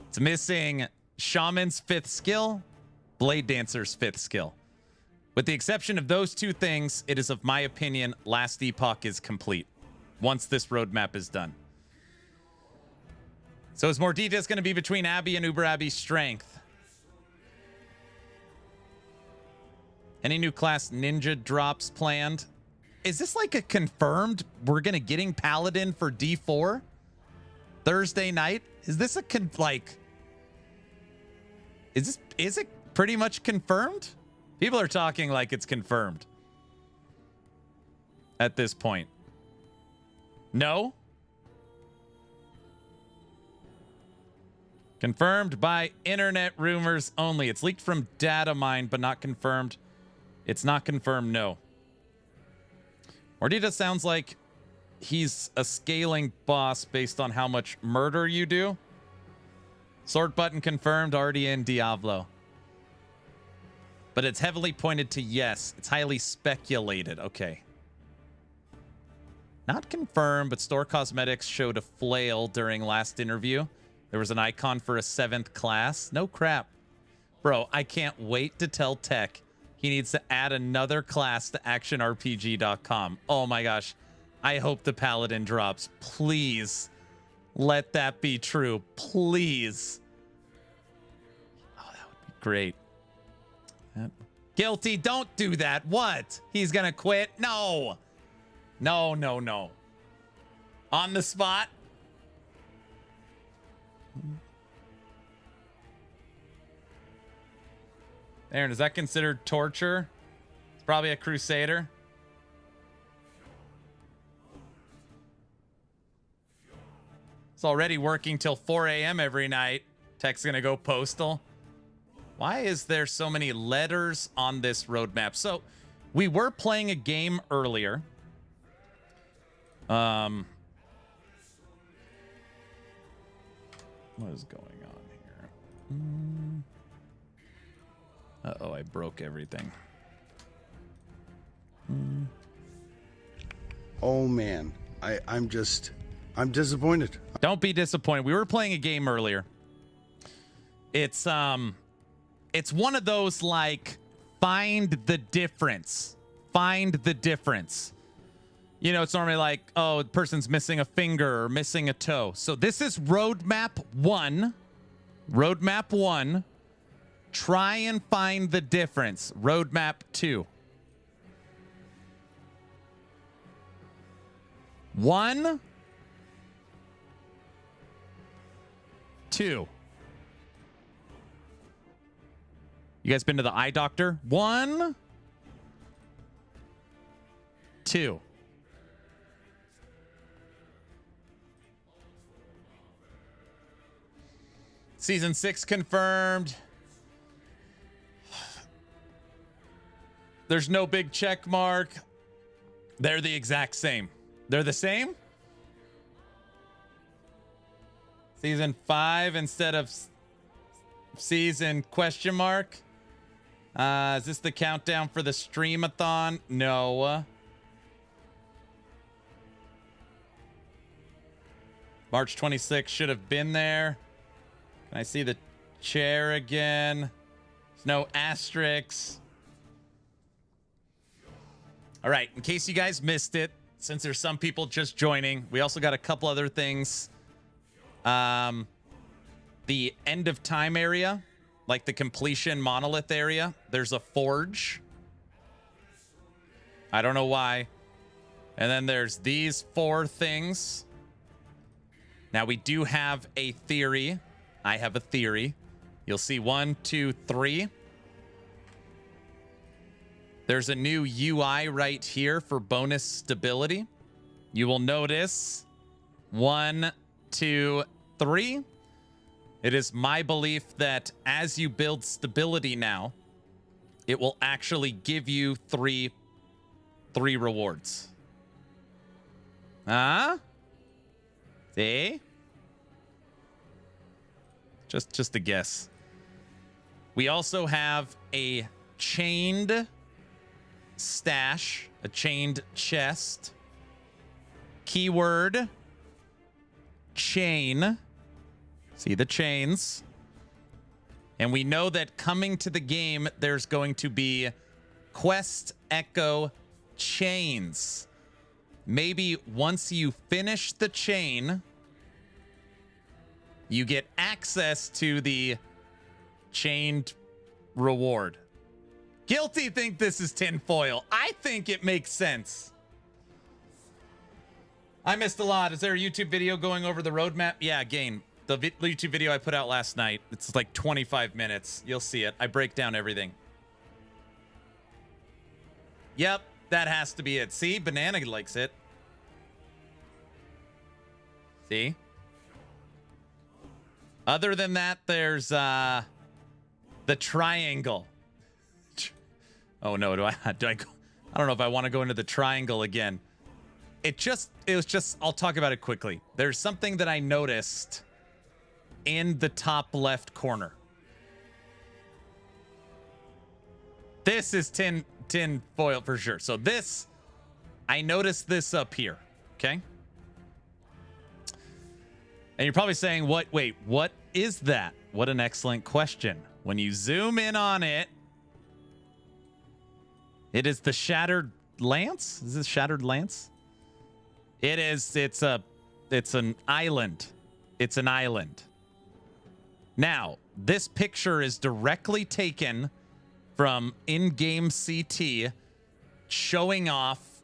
It's missing Shaman's 5th skill, Blade Dancer's 5th skill. With the exception of those 2 things, it is, of my opinion, Last Epoch is complete once this roadmap is done. So is more details going to be between Abby and Uber Abby's strength? Any new class ninja drops planned? Is this like a confirmed we're going to getting Paladin for D4 Thursday night? Is this a is it pretty much confirmed? People are talking like it's confirmed at this point. No? Confirmed by internet rumors only. It's leaked from data mine, but not confirmed. It's not confirmed, no. Mordita sounds like he's a scaling boss based on how much murder you do. Sword button confirmed, already in Diablo. But it's heavily pointed to yes. It's highly speculated. Okay. Not confirmed, but Store Cosmetics showed a flail during last interview. There was an icon for a 7th class. No crap. Bro, I can't wait to tell Tech he needs to add another class to actionrpg.com. Oh my gosh. I hope the Paladin drops. Please. Let that be true. Please. Oh, that would be great. Guilty. Don't do that. What? He's going to quit? No. No, no, no. On the spot? Aaron, is that considered torture? It's probably a Crusader. It's already working till 4 a.m. every night. Tech's gonna go postal. Why is there so many letters on this roadmap? So we were playing a game earlier. What is going on here? Uh-oh, I broke everything. Oh man, I'm disappointed. Don't be disappointed. We were playing a game earlier. It's one of those like find the difference. Find the difference. You know, it's normally like, oh, the person's missing a finger or missing a toe. So this is roadmap 1. Roadmap 1. Try and find the difference. Roadmap 2. 1, 2. You guys been to the eye doctor? 1, 2. Season 6 confirmed. There's no big check mark. They're the exact same. They're the same? Season 5 instead of season question mark? Is this the countdown for the streamathon? No. March 26th should have been there. Can I see the chair again? There's no asterisks. All right, in case you guys missed it, since there's some people just joining, we also got a couple other things. The end of time area, like the completion monolith area, there's a forge. I don't know why. And then there's these 4 things. Now we do have a theory. I have a theory. You'll see 1, 2, 3. There's a new UI right here for bonus stability. You will notice 1, 2, 3. It is my belief that as you build stability now, it will actually give you three rewards. Huh? See? Just a guess. We also have a chained stash, a chained chest. Keyword chain. See the chains. And we know that coming to the game, there's going to be quest echo chains. Maybe once you finish the chain, you get access to the chained reward. Guilty think this is tinfoil. I think it makes sense. I missed a lot. Is there a YouTube video going over the roadmap? Yeah, Gain. The YouTube video I put out last night. It's like 25 minutes. You'll see it. I break down everything. Yep, that has to be it. See, Banana likes it. See? Other than that, there's the triangle. Oh no, do I go? I don't know if I want to go into the triangle again. It was just, I'll talk about it quickly. There's something that I noticed in the top left corner. This is tin foil for sure. So this, I noticed this up here, okay? And you're probably saying, wait, what is that? What an excellent question. When you zoom in on it, it is the Shattered Lance? Is this Shattered Lance? It is, it's an island. It's an island. Now, this picture is directly taken from in-game CT showing off,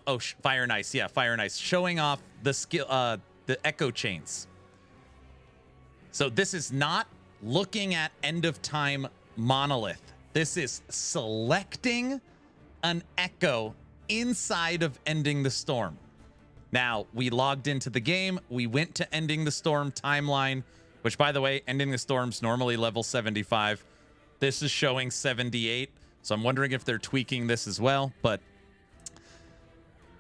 oh, Fire and Ice, yeah, Fire and Ice, showing off the skill, the echo chains. So this is not looking at end of time monolith. This is selecting an echo inside of Ending the Storm. Now, we logged into the game. We went to Ending the Storm timeline, which, by the way, Ending the Storm's normally level 75. This is showing 78. So I'm wondering if they're tweaking this as well. But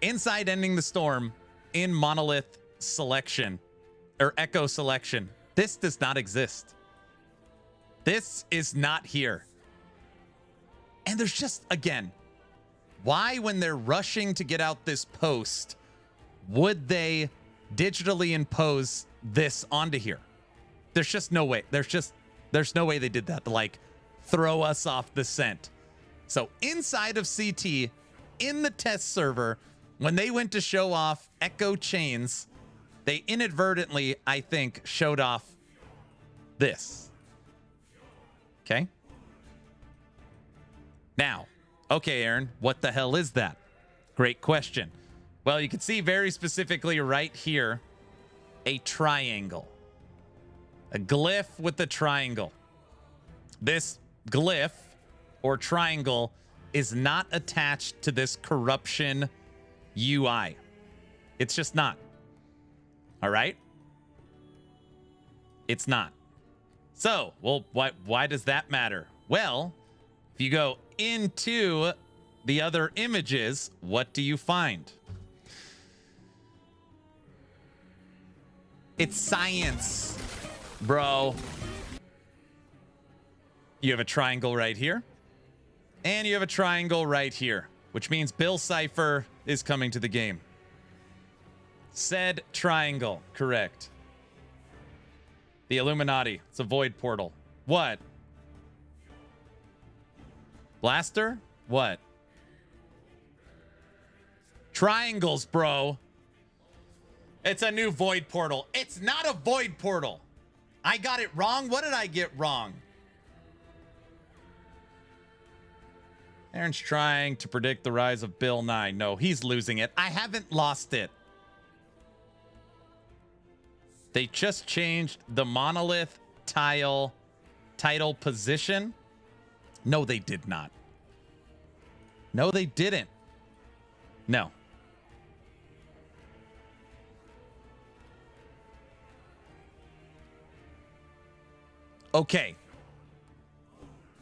inside Ending the Storm, in monolith selection, or echo selection, this does not exist. This is not here. And there's just, again, why when they're rushing to get out this post, would they digitally impose this onto here? There's just no way. There's no way they did that to like throw us off the scent. So inside of CT, in the test server, when they went to show off echo chains, they inadvertently, I think, showed off this. Okay. Now, okay, Aaron, what the hell is that? Great question. Well, you can see very specifically right here, a triangle. A glyph with a triangle. This glyph or triangle is not attached to this corruption UI. It's just not. All right? It's not. So, well, why does that matter? Well, if you go into the other images, what do you find? It's science, bro. You have a triangle right here. And you have a triangle right here, which means Bill Cipher is coming to the game. Said triangle, correct. The Illuminati, it's a void portal. What? Blaster? What? Triangles, bro. It's a new void portal. It's not a void portal. I got it wrong. What did I get wrong? Aaron's trying to predict the rise of Bill Nye. No, he's losing it. I haven't lost it. They just changed the monolith title position. No, they did not. No, they didn't. No. Okay.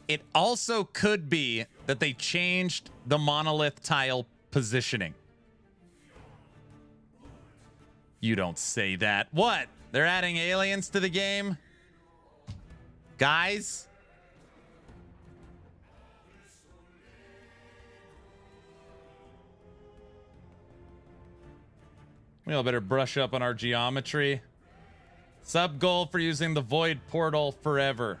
It also could be that they changed the monolith tile positioning. You don't say that. What? They're adding aliens to the game? Guys? We all better brush up on our geometry. Sub goal for using the void portal forever.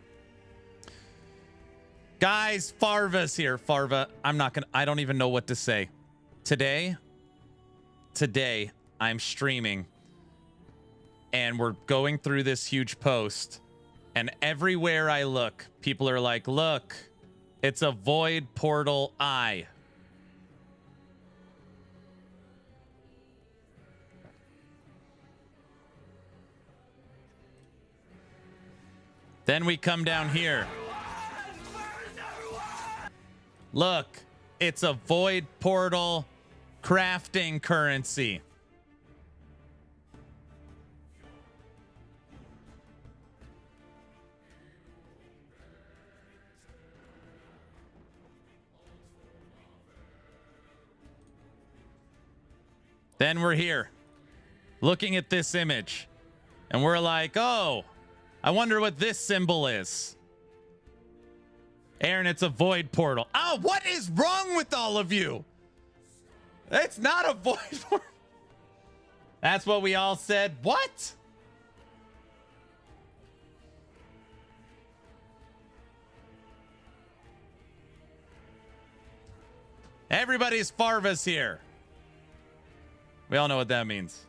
Guys, Farva's here. Farva, I don't even know what to say. Today, I'm streaming and we're going through this huge post, and everywhere I look, people are like, look, it's a void portal eye. Then we come down here. Look, it's a void portal crafting currency. Then we're here looking at this image and we're like, oh, I wonder what this symbol is. Aaron, it's a void portal. Oh, what is wrong with all of you? It's not a void portal. That's what we all said. What? Everybody's Farva's here. We all know what that means.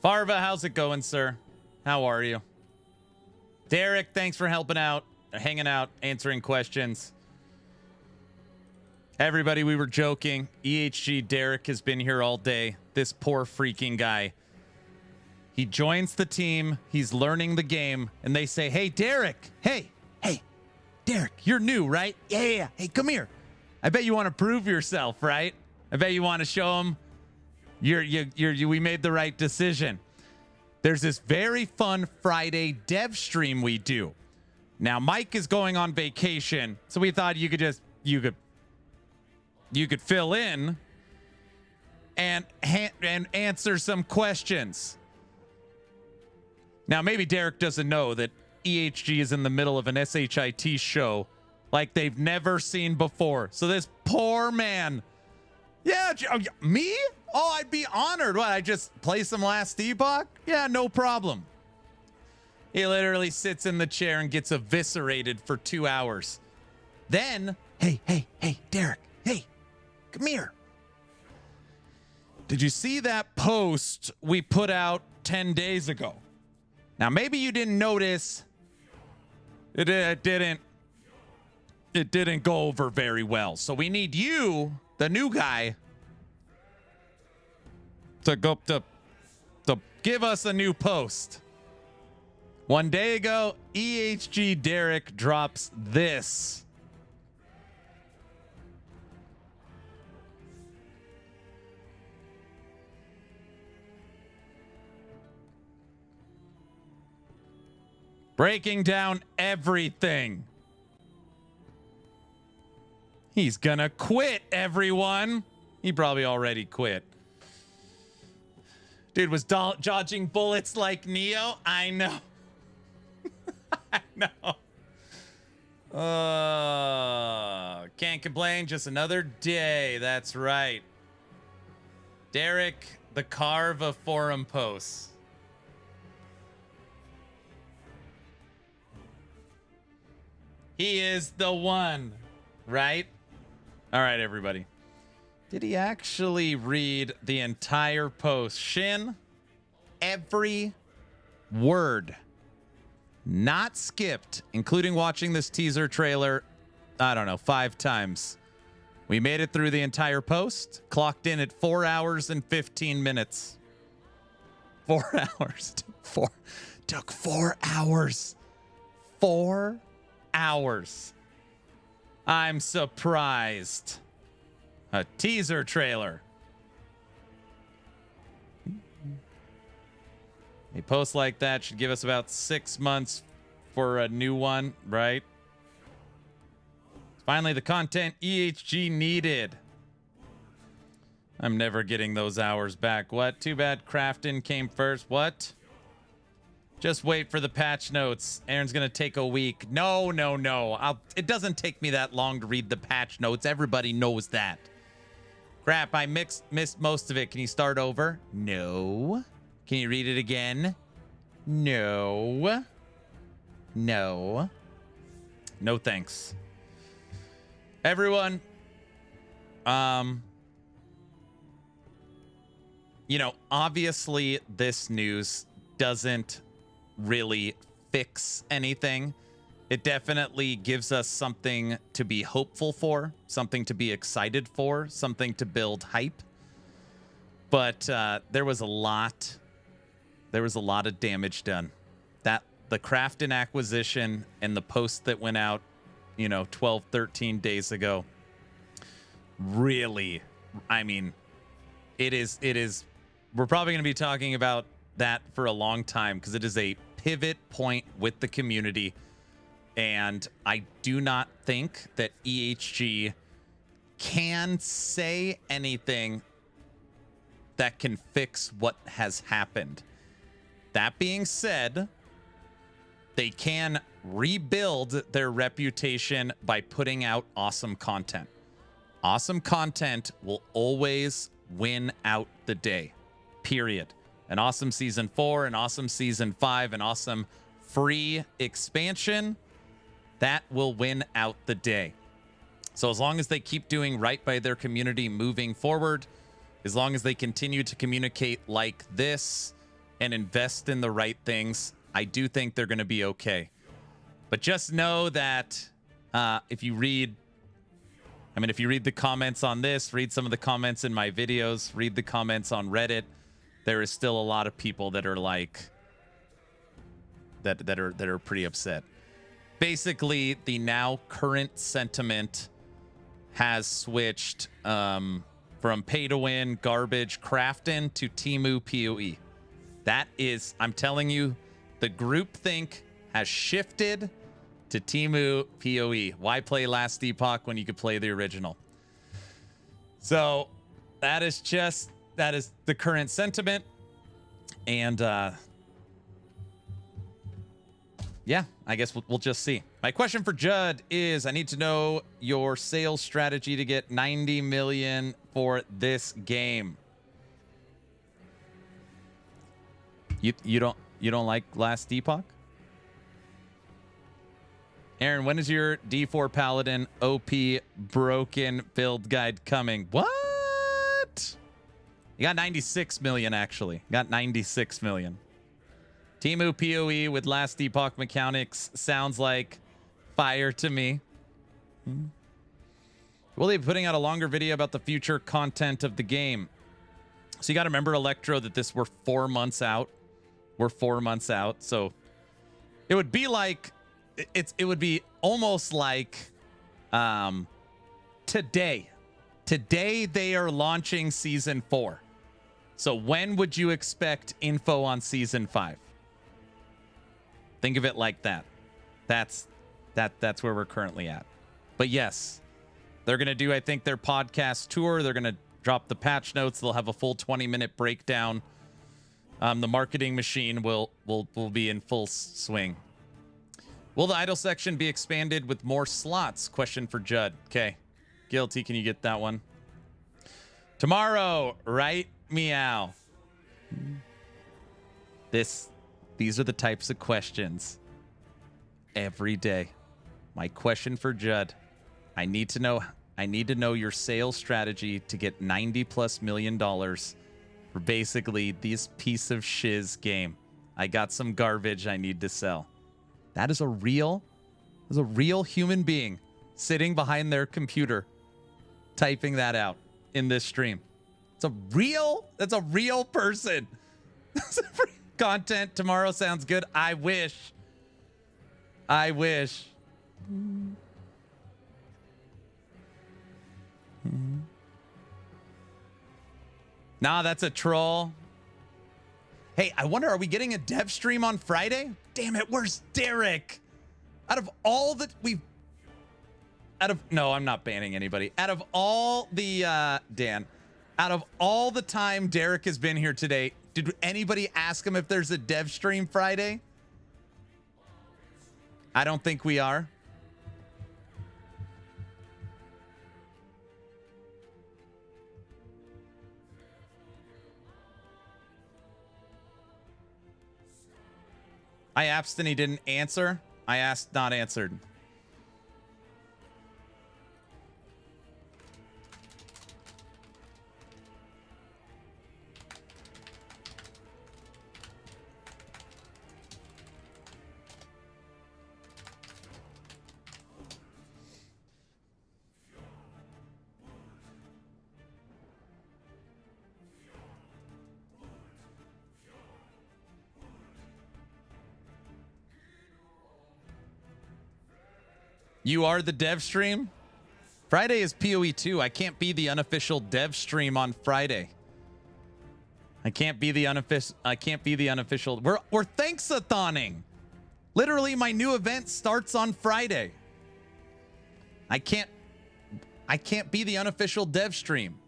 Farva, how's it going, sir? How are you? Derek, thanks for helping out, hanging out, answering questions. Everybody, we were joking. EHG Derek has been here all day. This poor freaking guy. He joins the team. He's learning the game. And they say, hey, Derek. Hey, Derek, you're new, right? Yeah. Hey, come here. I bet you want to prove yourself, right? I bet you want to show him we made the right decision. There's this very fun Friday dev stream we do. Now, Mike is going on vacation, so we thought you could fill in and answer some questions. Now, maybe Derek doesn't know that EHG is in the middle of an SHIT show like they've never seen before. So this poor man, me? Oh, I'd be honored. What, I just play some last Epoch? Yeah, no problem. He literally sits in the chair and gets eviscerated for 2 hours. Then, hey, Derek, hey, come here. Did you see that post we put out 10 days ago? Now, maybe you didn't notice. It didn't go over very well. So we need you, the new guy, to give us a new post. 1 day ago, EHG Derek drops this. Breaking down everything. He's gonna quit, everyone. He probably already quit. Dude was dodging bullets like Neo. I know. I know. Can't complain. Just another day. That's right. Derek, the Carve of forum posts. He is the one, right? All right, everybody. Did he actually read the entire post? Shin, every word, not skipped, including watching this teaser trailer, I don't know, 5 times. We made it through the entire post, clocked in at 4 hours and 15 minutes. 4 hours. Took 4 hours. 4 hours. I'm surprised. A teaser trailer. A post like that should give us about 6 months for a new one, right? Finally, the content EHG needed. I'm never getting those hours back. What? Too bad Crafton came first. What? Just wait for the patch notes. Aaron's going to take a week. No. It doesn't take me that long to read the patch notes. Everybody knows that. Crap, I missed most of it. Can you start over? No. Can you read it again? No. No thanks. Everyone, obviously this news doesn't really fix anything. It definitely gives us something to be hopeful for, something to be excited for, something to build hype. But there was a lot of damage done. The Crafton acquisition and the post that went out, 12, 13 days ago. Really, it is. We're probably going to be talking about that for a long time because it is a pivot point with the community. And I do not think that EHG can say anything that can fix what has happened. That being said, they can rebuild their reputation by putting out awesome content. Awesome content will always win out the day, period. An awesome season 4, an awesome season 5, an awesome free expansion, that will win out the day. So as long as they keep doing right by their community moving forward, as long as they continue to communicate like this, and invest in the right things, I do think they're going to be okay. But just know that if you read the comments on this, read some of the comments in my videos, read the comments on Reddit, there is still a lot of people that are like that are pretty upset. Basically, the now current sentiment has switched from pay to win, garbage, Crafton to Temu PoE. That is, I'm telling you, the groupthink has shifted to Temu PoE. Why play Last Epoch when you could play the original? So that is the current sentiment. And yeah, I guess we'll just see. My question for Judd is, I need to know your sales strategy to get 90 million for this game. You don't like Last Epoch? Aaron, when is your D4 Paladin OP broken build guide coming? What? You got 96 million, actually. Got 96 million. Temu PoE with Last Epoch mechanics sounds like fire to me. Will they be putting out a longer video about the future content of the game? So you got to remember, Electro, that we're 4 months out. We're 4 months out. So it would be like, it would be almost like today. Today they are launching season 4. So when would you expect info on season 5? Think of it like that. That's where we're currently at. But yes, they're going to do, I think, their podcast tour. They're going to drop the patch notes. They'll have a full 20-minute breakdown. The marketing machine will be in full swing. Will the idle section be expanded with more slots? Question for Judd. Okay. Guilty, can you get that one? Tomorrow, right? Meow. These are the types of questions every day. My question for Judd. I need to know your sales strategy to get $90+ million for basically this piece of shiz game. I got some garbage I need to sell. That is a real human being sitting behind their computer typing that out in this stream. That's a real person. Content tomorrow sounds good. I wish. Nah, that's a troll. Hey, I wonder, are we getting a dev stream on Friday? Damn it, where's Derek? No, I'm not banning anybody. Out of all the, Dan, out of all the time Derek has been here today, did anybody ask him if there's a dev stream Friday? I don't think we are. I asked and he didn't answer. I asked, not answered. You are the dev stream? Friday is PoE 2. I can't be the unofficial dev stream on Friday. I can't be the unofficial. We're thanks-a-thoning. Literally, my new event starts on Friday. I can't be the unofficial dev stream.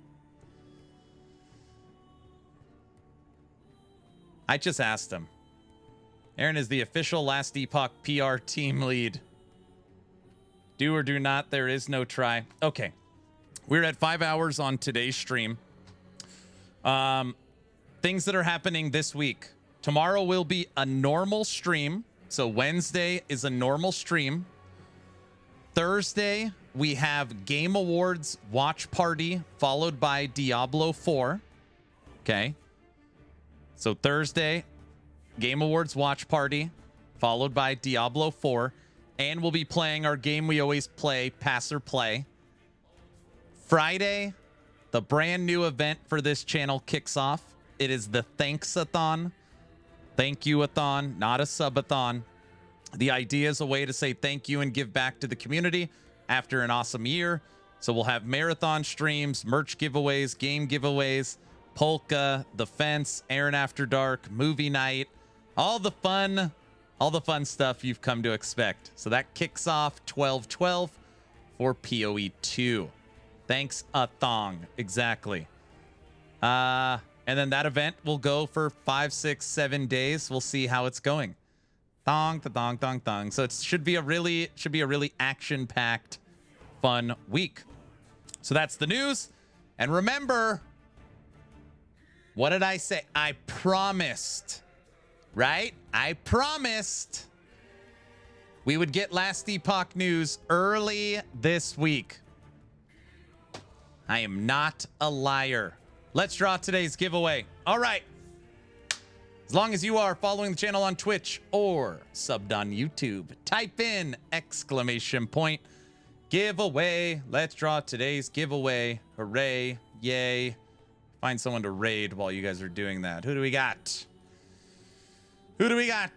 I just asked him. Aaron is the official Last Epoch PR team lead. Do or do not, there is no try. Okay. We're at 5 hours on today's stream. Things that are happening this week. Tomorrow will be a normal stream. So Wednesday is a normal stream. Thursday, we have Game Awards watch party followed by Diablo 4. Okay. So Thursday, Game Awards watch party, followed by Diablo 4. And we'll be playing our game we always play, Pass or Play. Friday, the brand new event for this channel kicks off. It is the Thanks-a-thon. Thank you-a-thon, not a subathon. The idea is a way to say thank you and give back to the community after an awesome year. So we'll have marathon streams, merch giveaways, game giveaways, Polka, The Fence, Aaron After Dark, movie night, all the fun stuff you've come to expect. So that kicks off 12/12 for PoE 2. Thanks a thong. Exactly. And then that event will go for 5, 6, 7 days. We'll see how it's going. Thong, thong, thong, thong. So it should be a really action-packed, fun week. So that's the news. And remember, what did I say? I promised, right? I promised we would get Last Epoch news early this week. I am not a liar. Let's draw today's giveaway. All right. As long as you are following the channel on Twitch or subbed on YouTube, type in ! giveaway. Let's draw today's giveaway. Hooray. Yay. Find someone to raid while you guys are doing that. Who do we got? Who do we got?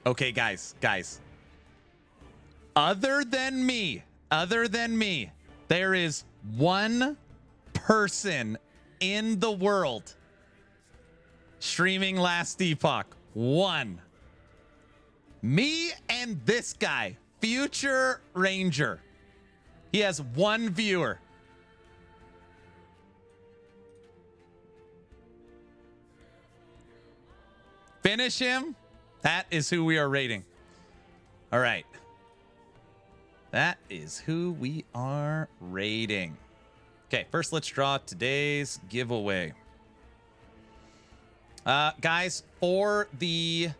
Okay, guys. Other than me, there is one person in the world streaming Last Epoch. One. Me and this guy, Future Ranger. He has one viewer. Finish him. That is who we are rating. All right. That is who we are rating. Okay, first let's draw today's giveaway. Guys, for the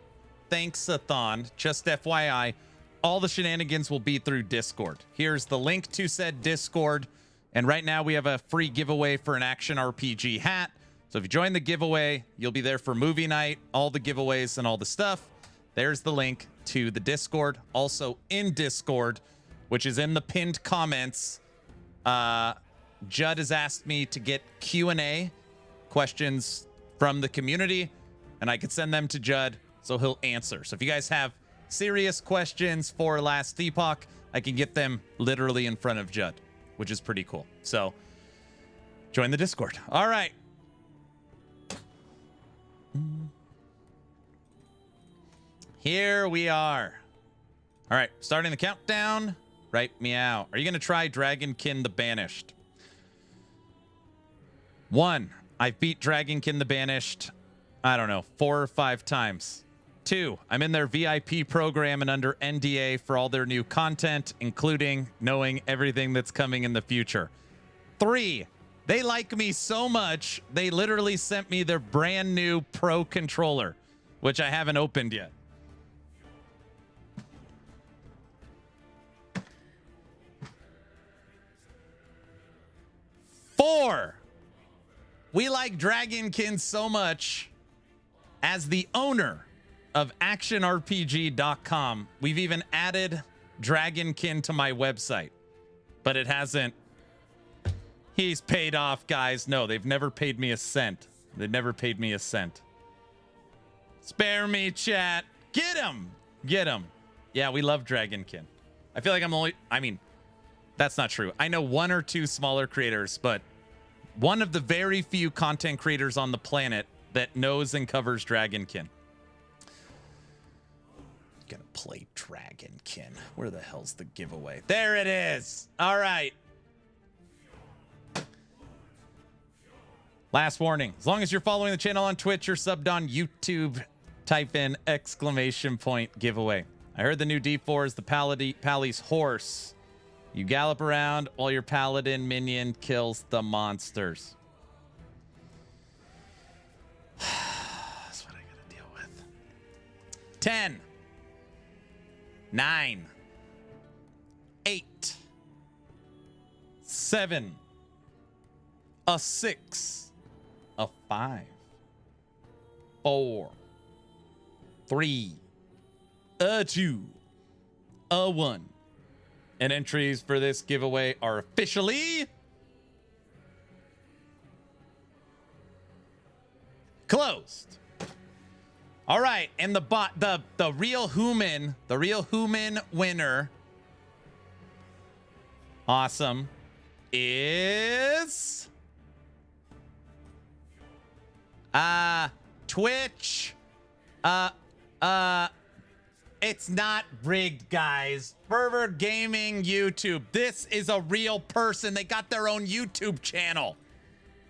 Thanks-a-thon, just FYI, all the shenanigans will be through Discord. Here's the link to said Discord. And right now we have a free giveaway for an Action RPG hat. So if you join the giveaway, you'll be there for movie night, all the giveaways and all the stuff. There's the link to the Discord. Also in Discord, which is in the pinned comments, Judd has asked me to get Q&A questions from the community, and I could send them to Judd, so he'll answer. So if you guys have serious questions for Last Epoch, I can get them literally in front of Judd, which is pretty cool. So join the Discord. All right. Here we are. All right, starting the countdown. Right, meow. Are you going to try Dragonkin the Banished? 1, I beat Dragonkin the Banished, I don't know, 4 or 5 times. 2, I'm in their VIP program and under NDA for all their new content, including knowing everything that's coming in the future. 3, they like me so much, they literally sent me their brand new Pro controller, which I haven't opened yet. 4, we like Dragonkin so much, as the owner of actionrpg.com, we've even added Dragonkin to my website, but it hasn't. He's paid off, guys. No, they've never paid me a cent. They've never paid me a cent. Spare me, chat. Get him. Get him. Yeah, we love Dragonkin. I feel like I mean, that's not true. I know 1 or 2 smaller creators, but one of the very few content creators on the planet that knows and covers Dragonkin. Gonna play Dragonkin. Where the hell's the giveaway? There it is. All right. Last warning. As long as you're following the channel on Twitch or subbed on YouTube, type in ! giveaway. I heard the new D4 is the Pally's horse. You gallop around while your paladin minion kills the monsters. 10, 9, 8, 7, a 6, a 5, 4, 3, a 2, a 1. And entries for this giveaway are officially closed. All right, and the real human winner, awesome, is Twitch. It's not rigged, guys. Fervor Gaming YouTube. This is a real person. They got their own YouTube channel.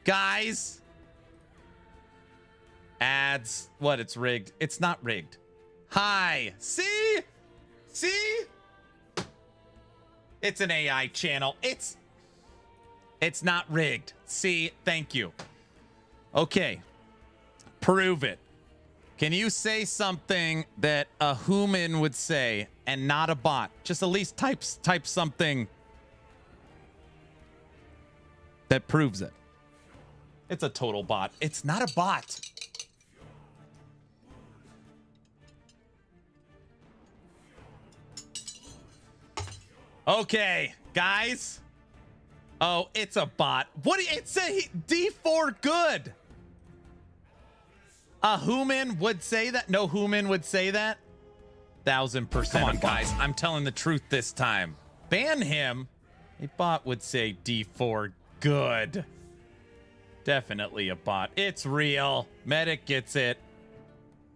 Guys. Ads. What? It's rigged. It's not rigged. Hi. See? See? It's an AI channel. It's not rigged. See? Thank you. Okay. Prove it. Can you say something that a human would say and not a bot? Just at least type something that proves it. It's a total bot. It's not a bot. Okay, guys. Oh, it's a bot. What do you say? D4 good. A human would say that? No human would say that? 1000%. Come on, guys. I'm telling the truth this time. Ban him. A bot would say D4 good. Definitely a bot. It's real. Medic gets it.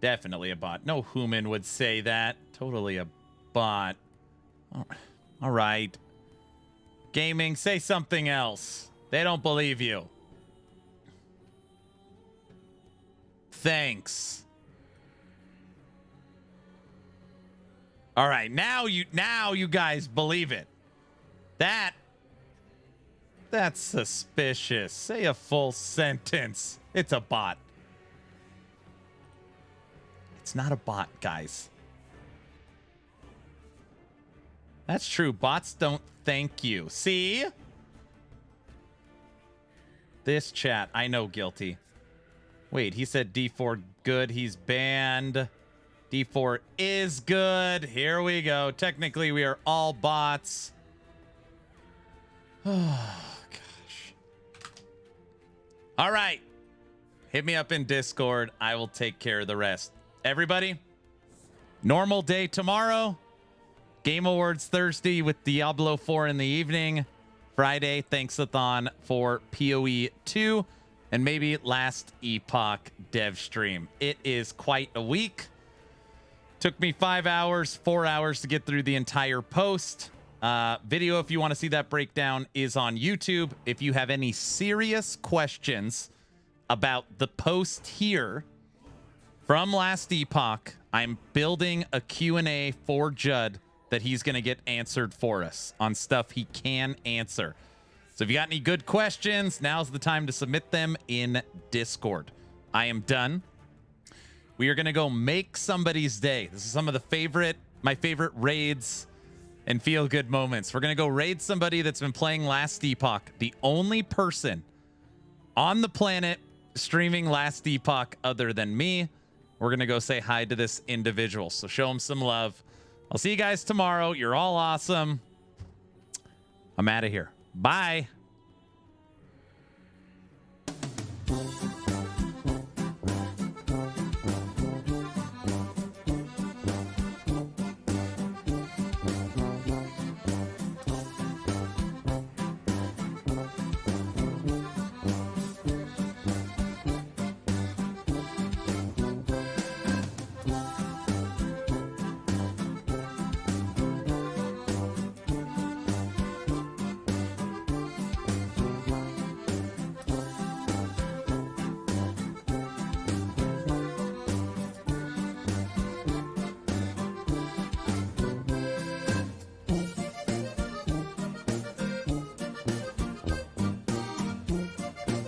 Definitely a bot. No human would say that. Totally a bot. All right. Gaming, say something else. They don't believe you. Thanks. All right, now you guys believe it. That's suspicious. Say a full sentence. It's a bot. It's not a bot, guys. That's true. Bots don't thank you. See? This chat, I know guilty. Wait, he said D4 good. He's banned. D4 is good. Here we go. Technically, we are all bots. Oh, gosh. All right. Hit me up in Discord. I will take care of the rest. Everybody, normal day tomorrow. Game Awards Thursday with Diablo 4 in the evening. Friday, thanks-a-thon for PoE 2. And maybe last Epoch dev stream. It is quite a week. Took me 5 hours, 4 hours to get through the entire post. Video, if you want to see that breakdown, is on YouTube. If you have any serious questions about the post here from last Epoch, I'm building a Q&A for Judd that he's going to get answered for us on stuff he can answer. So if you got any good questions, now's the time to submit them in Discord. I am done. We are going to go make somebody's day. This is some of my favorite raids and feel good moments. We're going to go raid somebody that's been playing last Epoch. The only person on the planet streaming last Epoch other than me. We're going to go say hi to this individual. So show him some love. I'll see you guys tomorrow. You're all awesome. I'm out of here. Bye.